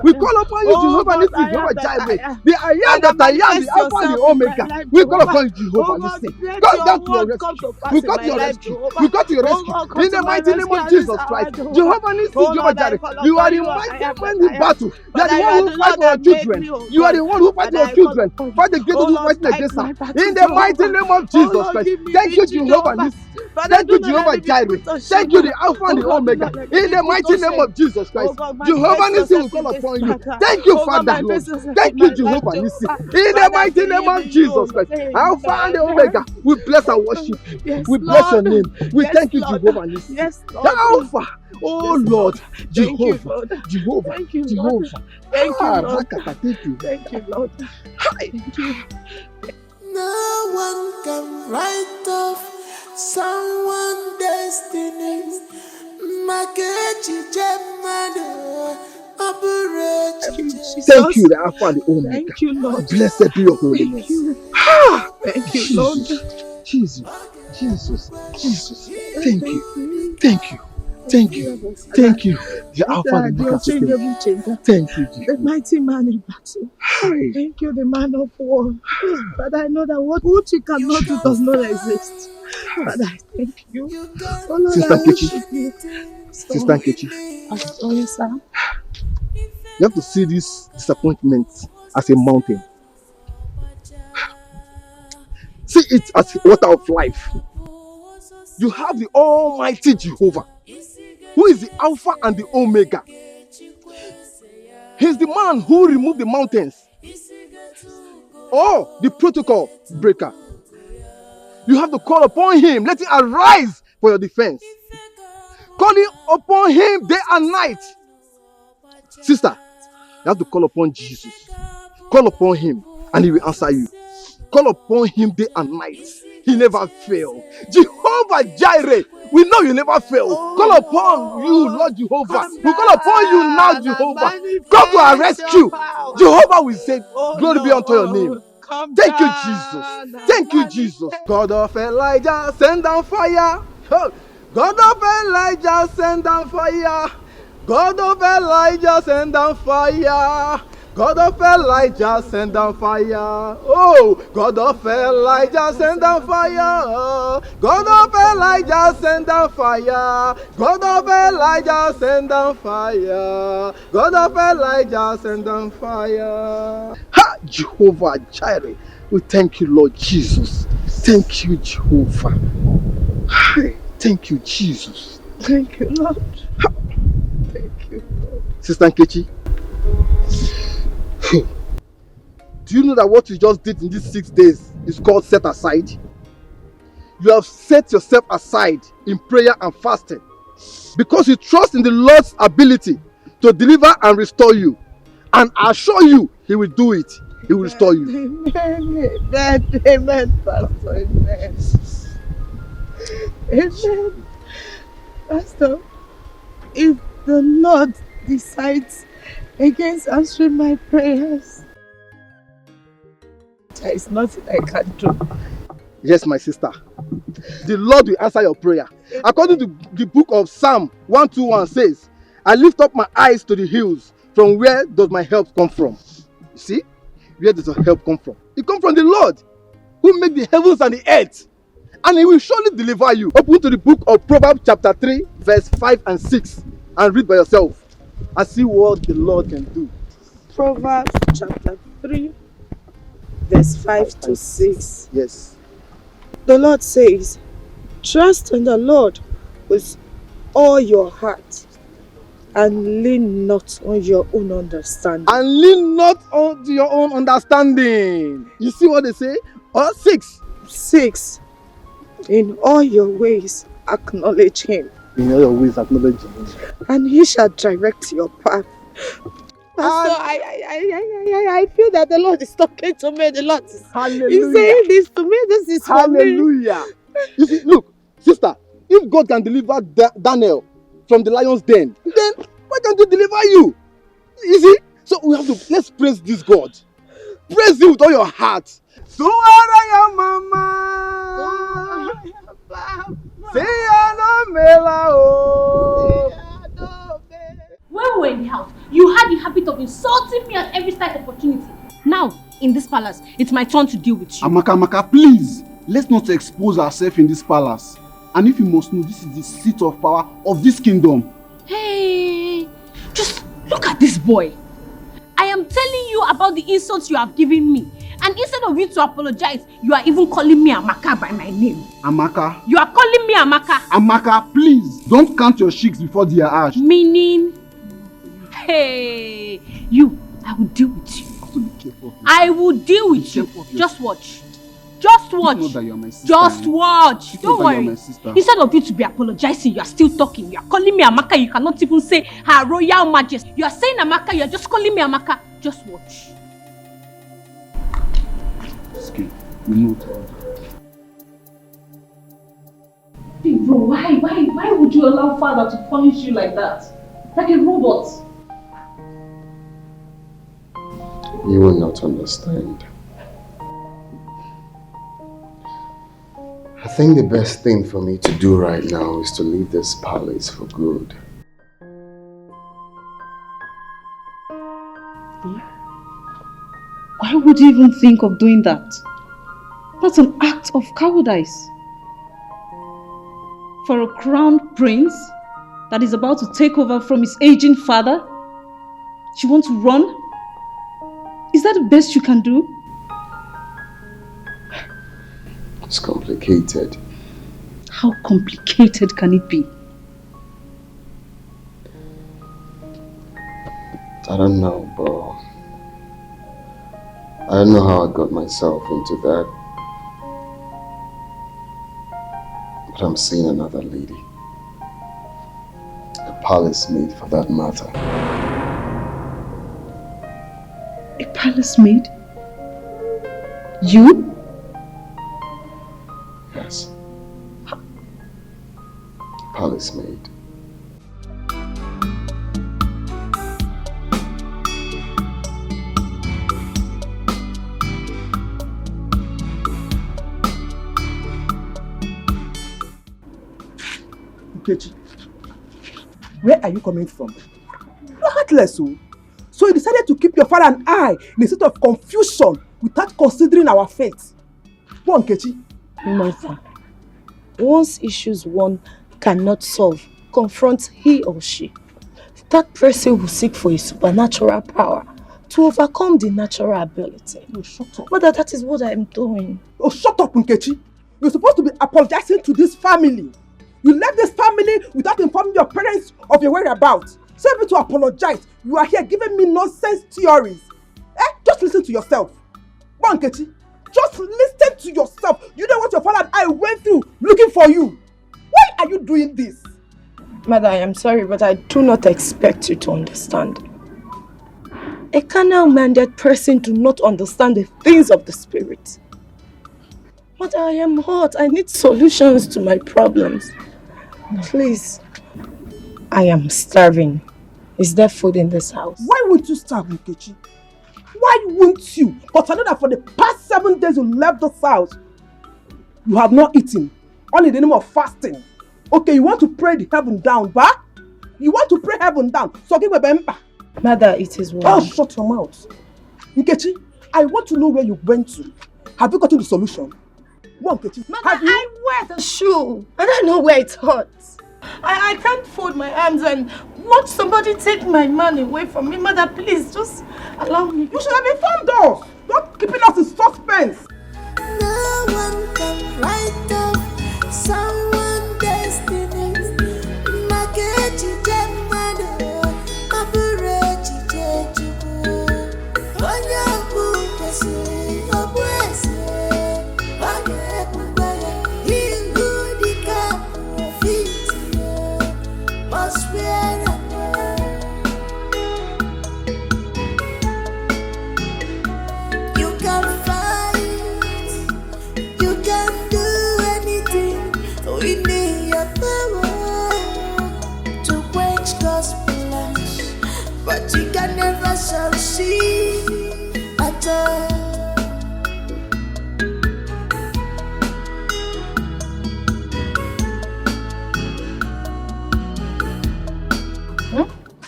We call upon you, Jehovah Nissi, Jehovah Jireh, the I am that I am, the Alpha and the Omega. We call upon you, Jehovah Nissi. God, to your rescue. We got to your rescue. We got to your rescue in the mighty name of Jesus Christ. Jehovah Nissi, Jehovah Jireh, you are the mighty man in battle. You are the one who fights for our children. You are the one who fights for our children. Fight against those who fight against us. In the mighty name of Jesus Christ. Thank you, Jehovah Nissi. Thank you, Jehovah Jireh. Thank you, the Alpha and the Omega. In the mighty name of Jesus Christ. Jehovah Nissi will call upon you. Thank you, Father Lord. Thank you, Jehovah Nissi. In the mighty name of Jesus Christ. Alpha and the Omega. We bless and worship you. We bless your name. We thank you, Jehovah Nissi. The Alpha. Oh Lord, Jehovah, Jehovah, Thank you, Jehovah. Lord. Thank you, Lord. Thank you. Thank you, Lord. Thank you. No one can write off someone's destiny. Thank you, the Alpha and the Omega. Thank you, Lord. Blessed be your holiness. Thank you, Lord. Jesus. Thank you. Thank you. The Alpha and the Omega. Thank you, The mighty man in battle. Thank you, the man of war. But I know that what you cannot do does not exist. But I thank you. Oh Lord, Sister I worship Nkechi. you. Sister Nkechi. I'm sorry, sir. You have to see this disappointment as a mountain. See it as a water of life. You have the Almighty Jehovah, who is the Alpha and the Omega. He's the man who removed the mountains. Oh, the protocol breaker. You have to call upon him. Let him arise for your defense. Calling upon him day and night. Sister, you have to call upon Jesus. Call upon him and he will answer you. Call upon him day and night. He never fails. Jehovah Jireh, we know you never fail. Call upon you, Lord Jehovah. We call upon you now, Jehovah. Come to our rescue. Jehovah will say, glory be unto your name. Thank you, Jesus. Thank you, Jesus. God of Elijah, send down fire. God of Elijah, send down fire. God of Elijah, send down fire. God of Elijah, send down fire. Oh, God of Elijah, send down fire. God of Elijah, send down fire. God of Elijah, send down fire. God of Elijah, send down fire. Ha! Jehovah Jireh. We thank you, Lord Jesus. Thank you, Jehovah. Thank you, Jesus. Thank you, Lord. Thank you, Lord. Sister Nkechi, do you know that what you just did in these 6 days is called set aside? You have set yourself aside in prayer and fasting because you trust in the Lord's ability to deliver and restore you. And I assure you, he will do it. He will restore you. Amen, Pastor. Amen. Amen. Pastor, if the Lord decides against answering my prayers, there is nothing I can do. Yes, my sister. The Lord will answer your prayer. According to the book of Psalm 121 says, I lift up my eyes to the hills. From where does my help come from? You see? Where does your help come from? It comes from the Lord, who made the heavens and the earth. And he will surely deliver you. Open to the book of Proverbs chapter 3, verse 5 and 6. And read by yourself. And see what the Lord can do. Proverbs chapter 3, verse 5 to 6. Yes. The Lord says, trust in the Lord with all your heart And lean not on your own understanding. And lean not on to your own understanding. You see what they say? Or 6. 6. In all your ways, acknowledge him. In all your ways, acknowledge him. And he shall direct your path. Pastor, I feel that the Lord is talking to me. The Lord is saying this to me. This is for me. Hallelujah. You see, look, sister, if God can deliver Daniel from the lion's den, then why can't he deliver you? You see? So let's praise this God. Praise him with all your heart. So are mama. Say When we were in the house, you had the habit of insulting me at every slight opportunity. Now, in this palace, it's my turn to deal with you. Amaka, please, let's not expose ourselves in this palace. And if you must know, this is the seat of power of this kingdom. Hey, just look at this boy. I am telling you about the insults you have given me. And instead of you to apologize, you are even calling me Amaka by my name. Amaka. You are calling me Amaka. Amaka, please, don't count your chicks before they are hatched. Meaning, hey, I will deal with you. I will deal with you. Just watch. Just watch. Just watch. Don't worry. Instead of you to be apologizing, you are still talking. You are calling me Amaka. You cannot even say Her Royal Majesty. You are saying Amaka. You are just calling me Amaka. Just watch. Big bro, why would you allow father to punish you like that? Like a robot? You will not understand. I think the best thing for me to do right now is to leave this palace for good. Why would you even think of doing that? That's an act of cowardice. For a crowned prince that is about to take over from his aging father, you want to run? Is that the best you can do? It's complicated. How complicated can it be? I don't know, bro. I don't know how I got myself into that. But I'm seeing another lady. A palace maid for that matter. A palace maid? You? Yes. Palace maid. Nkechi, where are you coming from? You're heartless, so you decided to keep your father and I in a state of confusion without considering our fate. Go on, Nkechi. Martha, once issues one cannot solve, confront he or she. That person will seek for a supernatural power to overcome the natural ability. Oh, shut up. Mother, that is what I am doing. Oh, shut up, Nkechi. You're supposed to be apologizing to this family. You left this family without informing your parents of your whereabouts. So able to apologize, you are here giving me nonsense theories. Just listen to yourself. Go on, Nkechi. Just listen to yourself. You know what your father and I went through looking for you. Why are you doing this? Mother, I am sorry, but I do not expect you to understand. A carnal-minded person do not understand the things of the spirit. Mother, I am hot. I need solutions to my problems. Please. I am starving. Is there food in this house? Why won't you starve, Nkechi? Why won't you? But I know that for the past 7 days you left this house, you have not eaten. Only in the name of fasting. Okay, you want to pray the heaven down, bah? You want to pray heaven down. So give a bemba. Mother, it is well. Oh, shut your mouth. Nkechi, I want to know where you went to. Have you gotten the solution? One, Nkechi. Mother, I wear the shoe. I don't know where it hurts. I can't fold my arms and watch somebody take my man away from me. Mother, please, just allow me. You should have informed us. Not keeping us in suspense. No one can write off someone's destiny.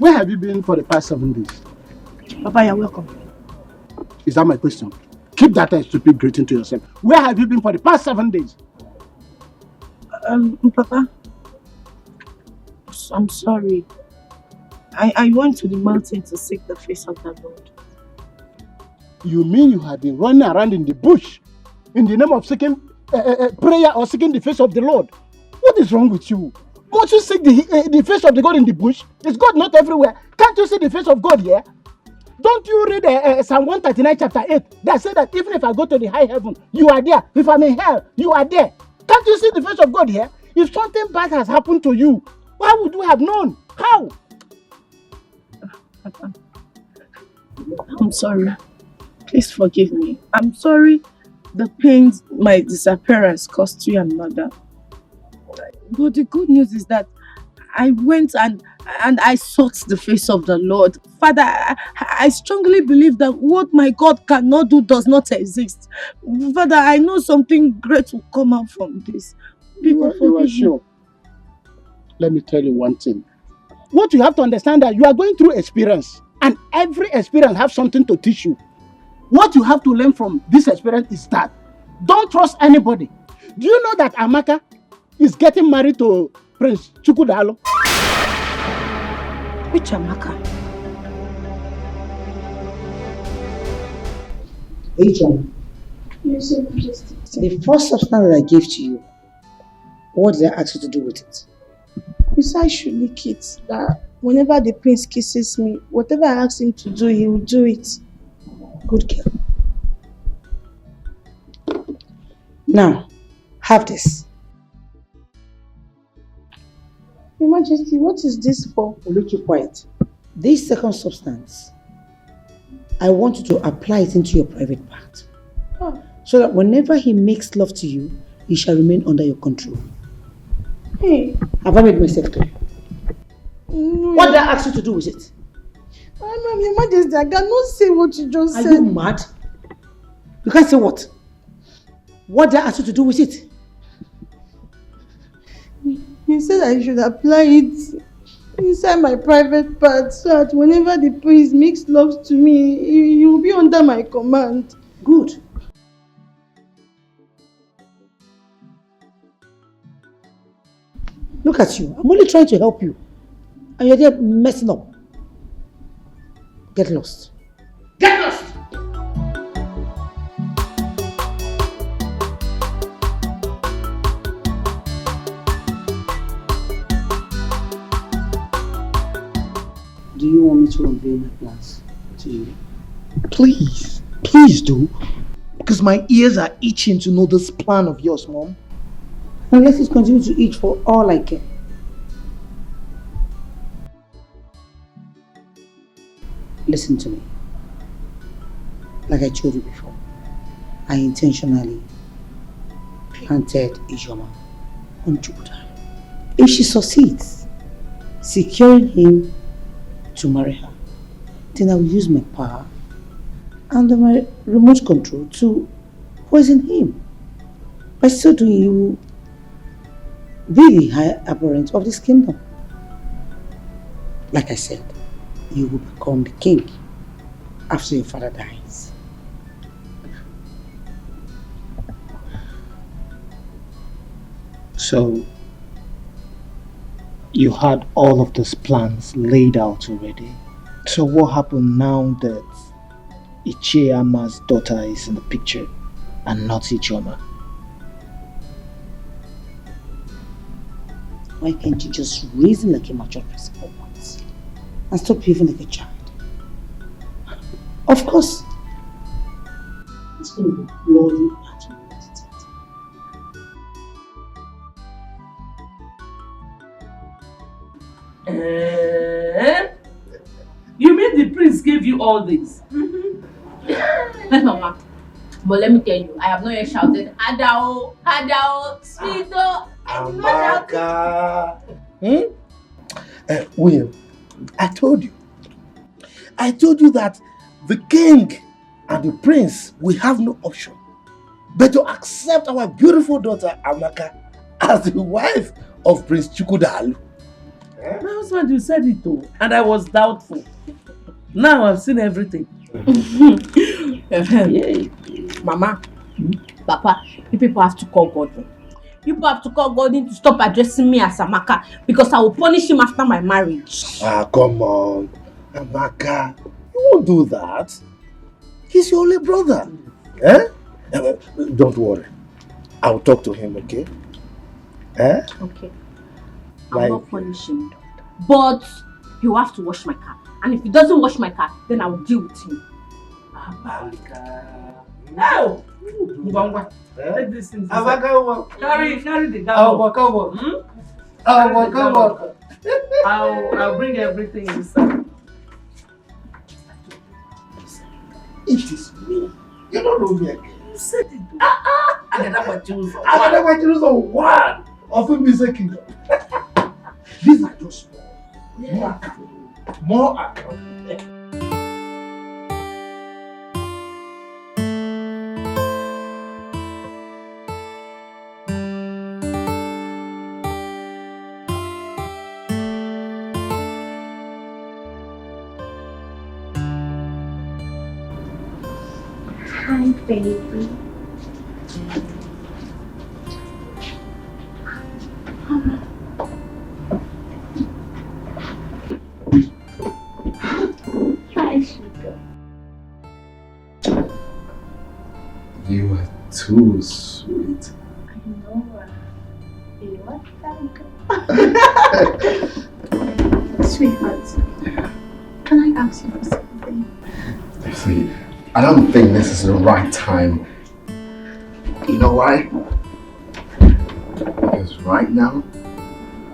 Where have you been for the past 7 days? Papa, you're welcome. Is that my question? Keep that stupid greeting to yourself. Where have you been for the past 7 days? Papa, I'm sorry. I went to the mountain to seek the face of the Lord. You mean you have been running around in the bush in the name of seeking prayer or seeking the face of the Lord? What is wrong with you? Won't you seek the face of the God in the bush? Is God not everywhere? Can't you see the face of God here? Don't you read Psalm 139 chapter 8 that said that even if I go to the high heaven, you are there. If I'm in hell, you are there. Can't you see the face of God here? If something bad has happened to you, why would you have known? How? I'm sorry. Please forgive me. I'm sorry the pains my disappearance caused you and mother. But the good news is that I went and I sought the face of the Lord. Father, I strongly believe that what my God cannot do does not exist. Father, I know something great will come out from this. You are sure? Let me tell you one thing. What you have to understand that you are going through experience, and every experience has something to teach you. What you have to learn from this experience is that don't trust anybody. Do you know that Amaka is getting married to Prince Chukudalo? Which Amaka? Ejeta. Yes, Your Majesty. The first substance that I gave to you, what did I ask you to do with it? You said I should lick it. That whenever the prince kisses me, whatever I ask him to do, he will do it. Good girl. Now, have this. Your Majesty, what is this for? Will you keep quiet? This second substance, I want you to apply it into your private part. Oh. So that whenever he makes love to you, he shall remain under your control. Hey. Have I made myself clear? No, what did I ask you to do with it? Your Majesty, I cannot say what you just said. Are you mad? You can't say what? What did I ask you to do with it? You said I should apply it inside my private part so that whenever the prince makes love to me, he will be under my command. Good. Look at you. I'm only trying to help you. And you're there messing up. Get lost. Get lost! Do you want me to unveil my plans to you? Please, please do. Because my ears are itching to know this plan of yours, Mom. And let it continue to itch for all I care. Listen to me. Like I told you before, I intentionally planted Ijoma on Jupiter. If she succeeds, securing him to marry her, then I will use my power under my remote control to poison him. By so doing, he will be the high apparent of this kingdom. Like I said, you will become the king after your father dies. So, you had all of these plans laid out already. So what happened now that Ichiama's daughter is in the picture and not Ichoma? Why can't you just reason like a mature person for once and stop behaving like a child? Of course, it's going to be bloody at You mean the prince gave you all this? Mama, but let me tell you, I have not yet shouted, Adao, Adao, Sweeto, Amaka. William, I told you that the king and the prince will have no option but to accept our beautiful daughter Amaka as the wife of Prince Chukwudalu. My husband, you said it too, and I was doubtful. Now I've seen everything. Mama, Papa, you people have to call God. You people have to call God in to stop addressing me as Amaka because I will punish him after my marriage. Ah, come on. Amaka, you won't do that. He's your only brother. Eh? Don't worry. I'll talk to him, okay? Eh? Okay. I'll not punish him. But you have to wash my car. And if he doesn't wash my car, then I will deal with him. No! Take this thing. Carry the dog. I'll bring everything inside. It is me. You don't know me again. You said it. I never choose one of him is a kingdom. These are just more account. Hi, baby. Hi, sugar. You are too sweet. I know. You what? Sweetheart, can I ask you for something? See, I don't think this is the right time. You know why? Because right now,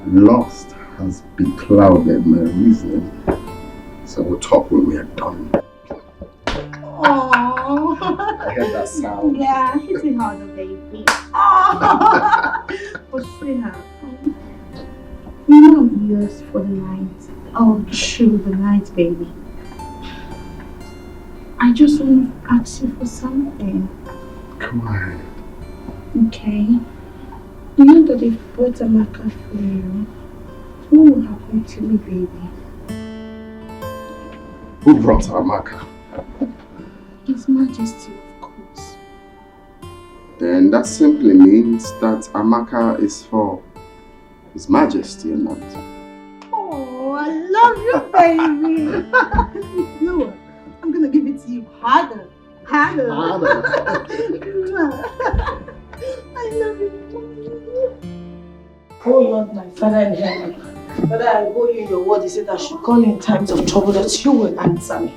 lust has beclouded my reasoning. So we'll talk when we are done. Oh. I heard that sound. Yeah, hit it harder, baby. Oh, sweetheart. You know I'm yours for the night. Oh, through the night, baby. I just want to ask you for something. Come on. Okay. You know that if brought Amaka for you, what will happen to me, baby? Who brought Amaka? His Majesty, of course. Then that simply means that Amaka is for His Majesty and not. Oh, I love you, baby. You know what? I'm gonna give it to you harder. Harder. I love you. Oh Lord, my Father in heaven, Father, I owe you your word. You said I should call in times of trouble, that you will answer me.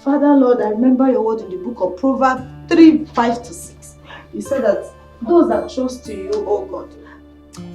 Father, Lord, I remember your word in the book of Proverbs 3:5-6. You said that those that trust in you, oh God.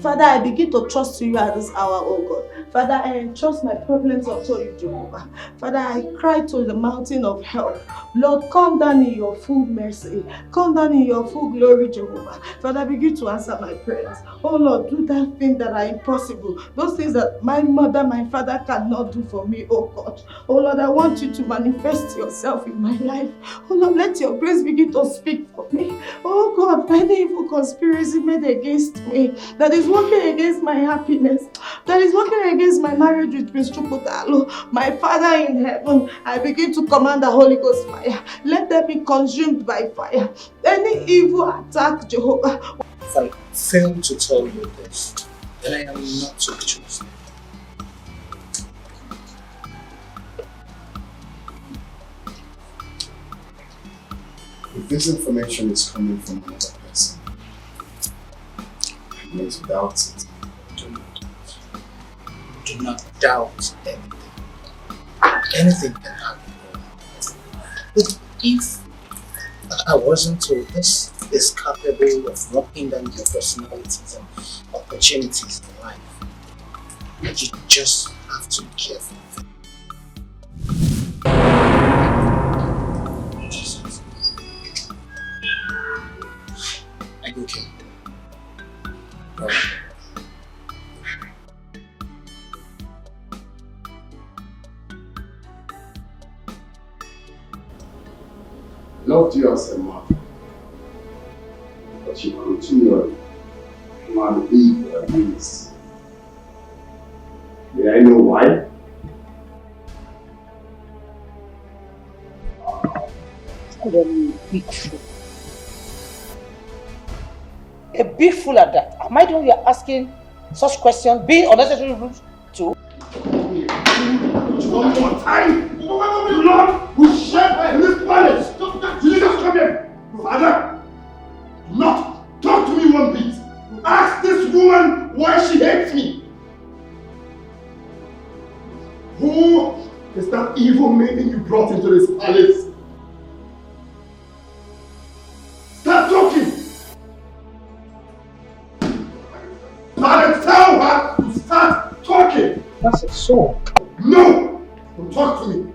Father, I begin to trust you at this hour, oh God. Father, I entrust my problems unto you, Jehovah. Father, I cry to the mountain of help. Lord, come down in your full mercy. Come down in your full glory, Jehovah. Father, begin to answer my prayers. Oh Lord, do that thing that are impossible. Those things that my mother, my father cannot do for me, oh God. Oh Lord, I want you to manifest yourself in my life. Oh Lord, let your grace begin to speak for me. Oh God, any evil conspiracy made against me that is working against my happiness, that is working against my marriage with Prince Chukwutalo, my Father in heaven, I begin to command the Holy Ghost fire. Let them be consumed by fire. Any evil attack, Jehovah. If I fail to tell you this, then I am not to be chosen. If this information is coming from another person, I need to doubt it. Do not doubt anything. Anything can happen. But if I wasn't told this is capable of knocking down your personalities and opportunities in life, you just have to be careful. Jesus. Are you okay? Right. Loved you as a mother, but you continually malleable against the May I know why? Big fool. A big fool at that. Am I the one you're asking such questions, being unnecessary rude to? One more time! Blood will shed in this palace! Jesus, come here! Father, do not talk to me one bit! Ask this woman why she hates me! Who is that evil maiden you brought into this palace? Start talking! Father, tell her to start talking! That's a soul. No! Don't talk to me!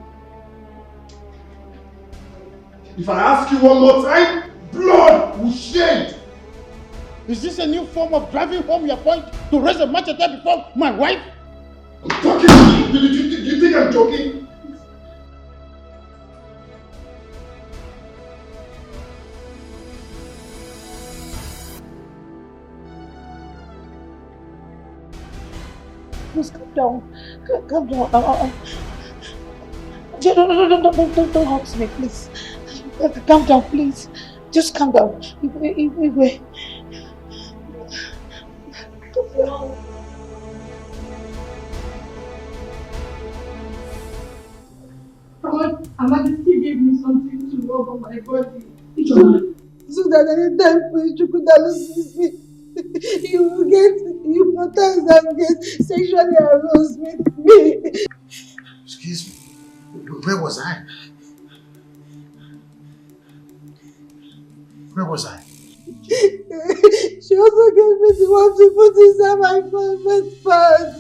If I ask you one more time, blood will shed! Is this a new form of driving home your point to raise a machete before my wife? I'm talking! Do you think I'm joking? Please calm down. Calm down. Don't hurt me, please. Calm down, please. Just calm down. Ibe. Amadi gave me something to rub on my body. So that anytime Chukwudalu sees me, he will get hypnotized and get sexually aroused with me. Excuse me, where was I? Where was I? She also gave me the one to put inside my private part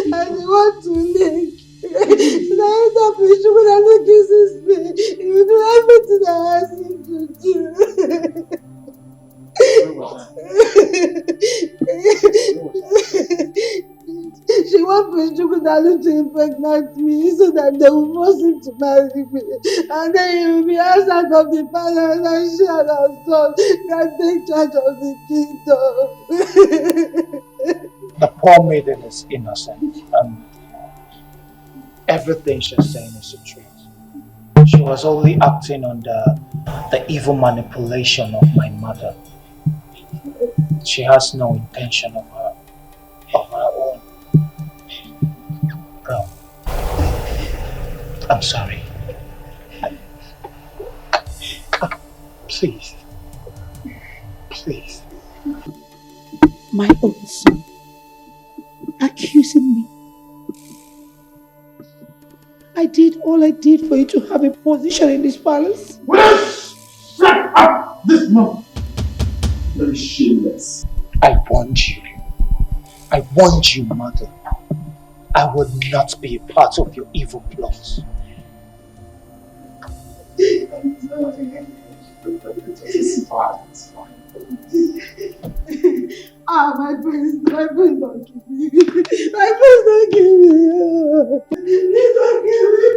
and the one to lick. So that anytime Chukwudalu kisses me, he will do everything I ask him to do. She wants Chukwudalu to impregnate me so that they will force him to marry me. And then he will be asked out of the palace and she and her son can take charge of the kingdom. The poor maiden is innocent and everything she's saying is the truth. She was only acting under the evil manipulation of my mother. She has no intention of her own. Bro, I'm sorry. Please. Please. My own son. Accusing me. I did all I did for you to have a position in this palace. Please! Shut up this moment! Very shameless. I warned you. I warned you, mother. I would not be a part of your evil plots. I'm sorry. It's fine. It's fine. My friends don't give me. My friends don't give me. Please don't give me.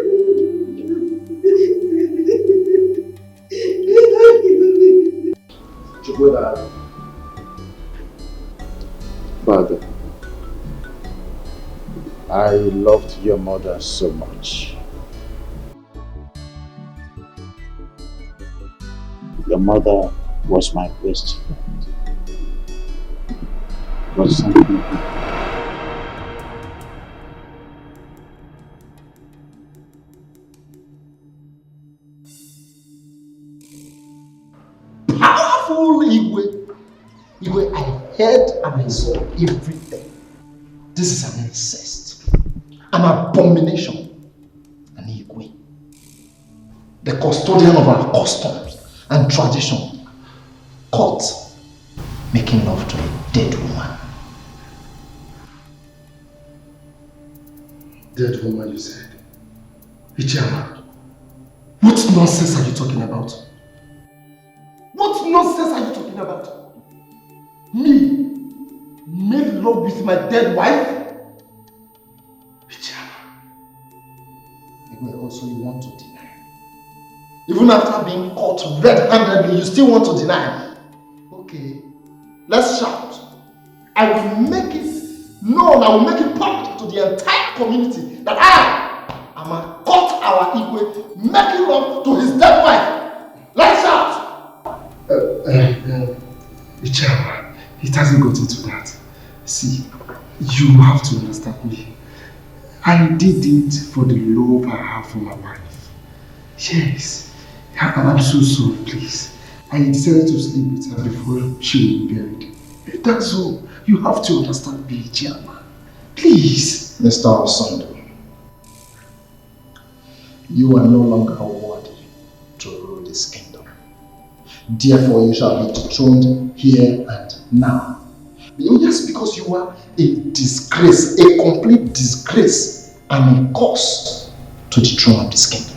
Please don't give me. Chukwudalu. Father, I loved your mother so much. Your mother was my best friend. Was something Powerful Igwe. Igwe, I heard and I saw everything. This is an incest, an abomination, an Igwe. The custodian of our customs and tradition, caught making love to a dead woman. Dead woman, you said? Ichama, what nonsense are you talking about? What nonsense are you talking about? Me? Made love with my dead wife? Ichama. Igwe, also you want to deny. Even after being caught red-handedly, you still want to deny. Okay, let's shout. I will make it known, I will make it public to to the entire community that I am a caught our Igwe making love to his dead wife. Let's out! Ichama, it hasn't got into that. See, you have to understand me. I did it for the love I have for my wife. Yes, I'm so sorry, please. I decided to sleep with her before she would be buried. That's all. You have to understand me, Ichama. Please. Mr. Osondu, you are no longer worthy to rule this kingdom. Therefore, you shall be dethroned here and now. Just because you are a disgrace, a complete disgrace, and a curse to the throne of this kingdom.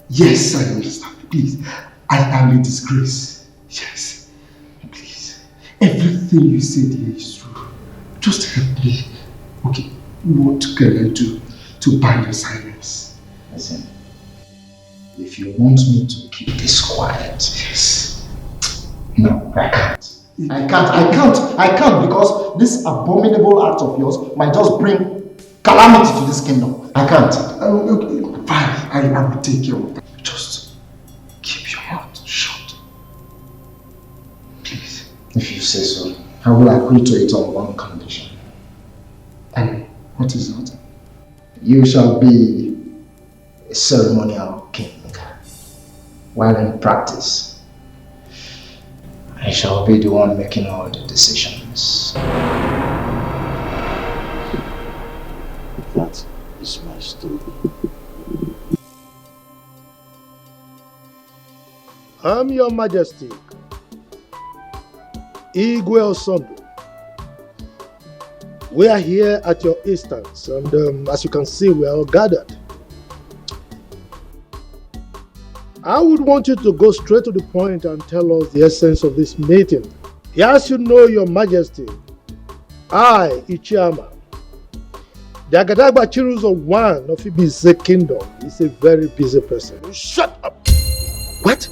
Yes, I understand. Please, I am a disgrace. Yes, please. Everything you said here is true. Just help me. Okay, what can I do to buy your silence? Listen, if you want me to keep this quiet, yes. No, I can't. I can't because this abominable act of yours might just bring calamity to this kingdom. I can't. Okay, fine. I will take care of that. Just keep your mouth shut. Please. If you say so, I will agree to it on one condition. And what is that? You shall be a ceremonial king, while in practice, I shall be the one making all the decisions. That is my story. I'm Your Majesty, Igwe Osondu. We are here at your instance, and as you can see, we are all gathered. I would want you to go straight to the point and tell us the essence of this meeting. As you know, Your Majesty, I, Ichiama, the Agadagba Chiruzo one of Ibize Kingdom, is a very busy person. Shut up! What?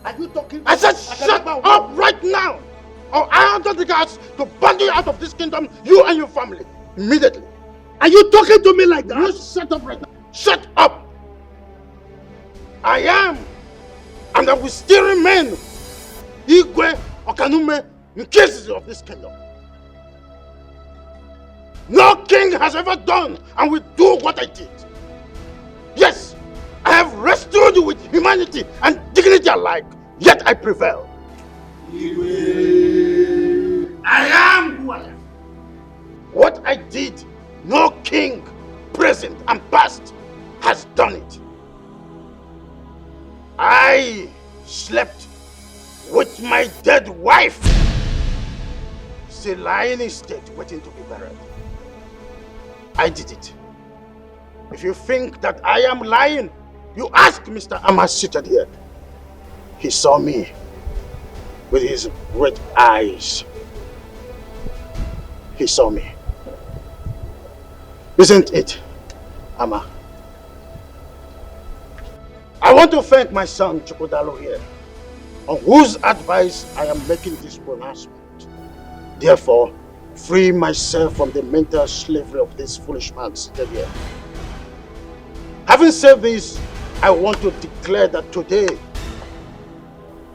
Are you talking? I said shut up right now! Or I order the guards to ban you out of this kingdom, you and your family, immediately. Are you talking to me like that? You shut up right now. Shut up! I am, and I will still remain Igwe Okanume in cases of this kingdom. No king has ever done and will do what I did. Yes, I have restored you with humanity and dignity alike, yet I prevail. Igwe. I am who I am. What I did, no king, present and past, has done it. I slept with my dead wife, still lying in state waiting to be buried. I did it. If you think that I am lying, you ask Mr. Amma seated here. He saw me with his red eyes. He saw me. Isn't it, Amma? I want to thank my son Chukwudalo here, on whose advice I am making this pronouncement. Therefore, free myself from the mental slavery of this foolish man seated here. Having said this, I want to declare that today,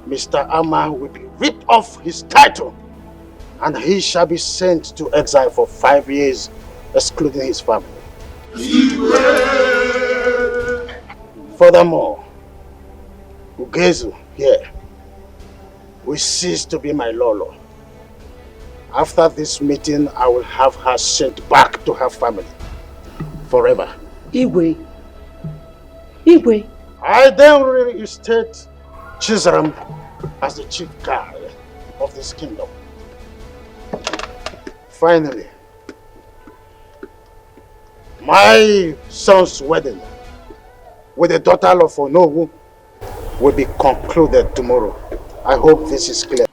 Mr. Amma will be ripped off his title and he shall be sent to exile for 5 years, excluding his family. Furthermore, Ugezu here will cease to be my Lolo. After this meeting, I will have her sent back to her family forever. Igwe. I then reinstate Chizaram as the chief guard of this kingdom. Finally, my son's wedding with the daughter of Onowu will be concluded tomorrow. I hope this is clear.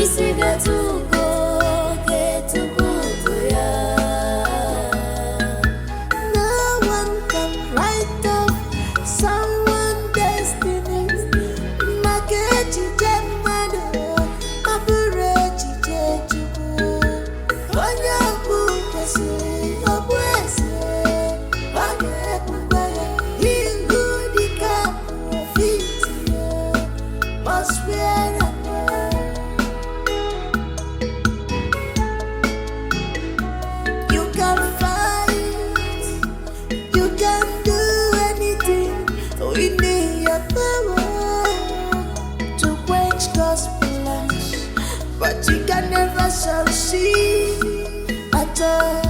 isi getugo ya. No one can write off someone's destiny. Makechi jemado, aburechi jejugo. Onya bukesi, obwese, wage bugaya. He who the cup of it must wear a You can fight, you can do anything within your power to quench gospel lies, but you can never succeed at all.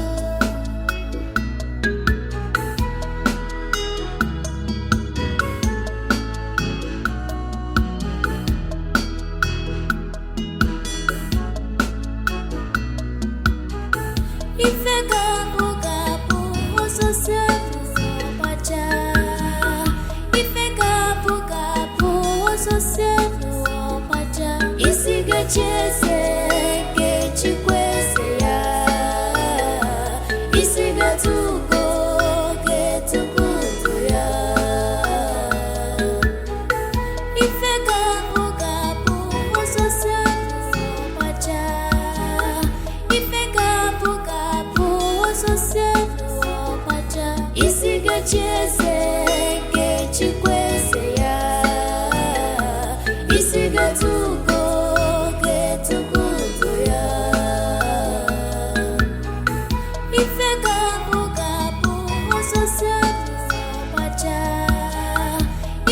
Ife gabu gabu ozosefu opacha. Ife gabu gabu ozosefu opacha. Isi gecheze gechikwese ya. Isi getugo ya. Ife gabu gabu ozosefu opacha. Ife gabu gabu ozosefu opacha. Isi gecheze gechikwese ya. Isi getugo ya. Ife gabu gabu ozosefu opacha.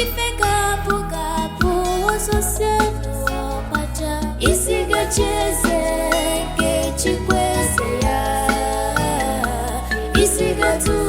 Ife gabu gabu ozosefu opacha. Isi gecheze gechikwese ya. Isi getugo